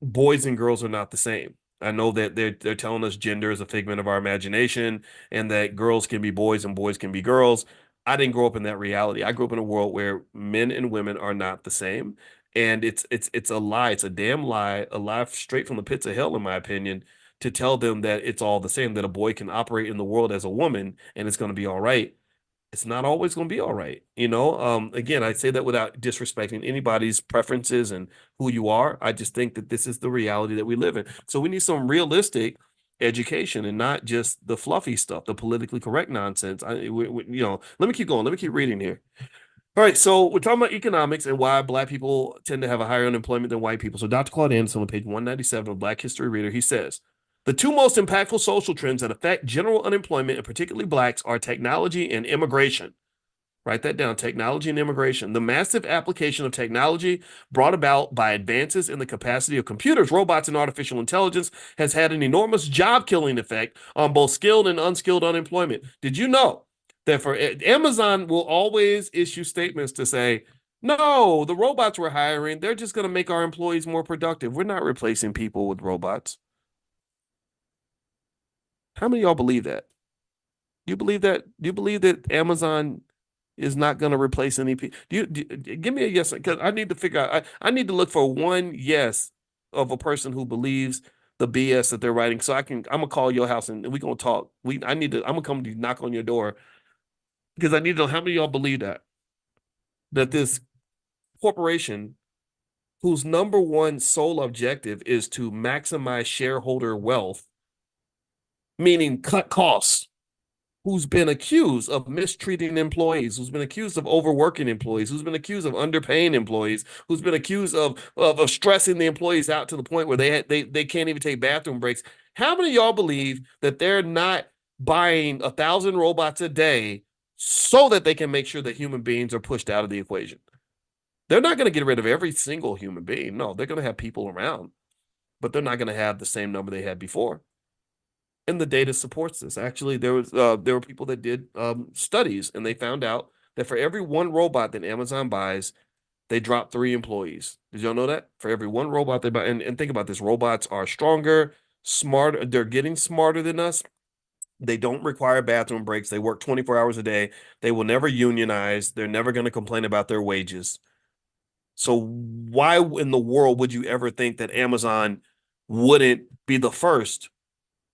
Speaker 1: boys and girls are not the same. I know that they're telling us gender is a figment of our imagination and that girls can be boys and boys can be girls. I didn't grow up in that reality. I grew up in a world where men and women are not the same. And it's a lie. It's a damn lie, a lie straight from the pits of hell, in my opinion, to tell them that it's all the same, that a boy can operate in the world as a woman and it's going to be all right. It's not always going to be all right. Again, I say that without disrespecting anybody's preferences and who you are. I just think that this is the reality that we live in. So we need some realistic education and not just the fluffy stuff, the politically correct nonsense. Let me keep going. Let me keep reading here. All right, so we're talking about economics and why Black people tend to have a higher unemployment than white people. So Dr. Claude Anderson on page 197 of Black History Reader, he says, the two most impactful social trends that affect general unemployment, and particularly Blacks, are technology and immigration. Write that down, technology and immigration. The massive application of technology brought about by advances in the capacity of computers, robots, and artificial intelligence has had an enormous job-killing effect on both skilled and unskilled unemployment. Did you know that for Amazon will always issue statements to say, no, the robots we're hiring, they're just going to make our employees more productive. We're not replacing people with robots. How many of y'all believe that? Do you believe that? Do you believe that Amazon is not going to replace any people? Give me a yes? Because I need to figure out. I need to look for one yes of a person who believes the BS that they're writing. So I'm gonna call your house and we're gonna talk. I'm gonna come to knock on your door because I need to know how many of y'all believe that this corporation whose number one sole objective is to maximize shareholder wealth, meaning cut costs, who's been accused of mistreating employees, who's been accused of overworking employees, who's been accused of underpaying employees, who's been accused of stressing the employees out to the point where they can't even take bathroom breaks. How many of y'all believe that they're not buying 1,000 robots a day so that they can make sure that human beings are pushed out of the equation? They're not going to get rid of every single human being. No, they're going to have people around, but they're not going to have the same number they had before. And the data supports this. Actually, there were people that did studies, and they found out that for every one robot that Amazon buys, they drop 3 employees. Did y'all know that? For every one robot they buy, and think about this: robots are stronger, smarter. They're getting smarter than us. They don't require bathroom breaks. They work 24 hours a day. They will never unionize. They're never going to complain about their wages. So why in the world would you ever think that Amazon wouldn't be the first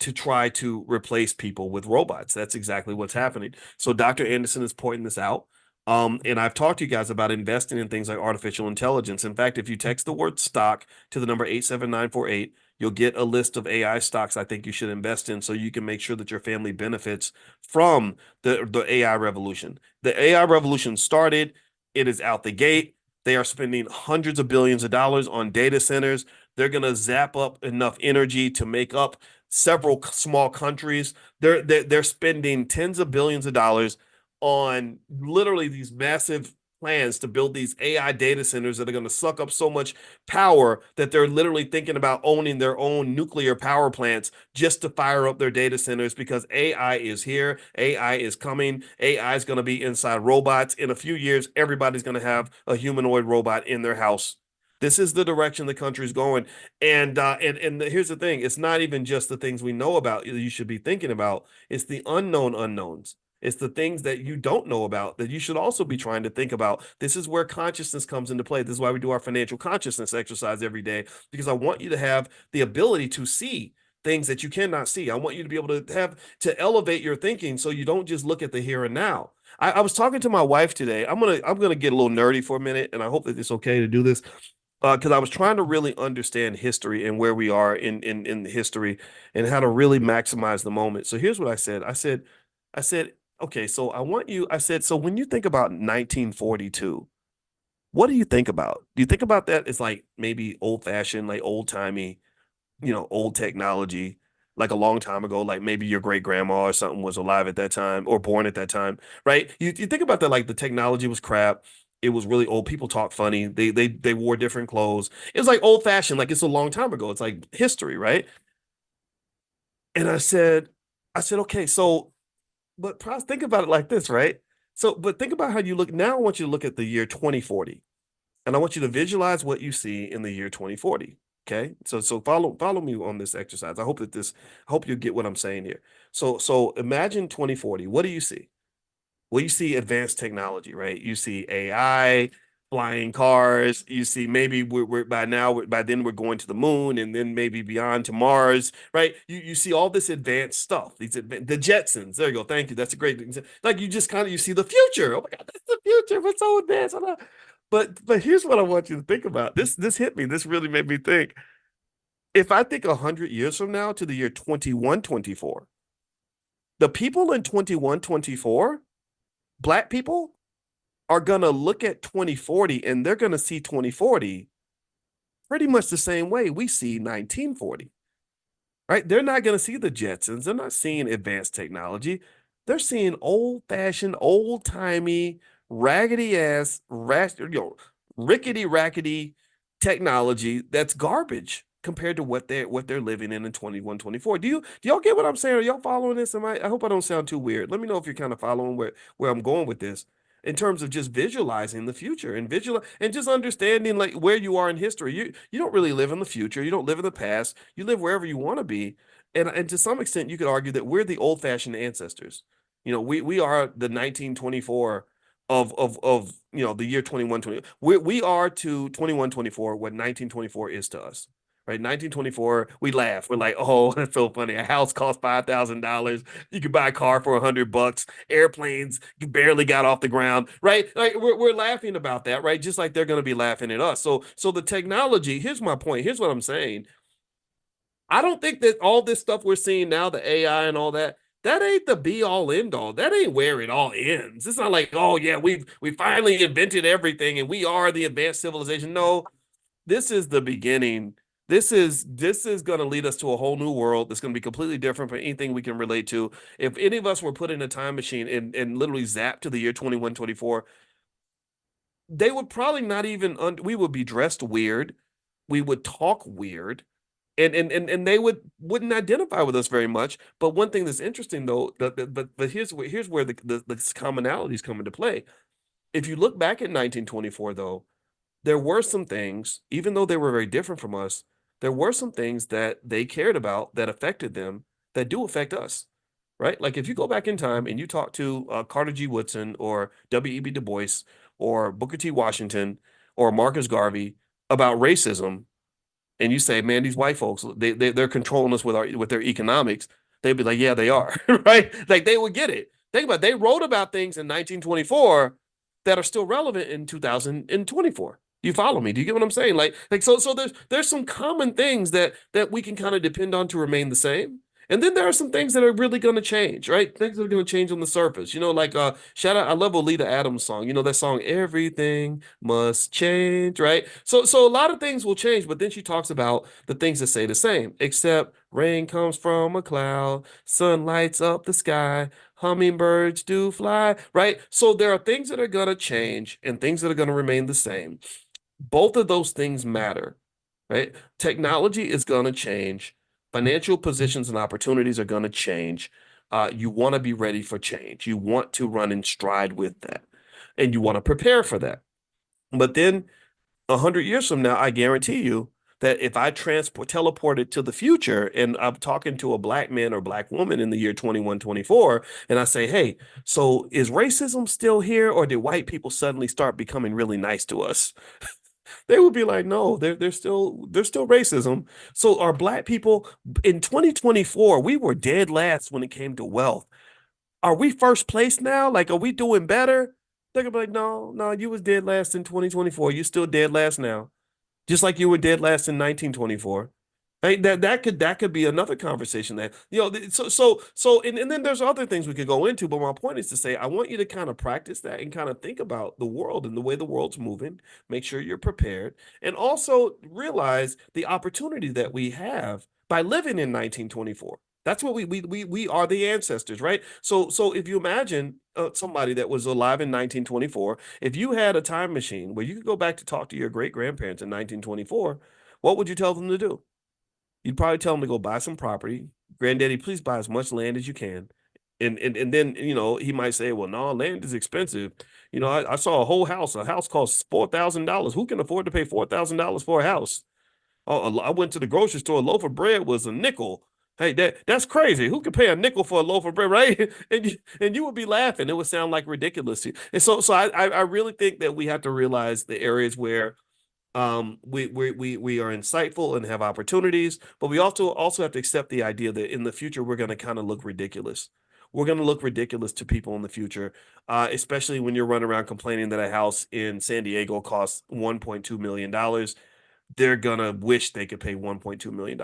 Speaker 1: to try to replace people with robots? That's exactly what's happening. So Dr. Anderson is pointing this out. And I've talked to you guys about investing in things like artificial intelligence. In fact, if you text the word stock to the number 87948, you'll get a list of AI stocks I think you should invest in so you can make sure that your family benefits from the AI revolution. The AI revolution started. It is out the gate. They are spending hundreds of billions of dollars on data centers. They're going to zap up enough energy to make up several small countries. They're spending tens of billions of dollars on literally these massive plans to build these AI data centers that are going to suck up so much power that they're literally thinking about owning their own nuclear power plants just to fire up their data centers because AI is here. AI is coming. AI is going to be inside robots. In a few years, everybody's going to have a humanoid robot in their house. This is the direction the country's going. And here's the thing. It's not even just the things we know about you should be thinking about. It's the unknown unknowns. It's the things that you don't know about that you should also be trying to think about. This is where consciousness comes into play. This is why we do our financial consciousness exercise every day, because I want you to have the ability to see things that you cannot see. I want you to be able to elevate your thinking so you don't just look at the here and now. I was talking to my wife today. I'm gonna get a little nerdy for a minute, and I hope that it's okay to do this. Because I was trying to really understand history and where we are in history and how to really maximize the moment. So here's what I said. I said, okay, so I said, so when you think about 1942, what do you think about? Do you think about that as like maybe old fashioned, like old timey, old technology, like a long time ago, like maybe your great grandma or something was alive at that time or born at that time, right? You think about that, like the technology was crap. It was really old. People talk funny. They wore different clothes. It was like old fashioned, like it's a long time ago. It's like history, right? And I said, okay, so, but think about it like this, right? So, but think about how you look now. I want you to look at the year 2040. And I want you to visualize what you see in the year 2040. Okay. So follow me on this exercise. I hope you get what I'm saying here. So imagine 2040. What do you see? Well, you see advanced technology, right? You see AI, flying cars. You see maybe we're by then we're going to the moon and then maybe beyond to Mars, right? You see all this advanced stuff. The Jetsons. There you go. Thank you. That's a great thing. Like you just kind of you see the future. Oh my God, that's the future. We're so advanced. But here's what I want you to think about. This hit me. This really made me think. If I think 100 years from now to the year 2124, the people in 2124, Black people, are gonna look at 2040 and they're gonna see 2040 pretty much the same way we see 1940. Right? They're not going to see the Jetsons. They're not seeing advanced technology. They're seeing old-fashioned, old-timey, raggedy ass, rickety rackety technology that's garbage compared to what they're living in 2124. Do y'all get what I'm saying? Are y'all following this? I hope I don't sound too weird. Let me know if you're kind of following where I'm going with this in terms of just visualizing the future and just understanding like where you are in history. You don't really live in the future. You don't live in the past. You live wherever you want to be. And to some extent, you could argue that we're the old-fashioned ancestors. We are the 1924 of the year 2120. We are to 2124 what 1924 is to us. Right, 1924, we laugh. We're like, oh, that's so funny. A house costs $5,000. You could buy a car for $100. Airplanes, you barely got off the ground. Right, like we're laughing about that. Right, just like they're going to be laughing at us. So the technology. Here's my point. Here's what I'm saying. I don't think that all this stuff we're seeing now, the AI and all that, that ain't the be all end all. That ain't where it all ends. It's not like, oh yeah, we finally invented everything and we are the advanced civilization. No, this is the beginning. This is going to lead us to a whole new world that's going to be completely different from anything we can relate to. If any of us were put in a time machine and literally zapped to the year 2124, they would probably not even we would be dressed weird, we would talk weird, and they wouldn't identify with us very much. But one thing that's interesting though, but here's where the commonalities come into play. If you look back at 1924 though, there were some things, even though they were very different from us, there were some things that they cared about that affected them that do affect us, right? Like if you go back in time and you talk to Carter G. Woodson or W.E.B. Du Bois or Booker T. Washington or Marcus Garvey about racism, and you say, man, these white folks, they're controlling us with their economics, they'd be like, yeah, they are, right? Like they would get it. Think about it. They wrote about things in 1924 that are still relevant in 2024. Do you follow me? Do you get what I'm saying? Like so there's some common things that we can kind of depend on to remain the same. And then there are some things that are really going to change, right? Things that are going to change on the surface. Like shout out, I love Olita Adams' song. That song, Everything Must Change, right? So a lot of things will change, but then she talks about the things that stay the same, except rain comes from a cloud, sun lights up the sky, hummingbirds do fly, right? So there are things that are going to change and things that are going to remain the same. Both of those things matter, right? Technology is going to change. Financial positions and opportunities are going to change. You want to be ready for change. You want to run in stride with that, and you want to prepare for that. But then 100 years from now, I guarantee you that if I teleported to the future and I'm talking to a Black man or Black woman in the year 2124, and I say, hey, so is racism still here, or did white people suddenly start becoming really nice to us? They would be like, no, there's still racism. So are black people in 2024, we were dead last when it came to wealth. Are we first place now? Like, are we doing better? They're gonna be like, no, you was dead last in 2024. You still dead last now. Just like you were dead last in 1924. Right? That could be another conversation that, and then there's other things we could go into, but my point is to say I want you to kind of practice that and kind of think about the world and the way the world's moving. Make sure you're prepared, and also realize the opportunity that we have by living in 1924. That's what we are, the ancestors, right? So if you imagine somebody that was alive in 1924, if you had a time machine where you could go back to talk to your great grandparents in 1924, what would you tell them to do? You'd probably tell them to go buy some property. Granddaddy, please buy as much land as you can. And then, he might say, well, no, land is expensive. I saw a house costs $4,000. Who can afford to pay $4,000 for a house? Oh, I went to the grocery store. A loaf of bread was a nickel. Hey, that's crazy. Who could pay a nickel for a loaf of bread, right? And you would be laughing. It would sound like ridiculous to you. And so I really think that we have to realize the areas where we are insightful and have opportunities, but we also have to accept the idea that in the future we're going to kind of look ridiculous. We're going to look ridiculous to people in the future, especially when you're running around complaining that a house in San Diego costs $1.2 million. They're gonna wish they could pay $1.2 million.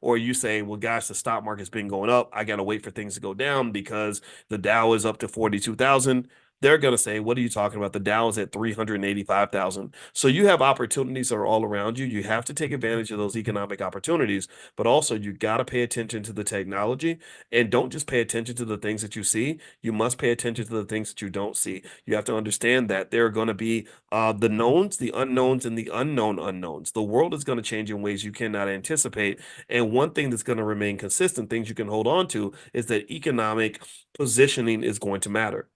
Speaker 1: Or you say, well, gosh, the stock market's been going up. I gotta wait for things to go down because the Dow is up to 42,000. They're gonna say, what are you talking about? The Dow is at 385,000. So you have opportunities that are all around you. You have to take advantage of those economic opportunities, but also you gotta pay attention to the technology, and don't just pay attention to the things that you see. You must pay attention to the things that you don't see. You have to understand that there are going to be the knowns, the unknowns, and the unknown unknowns. The world is going to change in ways you cannot anticipate. And one thing that's going to remain consistent, things you can hold on to, is that economic positioning is going to matter.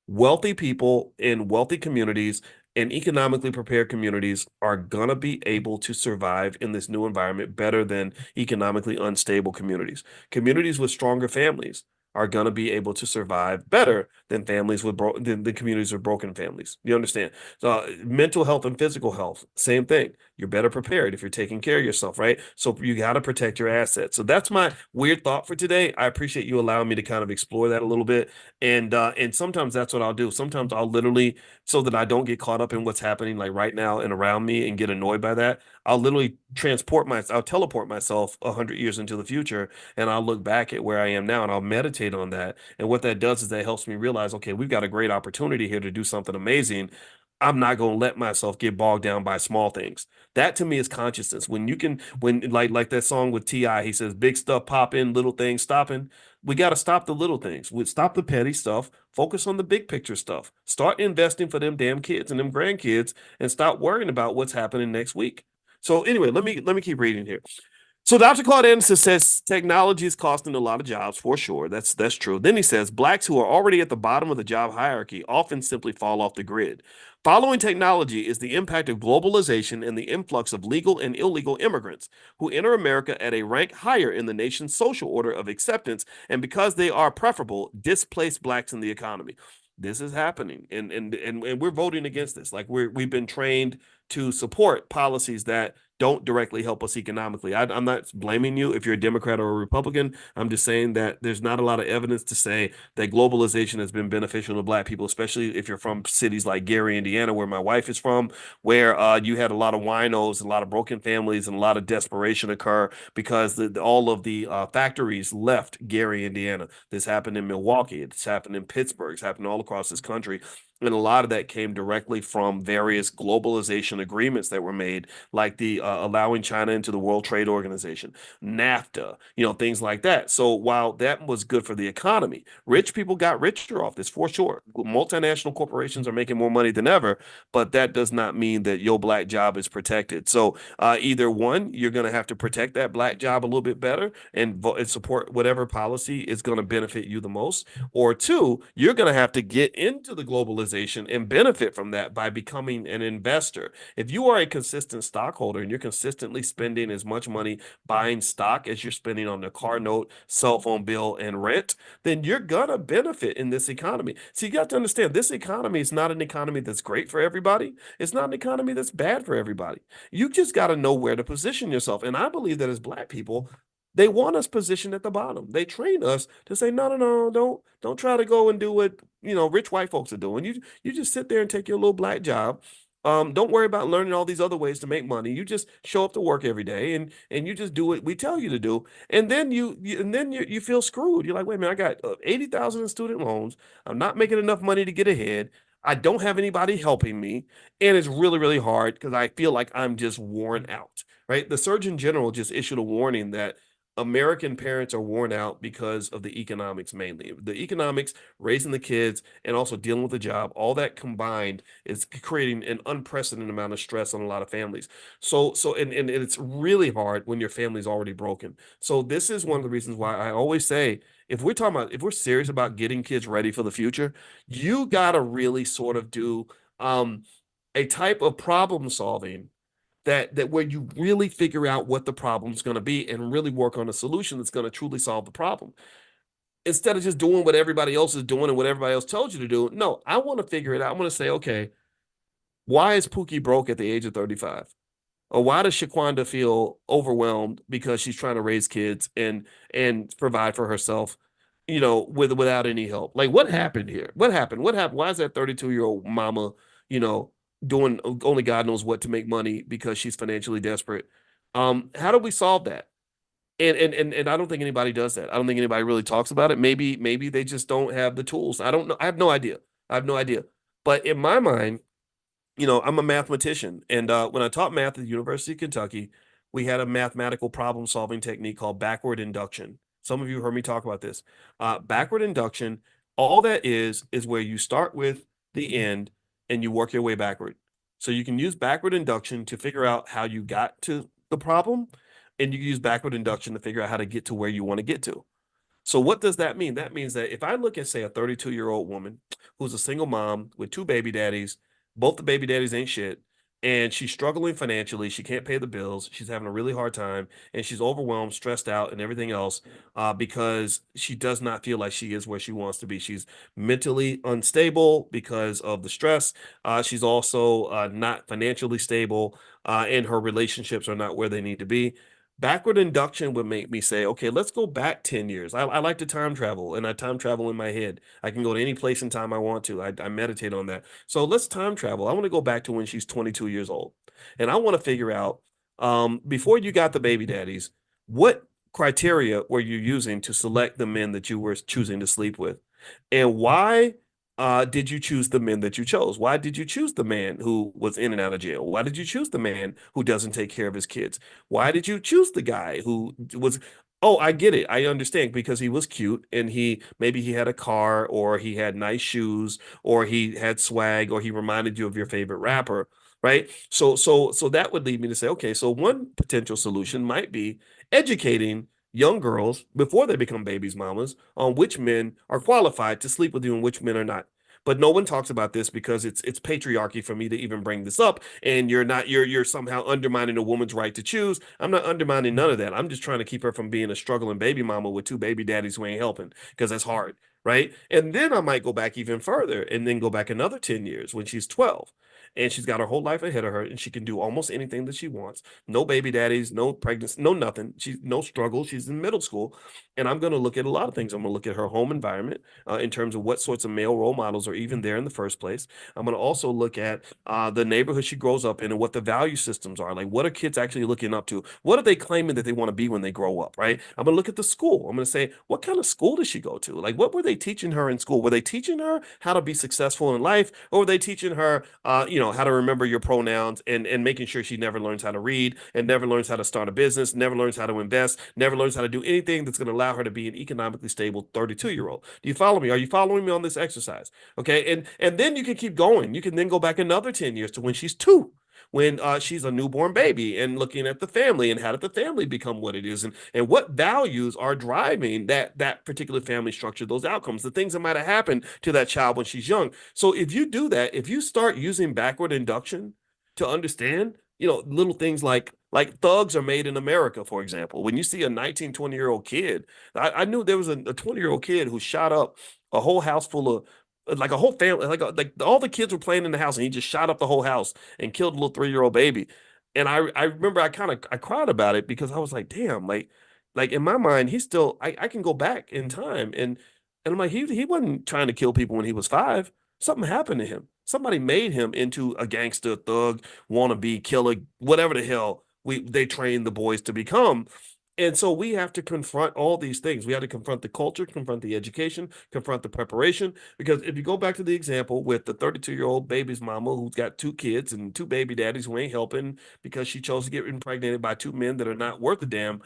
Speaker 1: Wealthy people in wealthy communities and economically prepared communities are going to be able to survive in this new environment better than economically unstable communities. Communities with stronger families are going to be able to survive better than than the communities with broken families. You understand? So mental health and physical health, same thing. You're better prepared if you're taking care of yourself, right? So you got to protect your assets. So that's my weird thought for today. I appreciate you allowing me to kind of explore that a little bit. And sometimes that's what I'll do. Sometimes I'll literally, so that I don't get caught up in what's happening like right now and around me and get annoyed by that, I'll literally I'll teleport myself 100 years into the future, and I'll look back at where I am now and I'll meditate on that. And what that does is that helps me realize, okay, we've got a great opportunity here to do something amazing. I'm not going to let myself get bogged down by small things. That to me is consciousness. When like that song with T.I., he says, big stuff popping, little things stopping. We got to stop the little things. We stop the petty stuff, focus on the big picture stuff. Start investing for them damn kids and them grandkids, and stop worrying about what's happening next week. So anyway, let me keep reading here. So Dr. Claude Anderson says technology is costing a lot of jobs, for sure. That's true. Then he says blacks who are already at the bottom of the job hierarchy often simply fall off the grid. Following technology is the impact of globalization and the influx of legal and illegal immigrants who enter America at a rank higher in the nation's social order of acceptance, and because they are preferable, displace blacks in the economy. This is happening, and we're voting against this. Like we've been trained to support policies that don't directly help us economically. I'm not blaming you if you're a Democrat or a Republican. I'm just saying that there's not a lot of evidence to say that globalization has been beneficial to black people, especially if you're from cities like Gary, Indiana, where my wife is from, where you had a lot of winos, a lot of broken families, and a lot of desperation occur because all of the factories left Gary, Indiana. This happened in Milwaukee. It's happened in Pittsburgh. It's happened all across this country. And a lot of that came directly from various globalization agreements that were made, like the allowing China into the World Trade Organization, NAFTA, things like that. So while that was good for the economy, rich people got richer off this for sure. Multinational corporations are making more money than ever, but that does not mean that your black job is protected. So either one, you're going to have to protect that black job a little bit better and support whatever policy is going to benefit you the most, or two, you're going to have to get into the globalization organization and benefit from that by becoming an investor. If you are a consistent stockholder and you're consistently spending as much money buying stock as you're spending on the car note, cell phone bill, and rent, then you're gonna benefit in this economy. So you got to understand this economy is not an economy that's great for everybody. It's not an economy that's bad for everybody. You just got to know where to position yourself. And I believe that as Black people, they want us positioned at the bottom. They train us to say, no, no, no, don't try to go and do what rich white folks are doing. You just sit there and take your little Black job. Don't worry about learning all these other ways to make money. You just show up to work every day and you just do what we tell you to do. And then you feel screwed. You're like, wait a minute, I got 80,000 in student loans. I'm not making enough money to get ahead. I don't have anybody helping me, and it's really, really hard because I feel like I'm just worn out. Right? The Surgeon General just issued a warning that American parents are worn out because of the economics mainly. The economics, raising the kids, and also dealing with the job, all that combined is creating an unprecedented amount of stress on a lot of families. And it's really hard when your family's already broken. So this is one of the reasons why I always say, if we're serious about getting kids ready for the future, you gotta really sort of do a type of problem solving that where you really figure out what the problem is going to be and really work on a solution that's going to truly solve the problem. Instead of just doing what everybody else is doing and what everybody else tells you to do. No, I want to figure it out. I want to say, okay, why is Pookie broke at the age of 35? Or why does Shaquanda feel overwhelmed because she's trying to raise kids and provide for herself, without any help? Like, what happened here? What happened? What happened? Why is that 32-year-old mama, doing only God knows what to make money because she's financially desperate? How do we solve that? And I don't think anybody does that. I don't think anybody really talks about it. Maybe they just don't have the tools. I don't know. I have no idea. But in my mind, I'm a mathematician. And when I taught math at the University of Kentucky, we had a mathematical problem solving technique called backward induction. Some of you heard me talk about this. Backward induction, all that is where you start with the end and you work your way backward. So you can use backward induction to figure out how you got to the problem, and you can use backward induction to figure out how to get to where you want to get to. So what does that mean? That means that if I look at, say, a 32-year-old woman who's a single mom with 2 baby daddies, both the baby daddies ain't shit, and she's struggling financially, she can't pay the bills, she's having a really hard time, and she's overwhelmed, stressed out, and everything else because she does not feel like she is where she wants to be. She's mentally unstable because of the stress. She's also not financially stable, and her relationships are not where they need to be. Backward induction would make me say, okay, let's go back 10 years. I like to time travel, and I time travel in my head. I can go to any place in time I want to. I meditate on that. So let's time travel. I want to go back to when she's 22 years old. And I want to figure out, before you got the baby daddies, what criteria were you using to select the men that you were choosing to sleep with? And why did you choose the men that you chose? Why did you choose the man who was in and out of jail? Why did you choose the man who doesn't take care of his kids? Why did you choose the guy who was, oh, I get it. I understand, because he was cute and maybe he had a car, or he had nice shoes, or he had swag, or he reminded you of your favorite rapper, right? So that would lead me to say, okay, so one potential solution might be educating young girls before they become babies mamas on which men are qualified to sleep with you and which men are not. But no one talks about this because it's patriarchy for me to even bring this up. And you're somehow undermining a woman's right to choose. I'm not undermining none of that. I'm just trying to keep her from being a struggling baby mama with 2 baby daddies who ain't helping, because that's hard, right? And then I might go back even further and then go back another 10 years when she's 12. And she's got her whole life ahead of her, and she can do almost anything that she wants. No baby daddies, no pregnancy, no nothing. She's no struggle. She's in middle school. And I'm going to look at a lot of things. I'm going to look at her home environment in terms of what sorts of male role models are even there in the first place. I'm going to also look at the neighborhood she grows up in and what the value systems are. Like, what are kids actually looking up to? What are they claiming that they want to be when they grow up, right? I'm going to look at the school. I'm going to say, what kind of school does she go to? Like, what were they teaching her in school? Were they teaching her how to be successful in life? Or were they teaching her, how to remember your pronouns, and making sure she never learns how to read, and never learns how to start a business, never learns how to invest, never learns how to do anything that's going to allow her to be an economically stable 32-year-old. Do you follow me? Are you following me on this exercise? Okay. And then you can keep going. You can then go back another 10 years to when she's 2. when she's a newborn baby, and looking at the family and how did the family become what it is, and what values are driving that particular family structure, those outcomes, the things that might have happened to that child when she's young. So if you do that, if you start using backward induction to understand, little things like thugs are made in America, for example. When you see a 19, 20-year-old kid, I knew there was a 20-year-old kid who shot up a whole house full of, like a whole family, like all the kids were playing in the house, and he just shot up the whole house and killed a little 3-year-old baby. And I remember I cried about it, because I was like, damn, like in my mind, he's still, I can go back in time, and I'm like, he wasn't trying to kill people when he was 5. Something happened to him. Somebody made him into a gangster, thug, wannabe, killer, whatever the hell they trained the boys to become. And so we have to confront all these things. We have to confront the culture, confront the education, confront the preparation. Because if you go back to the example with the 32-year-old baby's mama who's got 2 kids and 2 baby daddies who ain't helping because she chose to get impregnated by 2 men that are not worth a damn,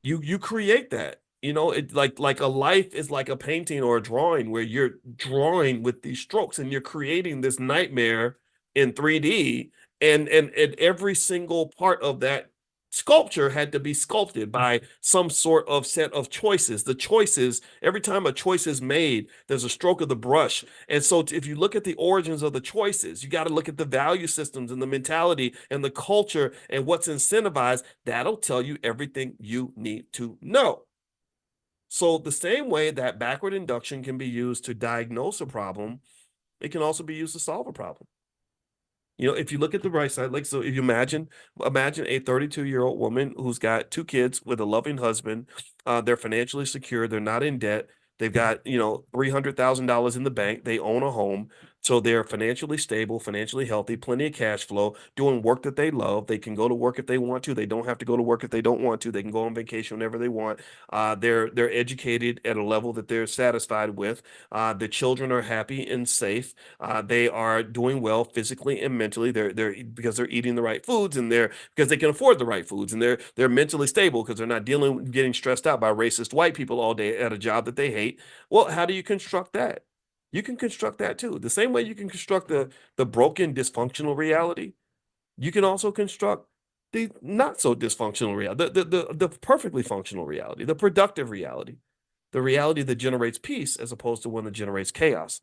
Speaker 1: you create that. It like a life is like a painting or a drawing, where you're drawing with these strokes and you're creating this nightmare in 3D, and every single part of that sculpture had to be sculpted by some sort of set of choices. The choices, every time a choice is made, there's a stroke of the brush. And so if you look at the origins of the choices, you got to look at the value systems and the mentality and the culture and what's incentivized. That'll tell you everything you need to know. So the same way that backward induction can be used to diagnose a problem, it can also be used to solve a problem. If you look at the right side, like, so if you imagine a 32-year-old woman who's got 2 kids with a loving husband, they're financially secure, they're not in debt, they've got, $300,000 in the bank, they own a home, so they're financially stable, financially healthy, plenty of cash flow, doing work that they love. They can go to work if they want to. They don't have to go to work if they don't want to. They can go on vacation whenever they want. They're educated at a level that they're satisfied with. The children are happy and safe. They are doing well physically and mentally. They're because they're eating the right foods, and because they can afford the right foods, and they're mentally stable because they're not getting stressed out by racist white people all day at a job that they hate. Well, how do you construct that? You can construct that too. The same way you can construct the broken, dysfunctional reality, you can also construct the not so dysfunctional reality, the perfectly functional reality, the productive reality, the reality that generates peace as opposed to one that generates chaos.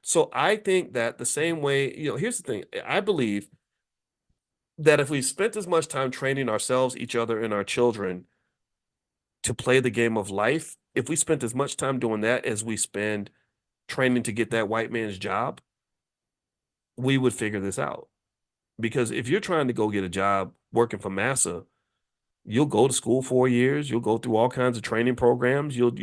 Speaker 1: So I think that the same way, here's the thing. I believe that if we spent as much time training ourselves, each other, and our children to play the game of life, if we spent as much time doing that as we spend training to get that white man's job, we would figure this out. Because if you're trying to go get a job working for massa, you'll go to school 4 years, you'll go through all kinds of training programs, you'll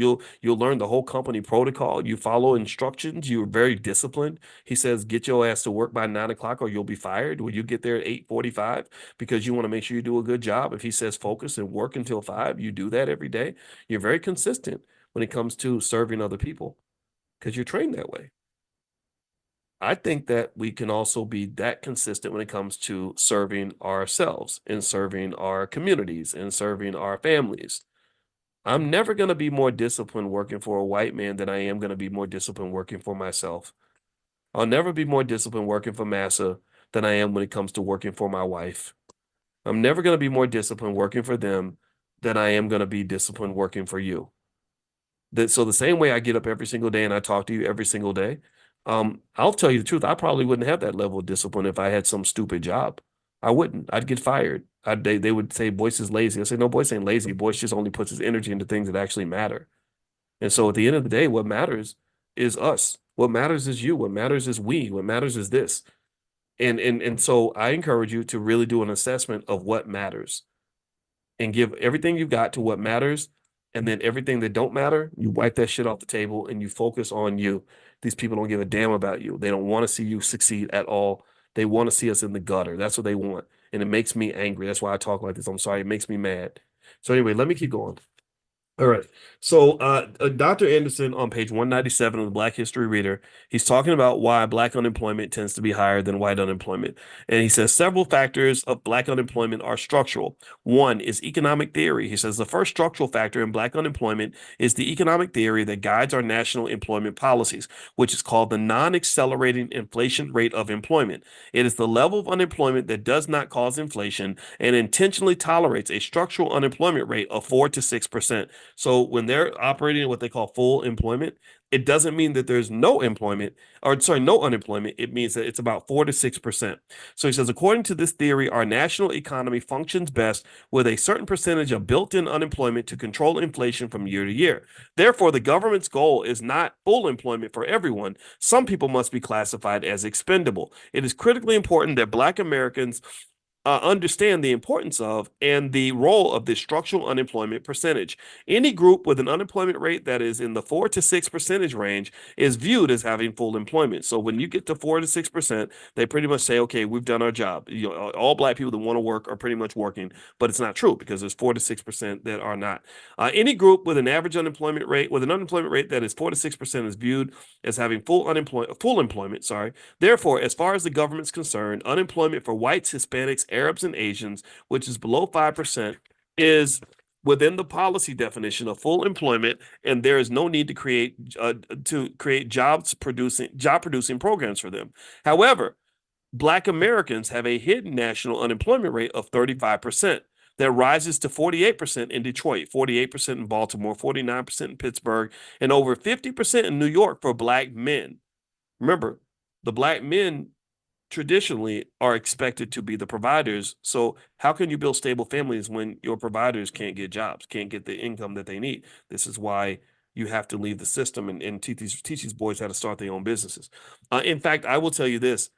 Speaker 1: learn the whole company protocol, you follow instructions, you're very disciplined. He says, get your ass to work by 9 o'clock or you'll be fired. Will you get there at 8:45 because you want to make sure you do a good job? If he says focus and work until 5, you do that every day. You're very consistent when it comes to serving other people because you're trained that way. I think that we can also be that consistent when it comes to serving ourselves and serving our communities and serving our families. I'm never going to be more disciplined working for a white man than I am going to be more disciplined working for myself. I'll never be more disciplined working for massa than I am when it comes to working for my wife. I'm never going to be more disciplined working for them than I am going to be disciplined working for you. So the same way I get up every single day and I talk to you every single day, I'll tell you the truth. I probably wouldn't have that level of discipline if I had some stupid job. I wouldn't. I'd get fired. They would say Boyce is lazy. I say, no, Boyce ain't lazy. Boyce just only puts his energy into things that actually matter. And so at the end of the day, what matters is us. What matters is you. What matters is we. What matters is this. And so I encourage you to really do an assessment of what matters and give everything you've got to what matters. And then everything that don't matter, you wipe that shit off the table and you focus on you. These people don't give a damn about you. They don't want to see you succeed at all. They want to see us in the gutter. That's what they want. And it makes me angry. That's why I talk like this. I'm sorry. It makes me mad. So anyway, let me keep going. All right. So, Dr. Anderson on page 197 of the Black History Reader, he's talking about why Black unemployment tends to be higher than white unemployment. And he says several factors of Black unemployment are structural. One is economic theory. He says the first structural factor in Black unemployment is the economic theory that guides our national employment policies, which is called the non-accelerating inflation rate of employment. It is the level of unemployment that does not cause inflation and intentionally tolerates a structural unemployment rate of 4 to 6%. So when they're operating at what they call full employment, it doesn't mean that there's no employment, or sorry, no unemployment. It means that it's about 4 to 6%. So he says, according to this theory, our national economy functions best with a certain percentage of built-in unemployment to control inflation from year to year. Therefore, the government's goal is not full employment for everyone. Some people must be classified as expendable. It is critically important that Black Americans understand the importance of and the role of the structural unemployment percentage. Any group with an unemployment rate that is in the 4 to 6% range is viewed as having full employment. So when you get to 4 to 6%, they pretty much say, okay, we've done our job. You know, all Black people that want to work are pretty much working, but it's not true because there's 4 to 6% that are not. Any group with an average unemployment rate, with an unemployment rate that is 4 to 6% is viewed as having full employment, sorry. Therefore, as far as the government's concerned, unemployment for whites, Hispanics, Arabs, and Asians, which is below 5%, is within the policy definition of full employment, and there is no need to create job producing programs for them. However, Black Americans have a hidden national unemployment rate of 35%. That rises to 48% in Detroit, 48% in Baltimore, 49% in Pittsburgh, and over 50% in New York for Black men. Remember, the Black men traditionally are expected to be the providers. So how can you build stable families when your providers can't get jobs, can't get the income that they need? This is why you have to leave the system and teach these boys how to start their own businesses. In fact, I will tell you this.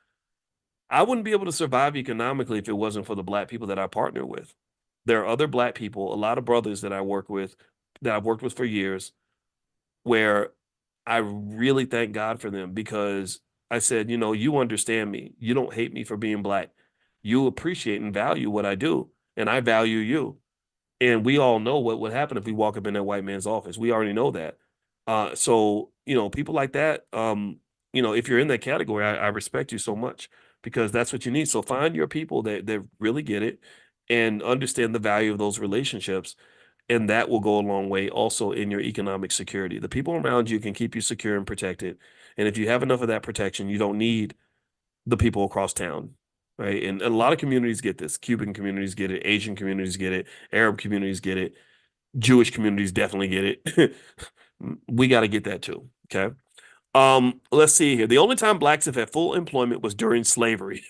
Speaker 1: I wouldn't be able to survive economically if it wasn't for the Black people that I partner with. There are other Black people, a lot of brothers that I work with, that I've worked with for years, where I really thank God for them because I said, you know, you understand me. You don't hate me for being Black. You appreciate and value what I do, and I value you. And we all know what would happen if we walk up in that white man's office. We already know that. So, you know, people like that, you know, if you're in that category, I respect you so much because that's what you need. So find your people that really get it and understand the value of those relationships. And that will go a long way also in your economic security. The people around you can keep you secure and protected. And if you have enough of that protection, you don't need the people across town, right? And a lot of communities get this. Cuban communities get it. Asian communities get it. Arab communities get it. Jewish communities definitely get it. We got to get that too. Okay. Let's see here. The only time Blacks have had full employment was during slavery.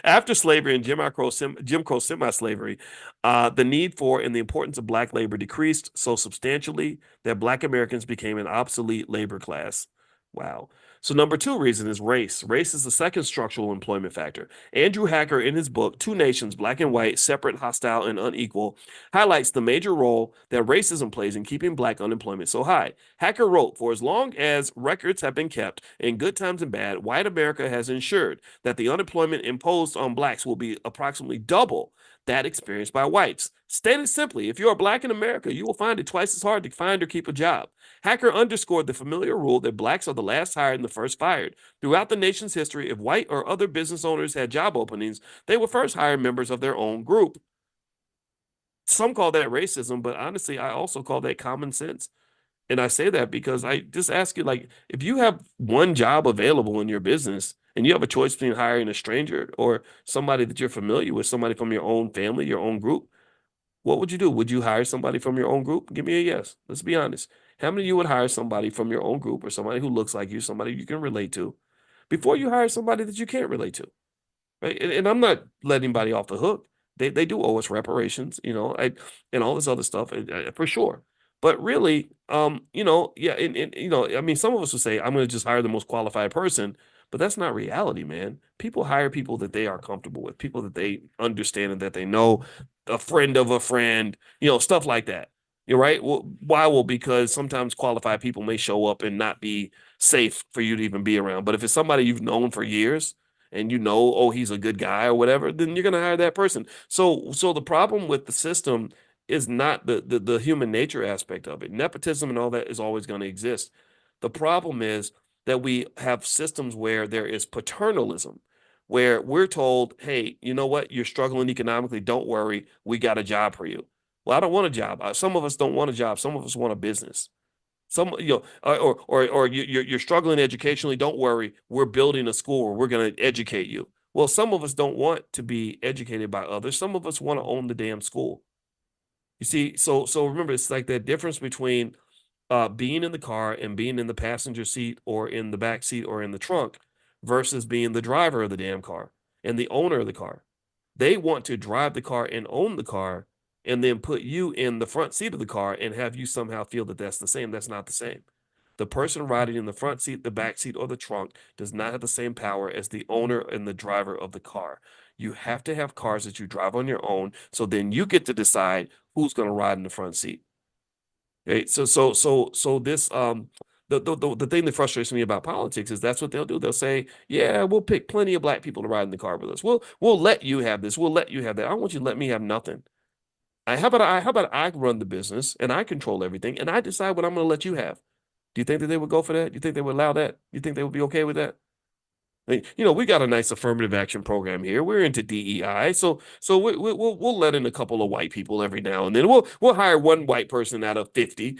Speaker 1: After slavery and Jim Crow semi-slavery, the need for and the importance of Black labor decreased so substantially that Black Americans became an obsolete labor class. Wow. So number two reason is race. Race is the second structural employment factor. Andrew Hacker, in his book, Two Nations, Black and White, Separate, Hostile, and Unequal, highlights the major role that racism plays in keeping Black unemployment so high. Hacker wrote, for as long as records have been kept in good times and bad, white America has ensured that the unemployment imposed on Blacks will be approximately double that experienced by whites. Stated simply, if you are Black in America, you will find it twice as hard to find or keep a job. Hacker underscored the familiar rule that Blacks are the last hired and the first fired. Throughout the nation's history, if white or other business owners had job openings, they would first hire members of their own group. Some call that racism, but honestly, I also call that common sense. And I say that because I just ask you, like, if you have one job available in your business and you have a choice between hiring a stranger or somebody that you're familiar with, somebody from your own family, your own group, what would you do? Would you hire somebody from your own group? Give me a yes. Let's be honest. How many of you would hire somebody from your own group or somebody who looks like you, somebody you can relate to, before you hire somebody that you can't relate to? Right? And I'm not letting anybody off the hook. They do owe us reparations, you know, and all this other stuff for sure. But really, you know, yeah, and you know, I mean, some of us would say, I'm going to just hire the most qualified person, but that's not reality, man. People hire people that they are comfortable with, people that they understand and that they know, a friend of a friend, you know, stuff like that. You're right. Well, why? Well, because sometimes qualified people may show up and not be safe for you to even be around. But if it's somebody you've known for years and you know, oh, he's a good guy or whatever, then you're going to hire that person. So the problem with the system is not the human nature aspect of it. Nepotism and all that is always going to exist. The problem is that we have systems where there is paternalism, where we're told, hey, you know what? You're struggling economically. Don't worry. We got a job for you. Well, I don't want a job. Some of us don't want a job. Some of us want a business. Some, or you're struggling educationally. Don't worry. We're building a school where we're going to educate you. Well, some of us don't want to be educated by others. Some of us want to own the damn school. You see, so remember, it's like that difference between being in the car and being in the passenger seat or in the back seat or in the trunk versus being the driver of the damn car and the owner of the car. They want to drive the car and own the car and then put you in the front seat of the car and have you somehow feel that that's the same. That's not the same. The person riding in the front seat, the back seat, or the trunk does not have the same power as the owner and the driver of the car. You have to have cars that you drive on your own, so then you get to decide who's going to ride in the front seat. Okay, so this the thing that frustrates me about politics is that's what they'll do. They'll say, "Yeah, we'll pick plenty of black people to ride in the car with us. We'll let you have this. We'll let you have that. I don't want you to let me have nothing. How about I run the business and I control everything and I decide what I'm going to let you have." Do you think that they would go for that? Do you think they would allow that? You think they would be okay with that? We got a nice affirmative action program here. We're into DEI, so we'll let in a couple of white people every now and then. We'll hire one white person out of 50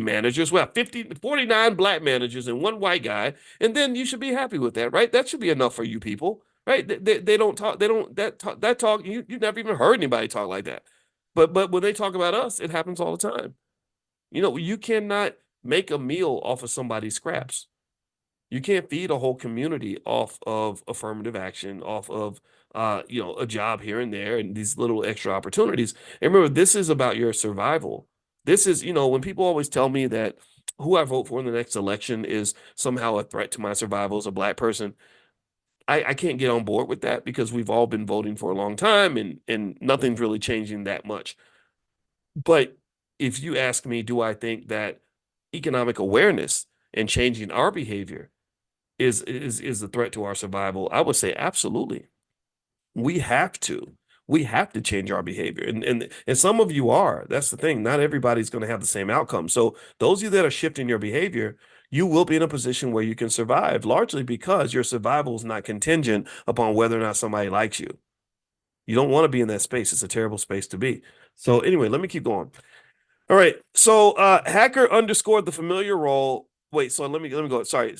Speaker 1: managers. Well, 49 black managers and one white guy, and then you should be happy with that, right? That should be enough for you people, right? They don't talk. They don't that talk. You never even heard anybody talk like that, but when they talk about us, it happens all the time. You cannot make a meal off of somebody's scraps. You can't feed a whole community off of affirmative action, off of a job here and there and these little extra opportunities. And remember, this is about your survival. This is, when people always tell me that who I vote for in the next election is somehow a threat to my survival as a black person, I can't get on board with that because we've all been voting for a long time and nothing's really changing that much. But if you ask me, do I think that economic awareness and changing our behavior is a threat to our survival? I would say absolutely. We have to change our behavior. And some of you are. That's the thing. Not everybody's going to have the same outcome. So those of you that are shifting your behavior, you will be in a position where you can survive, largely because your survival is not contingent upon whether or not somebody likes you. You don't want to be in that space. It's a terrible space to be. So anyway, let me keep going. All right. So hacker underscored the familiar role. Wait, so let me go. Sorry.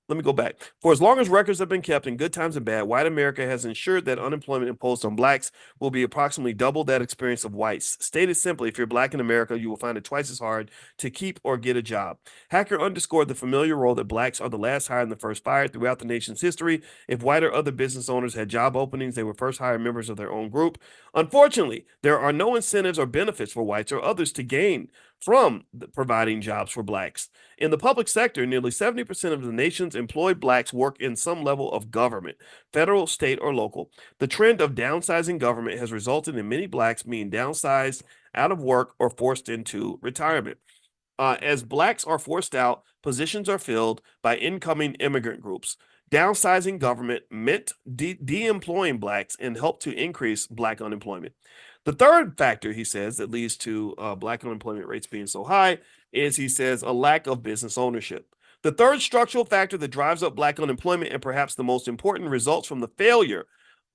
Speaker 1: Let me go back. For as long as records have been kept in good times and bad, white America has ensured that unemployment imposed on blacks will be approximately double that experience of whites. Stated simply, if you're black in America, you will find it twice as hard to keep or get a job. Hacker underscored the familiar role that blacks are the last hired and the first fired throughout the nation's history. If white or other business owners had job openings, they would first hire members of their own group. Unfortunately, there are no incentives or benefits for whites or others to gain from providing jobs for blacks. In the public sector, nearly 70% of the nation's employed blacks work in some level of government, federal, state, or local. The trend of downsizing government has resulted in many blacks being downsized, out of work, or forced into retirement. As blacks are forced out, positions are filled by incoming immigrant groups. Downsizing government meant de-employing blacks and helped to increase black unemployment. The third factor, he says, that leads to black unemployment rates being so high is, he says, a lack of business ownership. The third structural factor that drives up black unemployment, and perhaps the most important, results from the failure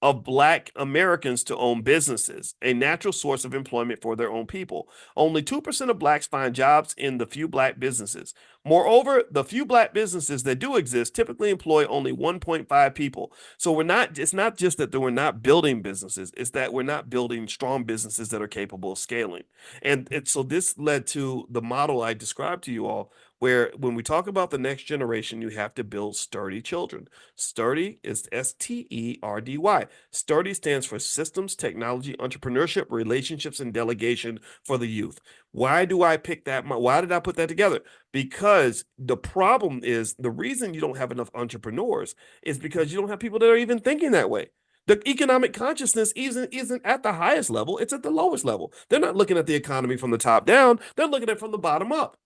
Speaker 1: of black Americans to own businesses, a natural source of employment for their own people. Only 2% of blacks find jobs in the few black businesses. Moreover, the few black businesses that do exist typically employ only 1.5 people. So it's not just that we're not building businesses, it's that we're not building strong businesses that are capable of scaling. And so this led to the model I described to you all, where when we talk about the next generation, you have to build sturdy children. Sturdy is STERDY. Sturdy stands for Systems, Technology, Entrepreneurship, Relationships, and Delegation for the youth. Why do I pick that? Why did I put that together? Because the problem is, the reason you don't have enough entrepreneurs is because you don't have people that are even thinking that way. The economic consciousness isn't at the highest level, it's at the lowest level. They're not looking at the economy from the top down, they're looking at it from the bottom up.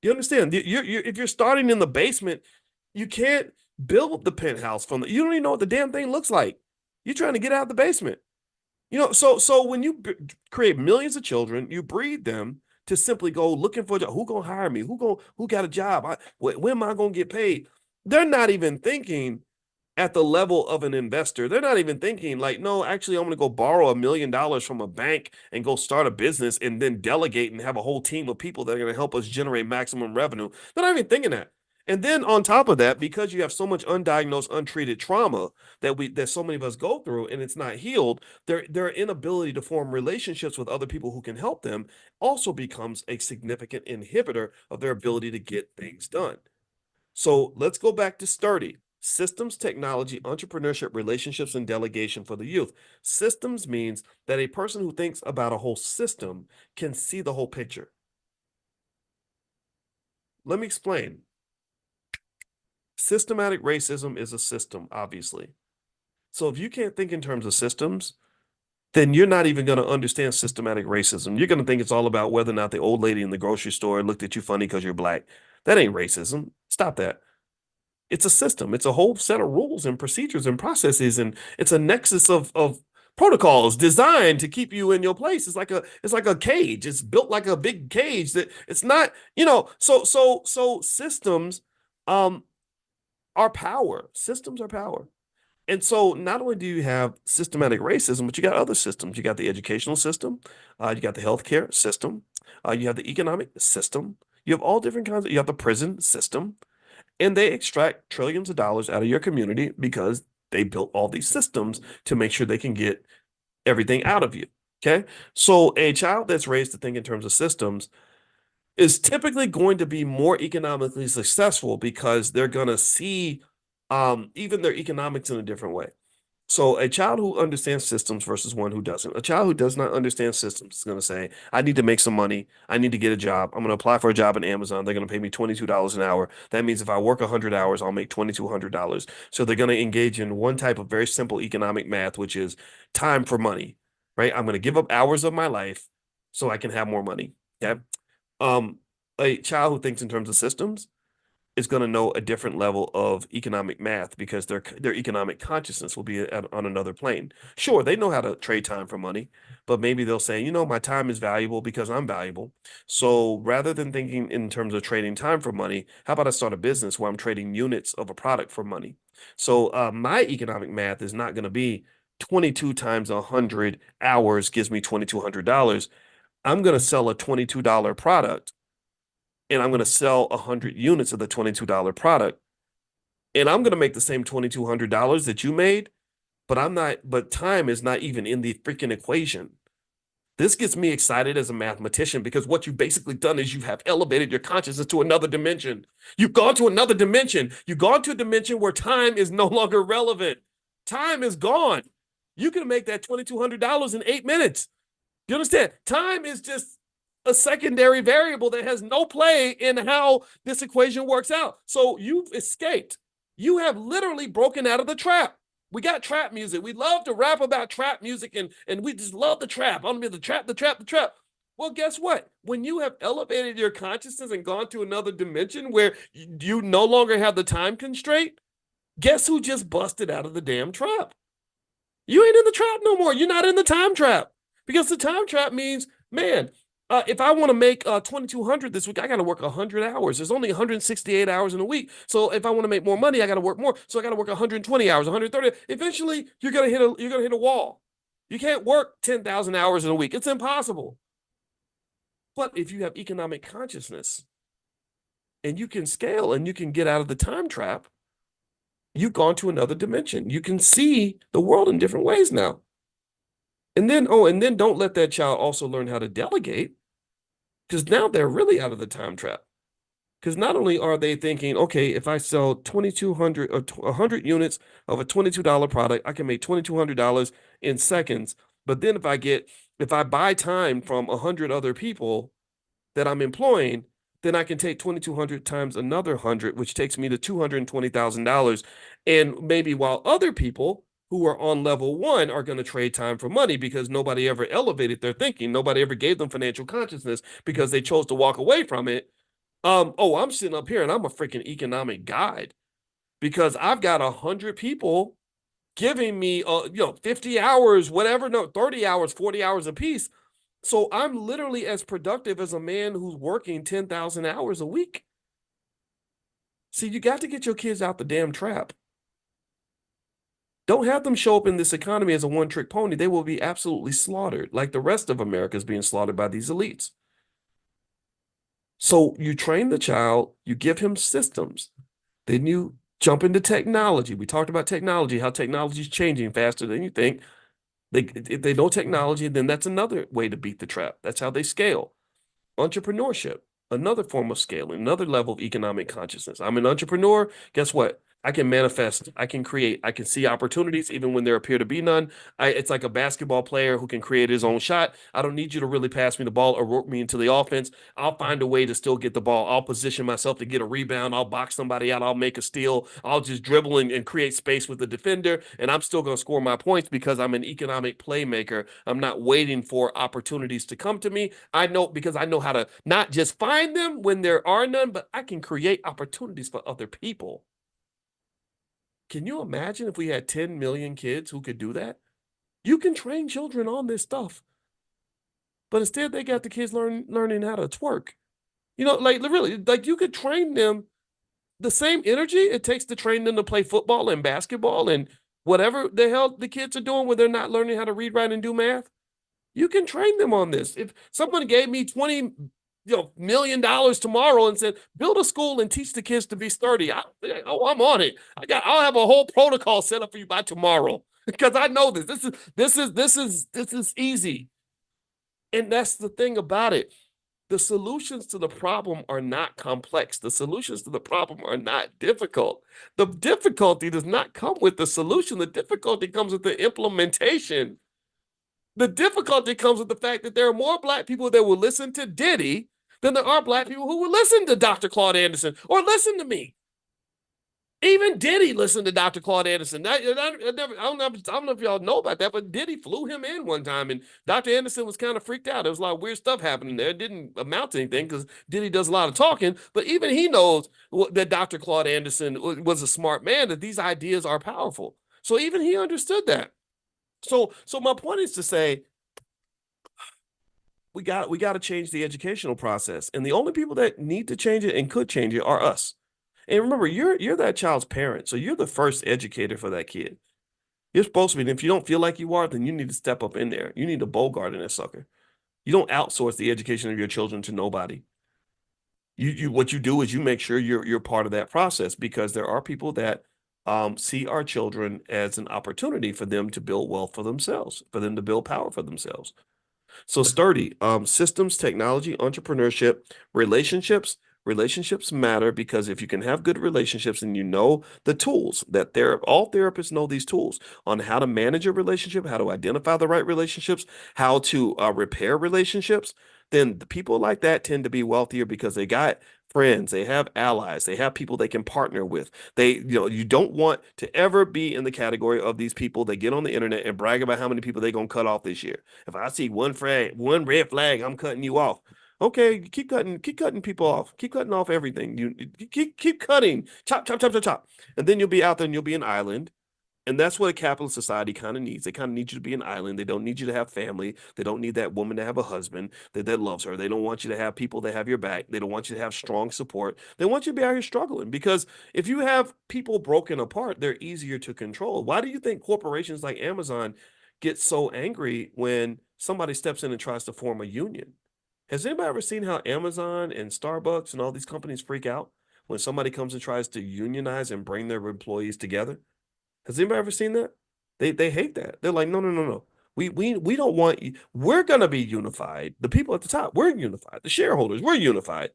Speaker 1: You understand? If you're starting in the basement, you can't build the penthouse you don't even know what the damn thing looks like. You're trying to get out of the basement. So when you create millions of children, you breed them to simply go looking for a job. Who gonna hire me? Who got a job? When am I gonna get paid? They're not even thinking at the level of an investor. They're not even thinking like, no, actually, I'm going to go borrow $1 million from a bank and go start a business and then delegate and have a whole team of people that are going to help us generate maximum revenue. They're not even thinking that. And then on top of that, because you have so much undiagnosed, untreated trauma that so many of us go through and it's not healed, their inability to form relationships with other people who can help them also becomes a significant inhibitor of their ability to get things done. So let's go back to sturdy. Systems, technology, entrepreneurship, relationships, and delegation for the youth. Systems means that a person who thinks about a whole system can see the whole picture. Let me explain. Systematic racism is a system, obviously. So if you can't think in terms of systems, then you're not even going to understand systematic racism. You're going to think it's all about whether or not the old lady in the grocery store looked at you funny because you're black. That ain't racism. Stop that. It's a system. It's a whole set of rules and procedures and processes, and it's a nexus of protocols designed to keep you in your place. It's like a cage. It's built like a big cage that it's not, so systems are power. Systems are power. And so not only do you have systematic racism, but you got other systems. You got the educational system, you got the healthcare system, you have the economic system, you have all different kinds you have the prison system. And they extract trillions of dollars out of your community because they built all these systems to make sure they can get everything out of you. Okay. So a child that's raised to think in terms of systems is typically going to be more economically successful because they're going to see even their economics in a different way. So a child who understands systems versus one who doesn't. A child who does not understand systems is going to say, I need to make some money. I need to get a job. I'm going to apply for a job at Amazon. They're going to pay me $22 an hour. That means if I work 100 hours, I'll make $2,200. So they're going to engage in one type of very simple economic math, which is time for money, right? I'm going to give up hours of my life so I can have more money. Okay. A child who thinks in terms of systems is going to know a different level of economic math because their economic consciousness will be on another plane. Sure, they know how to trade time for money, but maybe they'll say, my time is valuable because I'm valuable. So rather than thinking in terms of trading time for money, how about I start a business where I'm trading units of a product for money? So my economic math is not going to be 22 times 100 hours gives me $2,200. I'm going to sell a $22 product and I'm going to sell 100 units of the $22 product. And I'm going to make the same $2,200 that you made, but time is not even in the freaking equation. This gets me excited as a mathematician because what you've basically done is you have elevated your consciousness to another dimension. You've gone to another dimension. You've gone to a dimension where time is no longer relevant. Time is gone. You can make that $2,200 in 8 minutes. You understand? Time is just a secondary variable that has no play in how this equation works out. So you've escaped. You have literally broken out of the trap. We got trap music. We love to rap about trap music and we just love the trap. I'm gonna be the trap. Well, guess what? When you have elevated your consciousness and gone to another dimension where you no longer have the time constraint, guess who just busted out of the damn trap? You ain't in the trap no more. You're not in the time trap because the time trap means, man, if I want to make 2,200 this week, I got to work 100 hours. There's only 168 hours in a week. So if I want to make more money, I got to work more. So I got to work 120 hours, 130. Eventually, you're gonna hit a wall. You can't work 10,000 hours in a week. It's impossible. But if you have economic consciousness and you can scale and you can get out of the time trap, you've gone to another dimension. You can see the world in different ways now. And then don't let that child also learn how to delegate. Because now they're really out of the time trap. Because not only are they thinking, okay, if I sell 2,200 or 100 units of a $22 product, I can make $2,200 in seconds. But then if I buy time from 100 other people that I'm employing, then I can take 2,200 times another 100, which takes me to $220,000. And maybe while other people who are on level one are going to trade time for money because nobody ever elevated their thinking. Nobody ever gave them financial consciousness because they chose to walk away from it. I'm sitting up here and I'm a freaking economic guide because I've got 100 people giving me 50 hours, whatever, no, 30 hours, 40 hours a piece. So I'm literally as productive as a man who's working 10,000 hours a week. See, you got to get your kids out the damn trap. Don't have them show up in this economy as a one-trick pony. They will be absolutely slaughtered, like the rest of America is being slaughtered by these elites. So you train the child, you give him systems, then you jump into technology. We talked about technology, how technology is changing faster than you think. If they know technology, then that's another way to beat the trap. That's how they scale. Entrepreneurship, another form of scaling, another level of economic consciousness. I'm an entrepreneur. Guess what? I can manifest, I can create, I can see opportunities even when there appear to be none. It's like a basketball player who can create his own shot. I don't need you to really pass me the ball or rope me into the offense. I'll find a way to still get the ball. I'll position myself to get a rebound. I'll box somebody out. I'll make a steal. I'll just dribble and create space with the defender, and I'm still going to score my points because I'm an economic playmaker. I'm not waiting for opportunities to come to me. I know because I know how to not just find them when there are none, but I can create opportunities for other people. Can you imagine if we had 10 million kids who could do that? You can train children on this stuff. But instead, they got the kids learning how to twerk. Like really, like you could train them the same energy it takes to train them to play football and basketball and whatever the hell the kids are doing when they're not learning how to read, write, and do math. You can train them on this. If someone gave me $20 million tomorrow and said, build a school and teach the kids to be sturdy, I'm on it. I'll have a whole protocol set up for you by tomorrow because I know this. This is easy. And that's the thing about it. The solutions to the problem are not complex. The solutions to the problem are not difficult. The difficulty does not come with the solution. The difficulty comes with the implementation. The difficulty comes with the fact that there are more Black people that will listen to Diddy than there are Black people who will listen to Dr. Claude Anderson or listen to me. Even Diddy listened to Dr. Claude Anderson. I don't know if y'all know about that, but Diddy flew him in one time, and Dr. Anderson was kind of freaked out. There was a lot of weird stuff happening there. It didn't amount to anything because Diddy does a lot of talking, but even he knows that Dr. Claude Anderson was a smart man, that these ideas are powerful. So even he understood that. So my point is to say, we got to change the educational process, and the only people that need to change it and could change it are us. And remember, you're that child's parent, so you're the first educator for that kid. You're supposed to be. And if you don't feel like you are, then you need to step up in there. You need to Bogart in that sucker. You don't outsource the education of your children to nobody. What you do is you make sure you're part of that process, because there are people that see our children as an opportunity for them to build wealth for themselves, for them to build power for themselves. So sturdy, systems, technology, entrepreneurship, relationships. Relationships matter because if you can have good relationships and you know the tools that all therapists know these tools on how to manage a relationship, how to identify the right relationships, how to repair relationships, then the people like that tend to be wealthier because they got friends, they have allies, they have people they can partner with. You don't want to ever be in the category of these people that get on the internet and brag about how many people they're going to cut off this year. If I see one red flag, I'm cutting you off. Okay, keep cutting people off. Keep cutting off everything. You keep cutting. Chop, chop, chop, chop, chop. And then you'll be out there and you'll be an island. And that's what a capitalist society kind of needs. They kind of need you to be an island. They don't need you to have family. They don't need that woman to have a husband that loves her. They don't want you to have people that have your back. They don't want you to have strong support. They want you to be out here struggling, because if you have people broken apart, they're easier to control. Why do you think corporations like Amazon get so angry when somebody steps in and tries to form a union? Has anybody ever seen how Amazon and Starbucks and all these companies freak out when somebody comes and tries to unionize and bring their employees together? Has anybody ever seen that? They hate that. They're like, no. We don't want you. We're gonna be unified. The people at the top, we're unified. The shareholders, we're unified.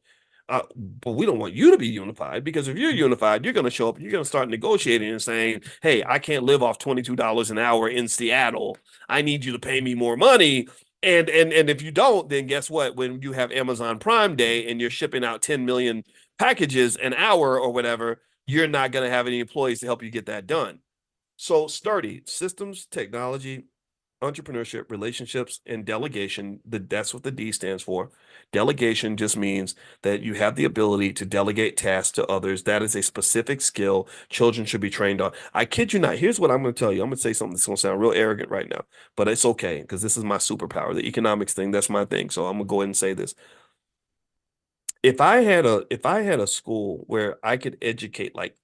Speaker 1: But we don't want you to be unified, because if you're unified, you're gonna show up and you're gonna start negotiating and saying, hey, I can't live off $22 an hour in Seattle. I need you to pay me more money. And if you don't, then guess what? When you have Amazon Prime Day and you're shipping out 10 million packages an hour or whatever, you're not going to have any employees to help you get that done. So sturdy systems, technology, entrepreneurship, relationships, and delegation. That's what the D stands for. Delegation just means that you have the ability to delegate tasks to others. That is a specific skill children should be trained on. I kid you not. Here's what I'm going to tell you. I'm going to say something that's going to sound real arrogant right now, but it's okay because this is my superpower. The economics thing, that's my thing. So I'm going to go ahead and say this. If I had a school where I could educate like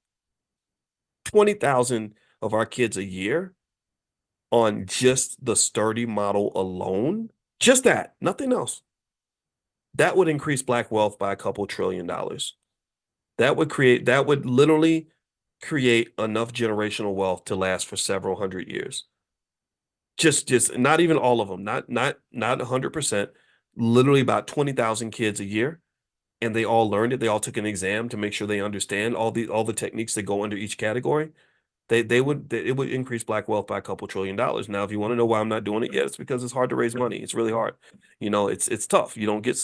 Speaker 1: 20,000 of our kids a year on just the sturdy model alone, just that, nothing else, that would increase Black wealth by a couple $1 trillion. That would literally create enough generational wealth to last for several hundred years. Just not even all of them, not 100%, literally about 20,000 kids a year. And they all learned it. They all took an exam to make sure they understand all the techniques that go under each category. It would increase Black wealth by a couple $1 trillion. Now, if you want to know why I'm not doing it yet, it's because it's hard to raise money. It's really hard. It's tough. You don't get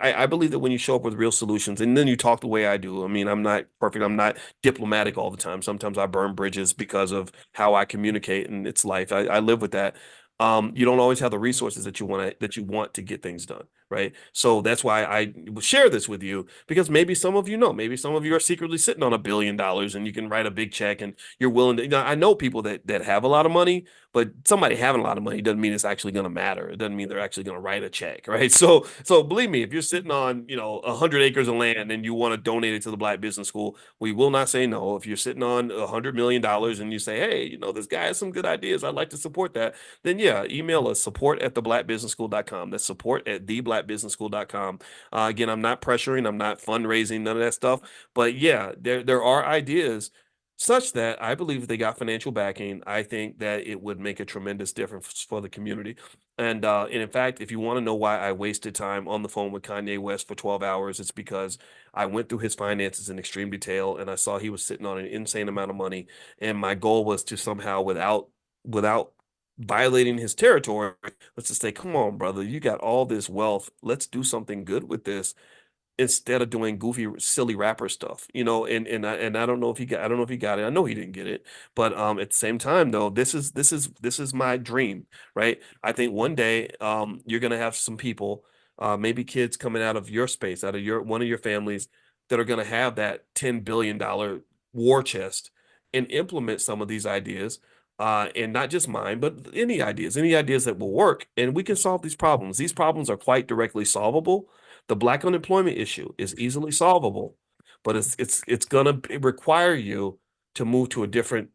Speaker 1: I believe that when you show up with real solutions and then you talk the way I do. I mean, I'm not perfect. I'm not diplomatic all the time. Sometimes I burn bridges because of how I communicate, and it's life. I live with that. You don't always have the resources that you want to get things done, right? So that's why I share this with you, because maybe some of you know, maybe some of you are secretly sitting on $1 billion and you can write a big check and you're willing to. I know people that have a lot of money, but somebody having a lot of money doesn't mean it's actually going to matter. It doesn't mean they're actually going to write a check, right? So believe me, if you're sitting on 100 acres of land and you want to donate it to the Black Business School, we will not say no. If you're sitting on $100 million and you say, hey, this guy has some good ideas, I'd like to support that, then yeah, email us, support@theblackbusinessschool.com. That's support@theblackbusinessschool.com. Again, I'm not pressuring, I'm not fundraising, none of that stuff. But yeah, there are ideas such that I believe if they got financial backing, I think that it would make a tremendous difference for the community. And in fact, if you want to know why I wasted time on the phone with Kanye West for 12 hours, it's because I went through his finances in extreme detail and I saw he was sitting on an insane amount of money. And my goal was to somehow, without violating his territory, let's just say, come on, brother, you got all this wealth. Let's do something good with this instead of doing goofy, silly rapper stuff, and I don't know if I don't know if he got it. I know he didn't get it, but at the same time, though, this is my dream, right? I think one day, you're gonna have some people, maybe kids coming out of your space, out of one of your families, that are gonna have that $10 billion war chest and implement some of these ideas. And not just mine, but any ideas that will work, and we can solve these problems. These problems are quite directly solvable. The Black unemployment issue is easily solvable, but it's gonna require you to move to a different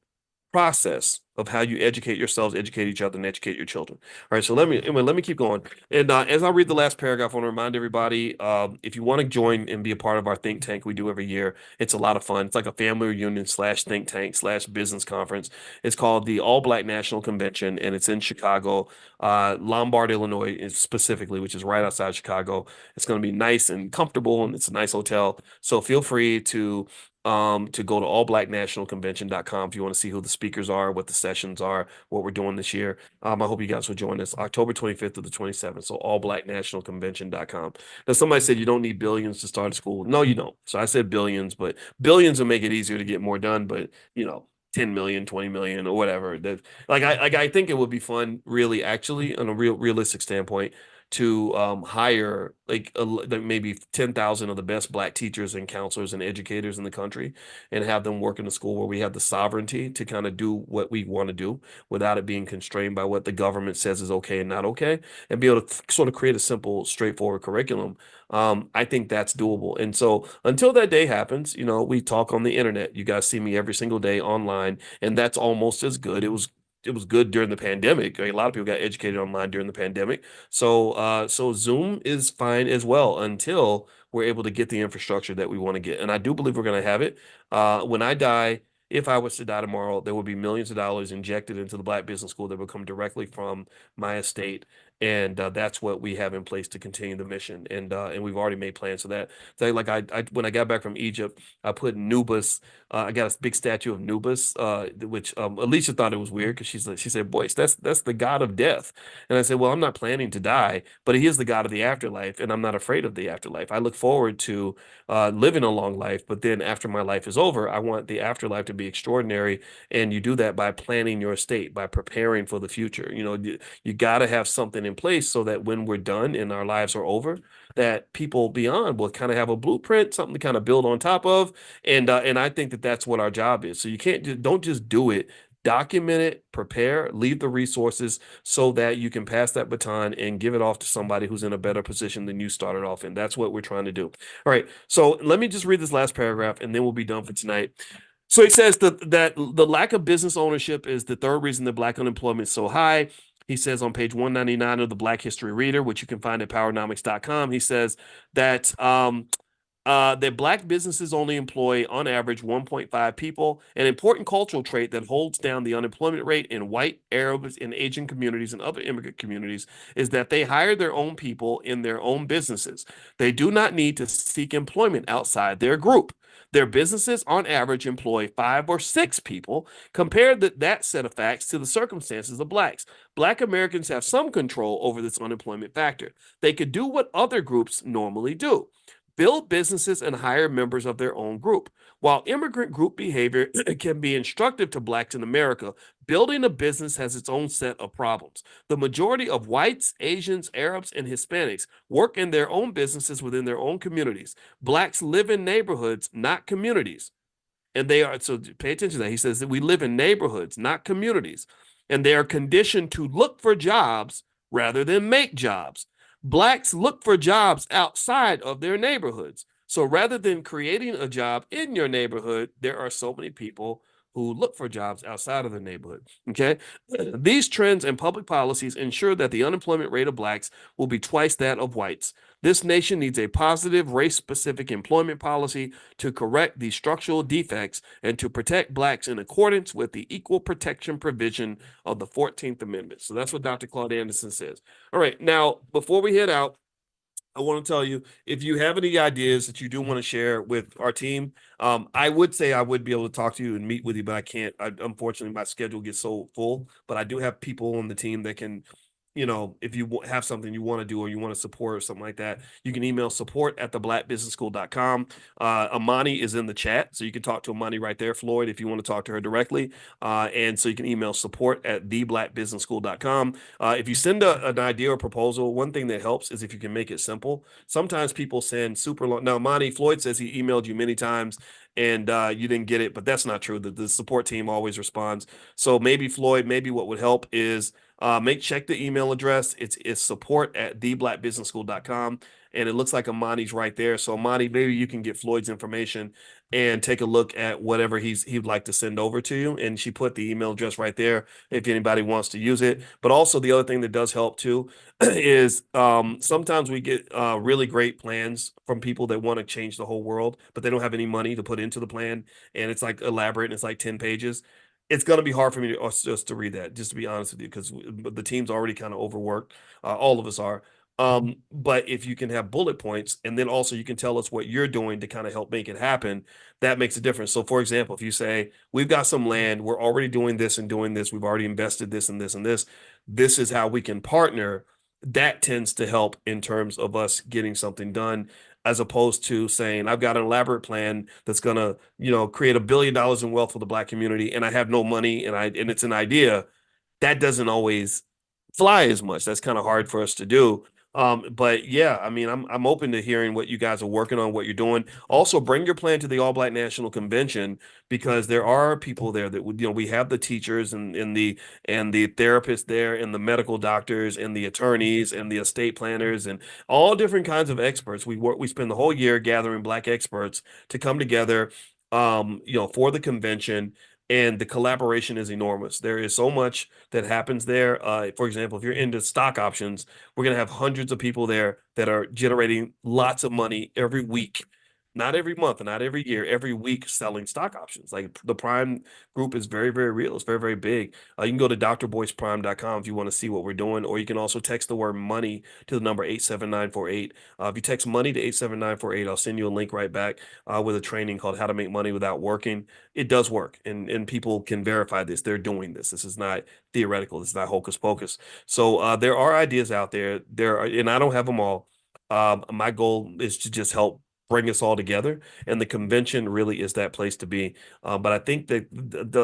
Speaker 1: process of how you educate yourselves, educate each other, and educate your children. All right, so let me keep going. And as I read the last paragraph, I want to remind everybody, if you want to join and be a part of our think tank we do every year, it's a lot of fun. It's like a family reunion / think tank / business conference. It's called the All Black National Convention, and it's in Chicago, Lombard, Illinois, specifically, which is right outside Chicago. It's going to be nice and comfortable, and it's a nice hotel. So feel free to go to allblacknationalconvention.com if you want to see who the speakers are, what the sessions are, what we're doing this year. I hope you guys will join us October 25th to the 27th. So allblacknationalconvention.com. Now, somebody said you don't need billions to start a school. No, you don't. So I said billions, but billions will make it easier to get more done. But 10 million, 20 million, or whatever. I think it would be fun, really, actually, on a realistic standpoint, to hire like maybe 10,000 of the best Black teachers and counselors and educators in the country, and have them work in a school where we have the sovereignty to kind of do what we want to do without it being constrained by what the government says is okay and not okay, and be able to sort of create a simple, straightforward curriculum. I think that's doable. And so until that day happens, we talk on the internet. You guys see me every single day online, and that's almost as good. It was good during the pandemic. A lot of people got educated online during the pandemic. So Zoom is fine as well until we're able to get the infrastructure that we want to get. And I do believe we're going to have it. When I die, if I was to die tomorrow, there would be millions of dollars injected into the Black Business School that would come directly from my estate. And that's what we have in place to continue the mission. And we've already made plans for that. So like I when I got back from Egypt, I put Nubus. I got a big statue of Nubus, which Alicia thought it was weird because she said, "Boyce, that's the god of death." And I said, "Well, I'm not planning to die, but he is the god of the afterlife, and I'm not afraid of the afterlife. I look forward to living a long life, but then after my life is over, I want the afterlife to be extraordinary. And you do that by planning your estate, by preparing for the future. You got to have something in place so that when we're done and our lives are over, that people beyond will kind of have a blueprint, something to kind of build on top of. And I think that that's what our job is. So you don't just do it. Document it, prepare, leave the resources so that you can pass that baton and give it off to somebody who's in a better position than you started off in. That's what we're trying to do. All right. So let me just read this last paragraph and then we'll be done for tonight. So he says that the lack of business ownership is the third reason that Black unemployment is so high. He says on page 199 of the Black History Reader, which you can find at powernomics.com, he says that that Black businesses only employ, on average, 1.5 people. An important cultural trait that holds down the unemployment rate in white, Arab, and Asian communities and other immigrant communities is that they hire their own people in their own businesses. They do not need to seek employment outside their group. Their businesses, on average, employ 5 or 6 people. Compare that set of facts to the circumstances of Blacks. Black Americans have some control over this unemployment factor. They could do what other groups normally do: build businesses and hire members of their own group. While immigrant group behavior can be instructive to Blacks in America, building a business has its own set of problems. The majority of whites, Asians, Arabs, and Hispanics work in their own businesses within their own communities. Blacks live in neighborhoods, not communities. And they are, so pay attention to that. He says that we live in neighborhoods, not communities. And they are conditioned to look for jobs rather than make jobs. Blacks look for jobs outside of their neighborhoods. So rather than creating a job in your neighborhood, there are so many people who look for jobs outside of their neighborhood. Okay. These trends and public policies ensure that the unemployment rate of Blacks will be twice that of whites. This nation needs a positive race-specific employment policy to correct these structural defects and to protect Blacks in accordance with the equal protection provision of the 14th Amendment. So that's what Dr. Claude Anderson says. All right. Now, before we head out, I want to tell you, if you have any ideas that you do want to share with our team, I would say I would be able to talk to you and meet with you, but I can't. Unfortunately, my schedule gets so full, but I do have people on the team that can, if you have something you want to do or you want to support or something like that, you can email support@theblackbusinessschool.com. Amani is in the chat, so you can talk to Amani right there, Floyd, if you want to talk to her directly. And so you can email support@theblackbusinessschool.com. If you send an idea or proposal, one thing that helps is if you can make it simple. Sometimes people send super long. Now, Amani, Floyd says he emailed you many times and you didn't get it, but that's not true. The support team always responds. So maybe Floyd, maybe what would help is check the email address. It's support@theblackbusinessschool.com. And it looks like Amani's right there. So Amani, maybe you can get Floyd's information and take a look at whatever he'd like to send over to you. And she put the email address right there if anybody wants to use it. But also the other thing that does help too is sometimes we get really great plans from people that want to change the whole world, but they don't have any money to put into the plan. And it's like elaborate and it's like 10 pages. It's going to be hard for me just to read that, just to be honest with you, because the team's already kind of overworked. All of us are. But if you can have bullet points and then also you can tell us what you're doing to kind of help make it happen, that makes a difference. So for example, if you say, we've got some land, we're already doing this and doing this, we've already invested this and this and this is how we can partner. That tends to help in terms of us getting something done, as opposed to saying, I've got an elaborate plan that's going to, create $1 billion in wealth for the Black community and I have no money and it's an idea. That doesn't always fly as much. That's kind of hard for us to do. But yeah, I mean, I'm open to hearing what you guys are working on, what you're doing. Also, bring your plan to the All Black National Convention, because there are people there that would, we have the teachers and the therapists there, and the medical doctors, and the attorneys, and the estate planners, and all different kinds of experts. We spend the whole year gathering Black experts to come together, for the convention. And the collaboration is enormous. There is so much that happens there. For example, if you're into stock options, we're going to have hundreds of people there that are generating lots of money every week. not every month, not every year, every week selling stock options. Like the Prime group is very, very real. It's very, very big. You can go to drboyceprime.com if you want to see what we're doing, or you can also text the word money to the number 87948. If you text money to 87948, I'll send you a link right back with a training called How to Make Money Without Working. It does work, and people can verify this. They're doing this. This is not theoretical. This is not hocus pocus. So there are ideas out there. And I don't have them all. My goal is to just help bring us all together, and the convention really is that place to be. But I think that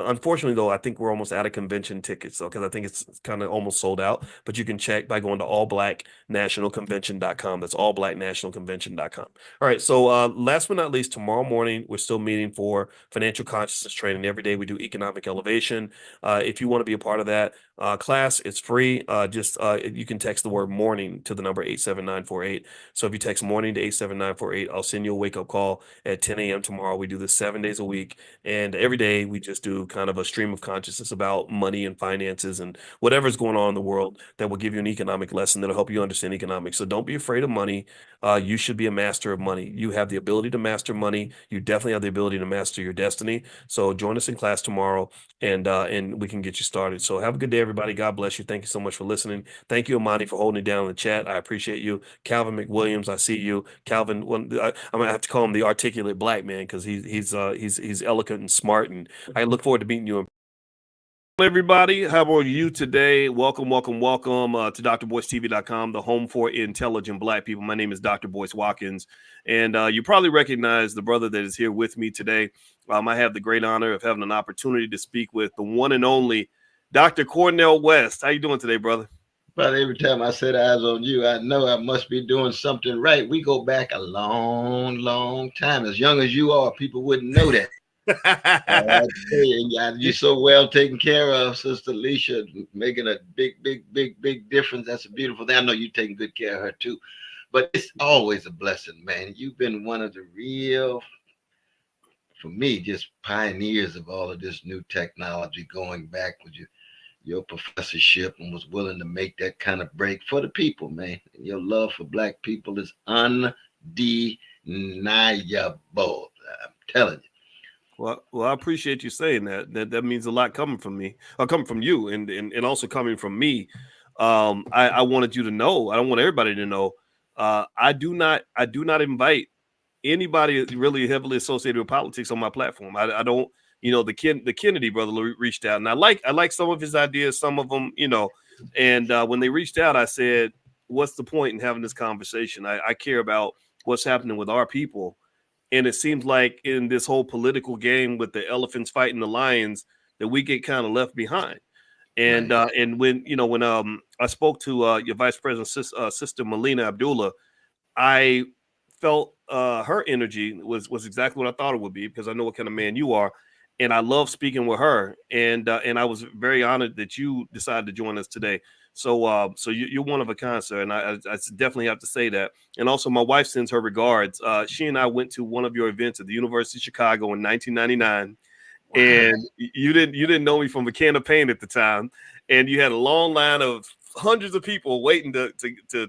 Speaker 1: unfortunately though, I think we're almost out of convention tickets, so because I think it's kind of almost sold out. But you can check by going to allblacknationalconvention.com. That's allblacknationalconvention.com. All right, so last but not least, tomorrow morning we're still meeting for financial consciousness training. Every day we do economic elevation. If you want to be a part of that class, it's free. You can text the word morning to the number 87948. So if you text morning to 87948, I'll send you a wake up call at 10 a.m. tomorrow. We do this 7 days a week, and every day we just do kind of a stream of consciousness about money and finances and whatever's going on in the world that will give you an economic lesson that'll help you understand economics. So don't be afraid of money. You should be a master of money. You have the ability to master money. You definitely have the ability to master your destiny. So join us in class tomorrow, and we can get you started. So have a good day, everybody. God bless you. Thank you so much for listening. Thank you, Amani, for holding it down in the chat. I appreciate you. Calvin McWilliams, I see you. Calvin, I'm gonna have to call him the articulate black man because he's eloquent and smart, and I look forward to meeting you. Everybody, how are you today? Welcome to drboycetv.com, the home for intelligent black people. My name is Dr. Boyce Watkins, and you probably recognize the brother that is here with me today. I have the great honor of having an opportunity to speak with the one and only Dr. Cornell West. How you doing today, brother?
Speaker 11: But every time I set eyes on you, I know I must be doing something right. We go back a long, long time. As young as you are, people wouldn't know that. You're so well taken care of, Sister Alicia, making a big difference. That's a beautiful thing. I know you're taking good care of her too. But it's always a blessing, man. You've been one of the real, for me, just pioneers of all of this new technology, going back with your professorship, and was willing to make that kind of break for the people, man. And your love for black people is undeniable. I'm telling you.
Speaker 1: Well, I appreciate you saying that. That means a lot coming from me, or coming from you, and also coming from me. I wanted you to know. I don't want everybody to know. I do not invite anybody really heavily associated with politics on my platform. I don't. The Kennedy brother reached out, and I like some of his ideas, some of them, And when they reached out, I said, "What's the point in having this conversation? I care about what's happening with our people." And it seems like in this whole political game with the elephants fighting the lions, that we get kind of left behind. And
Speaker 11: Right.
Speaker 1: And when I spoke to your vice president, Sister Melina Abdullah, I felt her energy was exactly what I thought it would be, because I know what kind of man you are, and I love speaking with her. And I was very honored that you decided to join us today. So you're one of a kind, sir, and I definitely have to say that. And also, my wife sends her regards. She and I went to one of your events at the University of Chicago in 1999,
Speaker 11: Wow.
Speaker 1: and you didn't know me from a can of paint at the time, and you had a long line of hundreds of people waiting to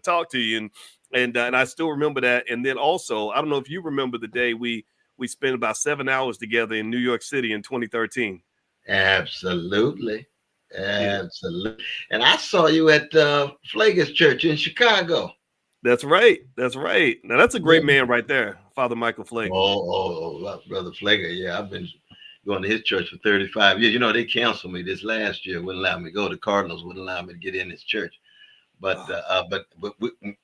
Speaker 1: talk to you, and I still remember that. And then also, I don't know if you remember the day we spent about 7 hours together in New York City in 2013.
Speaker 11: Absolutely. Absolutely. And I saw you at Flager's Church in Chicago.
Speaker 1: That's right. Now that's a great man right there, Father Michael Flager.
Speaker 11: Oh, Brother Flager. Yeah, I've been going to his church for 35 years. They canceled me this last year. Wouldn't allow me to go. The Cardinals wouldn't allow me to get in his church. But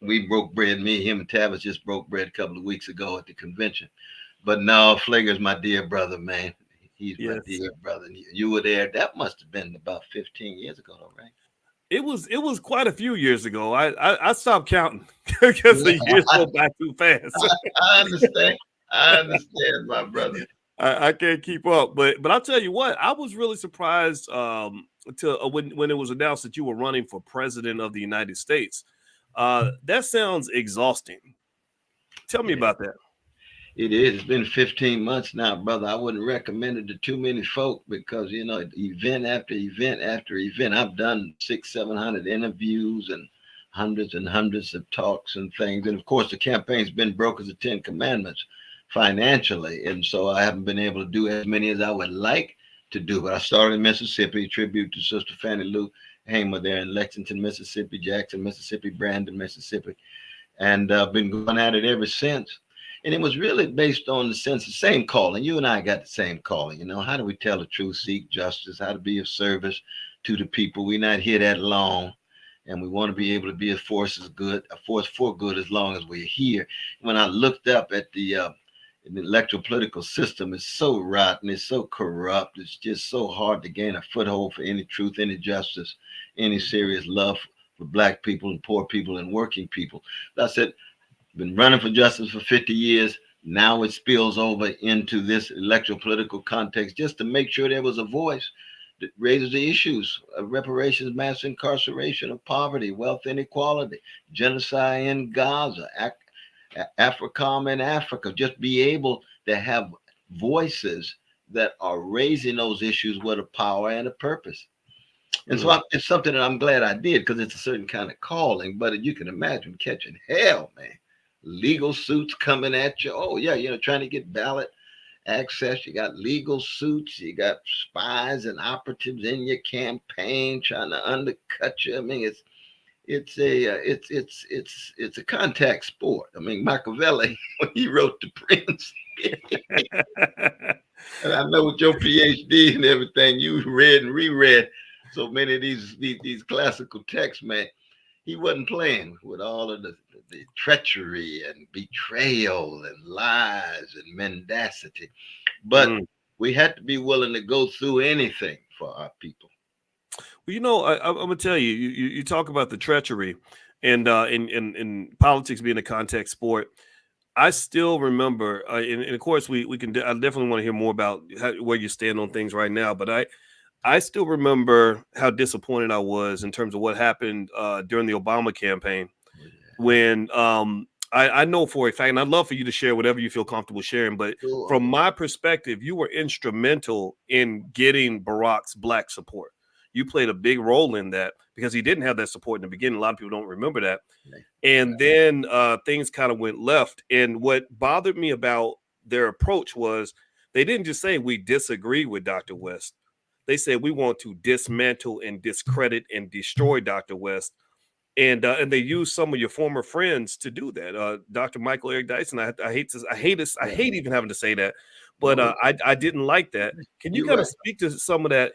Speaker 11: we broke bread. Me, him, and Tavis just broke bread a couple of weeks ago at the convention. But no, Flager's my dear brother, man. He's my dear brother. You were there. That must have been about 15 years ago, though, right?
Speaker 1: It was quite a few years ago. I stopped counting because the years go by too fast.
Speaker 11: I understand, my brother.
Speaker 1: I can't keep up, but I'll tell you what, I was really surprised when it was announced that you were running for president of the United States. That sounds exhausting. Tell me about that.
Speaker 11: It is. It's been 15 months now, brother. I wouldn't recommend it to too many folk because, event after event after event, I've done 600-700 interviews and hundreds of talks and things. And of course, the campaign's been broke as the 10 Commandments financially. And so I haven't been able to do as many as I would like to do. But I started in Mississippi, tribute to Sister Fannie Lou Hamer there in Lexington, Mississippi, Jackson, Mississippi, Brandon, Mississippi. And I've been going at it ever since. And it was really based on the sense of same calling. You and I got the same calling. You know, how do we tell the truth, seek justice, how to be of service to the people? We're not here that long, and we want to be able to be a force for good as long as we're here. When I looked up at the electoral political system, is so rotten, it's so corrupt, it's just so hard to gain a foothold for any truth, any justice, any serious love for Black people and poor people and working people. I said, been running for justice for 50 years. Now it spills over into this electoral political context just to make sure there was a voice that raises the issues of reparations, mass incarceration, of poverty, wealth inequality, genocide in Gaza, AFRICOM in Africa. Just be able to have voices that are raising those issues with a power and a purpose. And so it's something that I'm glad I did, because it's a certain kind of calling. But you can imagine catching hell, man. Legal suits coming at you. Oh, yeah, you know, trying to get ballot access. You got legal suits. You got spies and operatives in your campaign trying to undercut you. I mean, it's a contact sport. I mean, Machiavelli, when he wrote The Prince, and I know with your PhD and everything you read and reread so many of these classical texts, man, he wasn't playing with all of the treachery and betrayal and lies and mendacity. But we had to be willing to go through anything for our people.
Speaker 1: Well, you know, I'm gonna tell you, you talk about the treachery, and in politics being a contact sport. I still remember, and of course, we can. I definitely want to hear more about where you stand on things right now. But I still remember how disappointed I was in terms of what happened during the Obama campaign, when I know for a fact, and I'd love for you to share whatever you feel comfortable sharing, but from my perspective, you were instrumental in getting Barack's Black support. You played a big role in that, because he didn't have that support in the beginning. A lot of people don't remember that. And then things kind of went left. And what bothered me about their approach was they didn't just say we disagree with Dr. West. They said we want to dismantle and discredit and destroy Dr. West. And they used some of your former friends to do that. Dr. Michael Eric Dyson. I hate even having to say that, but I didn't like that. Can you kind of speak to some of that?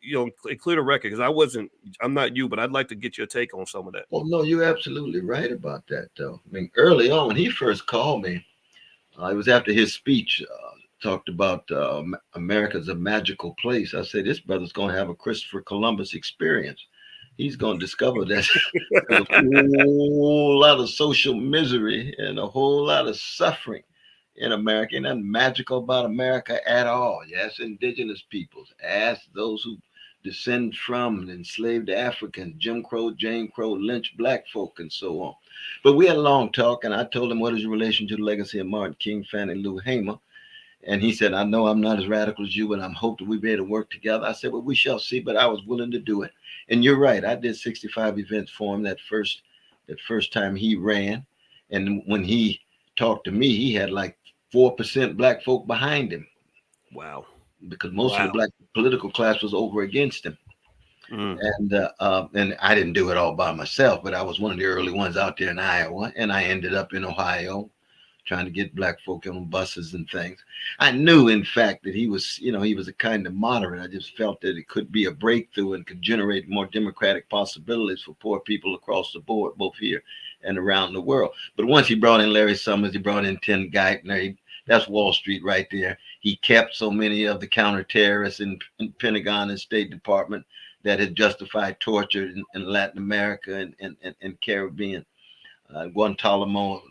Speaker 1: You know, clear the record, because I'm not you, but I'd like to get your take on some of that.
Speaker 11: Well, no, you're absolutely right about that, though. I mean, early on when he first called me, it was after his speech. Talked about America's a magical place. I said, this brother's going to have a Christopher Columbus experience. He's going to discover that there's a whole lot of social misery and a whole lot of suffering in America. And nothing magical about America at all. Yes, indigenous peoples. Ask those who descend from enslaved Africans, Jim Crow, Jane Crow, lynch Black folk, and so on. But we had a long talk, and I told him, what is your relation to the legacy of Martin King, Fannie Lou Hamer? And he said, I know I'm not as radical as you, but I'm hoping we'll be able to work together. I said, well, we shall see, but I was willing to do it. And you're right. I did 65 events for him that first time he ran. And when he talked to me, he had like 4% Black folk behind him.
Speaker 1: Wow.
Speaker 11: Because most of the Black political class was over against him. And I didn't do it all by myself, but I was one of the early ones out there in Iowa. And I ended up in Ohio, trying to get Black folk on buses and things. I knew, in fact, that he was a kind of moderate. I just felt that it could be a breakthrough and could generate more democratic possibilities for poor people across the board, both here and around the world. But once he brought in Larry Summers, he brought in Tim Geithner. That's Wall Street right there. He kept so many of the counter-terrorists in Pentagon and State Department that had justified torture in Latin America and Caribbean, Guantanamo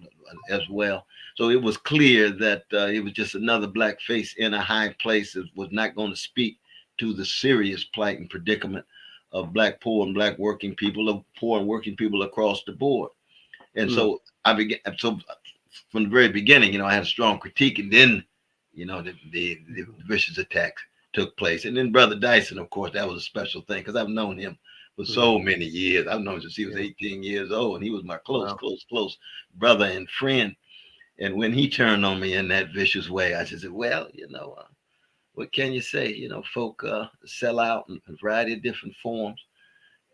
Speaker 11: as well. So it was clear that it was just another Black face in a high place that was not going to speak to the serious plight and predicament of Black poor and Black working people, of poor and working people across the board. And so I began. So from the very beginning, I had a strong critique, and then, the vicious attacks took place. And then Brother Dyson, of course, that was a special thing, because I've known him for so many years. I've known him since he was 18 years old, and he was my close brother and friend. And when he turned on me in that vicious way, I just said, well, what can you say? Folk sell out in a variety of different forms.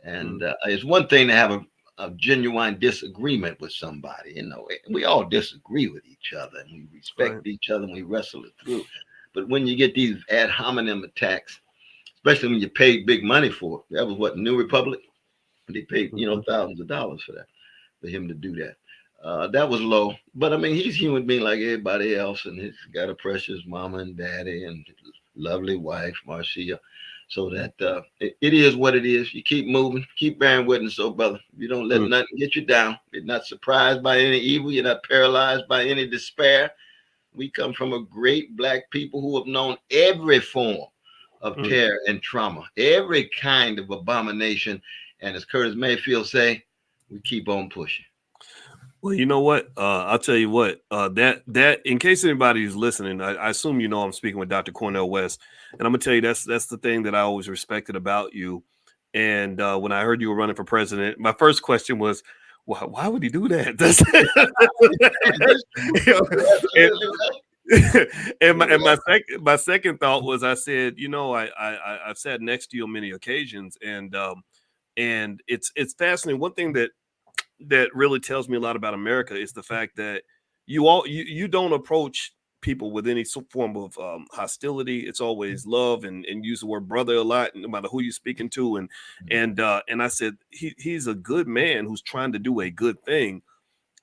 Speaker 11: And it's one thing to have a genuine disagreement with somebody. We all disagree with each other, and we respect each other, and we wrestle it through. But when you get these ad hominem attacks, especially when you pay big money for it, that was what, New Republic? They paid, thousands of dollars for that, for him to do that. That was low. But I mean, he's a human being like everybody else, and he's got a precious mama and daddy and lovely wife, Marcia. So that it is what it is. You keep moving, keep bearing witness, so brother. You don't let nothing get you down. You're not surprised by any evil. You're not paralyzed by any despair. We come from a great Black people who have known every form of terror and trauma, every kind of abomination. And as Curtis Mayfield say, we keep on pushing.
Speaker 1: Well, you know what? I'll tell you what, that in case anybody is listening, I assume I'm speaking with Dr. Cornell West, and I'm gonna tell you that's the thing that I always respected about you. And when I heard you were running for president, my first question was, why would he do that? That's and my second thought was, I said, I've sat next to you on many occasions, and it's fascinating. One thing that really tells me a lot about America is the fact that you don't approach people with any form of hostility. It's always love, and use the word brother a lot, no matter who you're speaking to. And I said, he's a good man who's trying to do a good thing.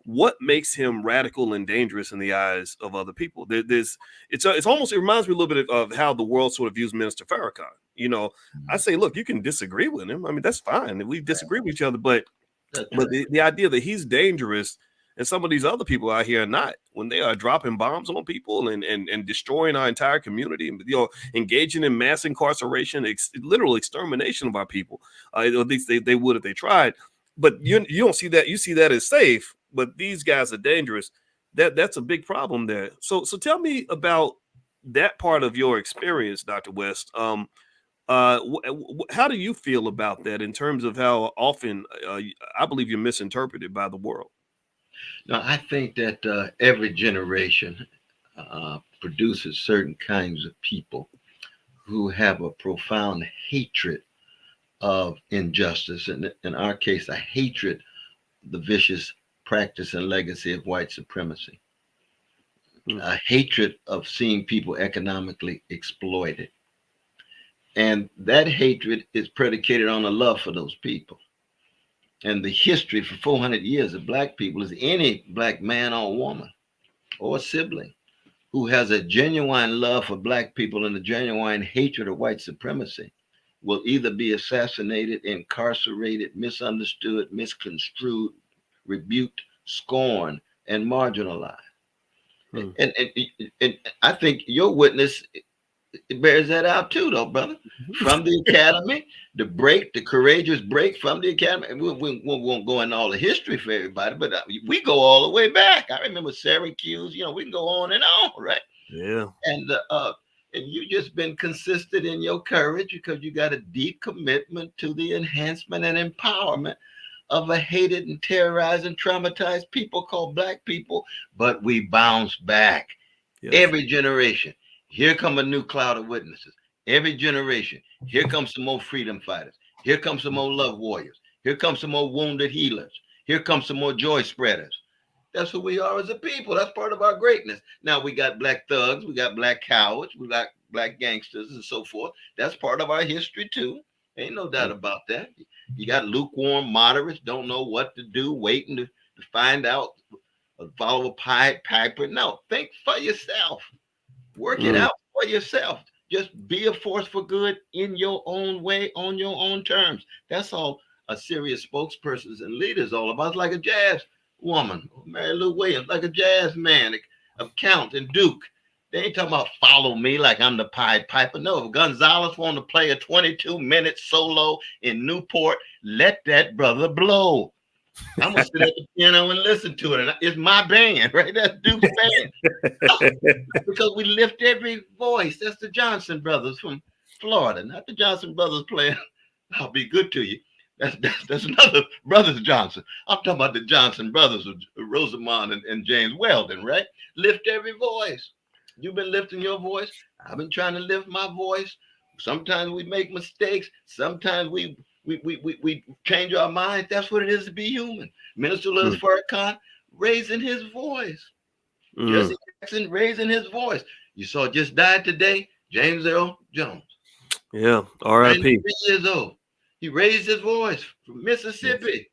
Speaker 1: What makes him radical and dangerous in the eyes of other people? It reminds me a little bit of how the world sort of views Minister Farrakhan. I say, look, you can disagree with him. I mean, that's fine. We disagree with each other, but the idea that he's dangerous and some of these other people out here are not, when they are dropping bombs on people and destroying our entire community, and engaging in mass incarceration, literal extermination of our people. At least they would if they tried. But you don't see that. You see that as safe, but these guys are dangerous. That's a big problem there. So tell me about that part of your experience, Dr. West. How do you feel about that in terms of how often I believe you're misinterpreted by the world?
Speaker 11: No, I think that every generation produces certain kinds of people who have a profound hatred of injustice, and in our case, a hatred of the vicious practice and legacy of white supremacy, a hatred of seeing people economically exploited. And that hatred is predicated on a love for those people. And the history for 400 years of Black people is any Black man or woman or sibling who has a genuine love for Black people and a genuine hatred of white supremacy will either be assassinated, incarcerated, misunderstood, misconstrued, rebuked, scorned, and marginalized. And I think your witness, it bears that out too, though, brother. From the academy, the courageous break from the academy. And we won't go into all the history for everybody, but we go all the way back. I remember Syracuse. We can go on and on, right?
Speaker 1: Yeah.
Speaker 11: And you just been consistent in your courage because you got a deep commitment to the enhancement and empowerment of a hated and terrorized and traumatized people called Black people. But we bounce back every generation. Here come a new cloud of witnesses. Every generation. Here comes some more freedom fighters. Here comes some more love warriors. Here comes some more wounded healers. Here comes some more joy spreaders. That's who we are as a people. That's part of our greatness. Now we got Black thugs. We got Black cowards. We got Black gangsters and so forth. That's part of our history too. Ain't no doubt about that. You got lukewarm moderates, don't know what to do, waiting to find out, follow a Pied Piper. No, think for yourself. Work it out for yourself. Just be a force for good in your own way, on your own terms. That's all a serious spokesperson and leader is all about. It's like a jazz woman, Mary Lou Williams, like a jazz man, a Count and Duke. They ain't talking about follow me like I'm the Pied Piper. No, if Gonzalez want to play a 22-minute solo in Newport, let that brother blow. I'm gonna sit at the piano and listen to it. And it's my band, right? That's Duke's band. Because we lift every voice. That's the Johnson brothers from Florida, not the Johnson brothers playing I'll Be Good to You. That's another Brothers Johnson. I'm talking about the Johnson brothers, Rosamond and James Weldon, right? Lift every voice. You've been lifting your voice. I've been trying to lift my voice. Sometimes we make mistakes. Sometimes we change our minds. That's what it is to be human. Minister Louis Farrakhan raising his voice. Jesse Jackson raising his voice. You saw just died today, James Earl Jones.
Speaker 1: Yeah, R.I.P.
Speaker 11: 93 years old. He raised his voice from Mississippi,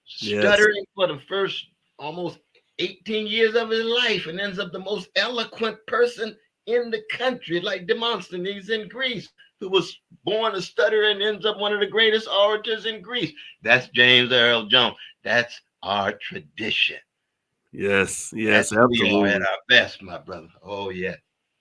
Speaker 11: stuttering for the first almost 18 years of his life, and ends up the most eloquent person in the country, like Demosthenes in Greece, who was born a stutterer and ends up one of the greatest orators in Greece. That's James Earl Jones. That's our tradition.
Speaker 1: Yes,
Speaker 11: That's
Speaker 1: absolutely.
Speaker 11: We are at our best, my brother. Oh, yeah.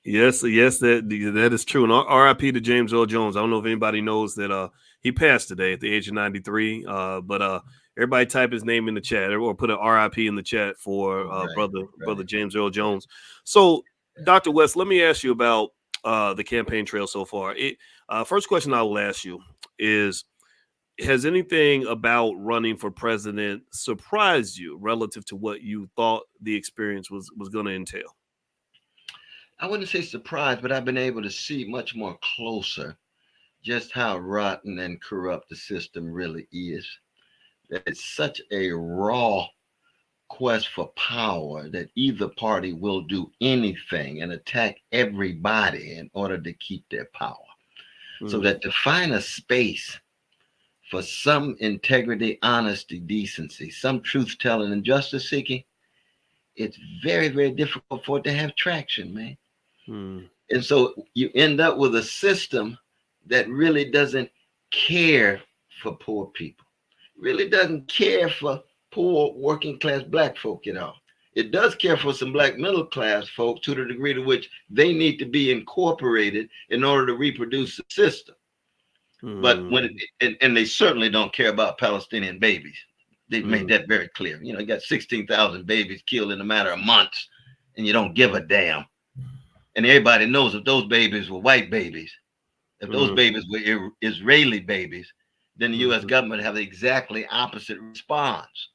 Speaker 1: Yes, that is true. And R.I.P. to James Earl Jones. I don't know if anybody knows that he passed today at the age of 93. But everybody type his name in the chat or put an R.I.P. in the chat for brother James Earl Jones. So, Dr. West, let me ask you about the campaign trail so far. First question I will ask you is, has anything about running for president surprised you relative to what you thought the experience was going to entail?
Speaker 11: I wouldn't say surprised, but I've been able to see much more closer just how rotten and corrupt the system really is. It's such a raw quest for power that either party will do anything and attack everybody in order to keep their power. So that to find a space for some integrity, honesty, decency, some truth telling and justice seeking, it's very, very difficult for it to have traction, man. And so you end up with a system that really doesn't care for poor people, really doesn't care for poor working class Black folk at all. It does care for some Black middle class folks to the degree to which they need to be incorporated in order to reproduce the system. But when and they certainly don't care about Palestinian babies. They've made that very clear. You know, you got 16,000 babies killed in a matter of months, and you don't give a damn. And everybody knows if those babies were white babies, if those babies were Israeli babies, then the U.S. government have the exactly opposite response.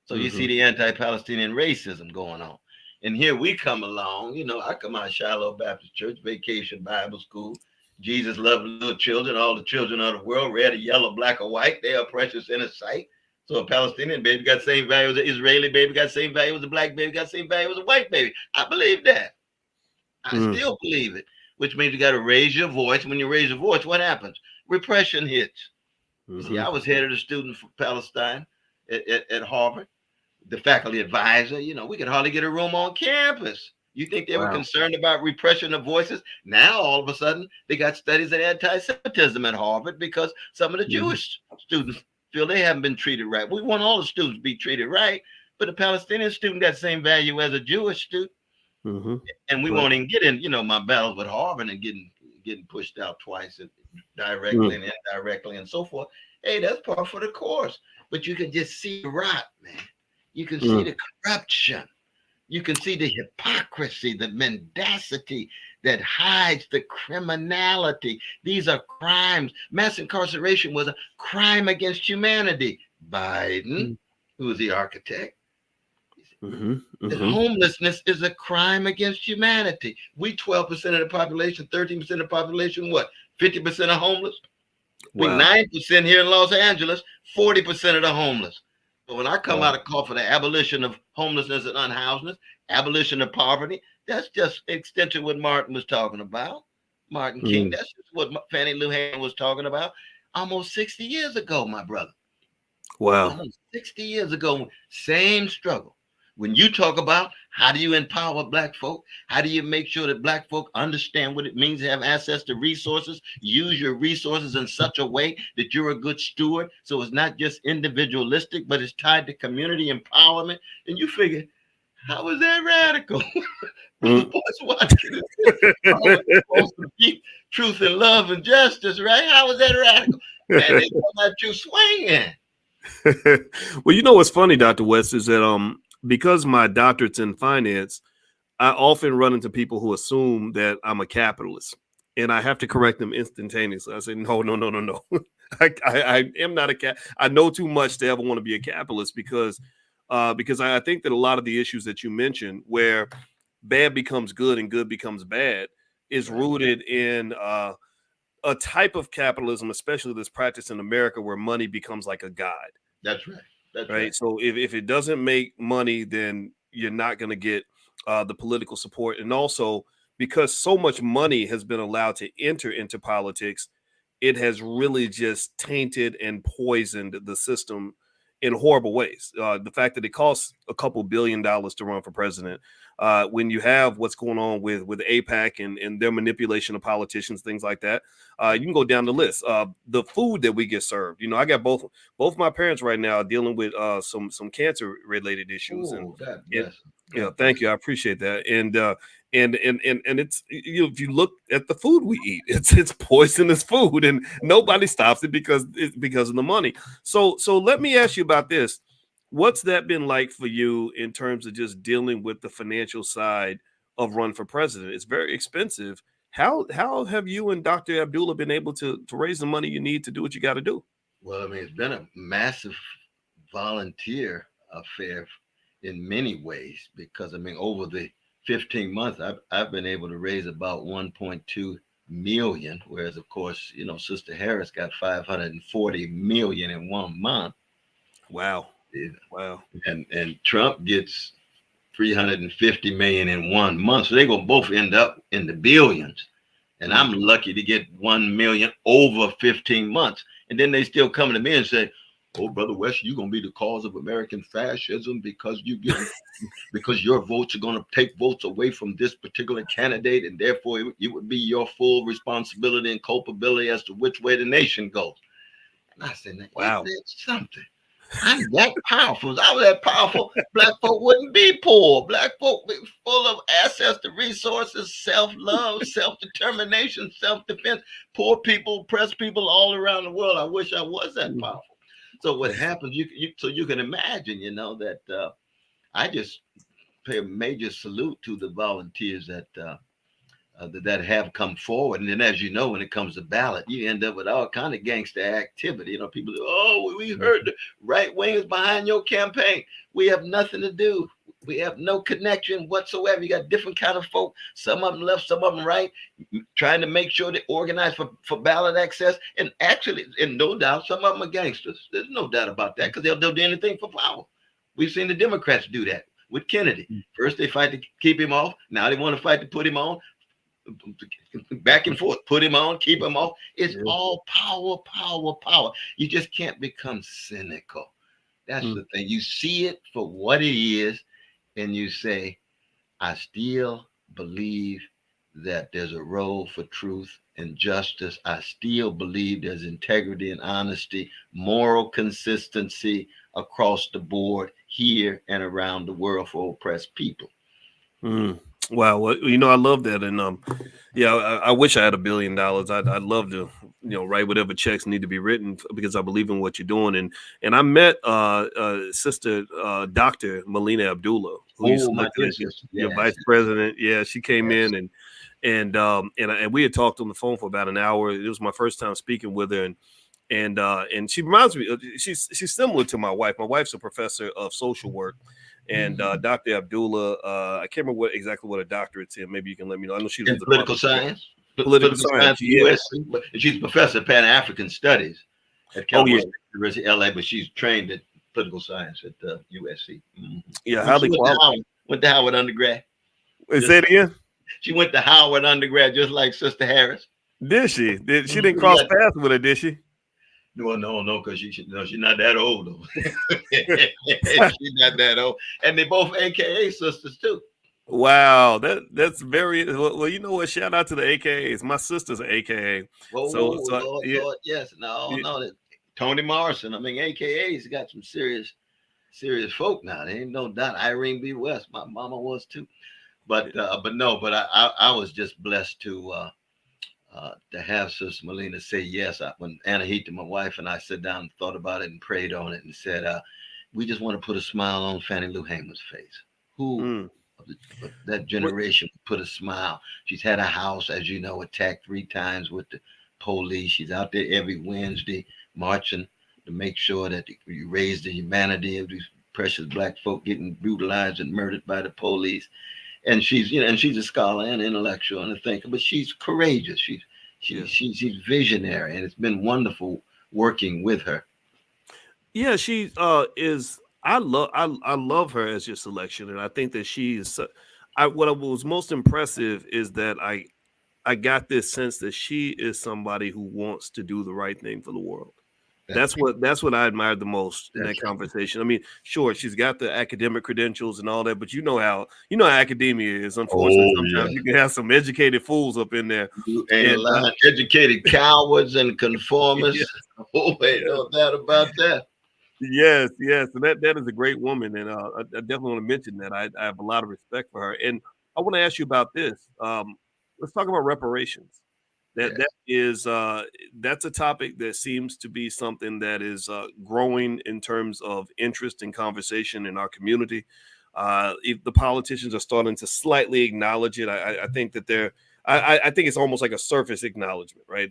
Speaker 11: So you see the anti-Palestinian racism going on. And here we come along, you know, I come out of Shiloh Baptist Church, Vacation Bible School. Jesus loved little children, all the children of the world, red or yellow, black or white, they are precious in his sight. So a Palestinian baby got the same value as an Israeli baby, got the same value as a Black baby, got the same value as a white baby. I believe that. I still believe it, which means you got to raise your voice. When you raise your voice, what happens? Repression hits. You see, I was head of the student for Palestine at Harvard, the faculty advisor. You know, we could hardly get a room on campus. You think they were concerned about repression of voices? Now, all of a sudden, they got studies in anti-Semitism at Harvard because some of the Jewish students feel they haven't been treated right. We want all the students to be treated right, but a Palestinian student got the same value as a Jewish student. And we won't even get in, you know, my battles with Harvard and getting pushed out twice directly and indirectly and so forth. Hey, that's par for the course. But you can just see the rot, man. You can see the corruption. You can see the hypocrisy, the mendacity that hides the criminality. These are crimes. Mass incarceration was a crime against humanity. Biden, who was the architect, that homelessness is a crime against humanity. We 12% of the population, 13% of the population, what? 50% are homeless? We 9% here in Los Angeles, 40% of the homeless. But when I come out of call for the abolition of homelessness and unhousedness, abolition of poverty, that's just extension of what Martin was talking about. Martin King, that's just what Fannie Lou Hamer was talking about almost 60 years ago, my brother. Almost 60 years ago, same struggle. When you talk about how do you empower Black folk, how do you make sure that Black folk understand what it means to have access to resources, use your resources in such a way that you're a good steward, so it's not just individualistic, but it's tied to community empowerment, and you figure, how is that radical? Boyce Watkins supposed to keep truth and love and justice, right? How is that radical? And they come at you swinging.
Speaker 1: Well, you know what's funny, Dr. West, is that because my doctorate's in finance, I often run into people who assume that I'm a capitalist, and I have to correct them instantaneously. I say, no. I am not I know too much to ever want to be a capitalist because I think that a lot of the issues that you mentioned, where bad becomes good and good becomes bad, is rooted in a type of capitalism, especially this practice in America, where money becomes like a god.
Speaker 11: That's right. That's
Speaker 1: right. So if it doesn't make money, then you're not going to get the political support. And also, because so much money has been allowed to enter into politics, it has really just tainted and poisoned the system in horrible ways. The fact that it costs a couple $1 billion to run for president, when you have what's going on with APAC and their manipulation of politicians, things like that, you can go down the list. The food that we get served, I got both my parents right now dealing with some cancer related issues.
Speaker 11: Oh, God
Speaker 1: and
Speaker 11: bless.
Speaker 1: thank you, I appreciate that. And it's if you look at the food we eat, it's poisonous food, and nobody stops it because of the money. So let me ask you about this. What's that been like for you in terms of just dealing with the financial side of run for president? It's very expensive. How have you and Dr. Abdullah been able to raise the money you need to do what you got to do?
Speaker 11: Well, I mean, it's been a massive volunteer affair in many ways, because I mean, over the 15 months, I've been able to raise about 1.2 million, whereas of course, Sister Harris got 540 million in 1 month.
Speaker 1: Wow. Wow.
Speaker 11: And Trump gets 350 million in 1 month. So they're gonna both end up in the billions. And I'm lucky to get 1 million over 15 months. And then they still come to me and say, "Oh, Brother West, you're gonna be the cause of American fascism because because your votes are gonna take votes away from this particular candidate, and therefore it would be your full responsibility and culpability as to which way the nation goes." And I said, "Wow, that's something. I'm that powerful. If I was that powerful, black folk wouldn't be poor. Black folk be full of access to resources, self-love, self-determination, self-defense. Poor people, oppressed people all around the world. I wish I was that powerful." So what happens, you can imagine, that I just pay a major salute to the volunteers that have come forward. And then, as you know, when it comes to ballot, you end up with all kind of gangster activity. People say, "Oh, we heard the right wingers behind your campaign." We have nothing to do. We have no connection whatsoever. You got different kind of folk, some of them left, some of them right, trying to make sure they organize for ballot access. And actually, and no doubt, some of them are gangsters. There's no doubt about that, because they'll do anything for power. We've seen the Democrats do that with Kennedy. First, they fight to keep him off. Now they want to fight to put him on. Back and forth, put him on, keep him off. It's all power, power, power. You just can't become cynical. That's the thing. You see it for what it is, and you say, "I still believe that there's a role for truth and justice. I still believe there's integrity and honesty, moral consistency across the board here and around the world for oppressed people."
Speaker 1: Wow. Well, I love that. And I wish I had $1 billion. I'd love to, write whatever checks need to be written, because I believe in what you're doing. And I met Sister Dr. Melina Abdullah, who used to look at vice president. Yeah, she came in and we had talked on the phone for about an hour. It was my first time speaking with her, and she reminds me, she's similar to my wife. My wife's a professor of social work. And Dr. Abdullah, I can't remember exactly what a doctorate's in. Maybe you can let me know. I know she's in
Speaker 11: political science.
Speaker 1: Political science.
Speaker 11: USC. But she's a professor of Pan-African Studies at California University, LA, but she's trained at political science at USC.
Speaker 1: Yeah, highly qualified.
Speaker 11: Went to Howard undergrad.
Speaker 1: Say it again.
Speaker 11: She went to Howard undergrad, just like Sister Harris.
Speaker 1: Did she? She didn't cross paths with her, did she?
Speaker 11: No, because she's not that old though. She's not that old, and they both AKA sisters too.
Speaker 1: Wow, that's very well. You know what? Shout out to the AKAs. My sister's an AKA.
Speaker 11: Lord, yes, no. Toni Morrison. I mean, AKA's got some serious folk now. There ain't no doubt. Irene B. West, my mama was too. But I was just blessed to have Sister Melina say yes. When Anahita, my wife, and I sat down and thought about it and prayed on it and said, we just want to put a smile on Fannie Lou Hamer's face. Who of that generation put a smile? She's had a house, as you know, attacked 3 times with the police. She's out there every Wednesday marching to make sure that you raise the humanity of these precious black folk getting brutalized and murdered by the police. And she's, and she's a scholar and intellectual and a thinker, but she's courageous. She's visionary, and it's been wonderful working with her.
Speaker 1: Yeah, she is. I love her as your selection, and I think that she is. What was most impressive is that I got this sense that she is somebody who wants to do the right thing for the world. That's what I admired the most in that conversation. I mean, sure, she's got the academic credentials and all that, but you know how academia is. Unfortunately, sometimes you can have some educated fools up in there.
Speaker 11: You ain't lying. Educated cowards and conformists. Yes. Oh, ain't no doubt about that.
Speaker 1: Yes, and that is a great woman, and I definitely want to mention that. I have a lot of respect for her, and I want to ask you about this. Let's talk about reparations. That is that's a topic that seems to be something that is growing in terms of interest and conversation in our community. If the politicians are starting to slightly acknowledge it, I think that they're. I think it's almost like a surface acknowledgement, right?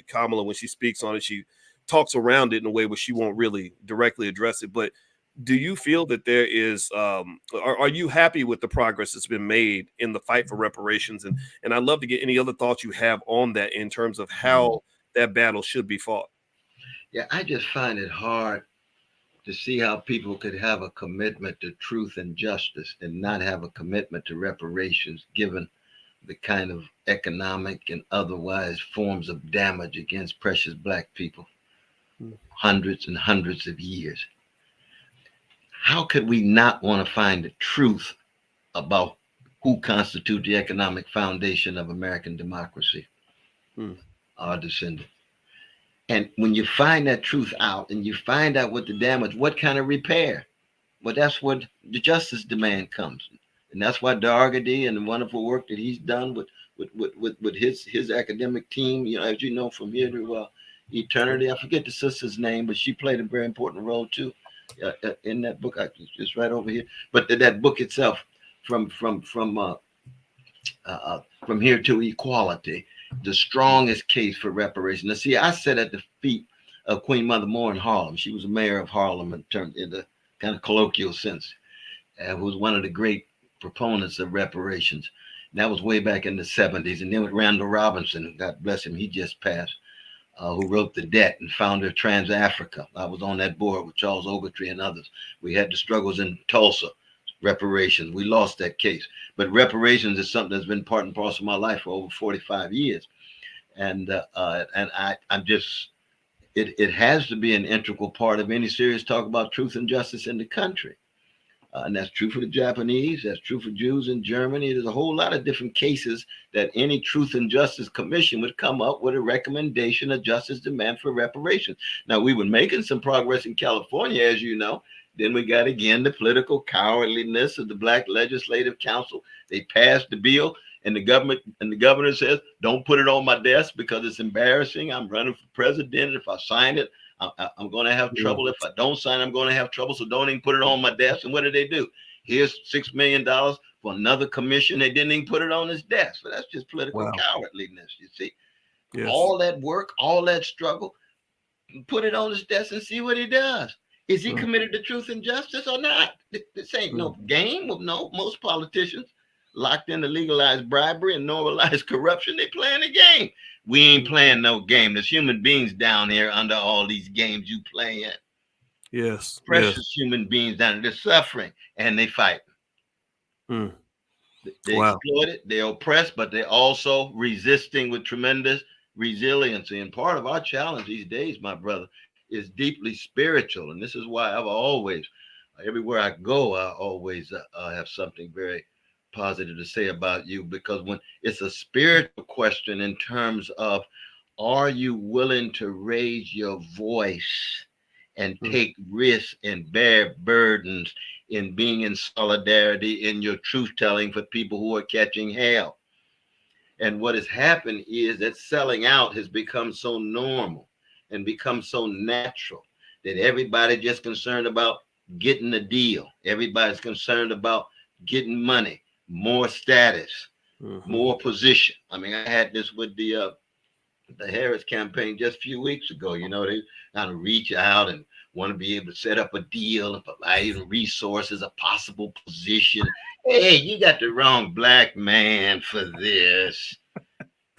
Speaker 1: Kamala, when she speaks on it, she talks around it in a way where she won't really directly address it. But do you feel that there is are you happy with the progress that's been made in the fight for reparations? And I'd love to get any other thoughts you have on that in terms of how that battle should be fought.
Speaker 11: Yeah, I just find it hard to see how people could have a commitment to truth and justice and not have a commitment to reparations, given the kind of economic and otherwise forms of damage against precious black people, hundreds and hundreds of years. How could we not want to find the truth about who constitute the economic foundation of American democracy? Our descendants. And when you find that truth out and you find out what the damage, what kind of repair? Well, that's what the justice demand comes. And that's why Dargady and the wonderful work that he's done with his academic team, as you know, from here to eternity. I forget the sister's name, but she played a very important role too. In that book, it's right over here. But that book itself, from here to equality, the strongest case for reparation. Now, see, I sat at the feet of Queen Mother Moore in Harlem. She was the mayor of Harlem in the kind of colloquial sense, who was one of the great proponents of reparations. And that was way back in the 70s. And then with Randall Robinson, God bless him, he just passed. Who wrote The Debt and founder of Trans-Africa. I was on that board with Charles Ogletree and others. We had the struggles in Tulsa, reparations. We lost that case. But reparations is something that's been part and parcel of my life for over 45 years. And I'm just, it has to be an integral part of any serious talk about truth and justice in the country. And that's true for the Japanese. That's true for Jews in Germany. There's a whole lot of different cases that any Truth and Justice Commission would come up with a recommendation of justice demand for reparations. Now, we were making some progress in California, as you know. Then we got, again, the political cowardliness of the Black Legislative Council. They passed the bill, and the governor says, don't put it on my desk because it's embarrassing. I'm running for president. If I sign it, I'm going to have trouble. If I don't sign, I'm going to have trouble. So don't even put it on my desk. And what do? Here's $6 million for another commission. They didn't even put it on his desk. So that's just political cowardliness, you see. Yes. All that work, all that struggle, put it on his desk and see what he does. Is he committed to truth and justice or not? This ain't no game. No, most politicians locked into legalized bribery and normalized corruption. They playing a game. We ain't playing no game. There's human beings down here under all these games you playing.
Speaker 1: Yes.
Speaker 11: Precious human beings down there. They're suffering and they fight. They exploit it, they're oppressed, but they're also resisting with tremendous resiliency. And part of our challenge these days, my brother, is deeply spiritual. And this is why I've always, everywhere I go, I always have something very positive to say about you, because when it's a spiritual question in terms of, are you willing to raise your voice and take risks and bear burdens in being in solidarity in your truth telling for people who are catching hell? And what has happened is that selling out has become so normal and become so natural that everybody just concerned about getting a deal. Everybody's concerned about getting money, more status, more position. I mean, I had this with the the Harris campaign just a few weeks ago. You know, they kind of reach out and want to be able to set up a deal and provide resources, a possible position. Hey, you got the wrong black man for this.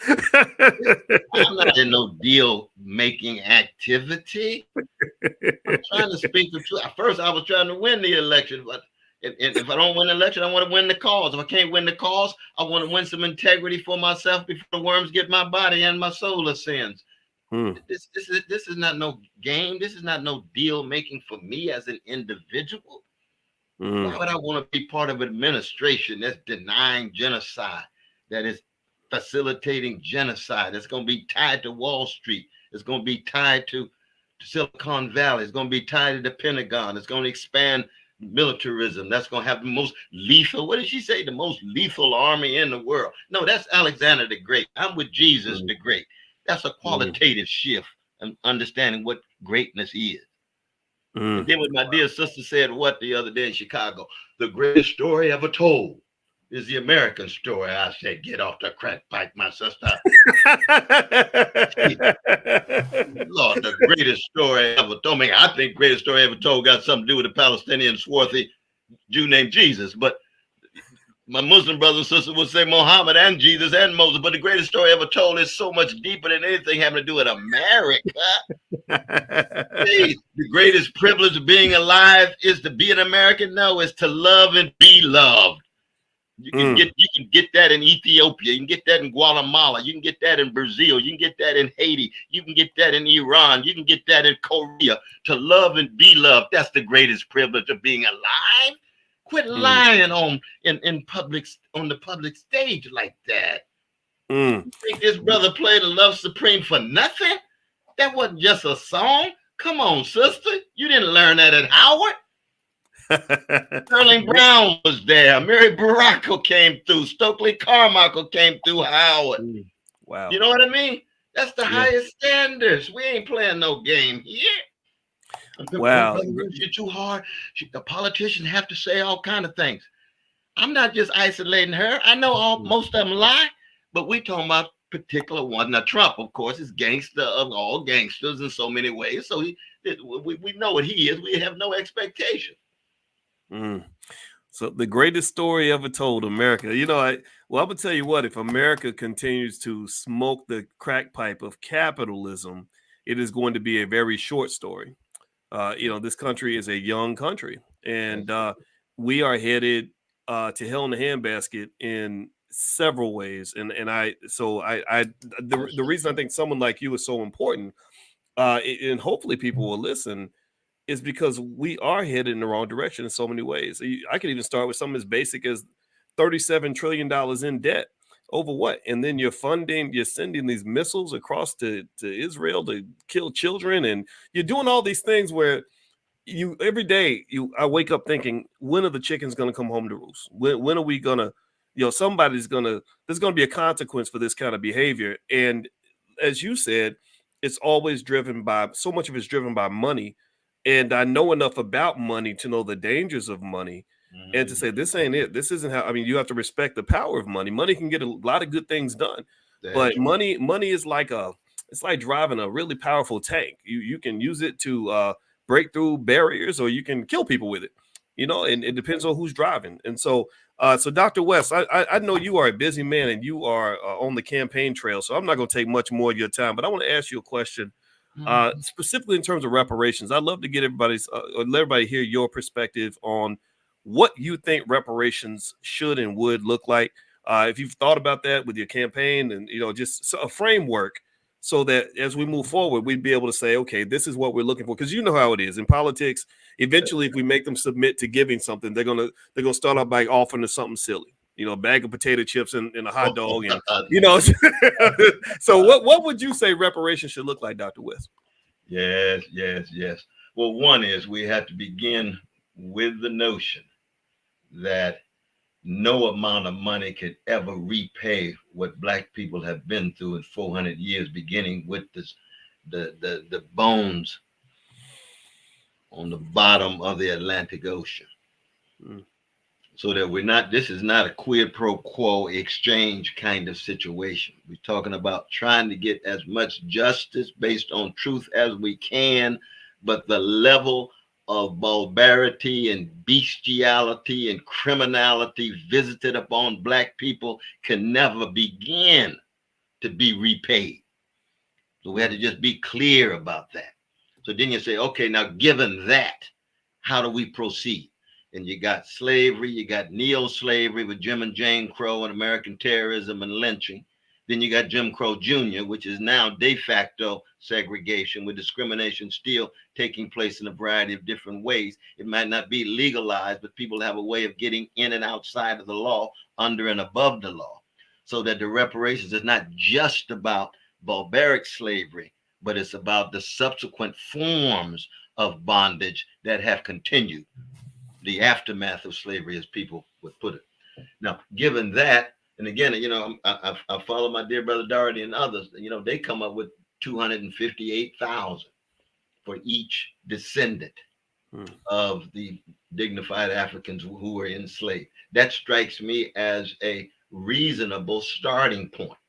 Speaker 11: I'm not in no deal making activity. I'm trying to speak the truth. At first, I was trying to win the election, but if I don't win the election, I want to win the cause. If I can't win the cause, I want to win some integrity for myself before the worms get my body and my soul ascends. This is not no game. This is not no deal making for me as an individual. Why would I want to be part of an administration that's denying genocide, that is facilitating genocide, that's going to be tied to Wall Street, it's going to be tied to Silicon Valley, it's going to be tied to the Pentagon, it's going to expand militarism, that's going to have the most lethal, what did she say, the most lethal army in the world? No, that's Alexander the Great. I'm with Jesus the Great. That's a qualitative shift and understanding what greatness is. And then what my dear sister said what the other day in Chicago, the greatest story ever told is the American story. I said, get off the crack pipe, my sister. Lord, the greatest story ever told. I think greatest story ever told got something to do with the Palestinian swarthy Jew named Jesus. But my Muslim brothers and sisters would say Muhammad and Jesus and Moses. But the greatest story ever told is so much deeper than anything having to do with America. Hey, the greatest privilege of being alive is to be an American? No, it's to love and be loved. You can get that in Ethiopia, you can get that in Guatemala, you can get that in Brazil, you can get that in Haiti, you can get that in Iran, you can get that in Korea. To love and be loved, that's the greatest privilege of being alive. Quit lying on the public stage like that. You think this brother played a Love Supreme for nothing? That wasn't just a song. Come on, sister. You didn't learn that at Howard. Sterling Brown was there. Mary Baracco came through. Stokely Carmichael came through Howard.
Speaker 1: Wow.
Speaker 11: You know what I mean? That's the highest standards. We ain't playing no game here.
Speaker 1: Wow.
Speaker 11: You're too hard. The politicians have to say all kind of things. I'm not just isolating her. I know most of them lie, but we talking about particular one. Now, Trump, of course, is gangster of all gangsters in so many ways. So we know what he is. We have no expectation.
Speaker 1: So the greatest story ever told, America. You know, I'm gonna tell you what. If America continues to smoke the crack pipe of capitalism, it is going to be a very short story. This country is a young country, and we are headed to hell in the handbasket in several ways. And the reason I think someone like you is so important, and hopefully people will listen, is because we are headed in the wrong direction in so many ways. I could even start with something as basic as $37 trillion in debt. Over what? And then you're sending these missiles across to Israel to kill children, and you're doing all these things where every day I wake up thinking, when are the chickens gonna come home to roost? When are we gonna, there's gonna be a consequence for this kind of behavior. And as you said, it's always driven by, so much of it's driven by money. And I know enough about money to know the dangers of money. And to say, this ain't it. This isn't how, you have to respect the power of money. Money can get a lot of good things done. But money is like it's like driving a really powerful tank. You can use it to break through barriers, or you can kill people with it, and it depends on who's driving. And so Dr. West, I know you are a busy man and you are on the campaign trail. So I'm not going to take much more of your time, but I want to ask you a question. Specifically in terms of reparations. I'd love to get let everybody hear your perspective on what you think reparations should and would look like. If you've thought about that with your campaign, and just a framework, so that as we move forward, we'd be able to say, okay, this is what we're looking for. Because you know how it is in politics. Eventually, if we make them submit to giving something, they're gonna start out by offering us something silly. A bag of potato chips and a hot dog, and So what would you say reparations should look like, Dr. West?
Speaker 11: Yes. Well, one is we have to begin with the notion that no amount of money could ever repay what Black people have been through in 400 years, beginning with the bones on the bottom of the Atlantic Ocean. so that we're not, this is not a quid pro quo exchange kind of situation. We're talking about trying to get as much justice based on truth as we can, but the level of barbarity and bestiality and criminality visited upon Black people can never begin to be repaid. So we had to just be clear about that. So then you say, okay, now given that, how do we proceed? And you got slavery, you got neo-slavery with Jim and Jane Crow and American terrorism and lynching. Then you got Jim Crow Jr., which is now de facto segregation, with discrimination still taking place in a variety of different ways. It might not be legalized, but people have a way of getting in and outside of the law, under and above the law. So that the reparations is not just about barbaric slavery, but it's about the subsequent forms of bondage that have continued, the aftermath of slavery, as people would put it. Now, given that, and again, you know, I follow my dear brother Doherty and others, you know, they come up with 258,000 for each descendant of the dignified Africans who were enslaved. That strikes me as a reasonable starting point.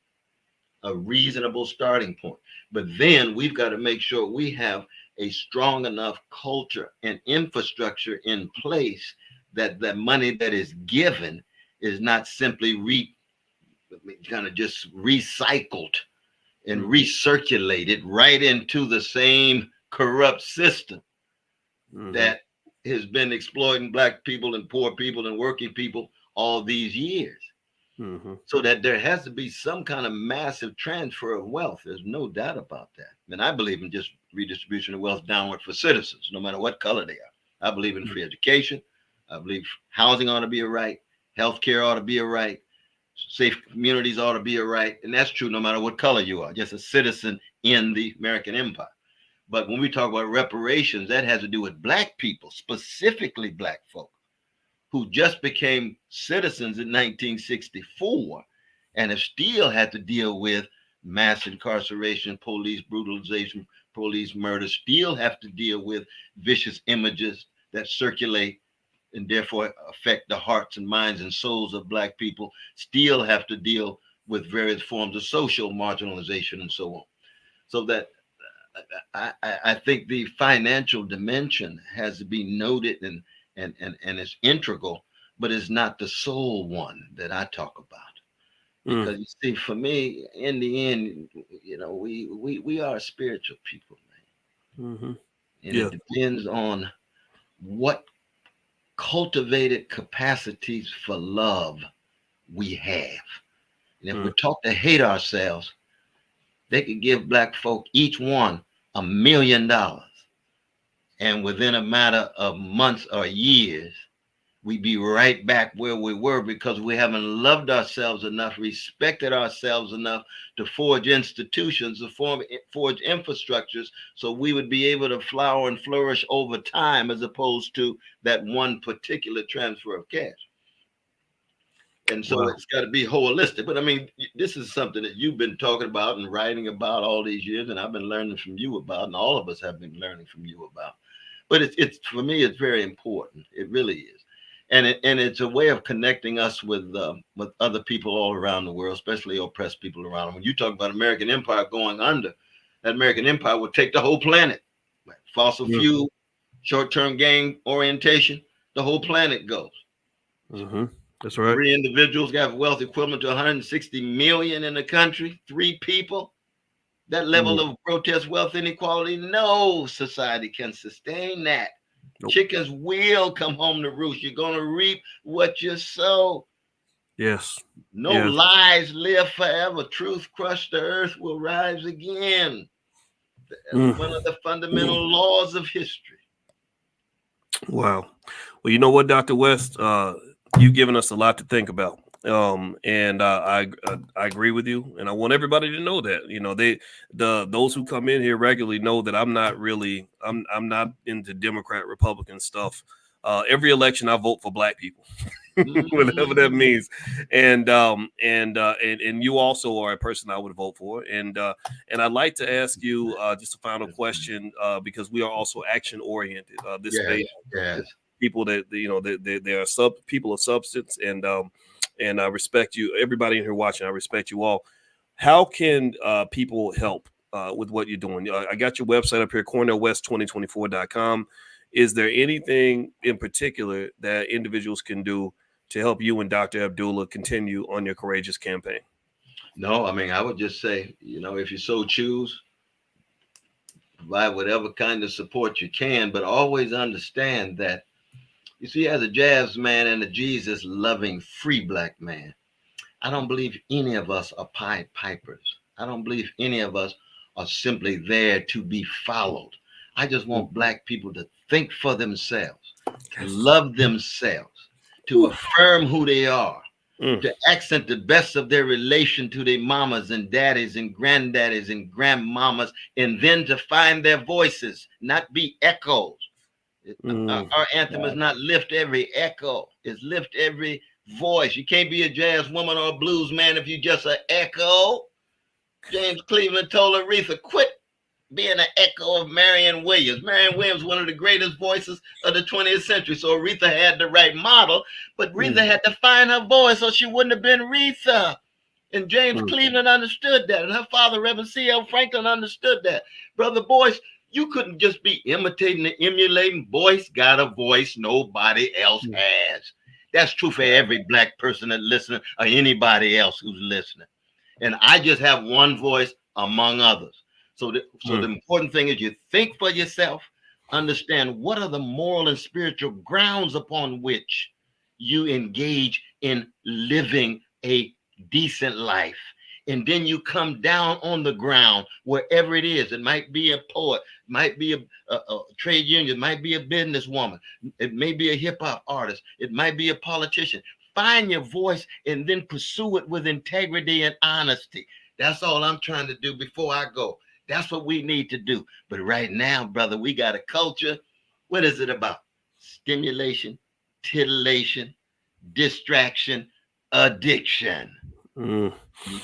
Speaker 11: A reasonable starting point. But then we've got to make sure we have a strong enough culture and infrastructure in place that the money that is given is not simply kind of just recycled and recirculated right into the same corrupt system that has been exploiting Black people and poor people and working people all these years. So that there has to be some kind of massive transfer of wealth. There's no doubt about that. And I believe in just redistribution of wealth downward for citizens, no matter what color they are. I believe in free education. I believe housing ought to be a right. Healthcare ought to be a right. Safe communities ought to be a right. And that's true no matter what color you are, just a citizen in the American empire. But when we talk about reparations, that has to do with Black people, specifically Black folk, who just became citizens in 1964 and have still had to deal with mass incarceration, police brutalization, police murder, still have to deal with vicious images that circulate and therefore affect the hearts and minds and souls of Black people, still have to deal with various forms of social marginalization and so on. So that I think the financial dimension has to be noted and it's integral, but it's not the sole one that I talk about. Because you see, for me, in the end, you know, we are spiritual people, man. And it depends on what cultivated capacities for love we have. And if we're taught to hate ourselves, they could give Black folk, each one, $1 million. And within a matter of months or years, we'd be right back where we were because we haven't loved ourselves enough, respected ourselves enough to forge institutions, to forge infrastructures, so we would be able to flower and flourish over time as opposed to that one particular transfer of cash. And so it's got to be holistic. But I mean, this is something that you've been talking about and writing about all these years, and I've been learning from you about, and all of us have been learning from you about. But it's for me, it's very important. It really is. And it's a way of connecting us with other people all around the world, especially oppressed people around. When you talk about American empire going under, that American empire would take the whole planet. Like fossil fuel, short-term gain orientation, the whole planet goes.
Speaker 1: That's right.
Speaker 11: 3 individuals got wealth equivalent to 160 million in the country. 3 people. That level of grotesque wealth inequality, no society can sustain that. Nope. Chickens will come home to roost. You're going to reap what you sow.
Speaker 1: Yes.
Speaker 11: No lies live forever. Truth crushed the earth will rise again. That's one of the fundamental laws of history.
Speaker 1: Wow. Well, you know what, Dr. West, you've given us a lot to think about. And I agree with you, and I want everybody to know that, you know, those who come in here regularly know that I'm not into Democrat Republican stuff. Every election I vote for Black people, whatever that means, and you also are a person I would vote for, and I'd like to ask you just a final question because we are also action oriented. This space people that they are people of substance, and I respect you, everybody in here watching. I respect you all. How can people help with what you're doing? I got your website up here, CornellWest2024.com. Is there anything in particular that individuals can do to help you and Dr. Abdullah continue on your courageous campaign?
Speaker 11: No, I mean, I would just say, if you so choose, provide whatever kind of support you can, but always understand that, you see, as a jazz man and a Jesus loving free black man, I don't believe any of us are Pied Pipers. I don't believe any of us are simply there to be followed. I just want black people to think for themselves, to love themselves, to affirm who they are, to accent the best of their relation to their mamas and daddies and granddaddies and grandmamas, and then to find their voices, not be echoes. Our anthem is not lift every echo, it's lift every voice. You can't be a jazz woman or a blues man if you just an echo. James Cleveland told Aretha, quit being an echo of Marion Williams. Marion Williams, one of the greatest voices of the 20th century. So Aretha had the right model, but Aretha had to find her voice or she wouldn't have been Aretha. And James Cleveland understood that. And her father, Reverend C.L. Franklin, understood that. Brother Boyce, you couldn't just be imitating and emulating. Boyce got a voice nobody else has. That's true for every black person that's listening or anybody else who's listening. And I just have one voice among others. So the important thing is you think for yourself, understand what are the moral and spiritual grounds upon which you engage in living a decent life. And then you come down on the ground, wherever it is. It might be a poet, might be a trade union, it might be a businesswoman, it may be a hip hop artist, it might be a politician. Find your voice and then pursue it with integrity and honesty. That's all I'm trying to do before I go. That's what we need to do. But right now, brother, we got a culture. What is it about? Stimulation, titillation, distraction, addiction. You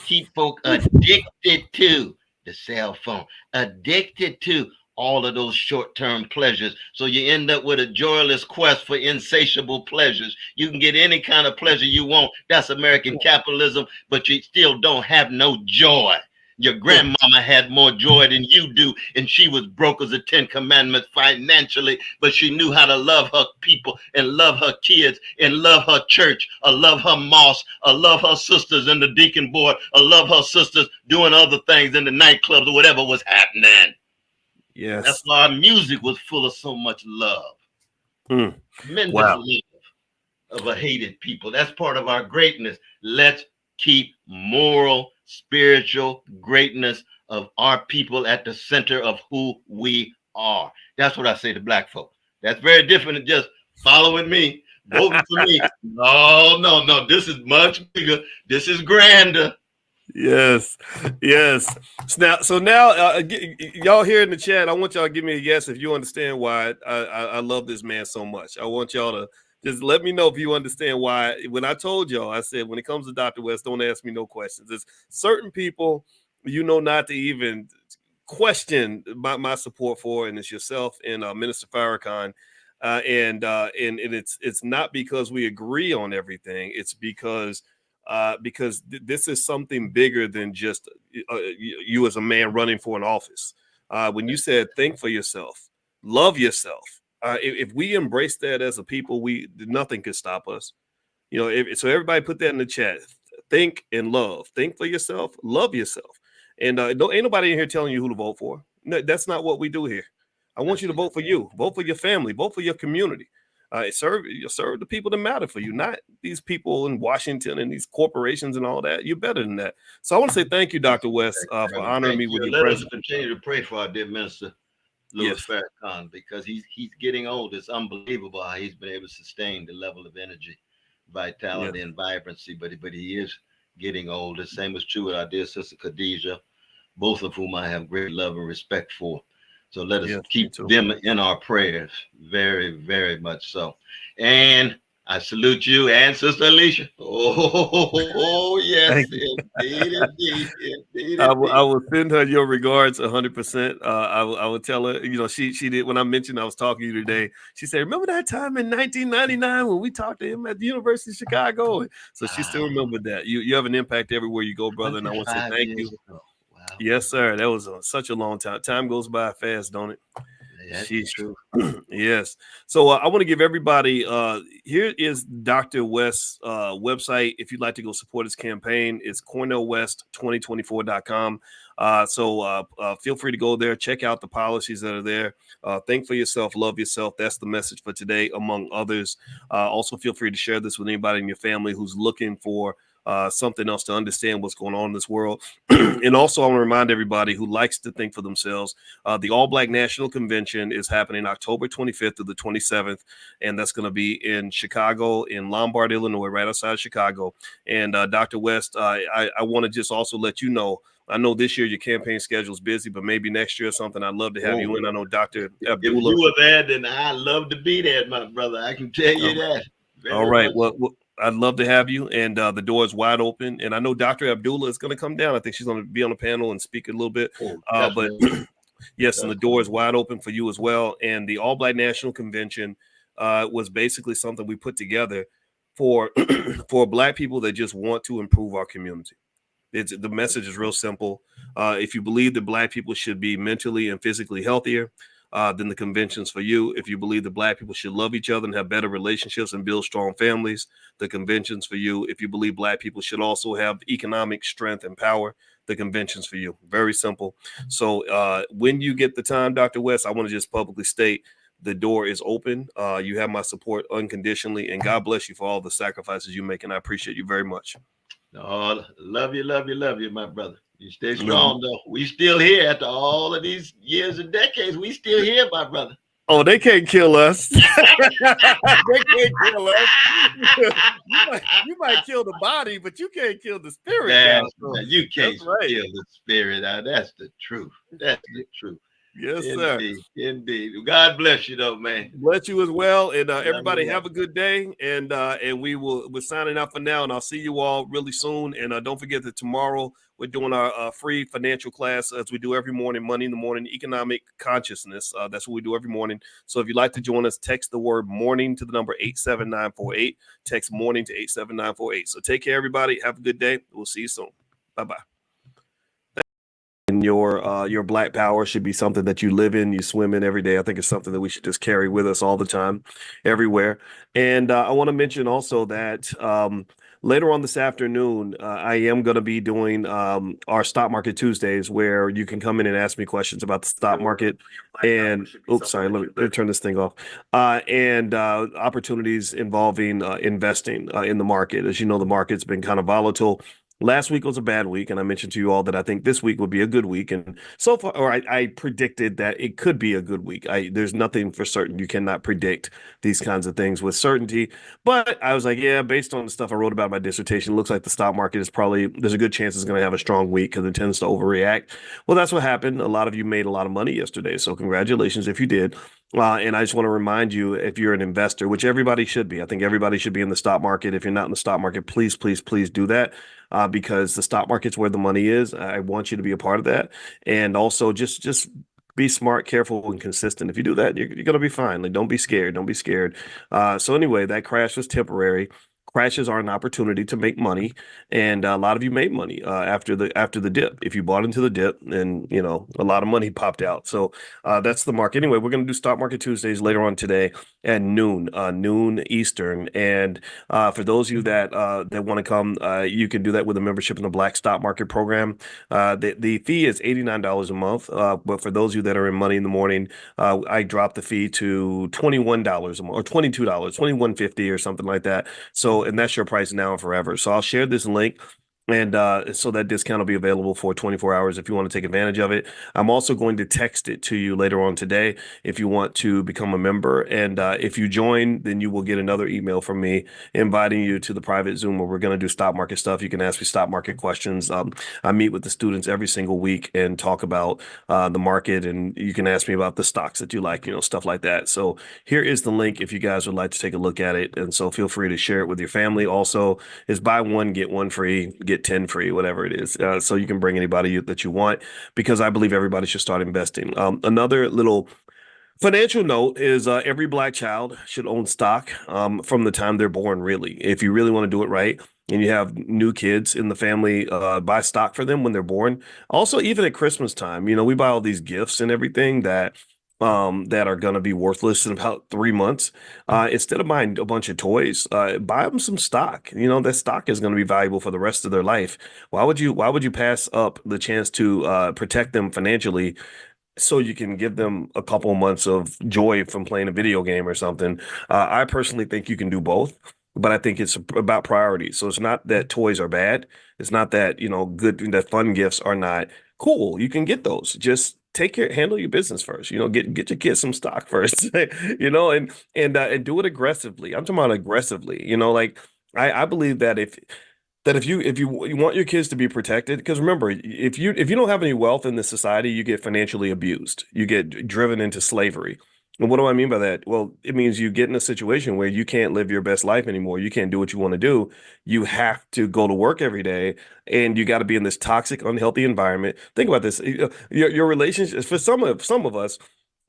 Speaker 11: keep folk addicted to the cell phone, addicted to all of those short-term pleasures. So you end up with a joyless quest for insatiable pleasures. You can get any kind of pleasure you want. That's American capitalism, but you still don't have no joy. Your grandmama had more joy than you do, and she was broke as a 10 commandments financially, but she knew how to love her people and love her kids and love her church, or love her mosque, or love her sisters in the deacon board, or love her sisters doing other things in the nightclubs or whatever was happening.
Speaker 1: Yes.
Speaker 11: That's why our music was full of so much love. Tremendous love of a hated people. That's part of our greatness. Let's keep moral, spiritual greatness of our people at the center of who we are. That's what I say to black folk. That's very different than just following me, voting for me. No. This is much bigger. This is grander.
Speaker 1: Yes. So now, y'all here in the chat, I want y'all to give me a yes if you understand why I love this man so much. I want y'all to just let me know if you understand why. When I told y'all, I said, when it comes to Dr. West, don't ask me no questions. There's certain people, not to even question my support for, and it's yourself and Minister Farrakhan. And it's not because we agree on everything. It's because this is something bigger than just you as a man running for an office. When you said think for yourself, love yourself, if we embrace that as a people, nothing could stop us. So everybody put that in the chat. Think and love. Think for yourself, love yourself. And ain't nobody in here telling you who to vote for. No, that's not what we do here. I want you to vote for you, vote for your family, vote for your community. Serve the people that matter for you, not these people in Washington and these corporations and all that. You're better than that. So I want to say thank you, Dr. West, for honoring me with your presence.
Speaker 11: Let us continue to pray for our dear minister, Louis Farrakhan, because he's getting old. It's unbelievable how he's been able to sustain the level of energy, vitality, and vibrancy. But he is getting old. The same is true with our dear sister Khadijah, both of whom I have great love and respect for. So let us keep them in our prayers, very, very much so. And I salute you and Sister Alicia. Oh yes, indeed, indeed, indeed,
Speaker 1: I
Speaker 11: indeed.
Speaker 1: will send her your regards 100%. I will tell her, she did, when I mentioned I was talking to you today, she said, remember that time in 1999 when we talked to him at the University of Chicago? So she still remembered that. You have an impact everywhere you go, brother. And I want to say thank you.
Speaker 11: Ago. Wow.
Speaker 1: Yes, sir. That was such a long time. Time goes by fast, don't it?
Speaker 11: That's true.
Speaker 1: Yes. So I want to give everybody, here is Dr. West's website. If you'd like to go support his campaign, it's cornellwest2024.com. So feel free to go there, check out the policies that are there. Think for yourself, love yourself. That's the message for today, among others. Also, feel free to share this with anybody in your family who's looking for something else to understand what's going on in this world. And also, I want to remind everybody who likes to think for themselves, the All Black National Convention is happening October 25th to the 27th, and that's going to be in Chicago, in Lombard, Illinois, right outside Chicago. And Dr. West, I want to just also let you know, I know this year your campaign schedule is busy, but maybe next year or something, I'd love to have you in. I know Dr. Abdullah.
Speaker 11: If you were there, then I'd love to be there, my brother. I can tell you that.
Speaker 1: All right. Well, I'd love to have you, and the door is wide open. And I know Dr. Abdullah is going to come down. I think she's going to be on the panel and speak a little bit. But yes, and the door is wide open for you as well. And the All Black National Convention was basically something we put together for for Black people that just want to improve our community. The message is real simple. If you believe that Black people should be mentally and physically healthier, then the convention's for you. If you believe that Black people should love each other and have better relationships and build strong families, the convention's for you. If you believe Black people should also have economic strength and power, the convention's for you. Very simple. So when you get the time, Dr. West, I want to just publicly state the door is open. You have my support unconditionally, and God bless you for all the sacrifices you make, and I appreciate you very much.
Speaker 11: Oh, love you, my brother. You stay strong, though. We still here after all of these years and decades. We still here, my brother.
Speaker 1: Oh, they can't kill us. They can't kill us. you might kill the body, but you can't kill the spirit.
Speaker 11: You can't kill the spirit. That's the truth. That's the truth.
Speaker 1: Yes,
Speaker 11: indeed,
Speaker 1: sir.
Speaker 11: Indeed. God bless you, though, man.
Speaker 1: Bless you as well. And everybody have a good day. And we're signing out for now. And I'll see you all really soon. And don't forget that tomorrow we're doing our free financial class as we do every morning, Monday in the morning, economic consciousness. That's what we do every morning. So if you'd like to join us, text the word morning to the number 87948. Text morning to 87948. So take care, everybody. Have a good day. We'll see you soon. Bye-bye. And your Black power should be something that you live in, you swim in every day. I think it's something that we should just carry with us all the time, everywhere. And I want to mention also that later on this afternoon, I am going to be doing our Stock Market Tuesdays, where you can come in and ask me questions about the stock market. And oops, sorry, let me turn this thing off. And opportunities involving investing in the market. As you know, the market's been kind of volatile. Last week was a bad week, and I mentioned to you all that I think this week would be a good week. And so far, or I predicted that it could be a good week. There's nothing for certain. You cannot predict these kinds of things with certainty. But I was like, yeah, based on the stuff I wrote about in my dissertation, it looks like the stock market is there's a good chance it's going to have a strong week because it tends to overreact. Well, that's what happened. A lot of you made a lot of money yesterday, so congratulations if you did. And I just want to remind you, if you're an investor, which everybody should be, I think everybody should be in the stock market. If you're not in the stock market, please, please, please do that. Because the stock market's where the money is. I want you to be a part of that. And also just be smart, careful, and consistent. If you do that, you're going to be fine. Like, don't be scared. Don't be scared. So anyway, that crash was temporary. Crashes are an opportunity to make money, and a lot of you made money after the dip. If you bought into the dip, then a lot of money popped out. So that's the market. Anyway, we're going to do Stock Market Tuesdays later on today at noon Eastern. And for those of you that want to come, you can do that with a membership in the Black Stock Market Program. The fee is $89 a month, but for those of you that are in Money in the Morning, I dropped the fee to $21 a month, or $22, $21.50 or something like that. So, and that's your price now and forever. So I'll share this link And so that discount will be available for 24 hours if you want to take advantage of it. I'm also going to text it to you later on today if you want to become a member. And if you join, then you will get another email from me inviting you to the private Zoom where we're going to do stock market stuff. You can ask me stock market questions. I meet with the students every single week and talk about the market, and you can ask me about the stocks that you like, stuff like that. So here is the link if you guys would like to take a look at it. And so feel free to share it with your family. Also, is buy one, get one free, get 10 free, whatever it is. So you can bring anybody that you want, because I believe everybody should start investing. Another little financial note is every Black child should own stock from the time they're born, really. If you really want to do it right and you have new kids in the family, buy stock for them when they're born. Also, even at Christmas time, we buy all these gifts and everything that are going to be worthless in about 3 months. Instead of buying a bunch of toys, buy them some stock. That stock is going to be valuable for the rest of their life. Why would you pass up the chance to protect them financially so you can give them a couple of months of joy from playing a video game or something? I personally think you can do both, but I think it's about priorities. So it's not that toys are bad. It's not that, that fun gifts are not cool. You can get those. Just handle your business first. Get your kids some stock first, and do it aggressively. I'm talking about aggressively. Like I believe that if you want your kids to be protected, because remember, if you don't have any wealth in this society, you get financially abused. You get driven into slavery. And what do I mean by that? Well, it means you get in a situation where you can't live your best life anymore. You can't do what you want to do. You have to go to work every day, and you got to be in this toxic, unhealthy environment. Think about this. Your relationship, for some of us,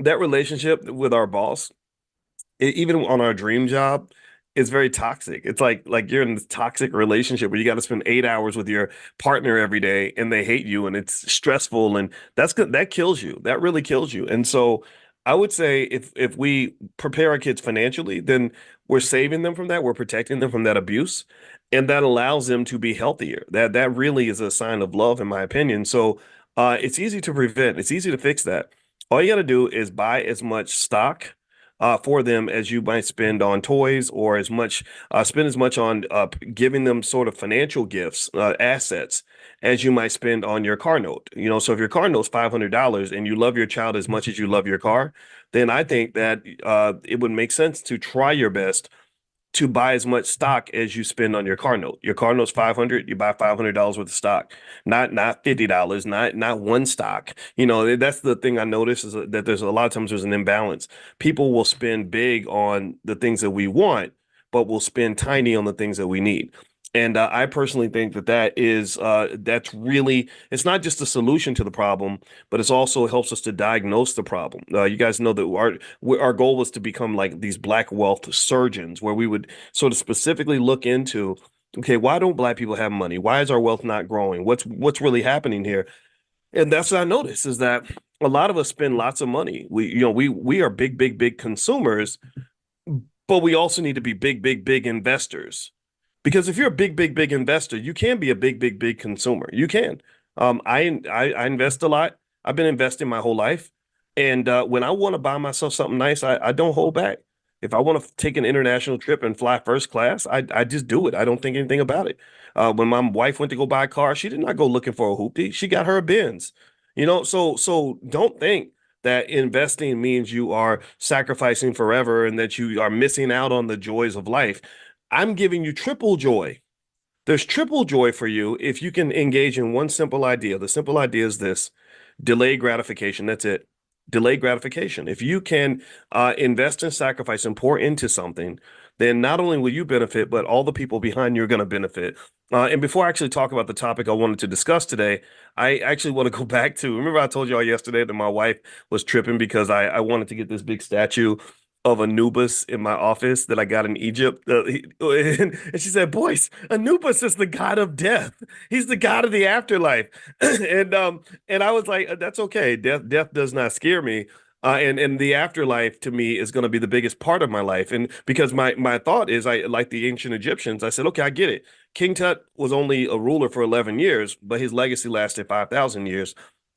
Speaker 1: that relationship with our boss, even on our dream job, is very toxic. It's like you're in this toxic relationship where you got to spend 8 hours with your partner every day, and they hate you, and it's stressful, and that's good. That kills you. That really kills you. And so I would say if we prepare our kids financially, then we're saving them from that. We're protecting them from that abuse, and that allows them to be healthier. That really is a sign of love, in my opinion. So it's easy to prevent. It's easy to fix that. All you got to do is buy as much stock for them as you might spend on toys, or spend as much on giving them sort of financial gifts, assets, as you might spend on your car note. So if your car note's $500 and you love your child as much as you love your car, then I think that it would make sense to try your best to buy as much stock as you spend on your car note. Your car note's 500, you buy $500 worth of stock, not $50, not one stock. That's the thing I notice, is that there's a lot of times there's an imbalance. People will spend big on the things that we want, but will spend tiny on the things that we need. And I personally think that's really, it's not just a solution to the problem, but it's also helps us to diagnose the problem. You guys know that our goal was to become like these Black wealth surgeons, where we would sort of specifically look into, okay, why don't Black people have money? Why is our wealth not growing? What's really happening here? And that's what I noticed, is that a lot of us spend lots of money. We are big, big, big consumers, but we also need to be big, big, big investors. Because if you're a big, big, big investor, you can be a big, big, big consumer. You can. I invest a lot. I've been investing my whole life. And when I want to buy myself something nice, I don't hold back. If I want to take an international trip and fly first class, I just do it. I don't think anything about it. When my wife went to go buy a car, she did not go looking for a hoopty. She got her a Benz. So don't think that investing means you are sacrificing forever and that you are missing out on the joys of life. I'm giving you triple joy. There's triple joy for you if you can engage in one simple idea. The simple idea is this: delay gratification. That's it. Delay gratification. If you can invest and sacrifice and pour into something, then not only will you benefit, but all the people behind you are going to benefit. And before I actually talk about the topic I wanted to discuss today, I actually want to go back to, remember I told y'all yesterday that my wife was tripping because I wanted to get this big statue of Anubis in my office that I got in Egypt. And she said, Boyce, Anubis is the god of death. He's the god of the afterlife. and I was like, that's okay. Death does not scare me. And the afterlife to me is going to be the biggest part of my life. And because my thought is, I like the ancient Egyptians, I said, okay, I get it. King Tut was only a ruler for 11 years, but his legacy lasted 5,000 years,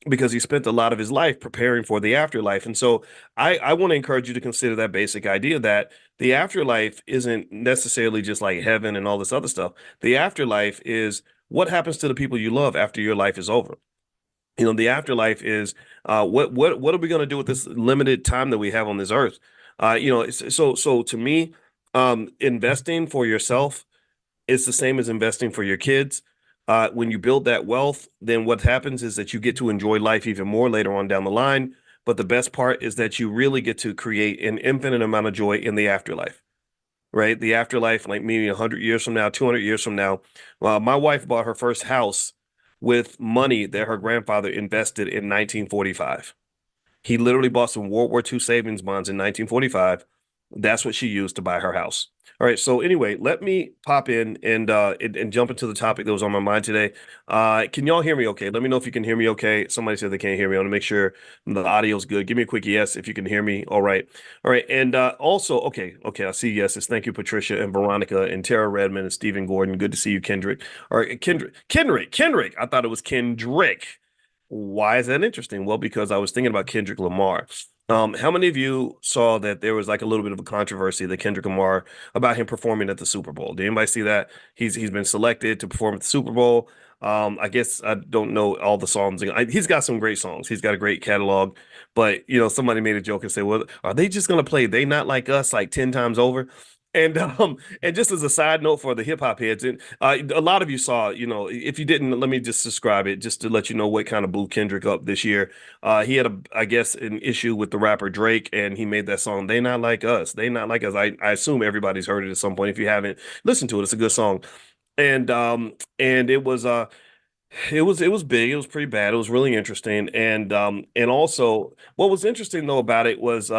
Speaker 1: because he spent a lot of his life preparing for the afterlife. And so I want to encourage you to consider that basic idea that the afterlife isn't necessarily just like heaven and all this other stuff. The afterlife is what happens to the people you love after your life is over? You know, the afterlife is what are we going to do with this limited time that we have on this earth? You know, so to me, investing for yourself is the same as investing for your kids. When you build that wealth, then what happens is that you get to enjoy life even more later on down the line. But the best part is that you really get to create an infinite amount of joy in the afterlife, right? The afterlife, like maybe 100 years from now, 200 years from now. My wife bought her first house with money that her grandfather invested in 1945. He literally bought some World War II savings bonds in 1945. That's what she used to buy her house. All right. So anyway, let me pop in and jump into the topic that was on my mind today. Can y'all hear me okay? Let me know if you can hear me okay. Somebody said they can't hear me. I want to make sure the audio is good. Give me a quick yes if you can hear me. All right. All right. And also, okay. I see yeses. Thank you, Patricia and Veronica and Tara Redmond and Stephen Gordon. Good to see you, Kendrick. All right, Kendrick. I thought it was Kendrick. Why is that interesting? Well, because I was thinking about Kendrick Lamar. How many of you saw that there was like a little bit of a controversy that Kendrick Lamar about him performing at the Super Bowl? Did anybody see that? He's been selected to perform at the Super Bowl. I guess I don't know all the songs. He's got some great songs. He's got a great catalog. But you know, somebody made a joke and said, "Well, are they just gonna play They Not Like Us like 10 times over?" And just as a side note for the hip hop heads, and a lot of you saw, you know, if you didn't, let me just describe it just to let you know what kind of blew Kendrick up this year. He had I guess, an issue with the rapper Drake, and he made that song "They Not Like Us." They Not Like Us. I assume everybody's heard it at some point. If you haven't, listen to it. It's a good song. And it was big. It was pretty bad. It was really interesting. And also what was interesting though about it was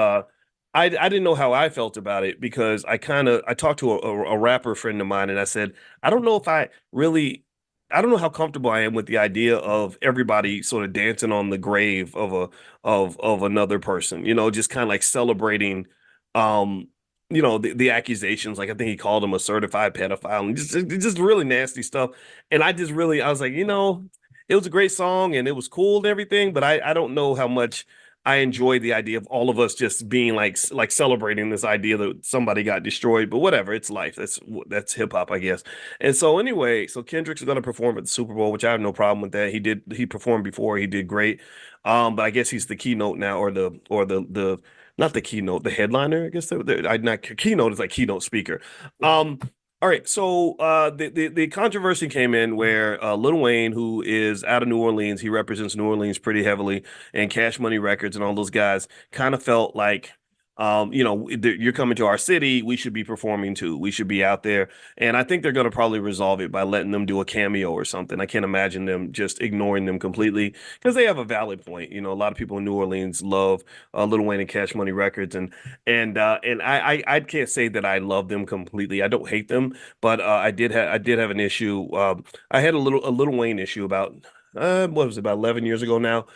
Speaker 1: I didn't know how I felt about it because I talked to a rapper friend of mine and I said, I don't know if I don't know how comfortable I am with the idea of everybody sort of dancing on the grave of another person, you know, just kind of like celebrating um you know the accusations. Like I think he called him a certified pedophile and just really nasty stuff. And I was like, you know, it was a great song and it was cool and everything, but I don't know how much I enjoy the idea of all of us just being like celebrating this idea that somebody got destroyed. But whatever, it's life. That's hip hop, I guess. And so anyway, so Kendrick's going to perform at the Super Bowl, which I have no problem with that. He performed before, he did great. But I guess he's the keynote now, or the not the keynote, the headliner. I guess I not keynote is like keynote speaker. All right, so the controversy came in where Lil Wayne, who is out of New Orleans, he represents New Orleans pretty heavily, and Cash Money Records and all those guys kind of felt like, you know, you're coming to our city, we should be performing too. We should be out there, and I think they're going to probably resolve it by letting them do a cameo or something. I can't imagine them just ignoring them completely because they have a valid point. You know, a lot of people in New Orleans love Lil Wayne and Cash Money Records, and I can't say that I love them completely. I don't hate them, but I did have an issue. I had a Lil Wayne issue about what was it, about 11 years ago now,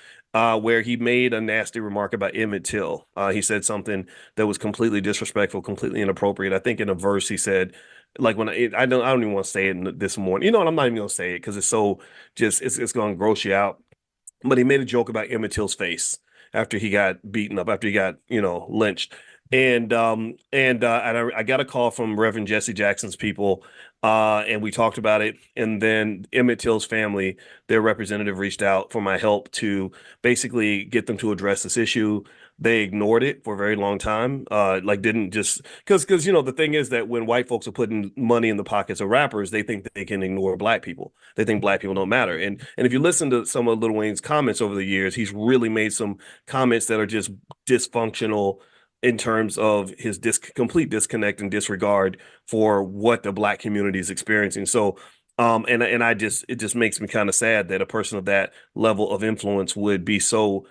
Speaker 1: where he made a nasty remark about Emmett Till. He said something that was completely disrespectful, completely inappropriate. I think in a verse he said, like when I don't even want to say it this morning. You know what? I'm not even gonna say it because it's so just it's gonna gross you out. But he made a joke about Emmett Till's face after he got beaten up, after he got, you know, lynched. And I got a call from Reverend Jesse Jackson's people, and we talked about it. And then Emmett Till's family, their representative, reached out for my help to basically get them to address this issue. They ignored it for a very long time. Like didn't just because you know the thing is that when white folks are putting money in the pockets of rappers, they think that they can ignore black people. They think black people don't matter. And if you listen to some of Lil Wayne's comments over the years, he's really made some comments that are just dysfunctional in terms of his complete disconnect and disregard for what the black community is experiencing. So, and it just makes me kind of sad that a person of that level of influence would be so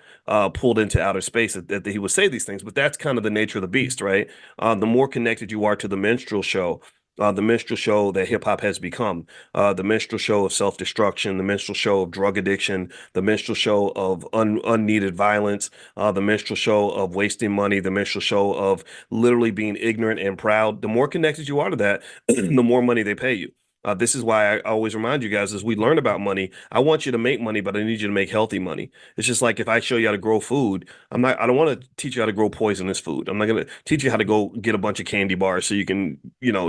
Speaker 1: pulled into outer space that he would say these things. But that's kind of the nature of the beast, right? The more connected you are to the minstrel show that hip hop has become, the minstrel show of self-destruction, the minstrel show of drug addiction, the minstrel show of unneeded violence, the minstrel show of wasting money, the minstrel show of literally being ignorant and proud. The more connected you are to that, the more money they pay you. This is why I always remind you guys as we learn about money, I want you to make money, but I need you to make healthy money. It's just like if I show you how to grow food, I don't want to teach you how to grow poisonous food. I'm not going to teach you how to go get a bunch of candy bars so you can,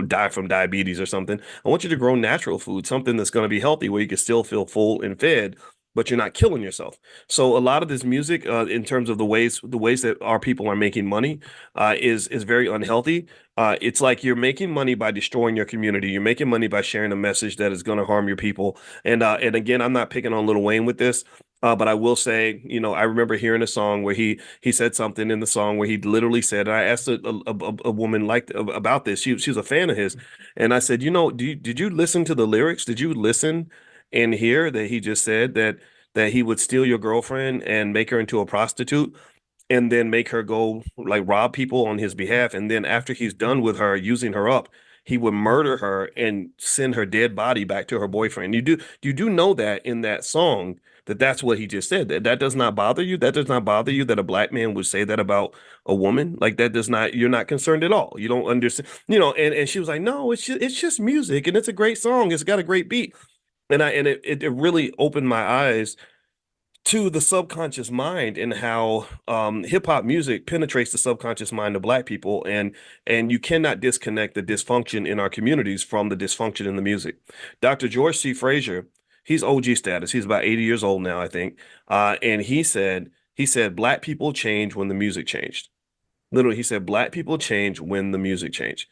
Speaker 1: die from diabetes or something. I want you to grow natural food, something that's going to be healthy where you can still feel full and fed, but you're not killing yourself. So a lot of this music, in terms of the ways that our people are making money, is very unhealthy. It's like you're making money by destroying your community. You're making money by sharing a message that is going to harm your people. And again, I'm not picking on Lil Wayne with this. But I will say, I remember hearing a song where he said something in the song where he literally said, and I asked a woman about this. She was a fan of his, and I said, did you listen to the lyrics? Did you listen and hear that he just said that he would steal your girlfriend and make her into a prostitute? And then make her go like rob people on his behalf. And then after he's done with her, using her up, he would murder her and send her dead body back to her boyfriend. You do know that in that song that's what he just said. That does not bother you. That does not bother you that a black man would say that about a woman. Like that does not. You're not concerned at all. You don't understand. And she was like, no, it's just music and it's a great song. It's got a great beat. And it really opened my eyes to the subconscious mind and how hip hop music penetrates the subconscious mind of black people, and you cannot disconnect the dysfunction in our communities from the dysfunction in the music. Dr. George C. Frazier, he's OG status. He's about 80 years old now, I think. And he said black people change when the music changed. Literally, he said black people change when the music changed.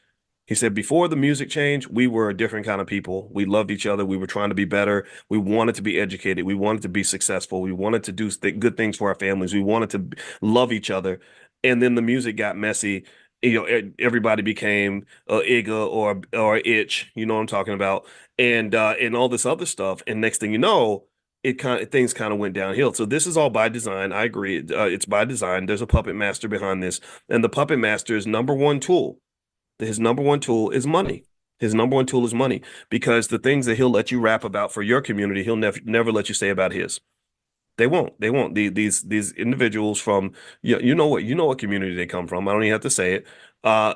Speaker 1: He said, before the music changed, we were a different kind of people. We loved each other. We were trying to be better. We wanted to be educated. We wanted to be successful. We wanted to do good things for our families. We wanted to love each other. And then the music got messy. Everybody became a Igga or a Itch. You know what I'm talking about? And all this other stuff. And next thing you know, things kind of went downhill. So this is all by design. I agree. It's by design. There's a puppet master behind this, and the puppet master's number one tool. His number one tool is money. His number one tool is money, because the things that he'll let you rap about for your community, he'll never let you say about his. They won't. They won't. These individuals from you know what community they come from. I don't even have to say it.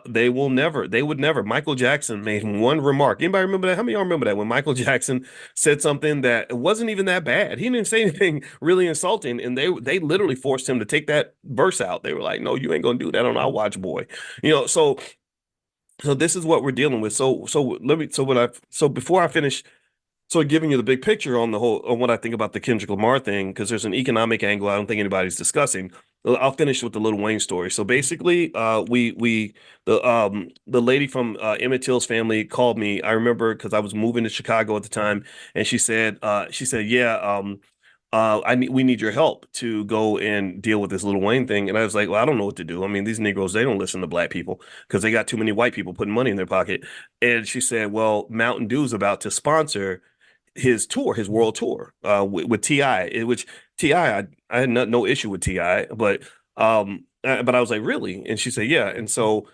Speaker 1: They will never. They would never. Michael Jackson made one remark. Anybody remember that? How many of y'all remember that when Michael Jackson said something that wasn't even that bad? He didn't say anything really insulting, and they literally forced him to take that verse out. They were like, "No, you ain't gonna do that on our watch, boy." So this is what we're dealing with. So before I finish, giving you the big picture on what I think about the Kendrick Lamar thing, because there's an economic angle I don't think anybody's discussing. I'll finish with the Lil Wayne story. So basically, the lady from Emmett Till's family called me. I remember because I was moving to Chicago at the time, and she said, yeah, we need your help to go and deal with this Lil Wayne thing. And I was like, well, I don't know what to do. I mean, these Negroes, they don't listen to black people because they got too many white people putting money in their pocket. And she said, well, Mountain Dew's about to sponsor his tour, his world tour, with T.I., which T.I., I had no issue with T.I., but I was like, really? And she said, yeah. And so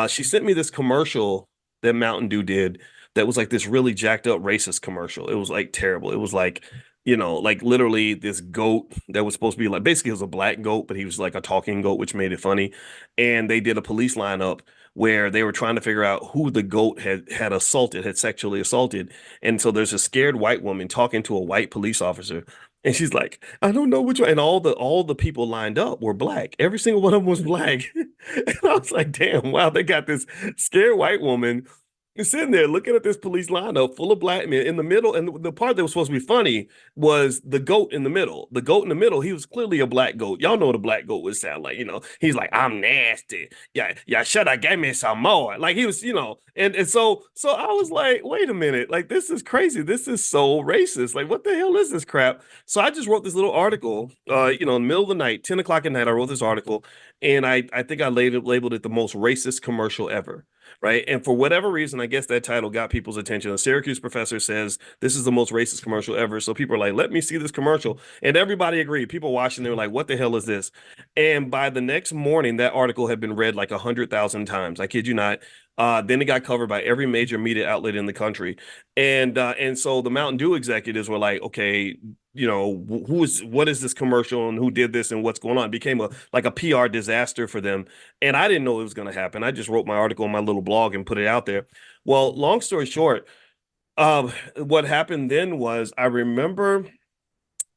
Speaker 1: she sent me this commercial that Mountain Dew did that was like this really jacked up racist commercial. It was like terrible. It was like, like literally this goat that was supposed to be like, basically it was a black goat, but he was like a talking goat, which made it funny. And they did a police lineup where they were trying to figure out who the goat had sexually assaulted. And so there's a scared white woman talking to a white police officer. And she's like, I don't know which one. And all the people lined up were black. Every single one of them was black. And I was like, damn, wow, they got this scared white woman sitting there looking at this police lineup full of black men in the middle. And the part that was supposed to be funny was the goat in the middle. The goat in the middle, he was clearly a black goat. Y'all know what a black goat would sound like, He's like, I'm nasty. Yeah, should have gave me some more. Like he was, and so I was like, wait a minute, like this is crazy. This is so racist. Like, what the hell is this crap? So I just wrote this little article, in the middle of the night, 10 o'clock at night, I wrote this article, and I think I labeled it the most racist commercial ever. Right. And for whatever reason, I guess that title got people's attention. A Syracuse professor says this is the most racist commercial ever. So people are like, let me see this commercial. And everybody agreed. People watching, they were like, what the hell is this? And by the next morning, that article had been read like 100,000 times. I kid you not. Then it got covered by every major media outlet in the country. And so the Mountain Dew executives were like, okay, what is this commercial and who did this and what's going on? It became a PR disaster for them. And I didn't know it was going to happen. I just wrote my article on my little blog and put it out there. Well, long story short, What happened then was I remember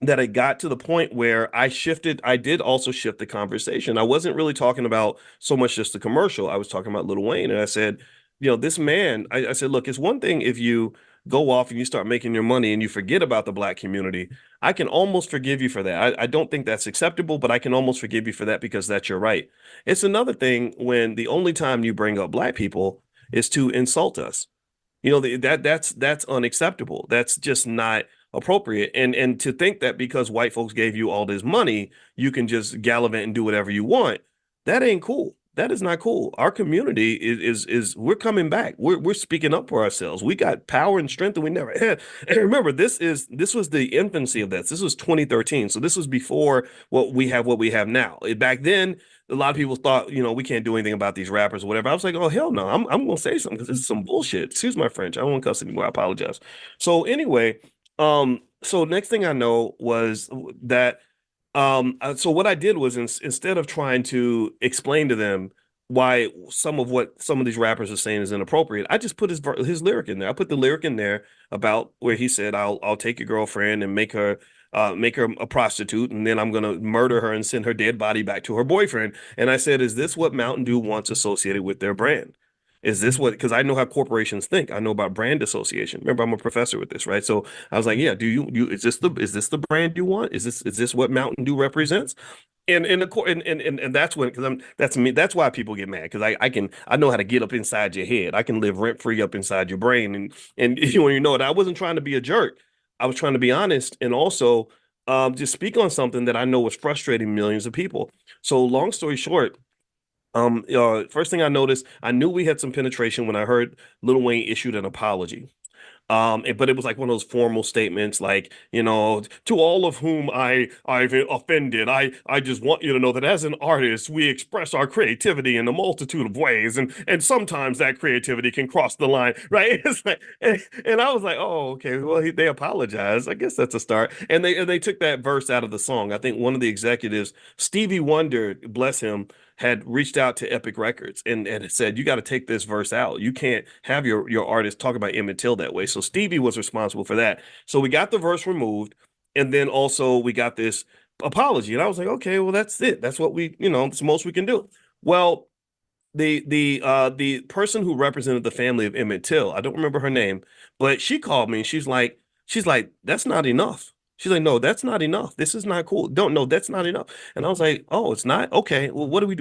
Speaker 1: that it got to the point where I did also shift the conversation. I wasn't really talking about so much just the commercial. I was talking about Lil Wayne. And I said, this man, I said, look, it's one thing if you go off and you start making your money and you forget about the black community. I can almost forgive you for that. I don't think that's acceptable, but I can almost forgive you for that because that's your right. It's another thing when the only time you bring up black people is to insult us. That's unacceptable. That's just not appropriate. And to think that because white folks gave you all this money, you can just gallivant and do whatever you want. That ain't cool. That is not cool. Our community is we're coming back. We're speaking up for ourselves. We got power and strength that we never had. And remember, this was the infancy of this. This was 2013. So this was before what we have now. Back then, a lot of people thought, we can't do anything about these rappers or whatever. I was like, oh hell no, I'm gonna say something because this is some bullshit. Excuse my French. I don't want to cuss anymore. I apologize. So anyway, so next thing I know was that so what I did was instead of trying to explain to them why some of what some of these rappers are saying is inappropriate, I just put his lyric in there. I put the lyric in there about where he said, I'll take your girlfriend and make her a prostitute, and then I'm gonna murder her and send her dead body back to her boyfriend. And I said, is this what Mountain Dew wants associated with their brand? Is this what, because I know how corporations think. I know about brand association. Remember, I'm a professor with this, right? So I was like, yeah, is this the brand you want? Is this what Mountain Dew represents? And that's when, because that's me, that's why people get mad, because I know how to get up inside your head. I can live rent free up inside your brain. And you know it, I wasn't trying to be a jerk. I was trying to be honest and also just speak on something that I know was frustrating millions of people. So long story short, first thing I noticed, I knew we had some penetration when I heard Lil Wayne issued an apology. But it was like one of those formal statements, like, to all of whom I've offended, I just want you to know that as an artist, we express our creativity in a multitude of ways, and sometimes that creativity can cross the line, right? It's like, and I was like, oh, okay, well, they apologized. I guess that's a start. And they took that verse out of the song. I think one of the executives, Stevie Wonder, bless him, had reached out to Epic Records and said, you got to take this verse out. You can't have your artist talk about Emmett Till that way. So Stevie was responsible for that. So we got the verse removed. And then also we got this apology. And I was like, okay, well, that's it. That's what it's the most we can do. Well, the person who represented the family of Emmett Till, I don't remember her name, but she called me and she's like, that's not enough. She's like, no, that's not enough. This is not cool. Don't know. That's not enough. And I was like, oh, it's not? Okay. Well, what we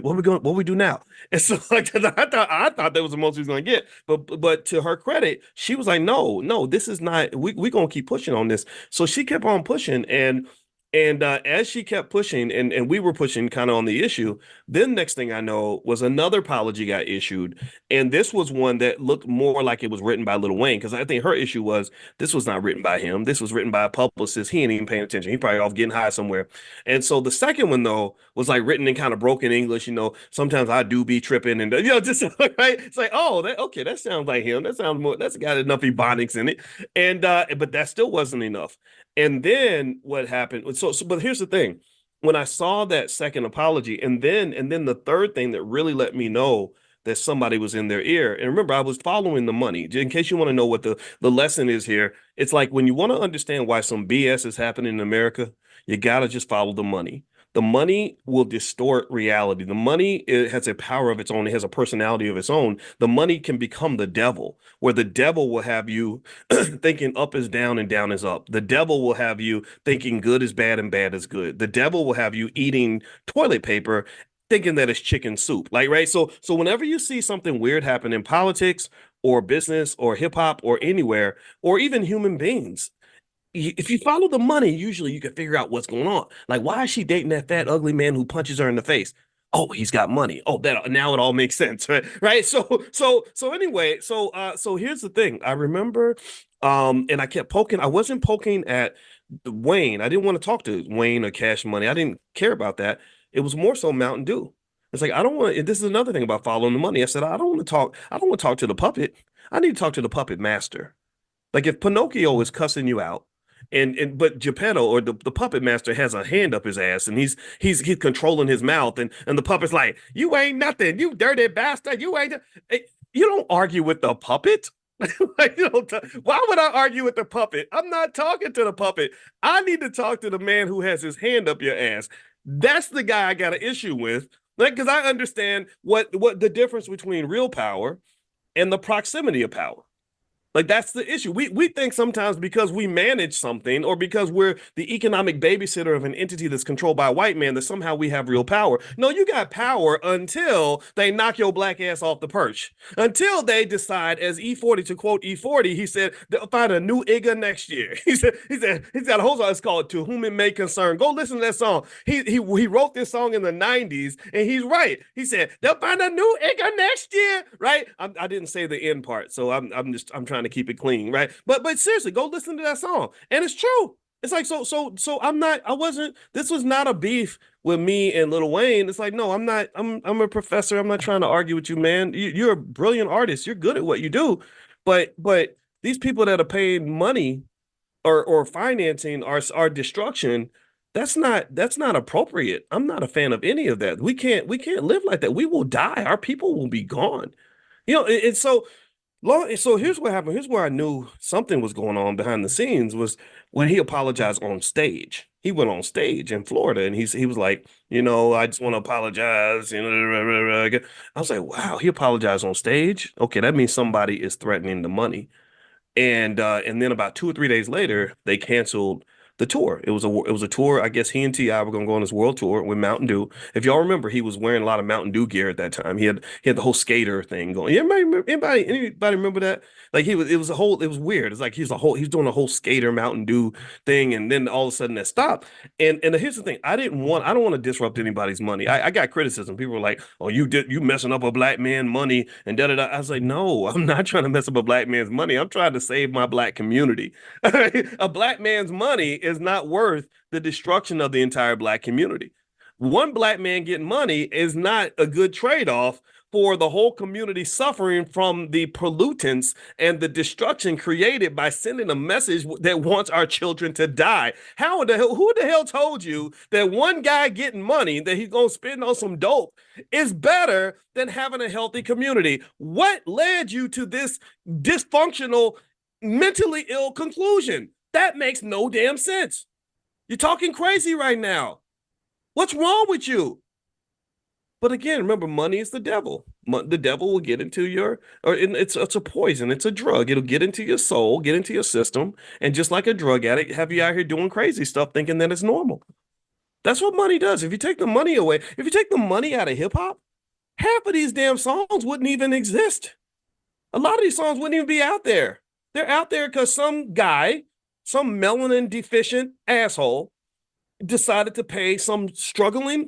Speaker 1: do now? And so like, I thought that was the most he was going to get. But to her credit, she was like, no, this is not, we going to keep pushing on this. So she kept on pushing. And as she kept pushing and we were pushing kind of on the issue, then next thing I know was another apology got issued. And this was one that looked more like it was written by Lil Wayne, because I think her issue was this was not written by him. This was written by a publicist. He ain't even paying attention. He probably off getting high somewhere. And so the second one, though, was like written in kind of broken English. Sometimes I do be tripping and, just right. It's like, oh, okay, that sounds like him. That sounds more, that's got enough ebonics in it. And, but that still wasn't enough. And then what happened? But here's the thing. When I saw that second apology, and then the third thing that really let me know that somebody was in their ear. And remember, I was following the money. In case you want to know what the lesson is here, it's like when you want to understand why some BS is happening in America, you got to just follow the money. The money will distort reality. The money, it has a power of its own. It has a personality of its own. The money can become the devil, where the devil will have you thinking up is down and down is up. The devil will have you thinking good is bad and bad is good. The devil will have you eating toilet paper thinking that it's chicken soup. Like, right? So whenever you see something weird happen in politics or business or hip hop or anywhere, or even human beings, if you follow the money, usually you can figure out what's going on. Like, why is she dating that fat, ugly man who punches her in the face? Oh, he's got money. Oh, that now it all makes sense, right? Right. So anyway, so here's the thing. I remember, and I kept poking. I wasn't poking at Wayne. I didn't want to talk to Wayne or Cash Money. I didn't care about that. It was more so Mountain Dew. It's like, I don't want to, this is another thing about following the money. I said, I don't want to talk to the puppet. I need to talk to the puppet master. Like if Pinocchio is cussing you out, but Geppetto or the puppet master has a hand up his ass and he's controlling his mouth and the puppet's like, you ain't nothing, you dirty bastard, you don't argue with the puppet. Like, why would I argue with the puppet? I'm not talking to the puppet. I need to talk to the man who has his hand up your ass. That's the guy I got an issue with. Like, because I understand what the difference between real power and the proximity of power. Like, that's the issue. We think sometimes because we manage something or because we're the economic babysitter of an entity that's controlled by a white man that somehow we have real power. No, you got power until they knock your black ass off the perch. Until they decide, as E40, to quote E40, he said, they'll find a new Igga next year. He said, a whole song, it's called To Whom It May Concern. Go listen to that song. He wrote this song in the 90s, and he's right. He said, they'll find a new Igga next year, right? I didn't say the end part, so I'm trying to keep it clean, right? But seriously, go listen to that song, and it's true. It's like so this was not a beef with me and Lil Wayne. It's like, no, I'm not. I'm a professor. I'm not trying to argue with you, man. You're a brilliant artist. You're good at what you do, but these people that are paying money or financing our destruction, that's not appropriate. I'm not a fan of any of that. We can't live like that. We will die. Our people will be gone. And so here's what happened. Here's where I knew something was going on behind the scenes was when he apologized on stage. He went on stage in Florida and he was like, I just want to apologize. I was like, wow, he apologized on stage. Okay, that means somebody is threatening the money. And then about 2 or 3 days later, they canceled the tour. It was a tour. I guess he and T.I. were gonna go on this world tour with Mountain Dew. If y'all remember, he was wearing a lot of Mountain Dew gear at that time. He had the whole skater thing going. Anybody remember that? Like it was weird. It's like he's doing a whole skater Mountain Dew thing, and then all of a sudden that stopped. And here's the thing, I don't want to disrupt anybody's money. I got criticism. People were like, oh, you messing up a black man money and da da da. I was like, no, I'm not trying to mess up a black man's money. I'm trying to save my black community. A black man's money is not worth the destruction of the entire black community. One black man getting money is not a good trade-off for the whole community suffering from the pollutants and the destruction created by sending a message that wants our children to die. Who the hell told you that one guy getting money that he's going to spend on some dope is better than having a healthy community? What led you to this dysfunctional, mentally ill conclusion? That makes no damn sense. You're talking crazy right now. What's wrong with you? But again, remember, money is the devil. The devil will get into it's a poison. It's a drug. It'll get into your soul, get into your system, and just like a drug addict, have you out here doing crazy stuff thinking that it's normal. That's what money does. If you take the money away, if you take the money out of hip hop, half of these damn songs wouldn't even exist. A lot of these songs wouldn't even be out there. They're out there because some guy, some melanin deficient asshole, decided to pay some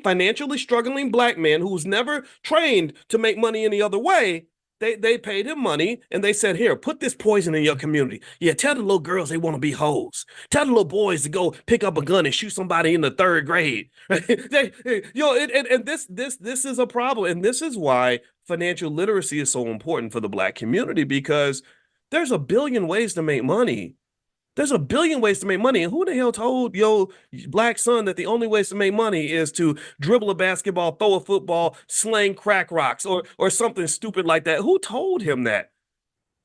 Speaker 1: financially struggling black man who was never trained to make money any other way. They paid him money and they said, here, put this poison in your community. Yeah, tell the little girls they want to be hoes. Tell the little boys to go pick up a gun and shoot somebody in the 3rd grade. This is a problem. And this is why financial literacy is so important for the black community, because there's a billion ways to make money. There's a billion ways to make money. And who the hell told your black son that the only ways to make money is to dribble a basketball, throw a football, sling crack rocks, or something stupid like that? Who told him that?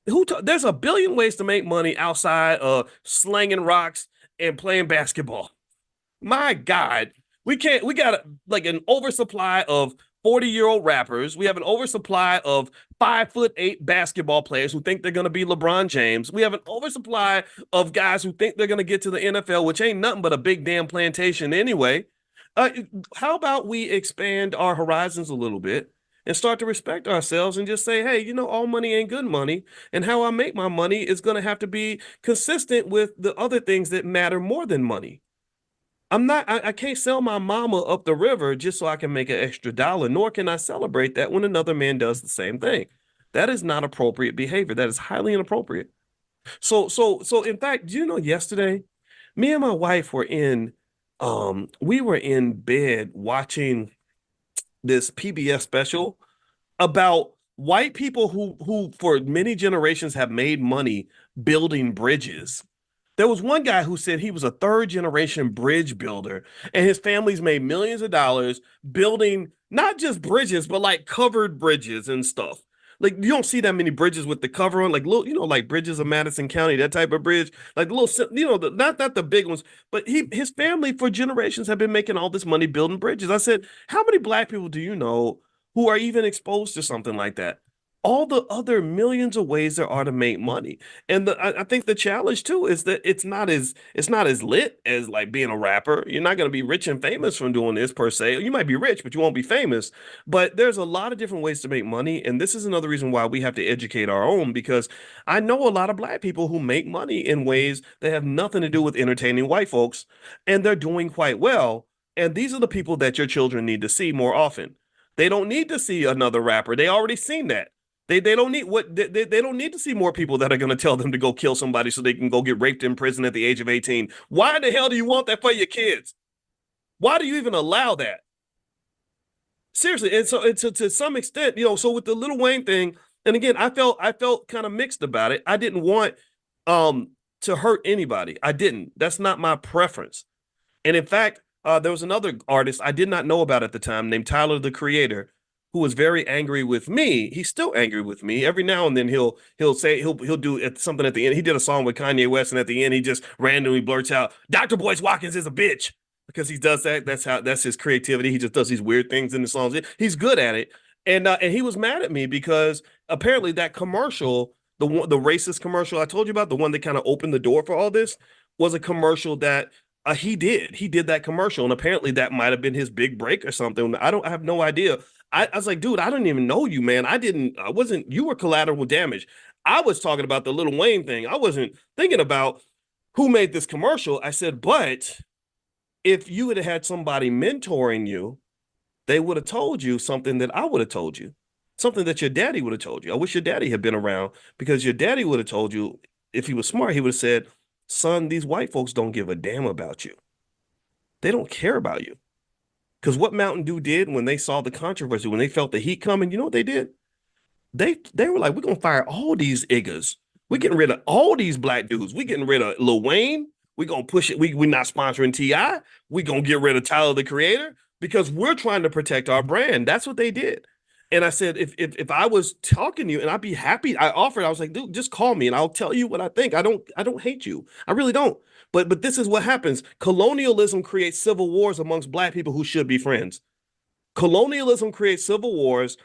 Speaker 1: There's a billion ways to make money outside of slinging rocks and playing basketball. My God, we got like an oversupply of 40-year-old rappers. We have an oversupply of 5'8" basketball players who think they're going to be LeBron James. We have an oversupply of guys who think they're going to get to the NFL, which ain't nothing but a big damn plantation anyway. How about we expand our horizons a little bit and start to respect ourselves and just say, hey, all money ain't good money. And how I make my money is going to have to be consistent with the other things that matter more than money. I can't sell my mama up the river just so I can make an extra dollar, nor can I celebrate that when another man does the same thing. That is not appropriate behavior. That is highly inappropriate. So in fact, yesterday, me and my wife were we were in bed watching this PBS special about white people who for many generations have made money building bridges. There was one guy who said he was a 3rd-generation bridge builder, and his family's made millions of dollars building not just bridges, but like covered bridges and stuff. Like you don't see that many bridges with the cover on, like little, like bridges of Madison County, that type of bridge, like the little, not the big ones, but his family for generations have been making all this money building bridges. I said, how many black people do you know who are even exposed to something like that? All the other millions of ways there are to make money. And I think the challenge too is that it's not as lit as like being a rapper. You're not going to be rich and famous from doing this per se. You might be rich, but you won't be famous. But there's a lot of different ways to make money. And this is another reason why we have to educate our own, because I know a lot of black people who make money in ways that have nothing to do with entertaining white folks, and they're doing quite well. And these are the people that your children need to see more often. They don't need to see another rapper. They already seen that. They don't need they don't need to see more people that are going to tell them to go kill somebody so they can go get raped in prison at the age of 18. Why the hell do you want that for your kids? Why do you even allow that? Seriously, and so to some extent, so with the Lil Wayne thing, and again, I felt kind of mixed about it. I didn't want to hurt anybody. I didn't. That's not my preference. And in fact, there was another artist I did not know about at the time named Tyler the Creator, who was very angry with me. He's still angry with me. Every now and then he'll do something at the end. He did a song with Kanye West, and at the end he just randomly blurts out, "Dr. Boyce Watkins is a bitch," because he does that. That's his creativity. He just does these weird things in the songs. He's good at it. And he was mad at me because apparently that commercial, the racist commercial I told you about, the one that kind of opened the door for all this, was a commercial that he did that commercial, and apparently that might have been his big break or something. I have no idea. I was like, dude, I don't even know you, man. You were collateral damage. I was talking about the Lil Wayne thing. I wasn't thinking about who made this commercial. I said, but if you had had somebody mentoring you, they would have told you something that I would have told you, something that your daddy would have told you. I wish your daddy had been around, because your daddy would have told you, if he was smart, he would have said, son, these white folks don't give a damn about you. They don't care about you. Because what Mountain Dew did when they saw the controversy, when they felt the heat coming, you know what they did? They were like, we're going to fire all these niggas. We're getting rid of all these black dudes. We're getting rid of Lil Wayne. We're going to push it. We're not sponsoring T.I. We're going to get rid of Tyler, the Creator, because we're trying to protect our brand. That's what they did. And I said, if I was talking to you and I'd be happy, I was like, dude, just call me and I'll tell you what I think. I don't hate you. I really don't. But this is what happens. Colonialism creates civil wars amongst black people who should be friends. Colonialism creates civil wars.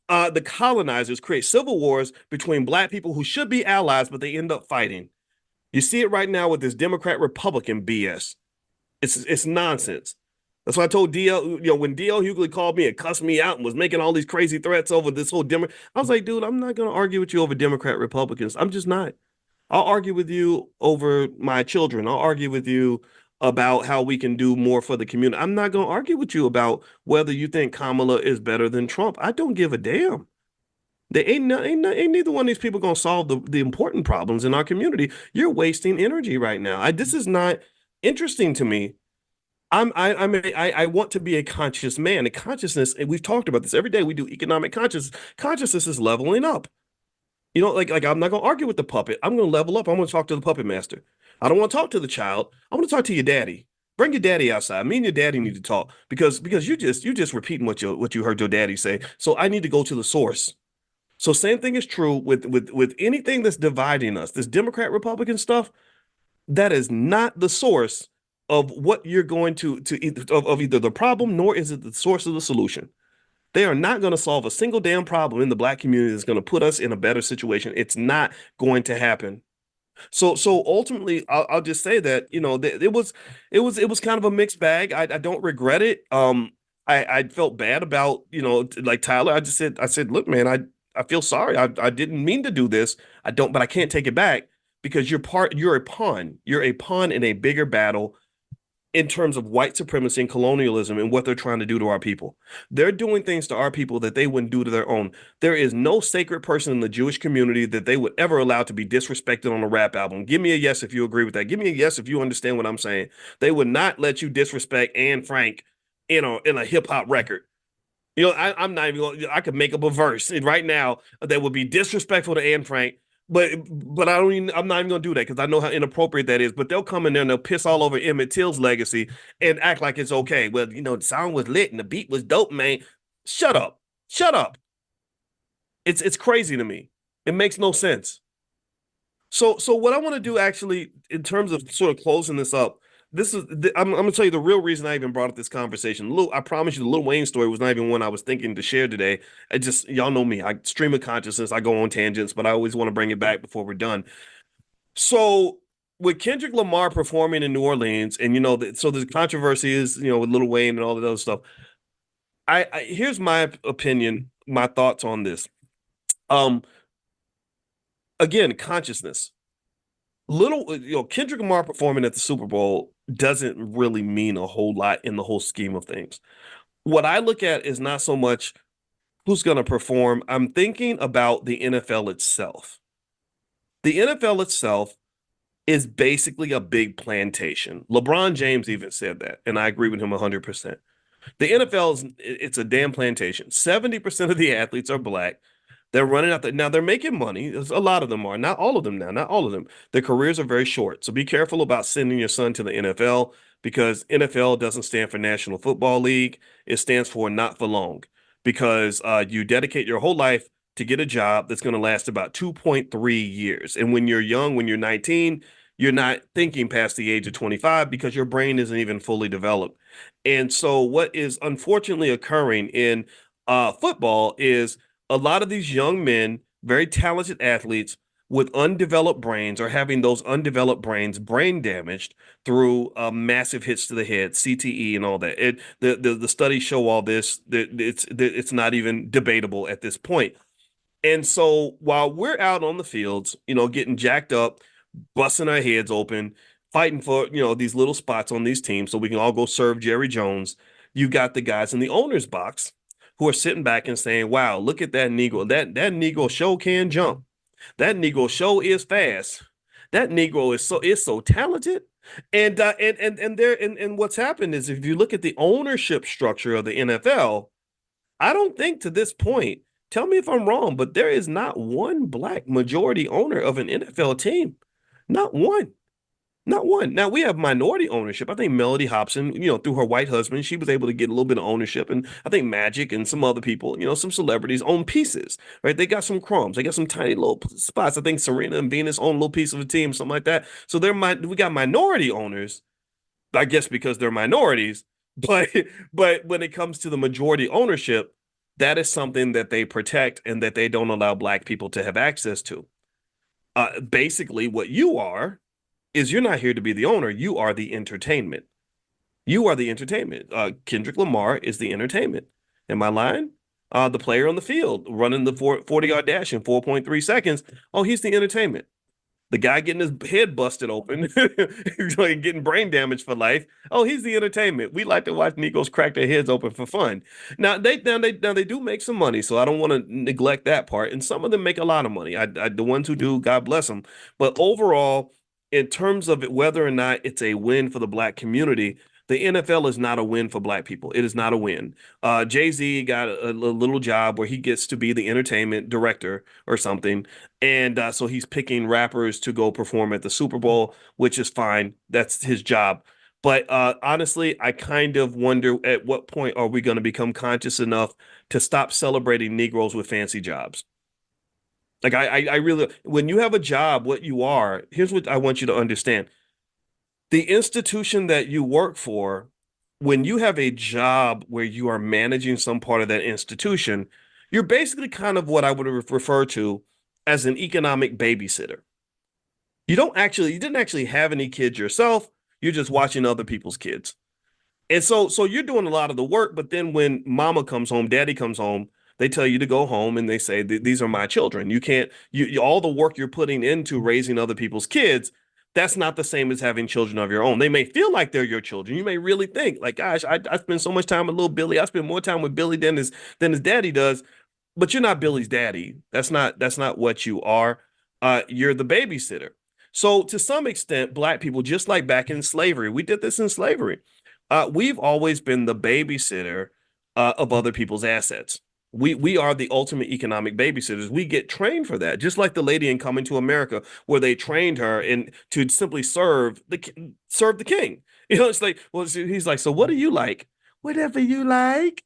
Speaker 1: The colonizers create civil wars between black people who should be allies, but they end up fighting. You see it right now with this Democrat-Republican BS. It's nonsense. That's why I told DL, when DL Hughley called me and cussed me out and was making all these crazy threats over this whole I was like, dude, I'm not going to argue with you over Democrat Republicans. I'm just not. I'll argue with you over my children. I'll argue with you about how we can do more for the community. I'm not going to argue with you about whether you think Kamala is better than Trump. I don't give a damn. They ain't neither one of these people going to solve the important problems in our community. You're wasting energy right now. This is not interesting to me. I want to be a conscious man. A consciousness, and we've talked about this every day. We do economic consciousness. Consciousness is leveling up. Like I'm not gonna argue with the puppet. I'm gonna level up. I'm gonna talk to the puppet master. I don't want to talk to the child. I want to talk to your daddy. Bring your daddy outside. Me and your daddy need to talk because you just repeating what you heard your daddy say. So I need to go to the source. So same thing is true with anything that's dividing us. This Democrat Republican stuff, that is not the source of what you're going to of either the problem, nor is it the source of the solution. They are not going to solve a single damn problem in the black community that's going to put us in a better situation. It's not going to happen. So ultimately, I'll just say that it was kind of a mixed bag. I don't regret it. I felt bad about like Tyler. I said, look, man, I feel sorry. I didn't mean to do this. But I can't take it back because you're a pawn. You're a pawn in a bigger battle in terms of white supremacy and colonialism and what they're trying to do to our people. They're doing things to our people that they wouldn't do to their own. There is no sacred person in the Jewish community that they would ever allow to be disrespected on a rap album. Give me a yes if you agree with that. Give me a yes if you understand what I'm saying. They would not let you disrespect Anne Frank in a hip hop record. I'm not even I could make up a verse right now that would be disrespectful to Anne Frank. But I'm not even gonna do that because I know how inappropriate that is. But they'll come in there and they'll piss all over Emmett Till's legacy and act like it's okay. Well, the song was lit and the beat was dope, man. Shut up. It's crazy to me. It makes no sense. So what I want to do actually, in terms of sort of closing this up, I'm gonna tell you the real reason I even brought up this conversation. I promise you, the Lil Wayne story was not even one I was thinking to share today. I just, y'all know me, I stream of consciousness, I go on tangents, but I always want to bring it back before we're done. So with Kendrick Lamar performing in New Orleans, and so the controversy is, with Lil Wayne and all of that other stuff. Here's my opinion, my thoughts on this. Again, consciousness. Kendrick Lamar performing at the Super Bowl doesn't really mean a whole lot in the whole scheme of things. What I look at is not so much who's going to perform. I'm thinking about the NFL itself. The NFL itself is basically a big plantation. LeBron James even said that, and I agree with him 100%. The NFL it's a damn plantation. 70% of the athletes are black. They're running out there. Now they're making money. A lot of them are. Not all of them now. Not all of them. Their careers are very short. So be careful about sending your son to the NFL, because NFL doesn't stand for National Football League. It stands for not for long, because you dedicate your whole life to get a job that's going to last about 2.3 years. And when you're young, when you're 19, you're not thinking past the age of 25 because your brain isn't even fully developed. And so what is unfortunately occurring in football is a lot of these young men, very talented athletes with undeveloped brains, are having those undeveloped brains brain damaged through massive hits to the head, CTE, and all that. The studies show all this. It's not even debatable at this point. And so while we're out on the fields, getting jacked up, busting our heads open, fighting for these little spots on these teams so we can all go serve Jerry Jones, you got the guys in the owner's box who are sitting back and saying, wow, look at that Negro. That Negro show can jump. That Negro show is fast. That Negro is so talented. And what's happened is, if you look at the ownership structure of the NFL, I don't think to this point, tell me if I'm wrong, but there is not one black majority owner of an NFL team. Not one. Not one. Now, we have minority ownership. I think Melody Hobson, through her white husband, she was able to get a little bit of ownership. And I think Magic and some other people, some celebrities own pieces, right? They got some crumbs. They got some tiny little spots. I think Serena and Venus own a little piece of a team, something like that. So we got minority owners, I guess, because they're minorities. But when it comes to the majority ownership, that is something that they protect and that they don't allow black people to have access to. Basically, what you are is, you're not here to be the owner. You are the entertainment. You are the entertainment. Kendrick Lamar is the entertainment. Am I lying? The player on the field running the 40-yard dash in 4.3 seconds. Oh, he's the entertainment. The guy getting his head busted open, getting brain damage for life. Oh, he's the entertainment. We like to watch Negroes crack their heads open for fun. Now they do make some money, so I don't want to neglect that part. And some of them make a lot of money. The ones who do, God bless them. But overall, in terms of whether or not it's a win for the black community, the NFL is not a win for black people. It is not a win. Jay-Z got a little job where he gets to be the entertainment director or something. And so he's picking rappers to go perform at the Super Bowl, which is fine. That's his job. But honestly, I kind of wonder, at what point are we going to become conscious enough to stop celebrating Negroes with fancy jobs? Like, I really, when you have a job, what you are, here's what I want you to understand. The institution that you work for, when you have a job where you are managing some part of that institution, you're basically kind of what I would refer to as an economic babysitter. You didn't actually have any kids yourself. You're just watching other people's kids. And so you're doing a lot of the work, but then when mama comes home, daddy comes home, they tell you to go home and they say, these are my children. You can't, all the work you're putting into raising other people's kids, that's not the same as having children of your own. They may feel like they're your children. You may really think, like, gosh, I spend so much time with little Billy. I spend more time with Billy than his daddy does. But you're not Billy's daddy. That's not what you are. You're the babysitter. So to some extent, black people, just like back in slavery, we did this in slavery. We've always been the babysitter of other people's assets. We are the ultimate economic babysitters. We get trained for that, just like the lady in Coming to America, where they trained her to simply serve the king. It's like, well, he's like, so what do you like? Whatever you like.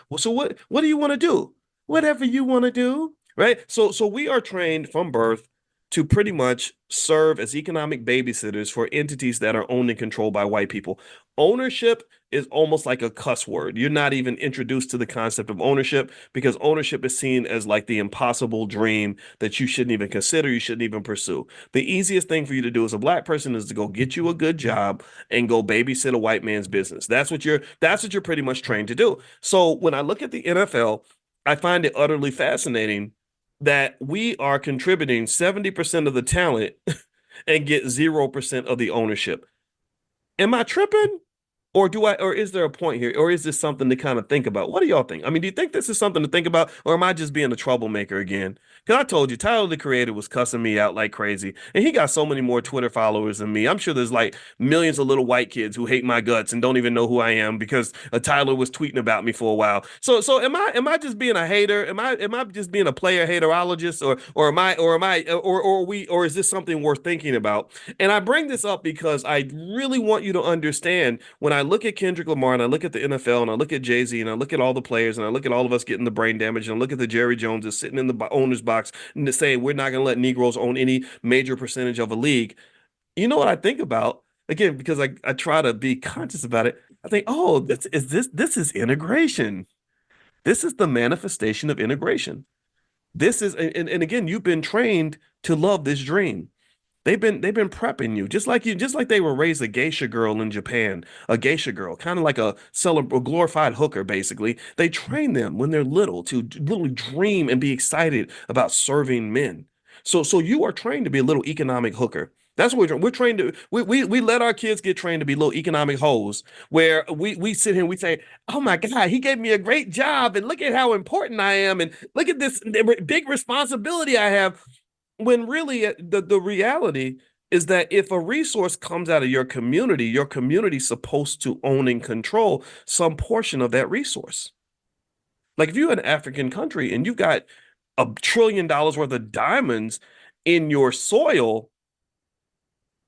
Speaker 1: Well, so what do you want to do? Whatever you want to do. right? So we are trained from birth to pretty much serve as economic babysitters for entities that are owned and controlled by white people. Ownership is almost like a cuss word. You're not even introduced to the concept of ownership because ownership is seen as like the impossible dream that you shouldn't even consider, you shouldn't even pursue. The easiest thing for you to do as a black person is to go get you a good job and go babysit a white man's business. That's what you're pretty much trained to do. So when I look at the NFL, I find it utterly fascinating that we are contributing 70% of the talent and get 0% of the ownership. Am I tripping? Or is there a point here? Or is this something to kind of think about? What do y'all think? I mean, do you think this is something to think about? Or am I just being a troublemaker again? Because I told you, Tyler, the creator, was cussing me out like crazy. And he got so many more Twitter followers than me. I'm sure there's like millions of little white kids who hate my guts and don't even know who I am because Tyler was tweeting about me for a while. So am I just being a hater? Am I just being a player haterologist? Or is this something worth thinking about? And I bring this up because I really want you to understand when I look at Kendrick Lamar and I look at the NFL and I look at Jay-Z and I look at all the players and I look at all of us getting the brain damage and I look at the Jerry Joneses sitting in the owner's box and saying we're not going to let Negroes own any major percentage of a league. You know what I think about? Again, because I try to be conscious about it. I think, oh, this is integration. This is the manifestation of integration. This is, and again, you've been trained to love this dream. They've been prepping you just like they were raised a geisha girl in Japan, a geisha girl, kind of like a glorified hooker, basically. They train them when they're little to literally dream and be excited about serving men. So you are trained to be a little economic hooker. That's what we're trained to. We let our kids get trained to be little economic hoes, where we sit here and we say, "Oh my God, he gave me a great job, and look at how important I am, and look at this big responsibility I have." When really the reality is that if a resource comes out of your community's supposed to own and control some portion of that resource. Like if you're an African country and you've got $1 trillion worth of diamonds in your soil,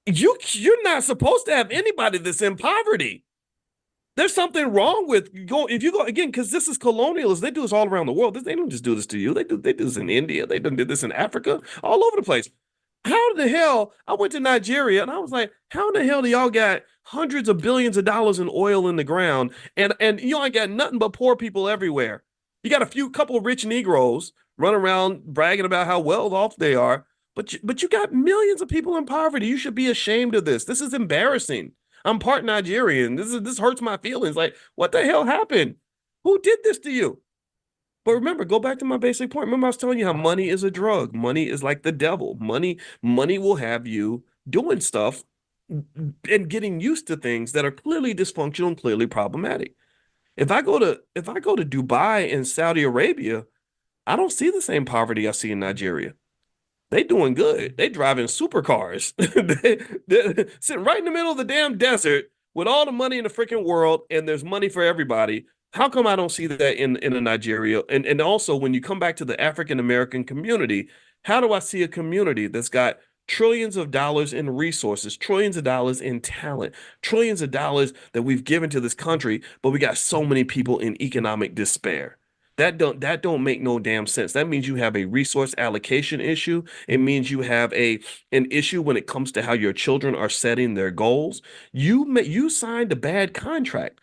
Speaker 1: you're not supposed to have anybody that's in poverty. There's something wrong with if you go again, because this is colonialism. They do this all around the world. They don't just do this to you. They do this in India. They did this in Africa, all over the place. How the hell? I went to Nigeria and I was like, how in the hell do y'all got hundreds of billions of dollars in oil in the ground and you ain't got nothing but poor people everywhere? You got a couple of rich Negroes running around bragging about how well off they are, but you got millions of people in poverty. You should be ashamed of this. This is embarrassing. I'm part Nigerian. This hurts my feelings. Like, what the hell happened? Who did this to you? But remember, go back to my basic point. Remember, I was telling you how money is a drug. Money is like the devil. Money will have you doing stuff and getting used to things that are clearly dysfunctional and clearly problematic. If I go to Dubai and Saudi Arabia, I don't see the same poverty I see in Nigeria. They doing good. They driving supercars. They're sitting right in the middle of the damn desert with all the money in the freaking world, and there's money for everybody. How come I don't see that in a Nigeria? And also, when you come back to the African American community, how do I see a community that's got trillions of dollars in resources, trillions of dollars in talent, trillions of dollars that we've given to this country, but we got so many people in economic despair? That don't make no damn sense. That means you have a resource allocation issue. It means you have an issue when it comes to how your children are setting their goals. You signed a bad contract.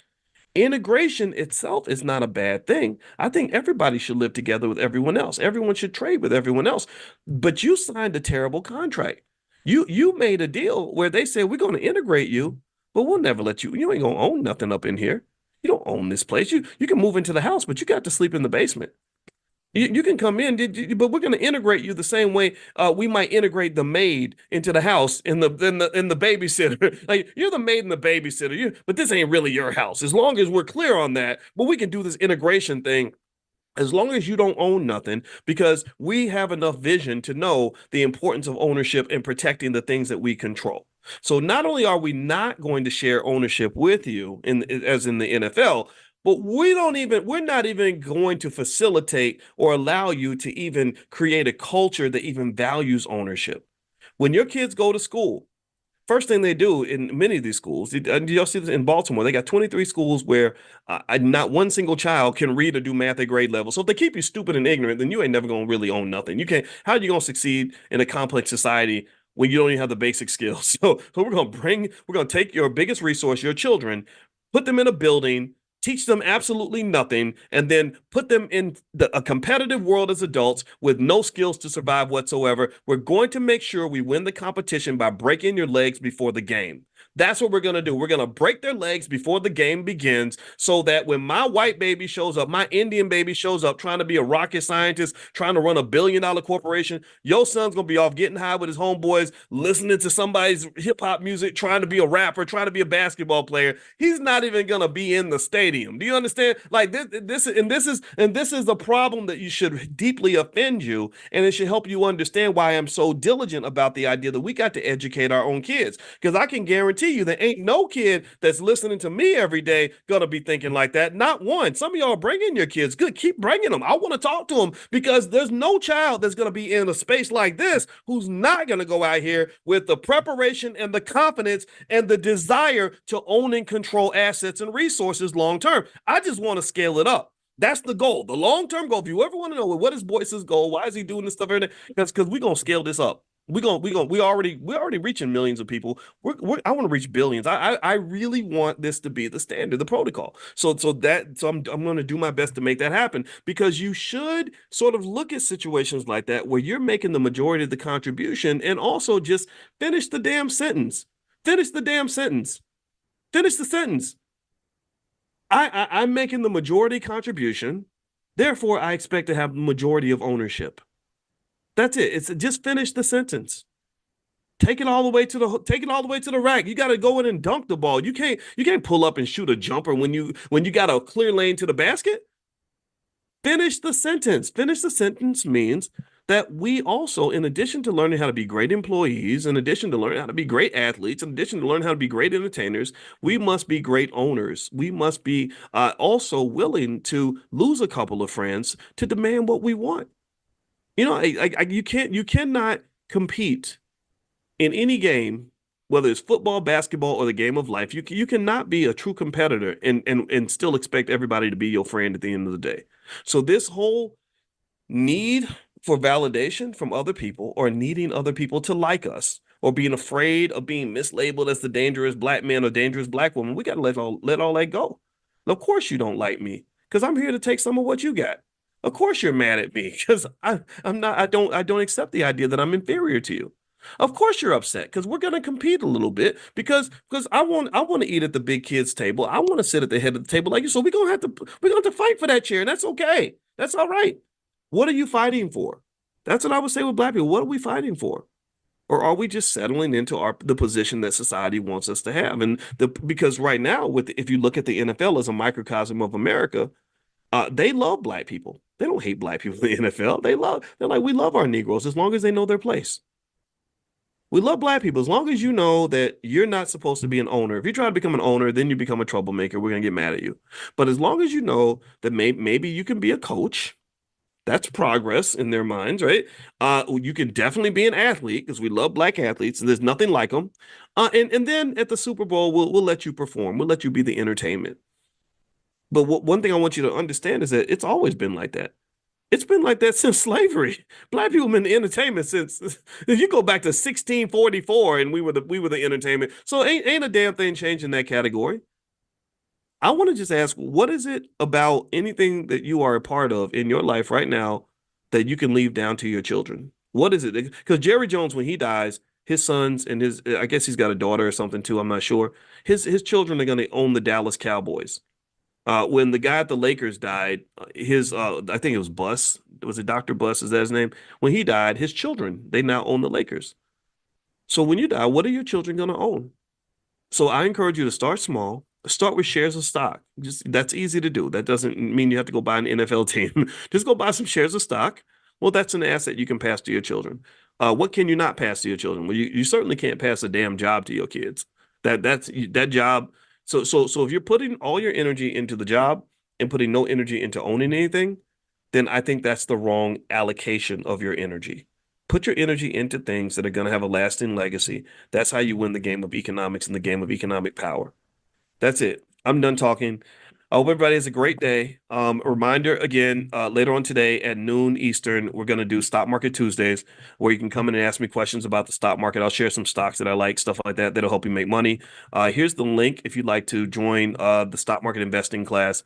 Speaker 1: Integration itself is not a bad thing. I think everybody should live together with everyone else. Everyone should trade with everyone else. But you signed a terrible contract. You made a deal where they said we're going to integrate you, but we'll never let you. You ain't gonna own nothing up in here. You don't own this place. You can move into the house, but you got to sleep in the basement. You can come in, but we're going to integrate you the same way we might integrate the maid into the house in the babysitter. Like you're the maid and the babysitter, but this ain't really your house. As long as we're clear on that, but we can do this integration thing as long as you don't own nothing, because we have enough vision to know the importance of ownership and protecting the things that we control. So not only are we not going to share ownership with you as in the NFL, but we're not even going to facilitate or allow you to even create a culture that even values ownership. When your kids go to school, first thing they do in many of these schools, y'all see this in Baltimore, they got 23 schools where not one single child can read or do math at grade level. So if they keep you stupid and ignorant, then you ain't never going to really own nothing. You can't, how are you going to succeed in a complex society when you don't even have the basic skills? So we're going to take your biggest resource, your children, put them in a building, teach them absolutely nothing, and then put them in a competitive world as adults with no skills to survive whatsoever. We're going to make sure we win the competition by breaking your legs before the game. That's what we're going to do. We're going to break their legs before the game begins so that when my white baby shows up, my Indian baby shows up trying to be a rocket scientist, trying to run $1 billion corporation, your son's going to be off getting high with his homeboys, listening to somebody's hip hop music, trying to be a rapper, trying to be a basketball player. He's not even going to be in the stadium. Do you understand? Like this is the problem that you should deeply offend you, and it should help you understand why I'm so diligent about the idea that we got to educate our own kids. Because I can guarantee you there ain't no kid that's listening to me every day gonna be thinking like that. Not one. Some of y'all bring in your kids. Good, keep bringing them. I want to talk to them because there's no child that's gonna be in a space like this who's not gonna go out here with the preparation and the confidence and the desire to own and control assets and resources long term. I just want to scale it up. That's the goal, the long-term goal. If you ever want to know what is Boyce's goal, why is he doing this stuff every day? Because we're gonna scale this up. We already reaching millions of people. I want to reach billions. I really want this to be the standard, the protocol. So I'm going to do my best to make that happen, because you should sort of look at situations like that where you're making the majority of the contribution, and also just finish the damn sentence. Finish the damn sentence. Finish the sentence. I'm making the majority contribution, therefore I expect to have the majority of ownership. That's it. It's just finish the sentence. Take it all the way to the rack. You got to go in and dunk the ball. You can't pull up and shoot a jumper when you got a clear lane to the basket. Finish the sentence. Finish the sentence means that we also, in addition to learning how to be great employees, in addition to learning how to be great athletes, in addition to learning how to be great entertainers, we must be great owners. We must be also willing to lose a couple of friends to demand what we want. You know, you cannot compete in any game, whether it's football, basketball, or the game of life. You cannot be a true competitor and still expect everybody to be your friend at the end of the day. So this whole need for validation from other people, or needing other people to like us, or being afraid of being mislabeled as the dangerous black man or dangerous black woman, we got to let all that go. Of course you don't like me, because I'm here to take some of what you got. Of course you're mad at me because I don't accept the idea that I'm inferior to you. Of course you're upset because we're going to compete a little bit, because I want to eat at the big kids table. I want to sit at the head of the table like you. So we're going to have to fight for that chair, and that's okay. That's all right. What are you fighting for? That's what I would say with black people. What are we fighting for? Or are we just settling into the position that society wants us to have? And because right now, if you look at the NFL as a microcosm of America, they love black people. They don't hate black people in the NFL. They're like, we love our Negroes as long as they know their place. We love black people as long as you know that you're not supposed to be an owner. If you try to become an owner, then you become a troublemaker. We're going to get mad at you. But as long as you know that maybe you can be a coach, that's progress in their minds, right? You can definitely be an athlete, because we love black athletes, and there's nothing like them. And then at the Super Bowl, we'll let you perform. We'll let you be the entertainment. But one thing I want you to understand is that it's always been like that. It's been like that since slavery. Black people have been in entertainment since, if you go back to 1644, and we were the entertainment. So ain't a damn thing changed in that category. I want to just ask, what is it about anything that you are a part of in your life right now that you can leave down to your children? What is it? Because Jerry Jones, when he dies, his sons and I guess he's got a daughter or something too, I'm not sure. His children are going to own the Dallas Cowboys. When the guy at the Lakers died, I think it was Buss. Was it Dr. Buss? Is that his name? When he died, his children, they now own the Lakers. So when you die, what are your children going to own? So I encourage you to start small. Start with shares of stock. That's easy to do. That doesn't mean you have to go buy an NFL team. Just go buy some shares of stock. Well, that's an asset you can pass to your children. What can you not pass to your children? Well, you certainly can't pass a damn job to your kids. That job. So if you're putting all your energy into the job and putting no energy into owning anything, then I think that's the wrong allocation of your energy. Put your energy into things that are going to have a lasting legacy. That's how you win the game of economics and the game of economic power. That's it. I'm done talking. I hope everybody has a great day. A reminder again, later on today at noon Eastern, we're going to do Stock Market Tuesdays, where you can come in and ask me questions about the stock market. I'll share some stocks that I like, stuff like that, that'll help you make money. Here's the link if you'd like to join the stock market investing class.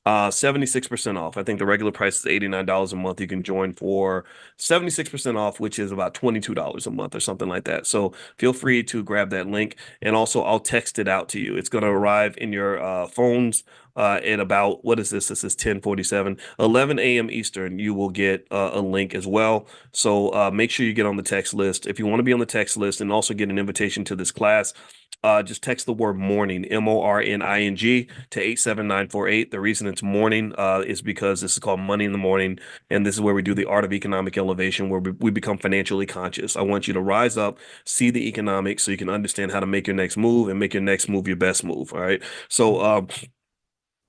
Speaker 1: 76% off. I think the regular price is $89 a month. You can join for 76% off, which is about $22 a month or something like that. So feel free to grab that link. And also, I'll text it out to you. It's going to arrive in your phones at about, what is this? This is 10:47, 11 a.m. Eastern. You will get a link as well. So make sure you get on the text list. If you want to be on the text list and also get an invitation to this class, just text the word morning, MORNING, to 87948. The reason it's morning is because this is called Money in the Morning, and this is where we do the art of economic elevation, where we become financially conscious. I want you to rise up, see the economics, so you can understand how to make your next move and make your next move your best move. All right.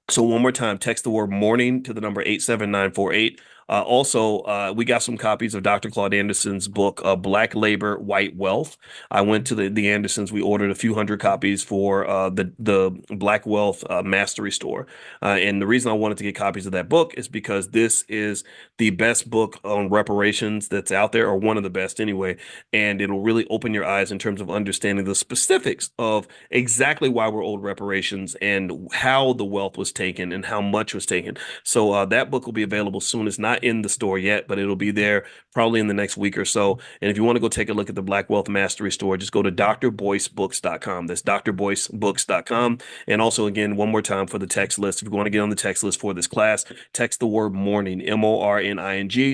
Speaker 1: So one more time, text the word morning to the number 87948. Also, we got some copies of Dr. Claude Anderson's book, Black Labor, White Wealth. I went to the Andersons. We ordered a few hundred copies for the Black Wealth Mastery Store. And the reason I wanted to get copies of that book is because this is the best book on reparations that's out there, or one of the best anyway. And it'll really open your eyes in terms of understanding the specifics of exactly why we're owed reparations and how the wealth was taken and how much was taken. So that book will be available soon. It's not in the store yet, but it'll be there probably in the next week or so. And if you want to go take a look at the Black Wealth Mastery Store, just go to drboycebooks.com. That's drboycebooks.com. And also, again, one more time for the text list, if you want to get on the text list for this class, text the word morning, MORNING,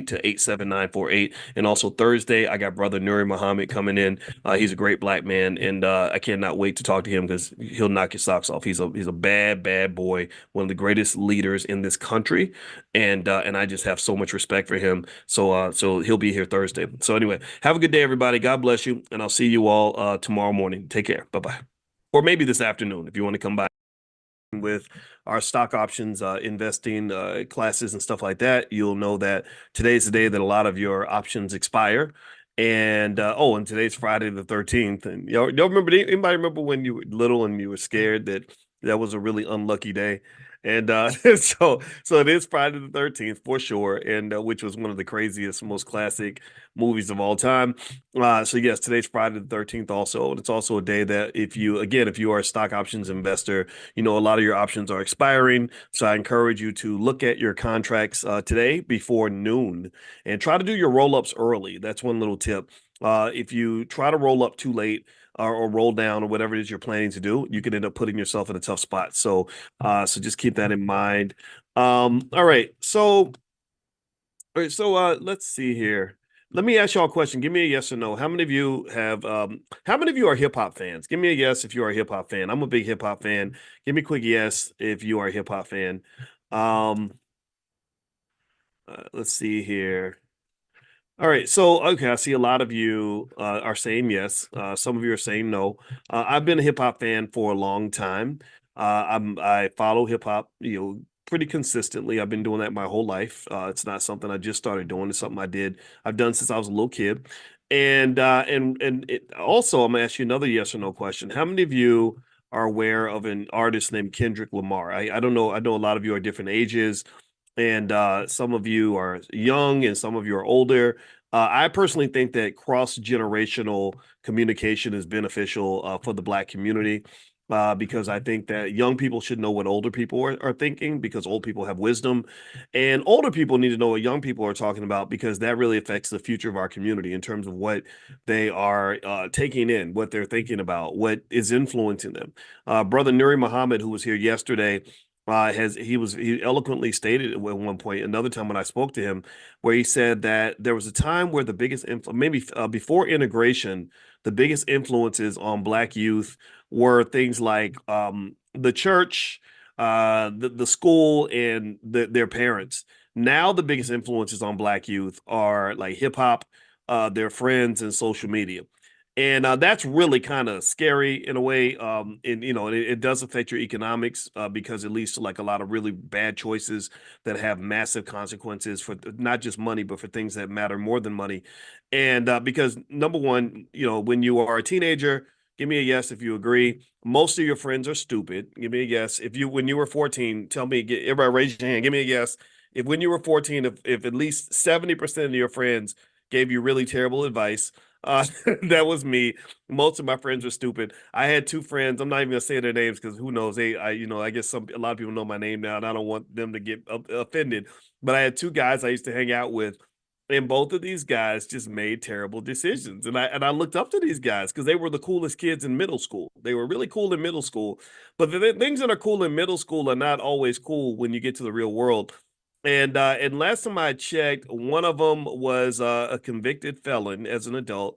Speaker 1: to 87948. And also Thursday, I got brother Nuri Muhammad coming in. He's a great black man, and I cannot wait to talk to him because he'll knock your socks off. He's a bad boy, one of the greatest leaders in this country, and I just have so much respect for him. So he'll be here Thursday. So anyway, have a good day, everybody. God bless you, and I'll see you all tomorrow morning. Take care. Bye-bye. Or maybe this afternoon if you want to come by with our stock options investing classes and stuff like that. You'll know that today's the day that a lot of your options expire. And and today's Friday the 13th. And y'all remember, anybody remember when you were little and you were scared that was a really unlucky day? And so it is Friday the 13th for sure, and which was one of the craziest, most classic movies of all time. So yes, today's Friday the 13th also, and it's also a day that if you are a stock options investor, a lot of your options are expiring. So I encourage you to look at your contracts today before noon and try to do your roll-ups early. That's one little tip. If you try to roll up too late, or roll down, or whatever it is you're planning to do, you can end up putting yourself in a tough spot. So just keep that in mind. All right. So let's see here. Let me ask y'all a question. Give me a yes or no. How many of you are hip hop fans? Give me a yes if you are a hip hop fan. I'm a big hip hop fan. Give me a quick yes if you are a hip hop fan. Let's see here. All right. So, okay, I see a lot of you are saying yes. Some of you are saying no. I've been a hip hop fan for a long time. I follow hip hop, pretty consistently. I've been doing that my whole life. It's not something I just started doing. It's something I've done since I was a little kid. And also, I'm gonna ask you another yes or no question. How many of you are aware of an artist named Kendrick Lamar? I don't know. I know a lot of you are different ages, and some of you are young and some of you are older. I personally think that cross-generational communication is beneficial for the Black community, because I think that young people should know what older people are thinking, because old people have wisdom, and older people need to know what young people are talking about, because that really affects the future of our community in terms of what they are taking in, what they're thinking about, what is influencing them. Brother Nuri Muhammad, who was here yesterday, he eloquently stated at one point, another time when I spoke to him, where he said that there was a time where the biggest before integration, the biggest influences on Black youth were things like the church, the school, and their parents. Now the biggest influences on Black youth are like hip hop, their friends, and social media. And that's really kind of scary in a way. And it does affect your economics because it leads to like a lot of really bad choices that have massive consequences for not just money, but for things that matter more than money. And because number one, when you are a teenager, give me a yes if you agree. Most of your friends are stupid. Give me a yes. When you were 14, tell me, everybody raise your hand. Give me a yes. If when you were 14, if at least 70% of your friends gave you really terrible advice, that was me. Most of my friends were stupid. I had two friends. I'm not even gonna say their names because who knows? I guess a lot of people know my name now, and I don't want them to get offended. But I had two guys I used to hang out with, and both of these guys just made terrible decisions. And I looked up to these guys because they were the coolest kids in middle school. They were really cool in middle school, but the things that are cool in middle school are not always cool when you get to the real world. And last time I checked, one of them was a convicted felon as an adult.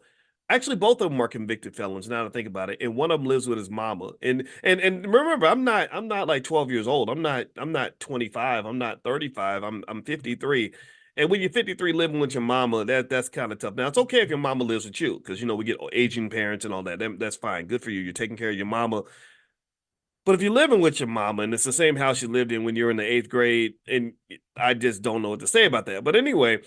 Speaker 1: Actually, both of them are convicted felons. Now that I think about it, and one of them lives with his mama. And remember, I'm not like 12 years old. I'm not 25. I'm not 35. I'm 53. And when you're 53 living with your mama, that's kind of tough. Now it's okay if your mama lives with you because we get aging parents and all that. That's fine. Good for you. You're taking care of your mama. But if you're living with your mama and it's the same house you lived in when you were in the 8th grade, and I just don't know what to say about that. But anyway,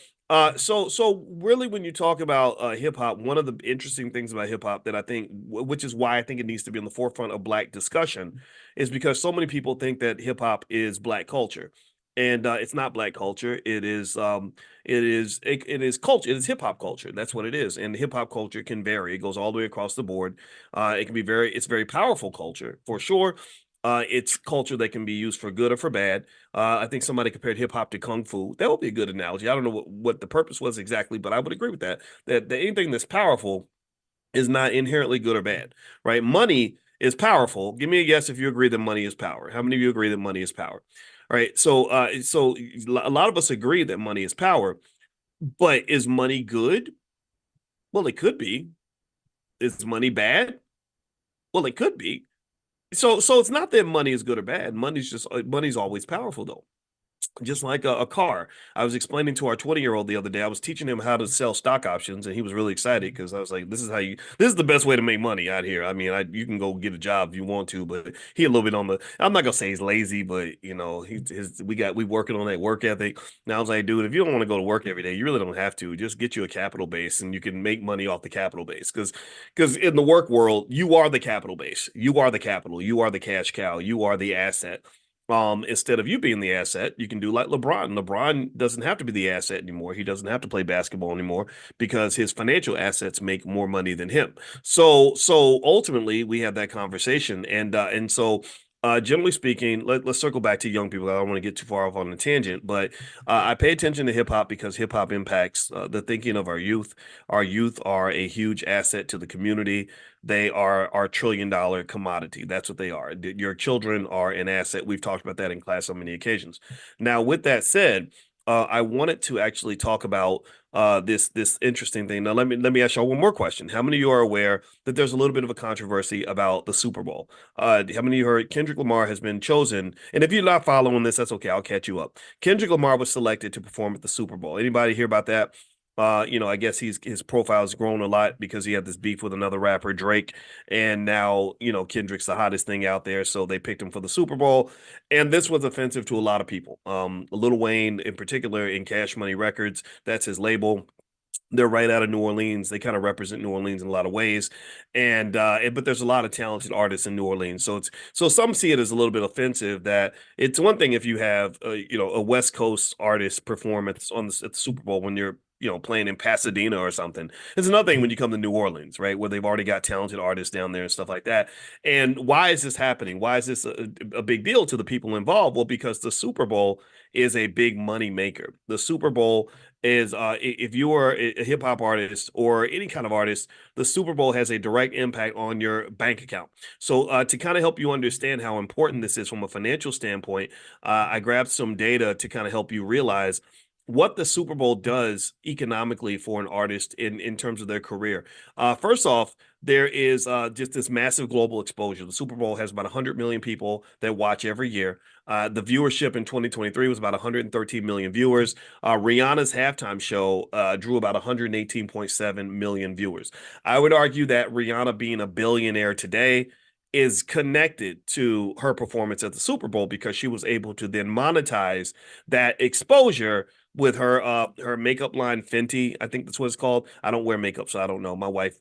Speaker 1: so really when you talk about hip hop, one of the interesting things about hip hop that I think, which is why I think it needs to be on the forefront of Black discussion, is because so many people think that hip hop is Black culture. And it's not Black culture. It is culture. It is hip hop culture. That's what it is. And hip hop culture can vary. It goes all the way across the board. It can be it's very powerful culture for sure. It's culture that can be used for good or for bad. I think somebody compared hip hop to kung fu. That would be a good analogy. I don't know what the purpose was exactly, but I would agree with that. That anything that's powerful is not inherently good or bad, right? Money is powerful. Give me a guess if you agree that money is power. How many of you agree that money is power? All right. So a lot of us agree that money is power, but is money good? Well, it could be. Is money bad? Well, it could be. So it's not that money is good or bad. Money's always powerful though. Just like a car. I was explaining to our 20-year-old the other day, I was teaching him how to sell stock options, and he was really excited because I was like, this is the best way to make money out here. I mean, you can go get a job if you want to, but he a little bit I'm not gonna say he's lazy, but we working on that work ethic. Now I was like, dude, if you don't want to go to work every day, you really don't have to. Just get you a capital base and you can make money off the capital base. Because in the work world, you are the capital base. You are the capital. You are the cash cow. You are the asset. Instead of you being the asset, you can do like LeBron. LeBron doesn't have to be the asset anymore. He doesn't have to play basketball anymore because his financial assets make more money than him. So ultimately, we have that conversation, and so. Generally speaking, let's circle back to young people. I don't want to get too far off on a tangent, but I pay attention to hip hop because hip hop impacts the thinking of our youth. Our youth are a huge asset to the community. They are our $1 trillion commodity. That's what they are. Your children are an asset. We've talked about that in class on many occasions. Now, with that said, I wanted to actually talk about this interesting thing. Now, let me ask y'all one more question. How many of you are aware that there's a little bit of a controversy about the Super Bowl? How many of you heard Kendrick Lamar has been chosen? And if you're not following this, that's okay. I'll catch you up. Kendrick Lamar was selected to perform at the Super Bowl. Anybody hear about that? I guess his profile's grown a lot because he had this beef with another rapper, Drake, and now, Kendrick's the hottest thing out there, so they picked him for the Super Bowl, and this was offensive to a lot of people. Lil Wayne, in particular, in Cash Money Records, that's his label. They're right out of New Orleans. They kind of represent New Orleans in a lot of ways, but there's a lot of talented artists in New Orleans. So some see it as a little bit offensive that it's one thing if you have a West Coast artist perform at the Super Bowl when you're playing in Pasadena or something. It's another thing when you come to New Orleans, right, where they've already got talented artists down there and stuff like that. And why is this happening? Why is this a big deal to the people involved? Well, because the Super Bowl is a big money maker. The Super Bowl is if you are a hip hop artist or any kind of artist, the Super Bowl has a direct impact on your bank account. So to kind of help you understand how important this is from a financial standpoint, I grabbed some data to kind of help you realize what the Super Bowl does economically for an artist in terms of their career. First off, there is just this massive global exposure. The Super Bowl has about 100 million people that watch every year. The viewership in 2023 was about 113 million viewers. Rihanna's halftime show drew about 118.7 million viewers. I would argue that Rihanna being a billionaire today is connected to her performance at the Super Bowl because she was able to then monetize that exposure with her makeup line Fenty. I think that's what it's called. I don't wear makeup, so I don't know. My wife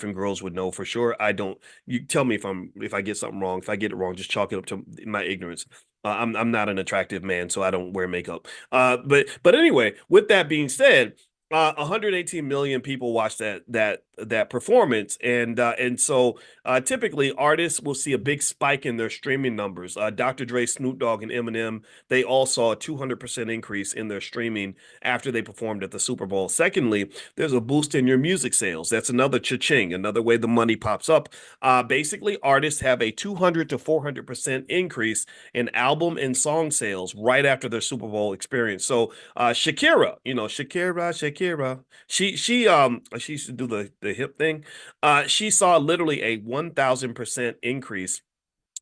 Speaker 1: and girls would know for sure. I don't. You tell me if I get something wrong. If I get it wrong, just chalk it up to my ignorance. I'm not an attractive man, so I don't wear makeup. But anyway, with that being said, 118 million people watch that performance, and so typically artists will see a big spike in their streaming numbers. Dr. Dre, Snoop Dogg, and Eminem, they all saw a 200% increase in their streaming after they performed at the Super Bowl. Secondly, there's a boost in your music sales. That's another cha-ching, another way the money pops up. Basically, artists have a 200 to 400% increase in album and song sales right after their Super Bowl experience. So Shakira, Shakira, she used to do the hip thing. She saw literally a 1,000% increase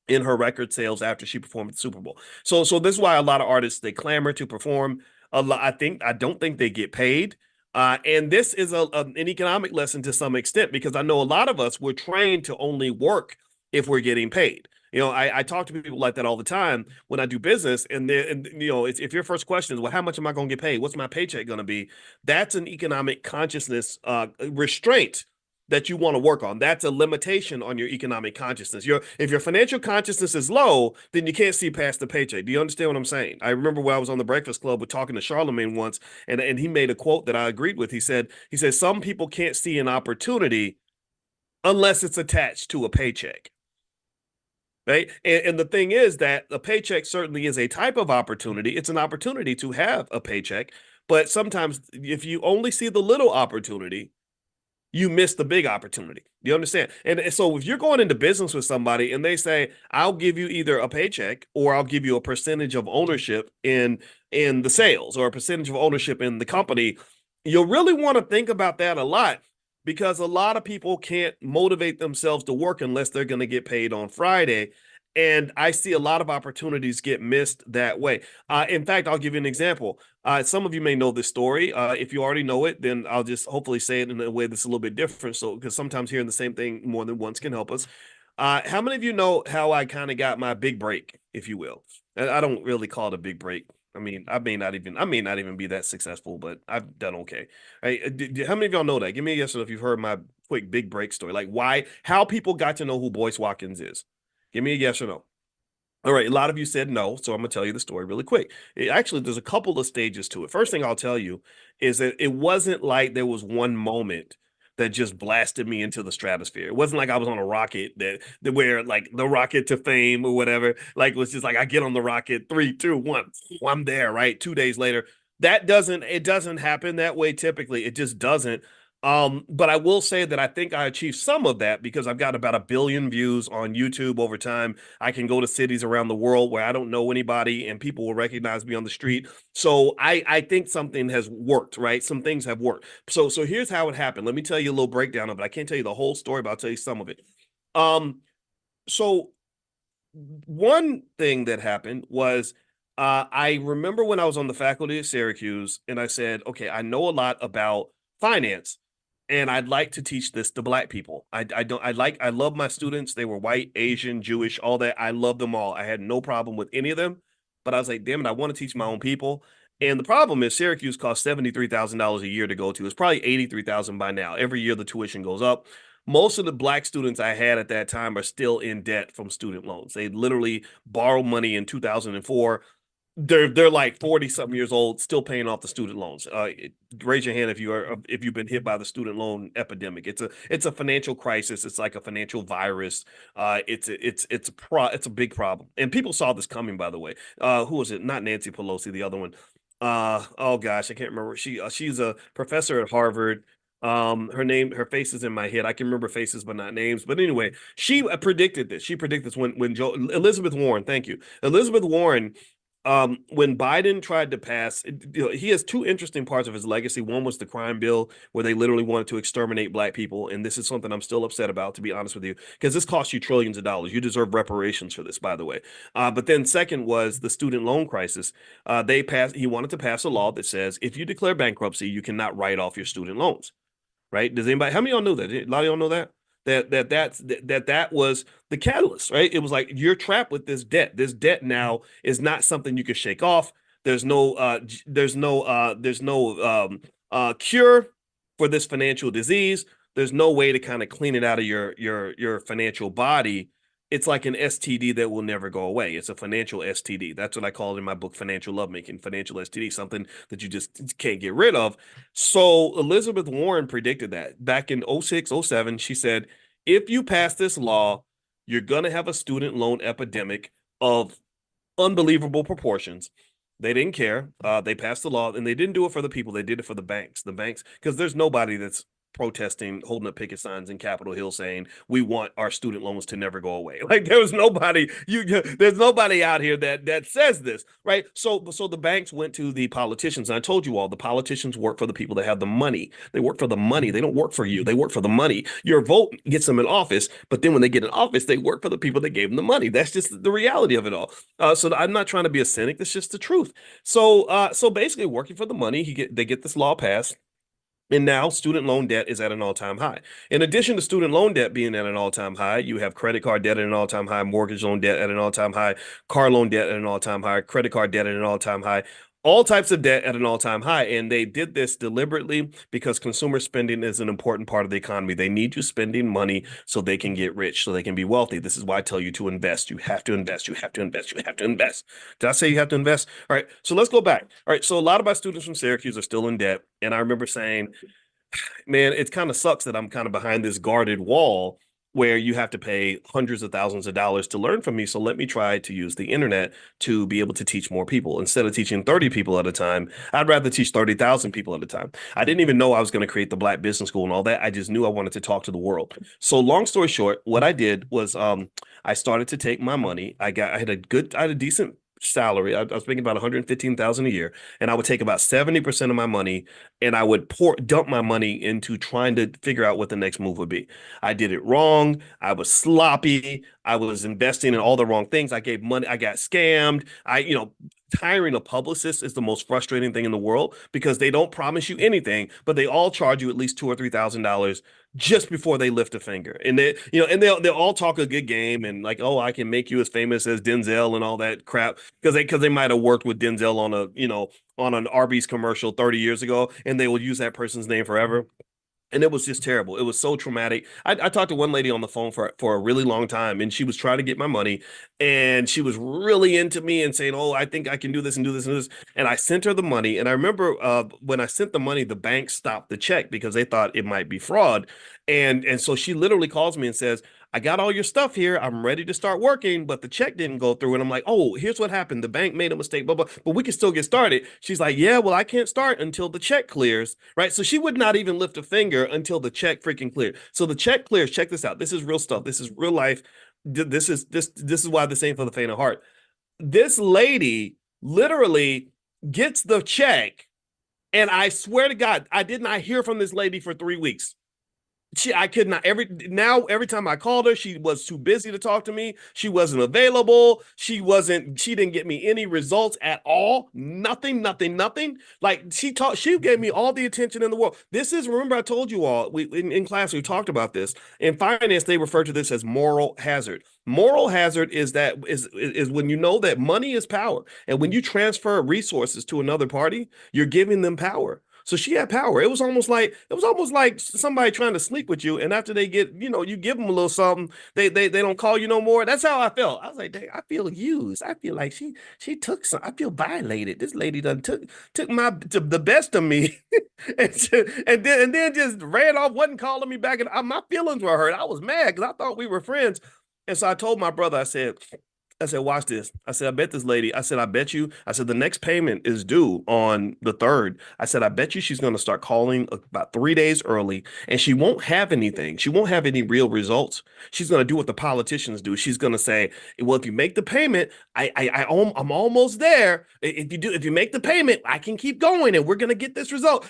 Speaker 1: in her record sales after she performed at the Super Bowl. So this is why a lot of artists, they clamor to perform. I don't think they get paid. And this is an economic lesson to some extent, because I know a lot of us, we're trained to only work if we're getting paid. I talk to people like that all the time when I do business, and if your first question is, well, how much am I going to get paid? What's my paycheck going to be? That's an economic consciousness restraint that you want to work on. That's a limitation on your economic consciousness. If your financial consciousness is low, then you can't see past the paycheck. Do you understand what I'm saying? I remember when I was on the Breakfast Club with talking to Charlemagne once, and he made a quote that I agreed with. He said, some people can't see an opportunity unless it's attached to a paycheck. Right. And the thing is that a paycheck certainly is a type of opportunity. It's an opportunity to have a paycheck. But sometimes if you only see the little opportunity, you miss the big opportunity. You understand? And so if you're going into business with somebody and they say, I'll give you either a paycheck or I'll give you a percentage of ownership in the sales or a percentage of ownership in the company, you'll really want to think about that a lot, because a lot of people can't motivate themselves to work unless they're going to get paid on Friday. And I see a lot of opportunities get missed that way. In fact, I'll give you an example. Some of you may know this story. If you already know it, then I'll just hopefully say it in a way that's a little bit different. So, because sometimes hearing the same thing more than once can help us. How many of you know how I kind of got my big break, if you will? I don't really call it a big break. I mean, I may not even be that successful, but I've done okay. Right? How many of y'all know that? Give me a yes or no if you've heard my quick big break story, like how people got to know who Boyce Watkins is. Give me a yes or no. All right, a lot of you said no, so I'm going to tell you the story really quick. Actually, there's a couple of stages to it. First thing I'll tell you is that it wasn't like there was one moment that just blasted me into the stratosphere. It wasn't like I was on a rocket that where like the rocket to fame or whatever. Like it was just like I get on the rocket, 3, 2, 1, I'm there, right? 2 days later. It doesn't happen that way typically. It just doesn't. But I will say that I think I achieved some of that because I've got about 1 billion views on YouTube over time. I can go to cities around the world where I don't know anybody and people will recognize me on the street. So I think something has worked, right? Some things have worked. So here's how it happened. Let me tell you a little breakdown of it. I can't tell you the whole story, but I'll tell you some of it. So one thing that happened was I remember when I was on the faculty at Syracuse and I said, okay, I know a lot about finance, and I'd like to teach this to Black people. I love my students. They were white, Asian, Jewish, all that. I love them all. I had no problem with any of them, but I was like, damn it, I want to teach my own people. And the problem is Syracuse costs $73,000 a year to go to. It's probably $83,000 by now. Every year the tuition goes up. Most of the Black students I had at that time are still in debt from student loans. They literally borrowed money in 2004. They're like 40 something years old, still paying off the student loans. Raise your hand if you've been hit by the student loan epidemic. It's a financial crisis. It's like a financial virus. It's a big problem, and people saw this coming. By the way, who was it? Not Nancy Pelosi, the other one. Oh gosh, I can't remember. She's a professor at Harvard. Her face is in my head. I can remember faces but not names. But anyway, she predicted this. She predicted this when Elizabeth Warren. Thank you, Elizabeth Warren. when Biden tried to pass, he has two interesting parts of his legacy. One was the crime bill, where they literally wanted to exterminate black people. And this is something I'm still upset about, to be honest with you, because this costs you trillions of dollars. You deserve reparations for this, by the way. But then second was the student loan crisis. He wanted to pass a law that says if you declare bankruptcy, you cannot write off your student loans. Right? Does anybody? How many of y'all know that? A lot of y'all know that. That was the catalyst, right? It was like you're trapped with this debt. This debt now is not something you can shake off. There's no cure for this financial disease. There's no way to kind of clean it out of your financial body. It's like an STD that will never go away. It's a financial STD. That's what I call it in my book, Financial Lovemaking. Financial STD, something that you just can't get rid of. So Elizabeth Warren predicted that back in 06, 07. She said, if you pass this law, you're going to have a student loan epidemic of unbelievable proportions. They didn't care. They passed the law, and they didn't do it for the people. They did it for the banks. The banks, because there's nobody that's protesting, holding up picket signs in Capitol Hill saying we want our student loans to never go away. Like there was nobody, there's nobody out here that says this, right? So the banks went to the politicians. And I told you all, the politicians work for the people that have the money. They work for the money. They don't work for you. They work for the money. Your vote gets them in office, but then when they get in office, they work for the people that gave them the money. That's just the reality of it all. So I'm not trying to be a cynic. That's just the truth. So basically, working for the money, they get this law passed. And now student loan debt is at an all-time high. In addition to student loan debt being at an all-time high, you have credit card debt at an all-time high, mortgage loan debt at an all-time high, car loan debt at an all-time high, credit card debt at an all-time high, all types of debt at an all-time high. And they did this deliberately because consumer spending is an important part of the economy. They need you spending money so they can get rich, so they can be wealthy. This is why I tell you to invest. You have to invest. You have to invest. You have to invest. Did I say you have to invest? All right. So let's go back. All right. So a lot of my students from Syracuse are still in debt. And I remember saying, man, it kind of sucks that I'm kind of behind this guarded wall where you have to pay hundreds of thousands of dollars to learn from me. So let me try to use the internet to be able to teach more people. Instead of teaching 30 people at a time, I'd rather teach 30,000 people at a time. I didn't even know I was going to create the Black Business School and all that. I just knew I wanted to talk to the world. So long story short, what I did was I started to take my money. I had a decent salary. I was making about $115,000 a year, and I would take about 70% of my money and I would dump my money into trying to figure out what the next move would be. I did it wrong. I was sloppy. I was investing in all the wrong things. I gave money. I got scammed. Hiring a publicist is the most frustrating thing in the world because they don't promise you anything, but they all charge you at least $2,000 or $3,000 just before they lift a finger. And they'll all talk a good game and like, oh, I can make you as famous as Denzel and all that crap because they might have worked with Denzel on an Arby's commercial 30 years ago, and they will use that person's name forever. And it was just terrible. It was so traumatic. I talked to one lady on the phone for a really long time, and she was trying to get my money, and she was really into me and saying, oh, I think I can do this and do this and this. And I sent her the money. And I remember when I sent the money, the bank stopped the check because they thought it might be fraud. And so she literally calls me and says, I got all your stuff here. I'm ready to start working, but the check didn't go through. And I'm like, oh, here's what happened. The bank made a mistake, blah, blah, but we can still get started. She's like, yeah, well, I can't start until the check clears, right? So she would not even lift a finger until the check freaking cleared. So the check clears. Check this out. This is real stuff. This is real life. This is why this ain't for the faint of heart. This lady literally gets the check, and I swear to God, I did not hear from this lady for 3 weeks. I could not every time I called her, she was too busy to talk to me. She wasn't available. She didn't get me any results at all. Nothing. Like she gave me all the attention in the world. Remember I told you all, in class, we talked about this. In finance, they refer to this as moral hazard. Moral hazard is when you know that money is power. And when you transfer resources to another party, you're giving them power. So she had power. It was almost like somebody trying to sleep with you, and after they get, you give them a little something, they don't call you no more. That's how I felt. I was like, dang, I feel used. I feel like she took some. I feel violated. This lady done took the best of me, and then just ran off, wasn't calling me back, and my feelings were hurt. I was mad because I thought we were friends, and so I told my brother, I said, I said, watch this. I said, I bet this lady, I said, I bet you, I said, the next payment is due on the 3rd. I said, I bet you she's going to start calling about 3 days early and she won't have anything. She won't have any real results. She's going to do what the politicians do. She's going to say, well, if you make the payment, I'm almost there. If you make the payment, I can keep going and we're going to get this result.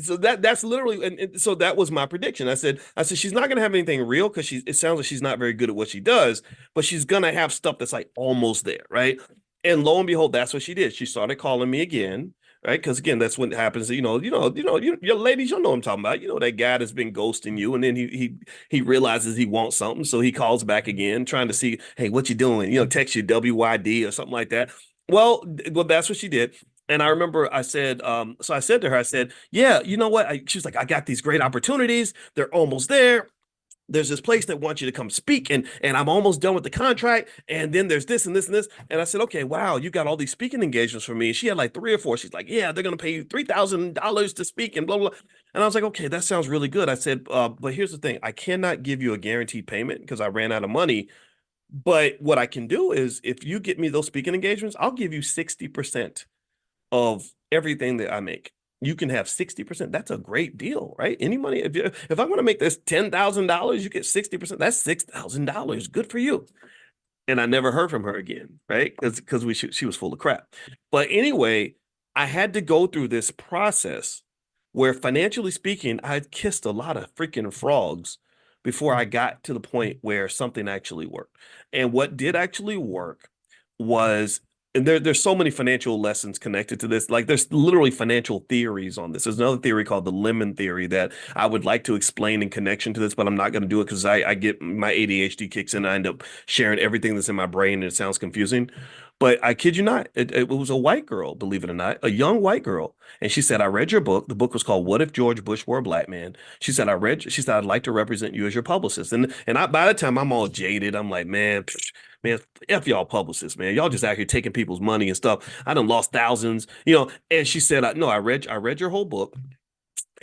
Speaker 1: So that's literally, and so that was my prediction. I said, she's not going to have anything real because it sounds like she's not very good at what she does, but she's going to have stuff that's like almost there, right? And lo and behold, that's what she did. She started calling me again, right? Because again, that's what happens. Your ladies, you know what I'm talking about. You know that guy that's been ghosting you, and then he realizes he wants something, so he calls back again, trying to see, hey, what you doing? Text you WYD or something like that. Well, that's what she did. And I remember I said, so I said to her, I said, yeah, you know what? She was like, I got these great opportunities. They're almost there. There's this place that wants you to come speak, and I'm almost done with the contract. And then there's this and this and this. And I said, okay, wow, you got all these speaking engagements for me. And she had like 3 or 4. She's like, yeah, they're gonna pay you $3,000 to speak and blah blah. And I was like, okay, that sounds really good. I said, but here's the thing, I cannot give you a guaranteed payment because I ran out of money. But what I can do is, if you get me those speaking engagements, I'll give you 60% of everything that I make. You can have 60%. That's a great deal, right? Any money, if I'm going to make this $10,000, you get 60%. That's $6,000. Good for you. And I never heard from her again, right? Because she was full of crap. But anyway, I had to go through this process where, financially speaking, I had kissed a lot of freaking frogs before I got to the point where something actually worked. And what did actually work was, and there's so many financial lessons connected to this. Like, there's literally financial theories on this. There's another theory called the lemon theory that I would like to explain in connection to this, but I'm not going to do it because I get my ADHD kicks in. I end up sharing everything that's in my brain and it sounds confusing. But I kid you not, it was a white girl, believe it or not, a young white girl. And she said, I read your book. The book was called What If George Bush Were a Black Man? She said, I'd like to represent you as your publicist. And by the time I'm all jaded, I'm like, man, F y'all publicists, man. Y'all just out here taking people's money and stuff. I done lost thousands, And she said, no, I read your whole book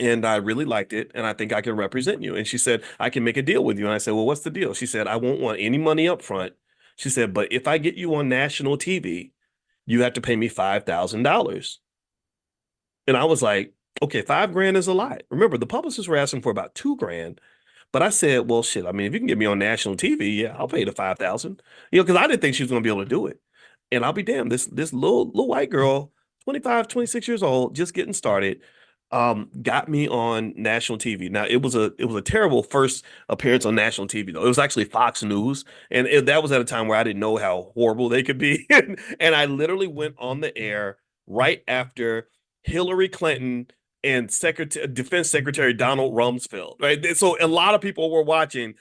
Speaker 1: and I really liked it. And I think I can represent you. And she said, I can make a deal with you. And I said, well, what's the deal? She said, I won't want any money up front. She said, but if I get you on national TV, you have to pay me $5,000. And I was like, okay, $5,000 is a lot. Remember, the publicists were asking for about $2,000. But I said, well, shit, I mean, if you can get me on national TV, yeah, I'll pay the 5,000. Because I didn't think she was going to be able to do it. And I'll be damned, this little white girl, 25, 26 years old, just getting started, got me on national TV. Now, it was a terrible first appearance on national TV, though. It was actually Fox News, and that was at a time where I didn't know how horrible they could be. And I literally went on the air right after Hillary Clinton and Defense Secretary Donald Rumsfeld, right? So a lot of people were watching.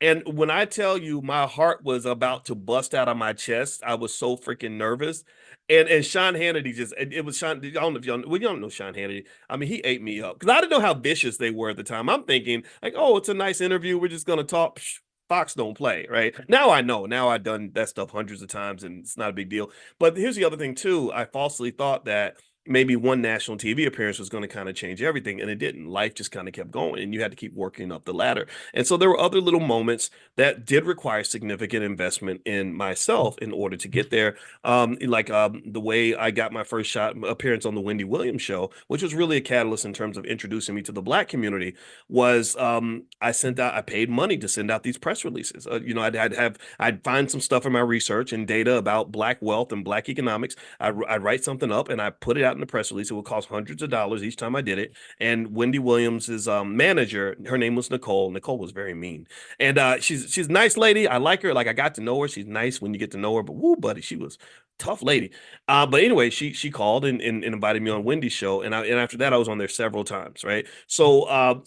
Speaker 1: And when I tell you my heart was about to bust out of my chest, I was so freaking nervous. And Sean Hannity it was Sean. I don't know if y'all don't know Sean Hannity. I mean, he ate me up because I didn't know how vicious they were at the time. I'm thinking like, oh, it's a nice interview. We're just going to talk. Psh, Fox don't play, right? Now I know. Now I've done that stuff hundreds of times and it's not a big deal. But here's the other thing too. I falsely thought that maybe one national TV appearance was going to kind of change everything, and it didn't. Life just kind of kept going, and you had to keep working up the ladder. And so there were other little moments that did require significant investment in myself in order to get there. The way I got my first appearance on the Wendy Williams show, which was really a catalyst in terms of introducing me to the Black community, was I paid money to send out these press releases. I'd find some stuff in my research and data about Black wealth and Black economics. I'd write something up and I put it out in the press release. It would cost hundreds of dollars each time I did it. And Wendy Williams's manager, her name was Nicole. Nicole was very mean, and she's a nice lady. I like her. Like, I got to know her. She's nice when you get to know her. But woo, buddy, she was tough lady. But anyway, she called and invited me on Wendy's show, and after that I was on there several times, right? So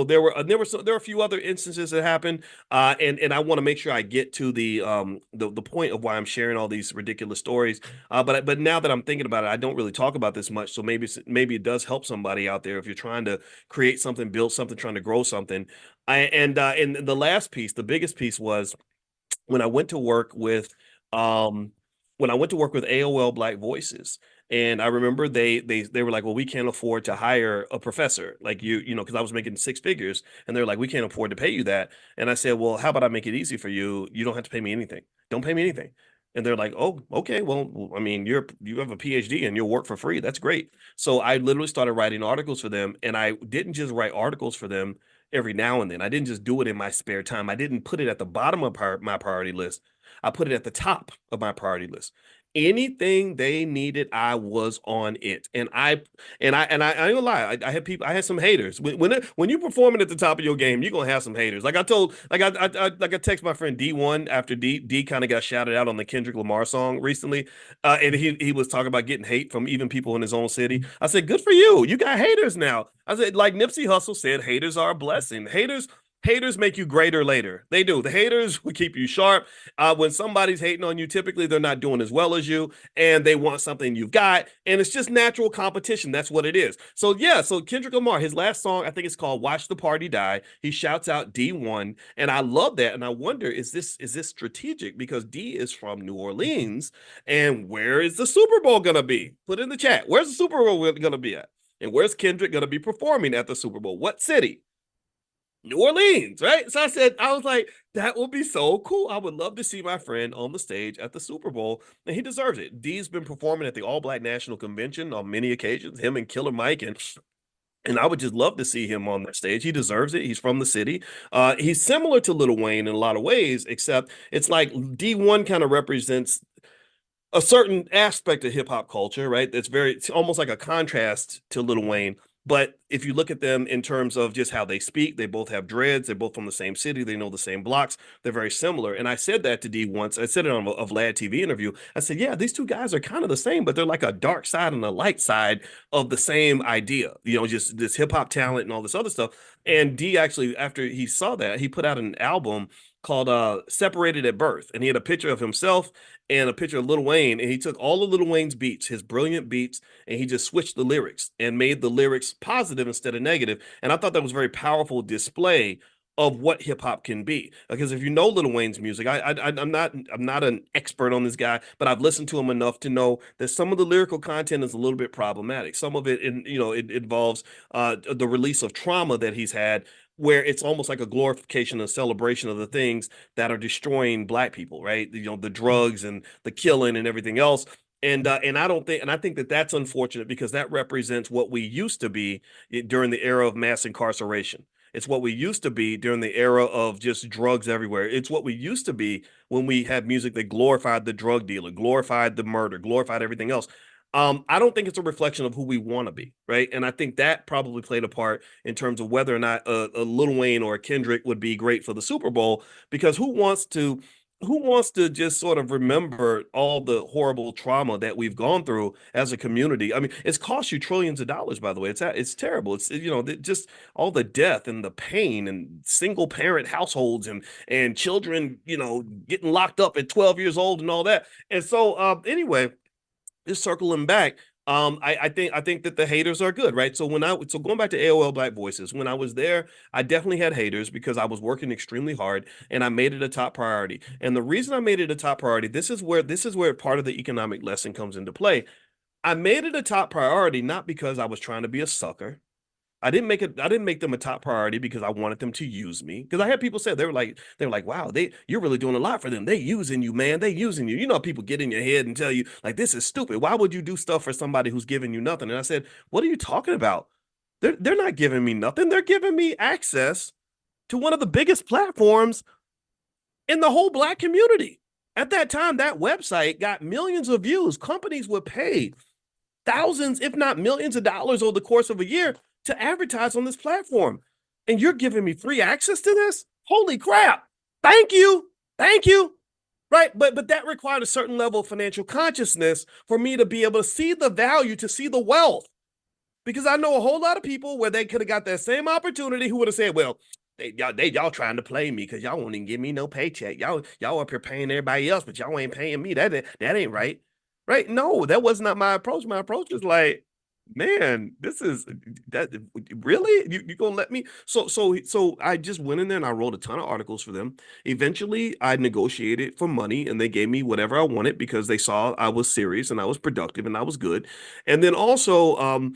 Speaker 1: there were a few other instances that happened, and I want to make sure I get to the point of why I'm sharing all these ridiculous stories. But now that I'm thinking about it, I don't really talk about this much. So maybe it does help somebody out there if you're trying to create something, build something, trying to grow something. And the last piece, the biggest piece, was when I went to work with AOL Black Voices. And I remember they were like, well, we can't afford to hire a professor like you know, because I was making 6 figures, and they're like, we can't afford to pay you that. And I said, well, how about I make it easy for you? You don't have to pay me anything. Don't pay me anything. And they're like, oh, okay, well, I mean, you have a PhD and you'll work for free. That's great. So I literally started writing articles for them, and I didn't just write articles for them every now and then. I didn't just do it in my spare time. I didn't put it at the bottom of my priority list. I put it at the top of my priority list. Anything they needed, I was on it. I ain't gonna lie, I had people, I had some haters. When you performing at the top of your game, you're gonna have some haters. Like I told, like I text my friend D1 after D kind of got shouted out on the Kendrick Lamar song recently, and he was talking about getting hate from even people in his own city. I said, good for you. You got haters now. I said, like Nipsey Hussle said, haters are a blessing. Haters make you greater later. They do. The haters will keep you sharp. When somebody's hating on you, typically they're not doing as well as you, and they want something you've got, and it's just natural competition. That's what it is. So yeah, so Kendrick Lamar, his last song, I think it's called "Watch the Party Die." He shouts out D1, and I love that. And I wonder, is this strategic? Because D is from New Orleans, and where is the Super Bowl gonna be? Put in the chat. Where's the Super Bowl gonna be at? And where's Kendrick gonna be performing at the Super Bowl? What city? New Orleans, right? So I was like, that would be so cool. I would love to see my friend on the stage at the Super Bowl, and he deserves it. D's been performing at the All Black National Convention on many occasions, him and Killer Mike, and I would just love to see him on that stage. He deserves it. He's from the city. He's similar to Lil Wayne in a lot of ways, except it's like D1 kind of represents a certain aspect of hip hop culture, right? It's almost like a contrast to Lil Wayne. But if you look at them in terms of just how they speak, they both have dreads. They're both from the same city. They know the same blocks. They're very similar. And I said that to D once. I said it on a Vlad TV interview. I said, yeah, these two guys are kind of the same, but they're like a dark side and a light side of the same idea. Just this hip hop talent and all this other stuff. And D actually, after he saw that, he put out an album called Separated at Birth. And he had a picture of himself and a picture of Lil Wayne. And he took all of Lil Wayne's beats, his brilliant beats, and he just switched the lyrics and made the lyrics positive instead of negative. And I thought that was a very powerful display of what hip hop can be. Because if you know Lil Wayne's music, I'm not an expert on this guy, but I've listened to him enough to know that some of the lyrical content is a little bit problematic. Some of it, it involves the release of trauma that he's had, where it's almost like a glorification and celebration of the things that are destroying Black people, right? The drugs and the killing and everything else. And I think that that's unfortunate, because that represents what we used to be during the era of mass incarceration. It's what we used to be during the era of just drugs everywhere. It's what we used to be when we had music that glorified the drug dealer, glorified the murder, glorified everything else. I don't think it's a reflection of who we want to be, right? And I think that probably played a part in terms of whether or not a Lil Wayne or a Kendrick would be great for the Super Bowl, because who wants to just sort of remember all the horrible trauma that we've gone through as a community? I mean, it's cost you trillions of dollars, by the way. It's terrible. It's just all the death and the pain and single parent households and children, getting locked up at 12 years old and all that. And so anyway, just circling back, I think that the haters are good, right? So going back to AOL Black Voices, when I was there, I definitely had haters because I was working extremely hard and I made it a top priority. And the reason I made it a top priority, this is where part of the economic lesson comes into play. I made it a top priority not because I was trying to be a sucker. I didn't make them a top priority because I wanted them to use me. Because I had people say, they were like, wow, you're really doing a lot for them. They using you, man. They using you. People get in your head and tell you, like, this is stupid. Why would you do stuff for somebody who's giving you nothing? And I said, what are you talking about? They're not giving me nothing. They're giving me access to one of the biggest platforms in the whole Black community. At that time, that website got millions of views. Companies would pay thousands, if not millions of dollars over the course of a year to advertise on this platform. And you're giving me free access to this? Holy crap. Thank you. Thank you. Right. But that required a certain level of financial consciousness for me to be able to see the value, to see the wealth. Because I know a whole lot of people where they could have got that same opportunity who would have said, well, y'all trying to play me because y'all won't even give me no paycheck. Y'all up here paying everybody else, but y'all ain't paying me. That ain't right. Right. No, that was not my approach. My approach is like, man, this is that really you gonna let me? So I just went in there and I wrote a ton of articles for them. Eventually, I negotiated for money and they gave me whatever I wanted because they saw I was serious and I was productive and I was good. And then also,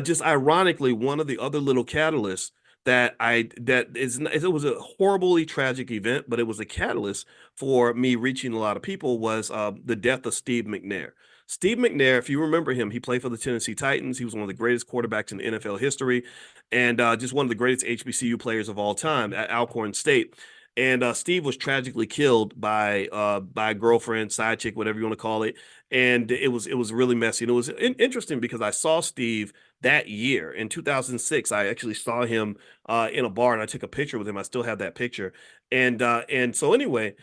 Speaker 1: just ironically, one of the other little catalysts it was a horribly tragic event, but it was a catalyst for me reaching a lot of people, was the death of Steve McNair. Steve McNair, if you remember him, he played for the Tennessee Titans. He was one of the greatest quarterbacks in NFL history, and just one of the greatest HBCU players of all time at Alcorn State. And Steve was tragically killed by a girlfriend, side chick, whatever you want to call it. And it was really messy. And it was interesting because I saw Steve that year in 2006. I actually saw him in a bar, and I took a picture with him. I still have that picture. And so anyway,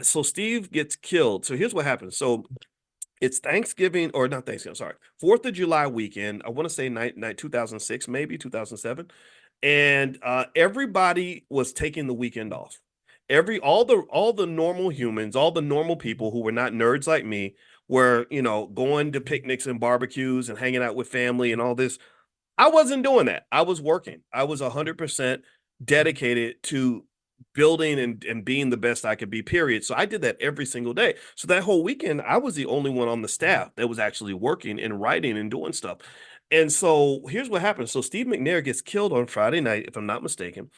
Speaker 1: so Steve gets killed. So here's what happens. So it's Thanksgiving, or not Thanksgiving, sorry, 4th of July weekend. I want to say night 2006, maybe 2007. And everybody was taking the weekend off. All the normal humans, all the normal people who were not nerds like me were, going to picnics and barbecues and hanging out with family and all this. I wasn't doing that. I was working. I was 100% dedicated to building and being the best I could be, period. So I did that every single day. So that whole weekend, I was the only one on the staff that was actually working and writing and doing stuff. And so here's what happened. So Steve McNair gets killed on Friday night, if I'm not mistaken.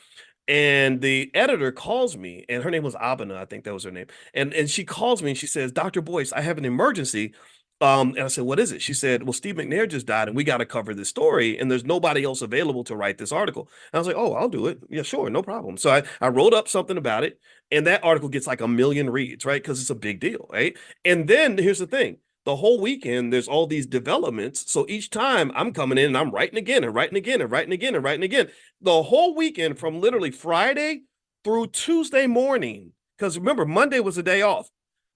Speaker 1: And the editor calls me, and her name was Abena, I think that was her name. And she calls me and she says, Dr. Boyce, I have an emergency. And I said, what is it? She said, well, Steve McNair just died and we got to cover this story. And there's nobody else available to write this article. And I was like, oh, I'll do it. Yeah, sure. No problem. So I wrote up something about it. And that article gets like 1 million reads, right? Because it's a big deal, right? And then here's the thing. The whole weekend, there's all these developments. So each time I'm coming in and I'm writing again and writing again and writing again and writing again. The whole weekend from literally Friday through Tuesday morning, because remember, Monday was a day off.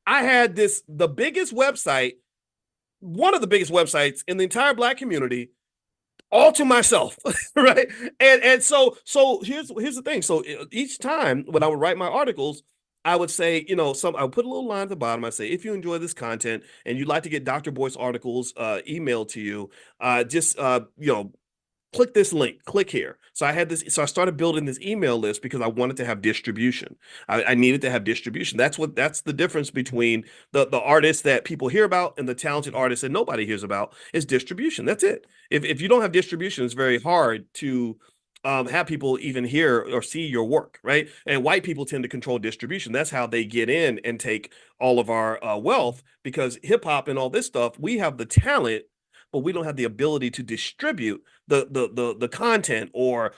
Speaker 1: I had the biggest website, one of the biggest websites in the entire Black community, all to myself, right? And so here's the thing. So each time when I would write my articles, I would say, I would put a little line at the bottom. I say, if you enjoy this content and you'd like to get Dr. Boyce articles emailed to you, just click this link, click here. So I started building this email list because I wanted to have distribution. I needed to have distribution. That's the difference between the artists that people hear about and the talented artists that nobody hears about, is distribution. That's it. If you don't have distribution, it's very hard to have people even hear or see your work, right? And white people tend to control distribution. That's how they get in and take all of our wealth, because hip hop and all this stuff, we have the talent, but we don't have the ability to distribute the content or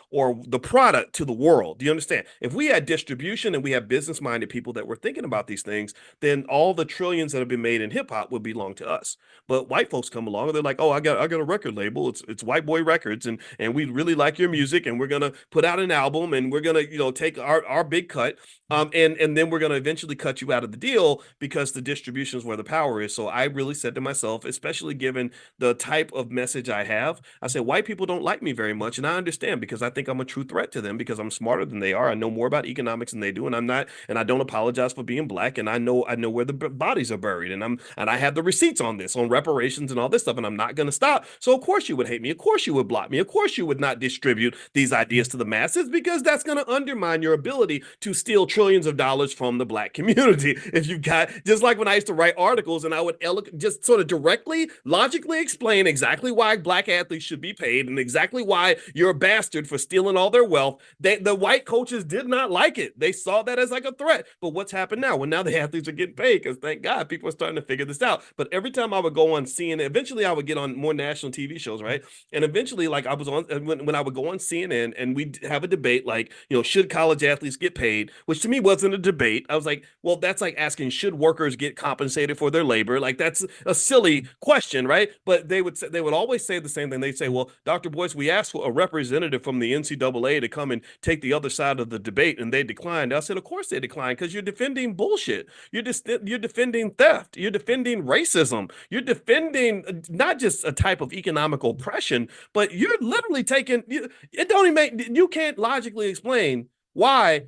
Speaker 1: the product to the world. Do you understand? If we had distribution and we have business-minded people that were thinking about these things, then all the trillions that have been made in hip hop would belong to us. But white folks come along and they're like, oh, I got a record label. It's White Boy Records, and we really like your music, and we're gonna put out an album, and we're gonna take our big cut, and then we're gonna eventually cut you out of the deal because the distribution is where the power is. So I really said to myself, especially given the type of message I have, I said, white people don't like me very much, and I understand, because I think I'm a true threat to them, because I'm smarter than they are. I know more about economics than they do, and I don't apologize for being Black, and I know where the bodies are buried, and I have the receipts on this, on reparations and all this stuff, and I'm not going to stop. So of course you would hate me, of course you would block me, of course you would not distribute these ideas to the masses, because that's going to undermine your ability to steal trillions of dollars from the Black community. If you've got, just like when I used to write articles and I would just sort of directly, logically explain exactly why Black athletes should be paid and exactly why you're a bastard for stealing all their wealth, the white coaches did not like it. They saw that as like a threat. But what's happened now? Well, now the athletes are getting paid, because thank God people are starting to figure this out. But every time I would go on CNN, eventually I would get on more national TV shows, right? And eventually, like I was on, when I would go on CNN and we'd have a debate, like, should college athletes get paid? Which to me wasn't a debate. I was like, well, that's like asking, should workers get compensated for their labor? Like, that's a silly question, right? But they would always say the same thing. They'd say, well, Dr. Boyce, we asked for a representative from the NCAA to come and take the other side of the debate, and they declined. I said, of course they declined, because you're defending bullshit. You're defending theft. You're defending racism. You're defending not just a type of economic oppression, but you're literally taking, you can't logically explain why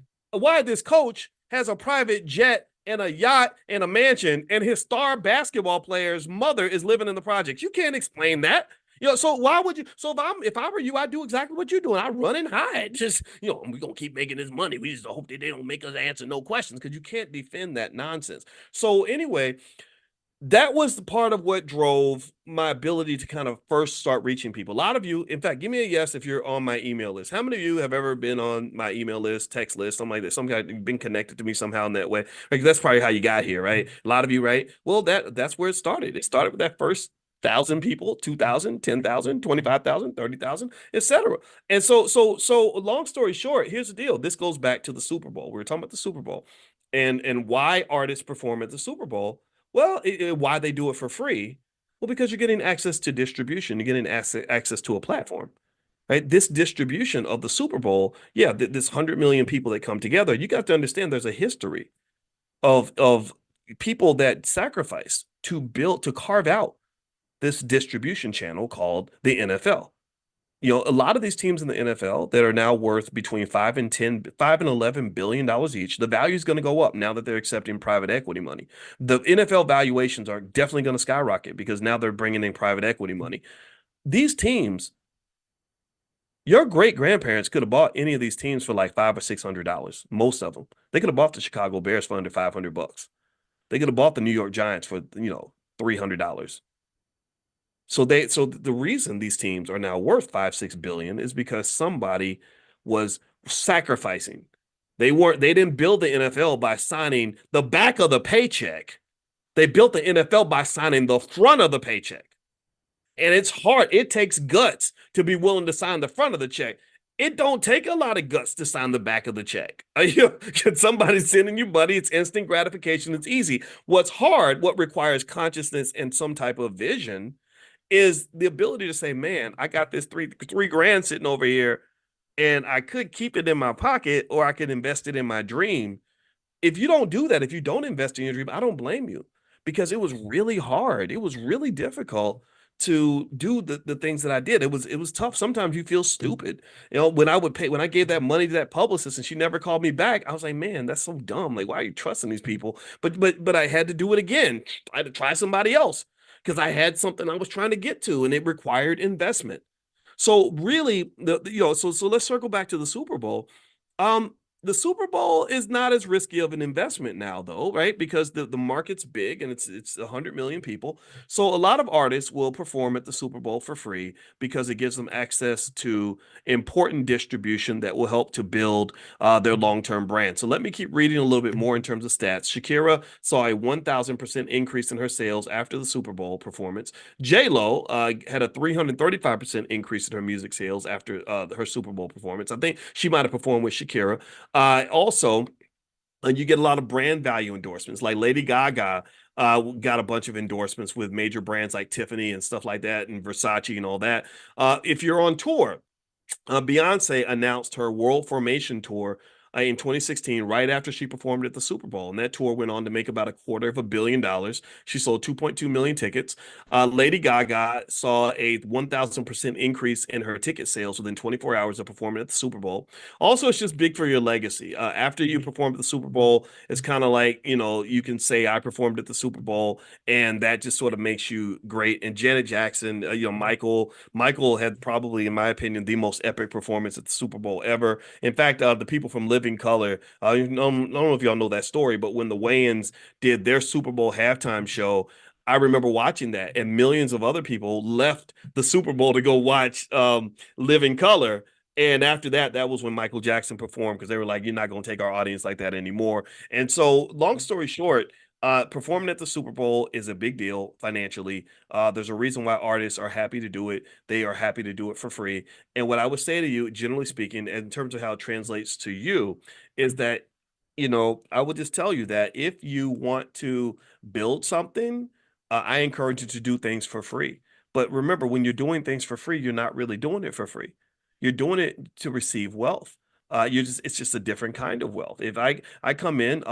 Speaker 1: this coach has a private jet and a yacht and a mansion, and his star basketball player's mother is living in the projects. You can't explain that. So why would you? So if I were you, I'd do exactly what you're doing. I run and hide. Just, we're going to keep making this money. We just hope that they don't make us answer no questions, because you can't defend that nonsense. So anyway, that was the part of what drove my ability to kind of first start reaching people. A lot of you, in fact, give me a yes if you're on my email list. How many of you have ever been on my email list, text list, something like that? Some kind of been connected to me somehow in that way. Like that's probably how you got here, right? A lot of you, right? Well, that's where it started. It started with that first 1,000 people, 2,000, 10,000, 25,000, 30,000, etc. And so long story short, here's the deal. This goes back to the Super Bowl. We were talking about the Super Bowl and why artists perform at the Super Bowl. Well, why they do it for free? Well, because you're getting access to distribution, you're getting access to a platform, right? This distribution of the Super Bowl, yeah, this 100 million people that come together, you got to understand there's a history of people that sacrifice to carve out this distribution channel called the NFL. A lot of these teams in the NFL that are now worth between 5 and 11 billion dollars each, the value is going to go up now that they're accepting private equity money. The NFL valuations are definitely going to skyrocket because now they're bringing in private equity money. These teams, your great grandparents could have bought any of these teams for like $500 or $600. Most of them, they could have bought the Chicago Bears for under $500. They could have bought the New York Giants for $300. So the reason these teams are now worth 5-6 billion is because somebody was sacrificing. They didn't build the NFL by signing the back of the paycheck. They built the NFL by signing the front of the paycheck. And it's hard. It takes guts to be willing to sign the front of the check. It don't take a lot of guts to sign the back of the check. Somebody's sending you money. It's instant gratification. It's easy. What's hard, what requires consciousness and some type of vision, is the ability to say, man, I got this three grand sitting over here and I could keep it in my pocket or I could invest it in my dream. If you don't do that, if you don't invest in your dream, I don't blame you because it was really hard. It was really difficult to do the things that I did. It was tough. Sometimes you feel stupid. When I gave that money to that publicist and she never called me back, I was like, man, that's so dumb. Like, why are you trusting these people? But I had to do it again. I had to try somebody else because I had something I was trying to get to and it required investment. So really, so let's circle back to the Super Bowl. The Super Bowl is not as risky of an investment now, though, right? Because the market's big and it's 100 million people. So a lot of artists will perform at the Super Bowl for free because it gives them access to important distribution that will help to build their long-term brand. So let me keep reading a little bit more in terms of stats. Shakira saw a 1,000% increase in her sales after the Super Bowl performance. J-Lo had a 335% increase in her music sales after her Super Bowl performance. I think she might have performed with Shakira. Also, you get a lot of brand value endorsements. Like Lady Gaga got a bunch of endorsements with major brands like Tiffany and stuff like that, and Versace and all that. If you're on tour, Beyonce announced her World Formation Tour in 2016, right after she performed at the Super Bowl. And that tour went on to make about $250 million. She sold 2.2 million tickets. Lady Gaga saw a 1,000% increase in her ticket sales within 24 hours of performing at the Super Bowl. Also, it's just big for your legacy. After you perform at the Super Bowl, it's kind of like, you can say, I performed at the Super Bowl, and that just sort of makes you great. And Janet Jackson, Michael had probably, in my opinion, the most epic performance at the Super Bowl ever. In fact, the people from Living Color, I don't know if y'all know that story, but when the Wayans did their Super Bowl halftime show, I remember watching that, and millions of other people left the Super Bowl to go watch Living Color. And after that, that was when Michael Jackson performed because they were like, you're not going to take our audience like that anymore. And so, long story short, performing at the Super Bowl is a big deal financially. There's a reason why artists are happy to do it. They are happy to do it for free. And what I would say to you, generally speaking, in terms of how it translates to you, is that, I would just tell you that if you want to build something, I encourage you to do things for free. But remember, when you're doing things for free, you're not really doing it for free. You're doing it to receive wealth. It's just a different kind of wealth. If I come in,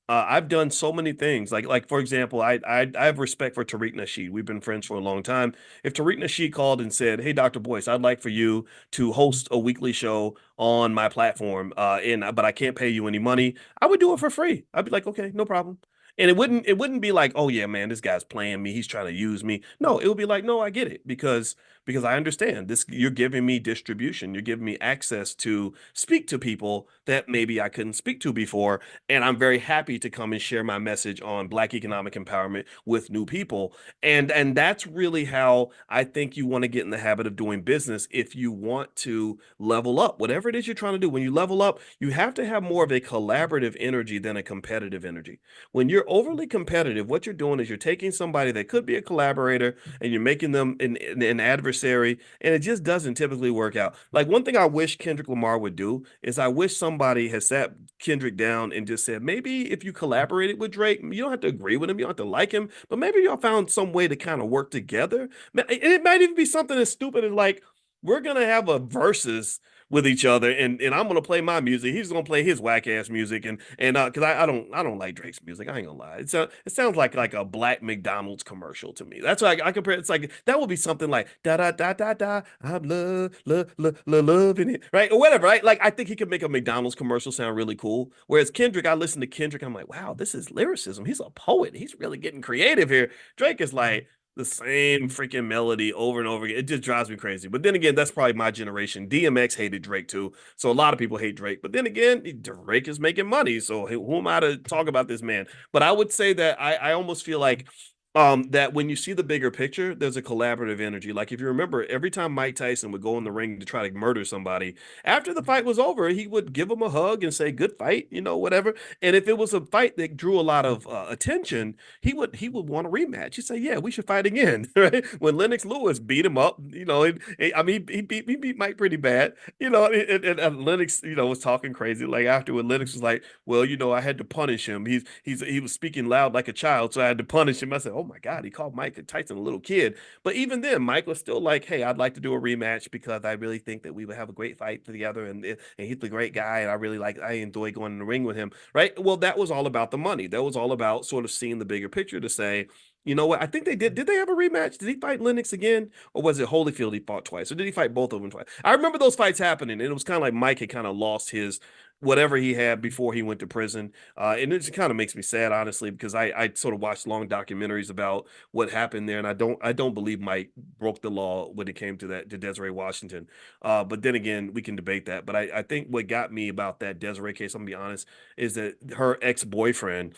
Speaker 1: I've done so many things. Like for example, I have respect for Tariq Nasheed. We've been friends for a long time. If Tariq Nasheed called and said, "Hey, Dr. Boyce, I'd like for you to host a weekly show on my platform, but I can't pay you any money," I would do it for free. I'd be like, "Okay, no problem." And it wouldn't be like, "Oh yeah, man, this guy's playing me. He's trying to use me." No, it would be like, "No, I get it," because because I understand this. You're giving me distribution. You're giving me access to speak to people that maybe I couldn't speak to before. And I'm very happy to come and share my message on Black economic empowerment with new people. And that's really how I think you want to get in the habit of doing business if you want to level up, whatever it is you're trying to do. When you level up, you have to have more of a collaborative energy than a competitive energy. When you're overly competitive, what you're doing is you're taking somebody that could be a collaborator and you're making them an adversary, and it just doesn't typically work out. Like, one thing I wish Kendrick Lamar would do is I wish somebody had sat Kendrick down and just said, maybe if you collaborated with Drake, you don't have to agree with him, you don't have to like him, but maybe y'all found some way to kind of work together. It might even be something as stupid as like, we're gonna have a versus with each other, and I'm gonna play my music. He's gonna play his whack ass music, and because I don't like Drake's music. I ain't gonna lie. It sounds like a black McDonald's commercial to me. That's why I compare. It's like that would be something like da da da da da. I'm loving it, right, or whatever, right? Like, I think he could make a McDonald's commercial sound really cool. Whereas Kendrick, I listen to Kendrick, I'm like, wow, this is lyricism. He's a poet. He's really getting creative here. Drake is like the same freaking melody over and over again. It just drives me crazy. But then again, that's probably my generation. DMX hated Drake too. So a lot of people hate Drake. But then again, Drake is making money. So who am I to talk about this man? But I would say that I almost feel like that when you see the bigger picture, there's a collaborative energy. Like, if you remember, every time Mike Tyson would go in the ring to try to murder somebody, after the fight was over, he would give him a hug and say, "Good fight," whatever. And if it was a fight that drew a lot of attention, he would want a rematch. He'd say, "Yeah, we should fight again." Right? When Lennox Lewis beat him up, I mean, he beat Mike pretty bad, and Lennox, was talking crazy. Like, afterward, Lennox was like, "Well, I had to punish him. He was speaking loud like a child, so I had to punish him." I said, "Oh my God," he called Mike Tyson a little kid. But even then, Mike was still like, "Hey, I'd like to do a rematch because I really think that we would have a great fight together, and he's a great guy, and I enjoy going in the ring with him." Right? Well, that was all about the money. That was all about sort of seeing the bigger picture to say, you know what? I think they did. Did they have a rematch? Did he fight Lennox again? Or was it Holyfield he fought twice? Or did he fight both of them twice? I remember those fights happening, and it was kind of like Mike had kind of lost his whatever he had before he went to prison. And it just kind of makes me sad, honestly, because I sort of watched long documentaries about what happened there, and I don't believe Mike broke the law when it came to Desiree Washington. But then again, we can debate that. But I think what got me about that Desiree case, I'm gonna be honest, is that her ex-boyfriend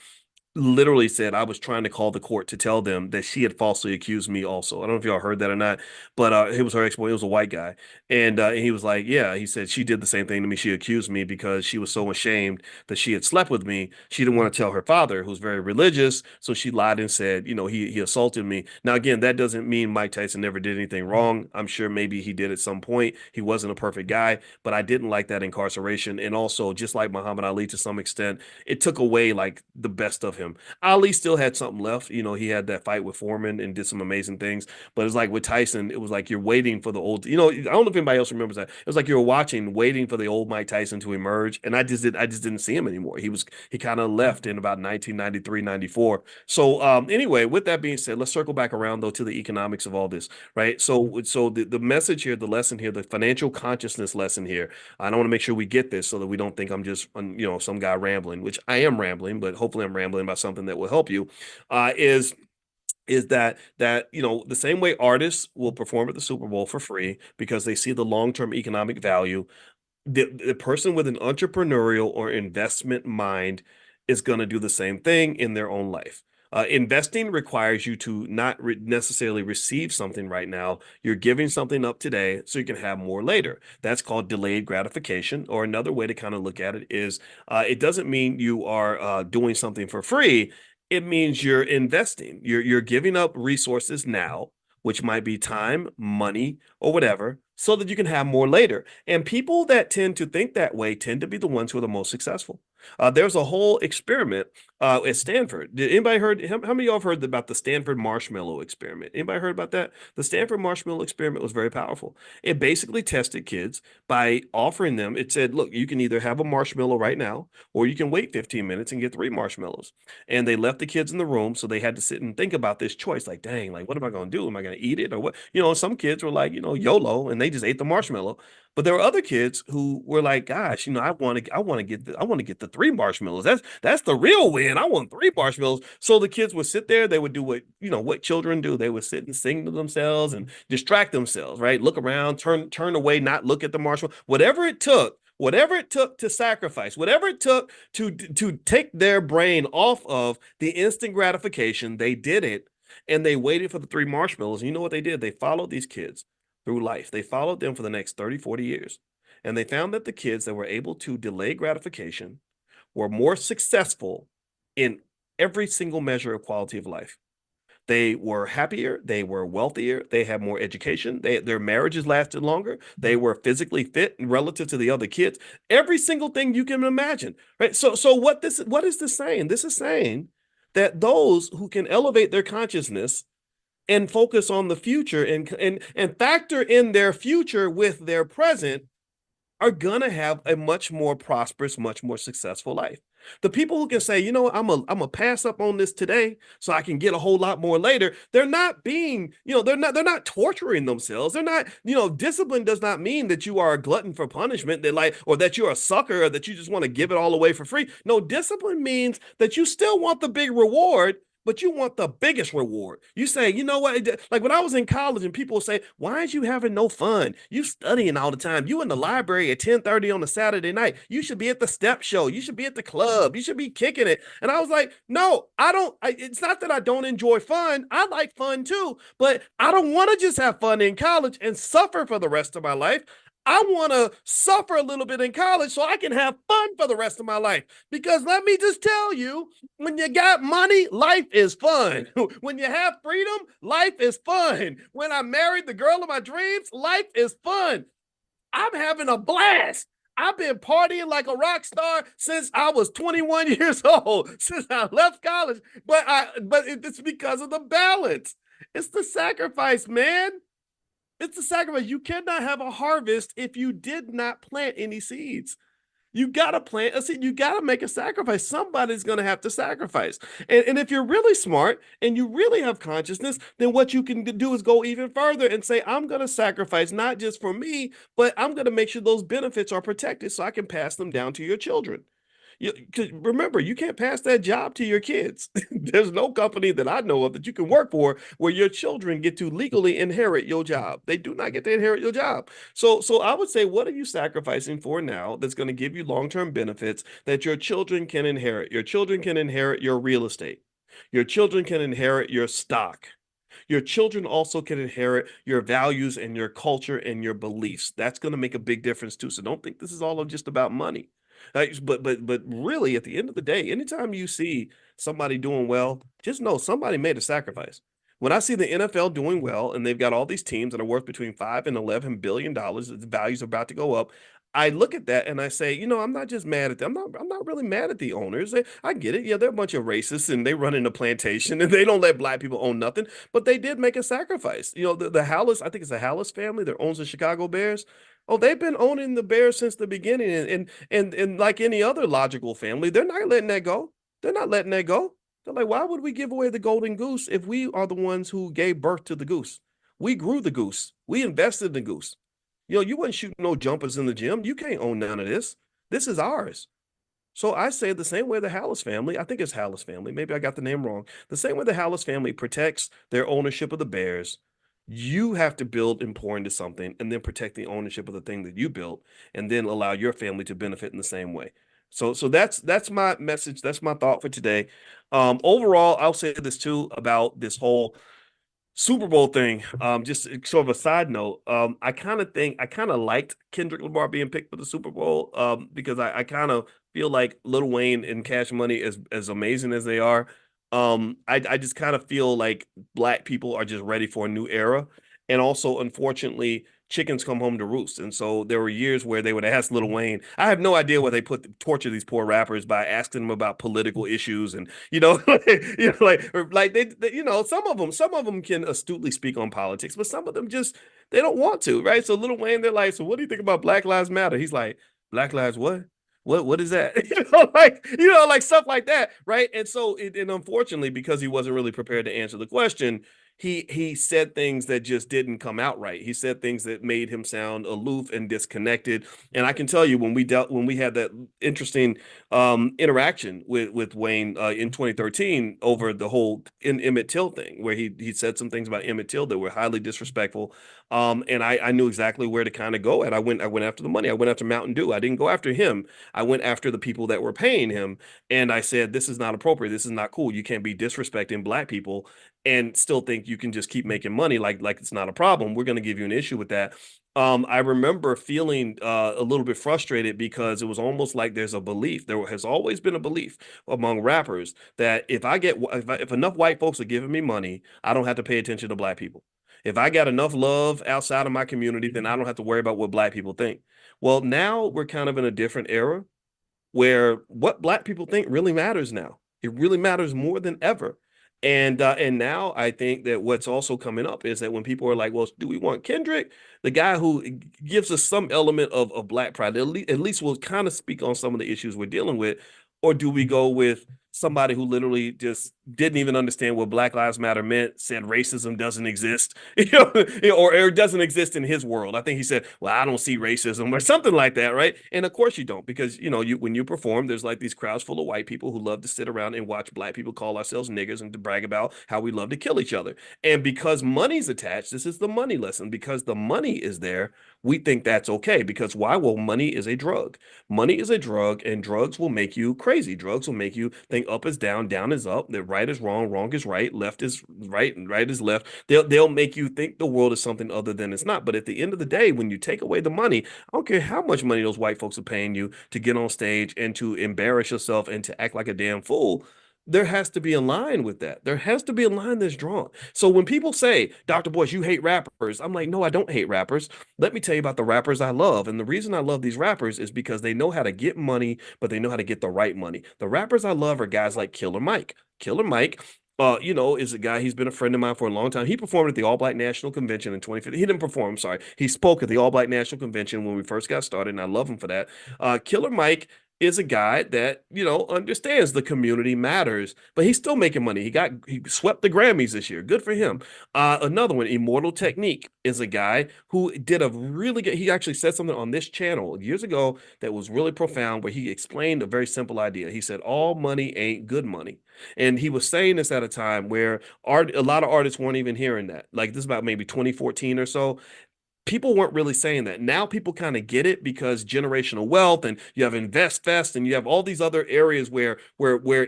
Speaker 1: literally said, "I was trying to call the court to tell them that she had falsely accused me also." I don't know if y'all heard that or not, but it was her ex-boy. It was a white guy. And he was like, "Yeah," he said, "she did the same thing to me. She accused me because she was so ashamed that she had slept with me. She didn't want to tell her father, who's very religious. So she lied and said, he assaulted me." Now, again, that doesn't mean Mike Tyson never did anything wrong. I'm sure maybe he did at some point. He wasn't a perfect guy, but I didn't like that incarceration. And also, just like Muhammad Ali to some extent, it took away like the best of him. Ali still had something left. He had that fight with Foreman and did some amazing things. But it's like with Tyson, it was like you're waiting for the old, I don't know if anybody else remembers that. It was like you were watching, waiting for the old Mike Tyson to emerge. And I just didn't see him anymore. He kind of left in about 1993, 94. So anyway, with that being said, let's circle back around though to the economics of all this, right? So the message here, the lesson here, the financial consciousness lesson here, I don't want to make sure we get this so that we don't think I'm just, some guy rambling, which I am rambling, but hopefully I'm rambling about something that will help you, is that the same way artists will perform at the Super Bowl for free because they see the long-term economic value, the person with an entrepreneurial or investment mind is going to do the same thing in their own life. Investing requires you to not necessarily receive something right now. You're giving something up today so you can have more later. That's called delayed gratification. Or another way to kind of look at it is it doesn't mean you are doing something for free. It means you're investing. You're giving up resources now, which might be time, money, or whatever, so that you can have more later. And people that tend to think that way tend to be the ones who are the most successful. There's a whole experiment at Stanford. Did anybody heard? How many of y'all have heard about the Stanford marshmallow experiment? Anybody heard about that? The Stanford marshmallow experiment was very powerful. It basically tested kids by offering them. It said, "Look, you can either have a marshmallow right now, or you can wait 15 minutes and get 3 marshmallows." And they left the kids in the room, so they had to sit and think about this choice. Like, dang, like what am I going to do? Am I going to eat it or what? Some kids were like, YOLO, and they just ate the marshmallow. But there were other kids who were like, gosh, I want to get the 3 marshmallows. That's the real win. I want 3 marshmallows. So the kids would sit there, they would do what children do. They would sit and sing to themselves and distract themselves, right? Look around, turn away, not look at the marshmallow. Whatever it took to sacrifice, whatever it took to take their brain off of the instant gratification, they did it. And they waited for the 3 marshmallows. And you know what they did? They followed these kids through life. They followed them for the next 30, 40 years. And they found that the kids that were able to delay gratification were more successful in every single measure of quality of life. They were happier, they were wealthier, they had more education, their marriages lasted longer, they were physically fit relative to the other kids. Every single thing you can imagine, right? So what is this saying? This is saying that those who can elevate their consciousness and focus on the future and factor in their future with their present are gonna have a much more prosperous, much more successful life. The people who can say, I'm a pass up on this today so I can get a whole lot more later, they're not being, they're not torturing themselves. They're not, discipline does not mean that you are a glutton for punishment, or that you're a sucker, or that you just want to give it all away for free. No, discipline means that you still want the big reward, but you want the biggest reward. You say, you know what? Like when I was in college and people would say, why aren't you having no fun? You studying all the time. You in the library at 10:30 on a Saturday night. You should be at the step show. You should be at the club. You should be kicking it. And I was like, no, I don't. It's not that I don't enjoy fun. I like fun too, but I don't want to just have fun in college and suffer for the rest of my life. I want to suffer a little bit in college so I can have fun for the rest of my life. Because let me just tell you, when you got money, life is fun. When you have freedom, life is fun. When I married the girl of my dreams, life is fun. I'm having a blast. I've been partying like a rock star since I was 21 years old, since I left college. But it's because of the balance. It's the sacrifice, man. It's a sacrifice. You cannot have a harvest if you did not plant any seeds. You got to plant a seed. You got to make a sacrifice. Somebody's going to have to sacrifice. And if you're really smart and you really have consciousness, then what you can do is go even further and say, I'm going to sacrifice not just for me, but I'm going to make sure those benefits are protected so I can pass them down to your children. Because remember, you can't pass that job to your kids. There's no company that I know of that you can work for where your children get to legally inherit your job. They do not get to inherit your job. So I would say, what are you sacrificing for now that's going to give you long-term benefits that your children can inherit? Your children can inherit your real estate. Your children can inherit your stock. Your children also can inherit your values and your culture and your beliefs. That's going to make a big difference too. So don't think this is all just about money. But really, at the end of the day, anytime you see somebody doing well, just know somebody made a sacrifice. When I see the NFL doing well and they've got all these teams that are worth between $5 and $11 billion, the values are about to go up. I look at that and I say, I'm not just mad at them. I'm not really mad at the owners. I get it. Yeah, they're a bunch of racists and they run in a plantation and they don't let black people own nothing, but they did make a sacrifice. The Hallis, I think it's a Hallis family that owns the Chicago Bears. Oh, they've been owning the Bears since the beginning. And like any other logical family, they're not letting that go. They're not letting that go. They're like, why would we give away the golden goose if we are the ones who gave birth to the goose? We grew the goose. We invested in the goose. You wouldn't shoot no jumpers in the gym. You can't own none of this. This is ours. So I say the same way the Hallis family, I think it's Hallis family, maybe I got the name wrong. The same way the Hallis family protects their ownership of the Bears, you have to build and pour into something and then protect the ownership of the thing that you built and then allow your family to benefit in the same way. So that's my message. That's my thought for today. Overall, I'll say this too about this whole Super Bowl thing. Just sort of a side note. I kind of liked Kendrick Lamar being picked for the Super Bowl. Because I kind of feel like Lil Wayne and Cash Money, as amazing as they are, I just kind of feel like black people are just ready for a new era. And also, unfortunately, chickens come home to roost. And so there were years where they would ask Lil Wayne. I have no idea why they torture these poor rappers by asking them about political issues and some of them can astutely speak on politics, but some of them just they don't want to, right? So Lil Wayne, they're like, so what do you think about Black Lives Matter? He's like, Black Lives what? What is that? Like stuff like that, right? And so, and unfortunately, because he wasn't really prepared to answer the question, he said things that just didn't come out right. He said things that made him sound aloof and disconnected. And I can tell you, when we had that interesting interaction with Wayne in 2013 over the whole Emmett Till thing, where he said some things about Emmett Till that were highly disrespectful. And I knew exactly where to kind of go, and I went after the money. I went after Mountain Dew. I didn't go after him. I went after the people that were paying him, and I said, this is not appropriate. This is not cool. You can't be disrespecting black people and still think you can just keep making money like it's not a problem. We're going to give you an issue with that. I remember feeling a little bit frustrated because it was almost like there's a belief. There has always been a belief among rappers that if enough white folks are giving me money, I don't have to pay attention to black people. If I got enough love outside of my community, then I don't have to worry about what black people think. Well, now we're kind of in a different era where what black people think really matters now. It really matters more than ever. And now I think that what's also coming up is that when people are like, well, do we want Kendrick, the guy who gives us some element of black pride, at least will kind of speak on some of the issues we're dealing with, or do we go with somebody who literally just didn't even understand what Black Lives Matter meant, said racism doesn't exist, or it doesn't exist in his world. I think he said, well, I don't see racism or something like that, right? And of course you don't, because when you perform, there's like these crowds full of white people who love to sit around and watch black people call ourselves niggers and to brag about how we love to kill each other. And because money's attached, this is the money lesson, because the money is there, we think that's okay. Because why? Well, money is a drug. Money is a drug, and drugs will make you crazy. Drugs will make you think up is down, down is up, that right is wrong, wrong is right, left is right, and right is left. They'll make you think the world is something other than it's not. But at the end of the day, when you take away the money, I don't care how much money those white folks are paying you to get on stage and to embarrass yourself and to act like a damn fool. There has to be a line with that. There has to be a line that's drawn. So when people say, Dr. Boyce, you hate rappers, I'm like, no, I don't hate rappers. Let me tell you about the rappers I love. And the reason I love these rappers is because they know how to get money, but they know how to get the right money. The rappers I love are guys like Killer Mike. Killer Mike, is a guy, he's been a friend of mine for a long time. He performed at the All Black National Convention in 2015. He didn't perform, I'm sorry. He spoke at the All Black National Convention when we first got started, and I love him for that. Killer Mike is a guy that, understands the community matters, but he's still making money. He swept the Grammys this year. Good for him. Another one, Immortal Technique, is a guy who did a really good, he actually said something on this channel years ago that was really profound, where he explained a very simple idea. He said, all money ain't good money. And he was saying this at a time where a lot of artists weren't even hearing that. Like, this is about maybe 2014 or so. People weren't really saying that. Now people kind of get it because generational wealth, and you have Invest Fest, and you have all these other areas where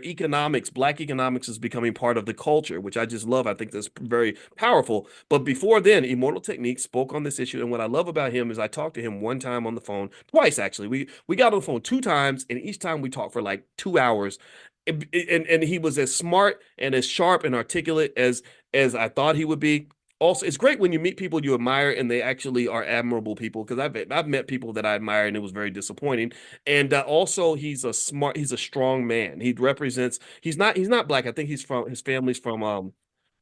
Speaker 1: economics, black economics, is becoming part of the culture, which I just love. I think that's very powerful. But before then, Immortal Technique spoke on this issue, and what I love about him is I talked to him one time on the phone, twice actually. We got on the phone 2 times, and each time we talked for like 2 hours. And he was as smart and as sharp and articulate as I thought he would be. Also, it's great when you meet people you admire and they actually are admirable people, because I've met people that I admire and it was very disappointing. And also, he's a strong man. He's not black. I think his family's from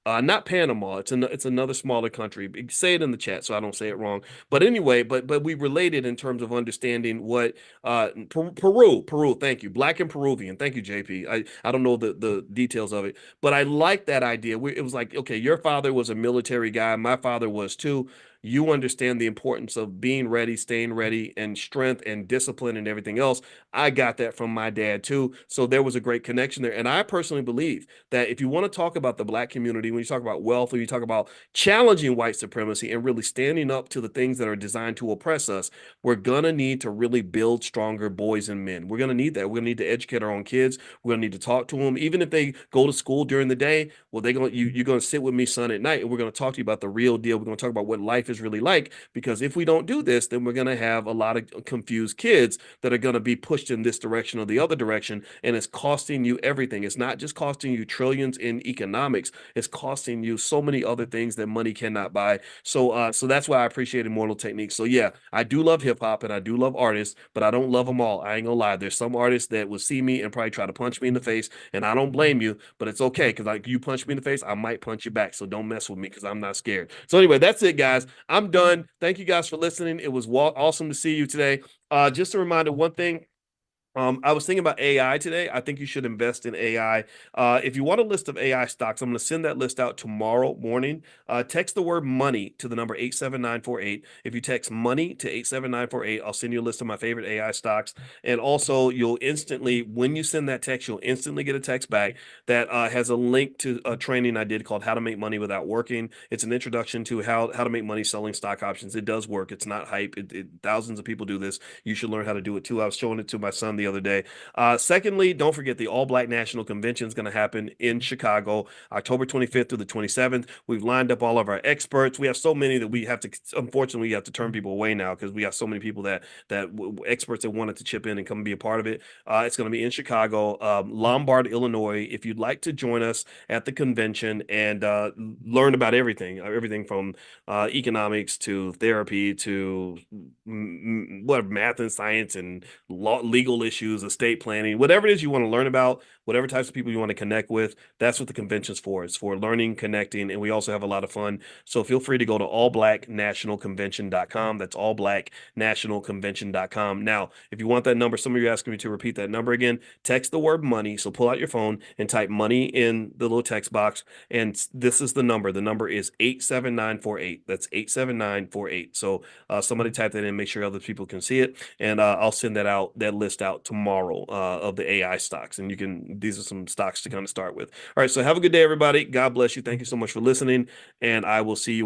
Speaker 1: not Panama. It's another smaller country. Say it in the chat so I don't say it wrong. But anyway, but we related in terms of understanding what Peru. Thank you, Black and Peruvian. Thank you, JP. I don't know the details of it, but I like that idea. It was like, okay, your father was a military guy. My father was too. You understand the importance of being ready, staying ready, and strength and discipline and everything else. I got that from my dad too. So there was a great connection there. And I personally believe that if you want to talk about the black community, when you talk about wealth, when you talk about challenging white supremacy and really standing up to the things that are designed to oppress us, we're going to need to really build stronger boys and men. We're going to need that. We're going to need to educate our own kids. We're going to need to talk to them. Even if they go to school during the day, well, you're going to sit with me, son, at night, and we're going to talk to you about the real deal. We're going to talk about what life is really like, because if we don't do this, then we're going to have a lot of confused kids that are going to be pushed in this direction or the other direction, and it's costing you everything. It's not just costing you trillions in economics, it's costing you so many other things that money cannot buy. So that's why I appreciate Immortal Technique. So yeah, I do love hip hop and I do love artists, but I don't love them all. I ain't gonna lie. There's some artists that will see me and probably try to punch me in the face, and I don't blame you, but it's okay, because like, you punch me in the face, I might punch you back. So don't mess with me, because I'm not scared. So anyway, that's it, guys. I'm done. Thank you guys for listening. It was awesome to see you today. Just a reminder, one thing. I was thinking about AI today. I think you should invest in AI. If you want a list of AI stocks, I'm going to send that list out tomorrow morning. Text the word money to the number 87948. If you text money to 87948, I'll send you a list of my favorite AI stocks. And also, you'll instantly, when you send that text, you'll instantly get a text back that has a link to a training I did called How to Make Money Without Working. It's an introduction to how to make money selling stock options. It does work. It's not hype. Thousands of people do this. You should learn how to do it too. I was showing it to my son the other day. Secondly, don't forget the All Black National Convention is going to happen in Chicago, October 25th through the 27th. We've lined up all of our experts. We have so many that we have to, unfortunately, we have to turn people away now because we have so many people that experts that wanted to chip in and come and be a part of it. It's going to be in Chicago, Lombard, Illinois. If you'd like to join us at the convention and learn about everything from economics to therapy to what math and science and legal issues, estate planning, whatever it is you want to learn about, whatever types of people you want to connect with, that's what the convention's for. It's for learning, connecting, and we also have a lot of fun. So feel free to go to allblacknationalconvention.com. That's allblacknationalconvention.com. Now, if you want that number, some of you are asking me to repeat that number again, text the word money. So pull out your phone and type money in the little text box. And this is the number. The number is 87948. That's 87948. So somebody type that in, make sure other people can see it. And I'll send that list out tomorrow of the AI stocks. And these are some stocks to kind of start with. All right. So have a good day, everybody. God bless you. Thank you so much for listening. And I will see you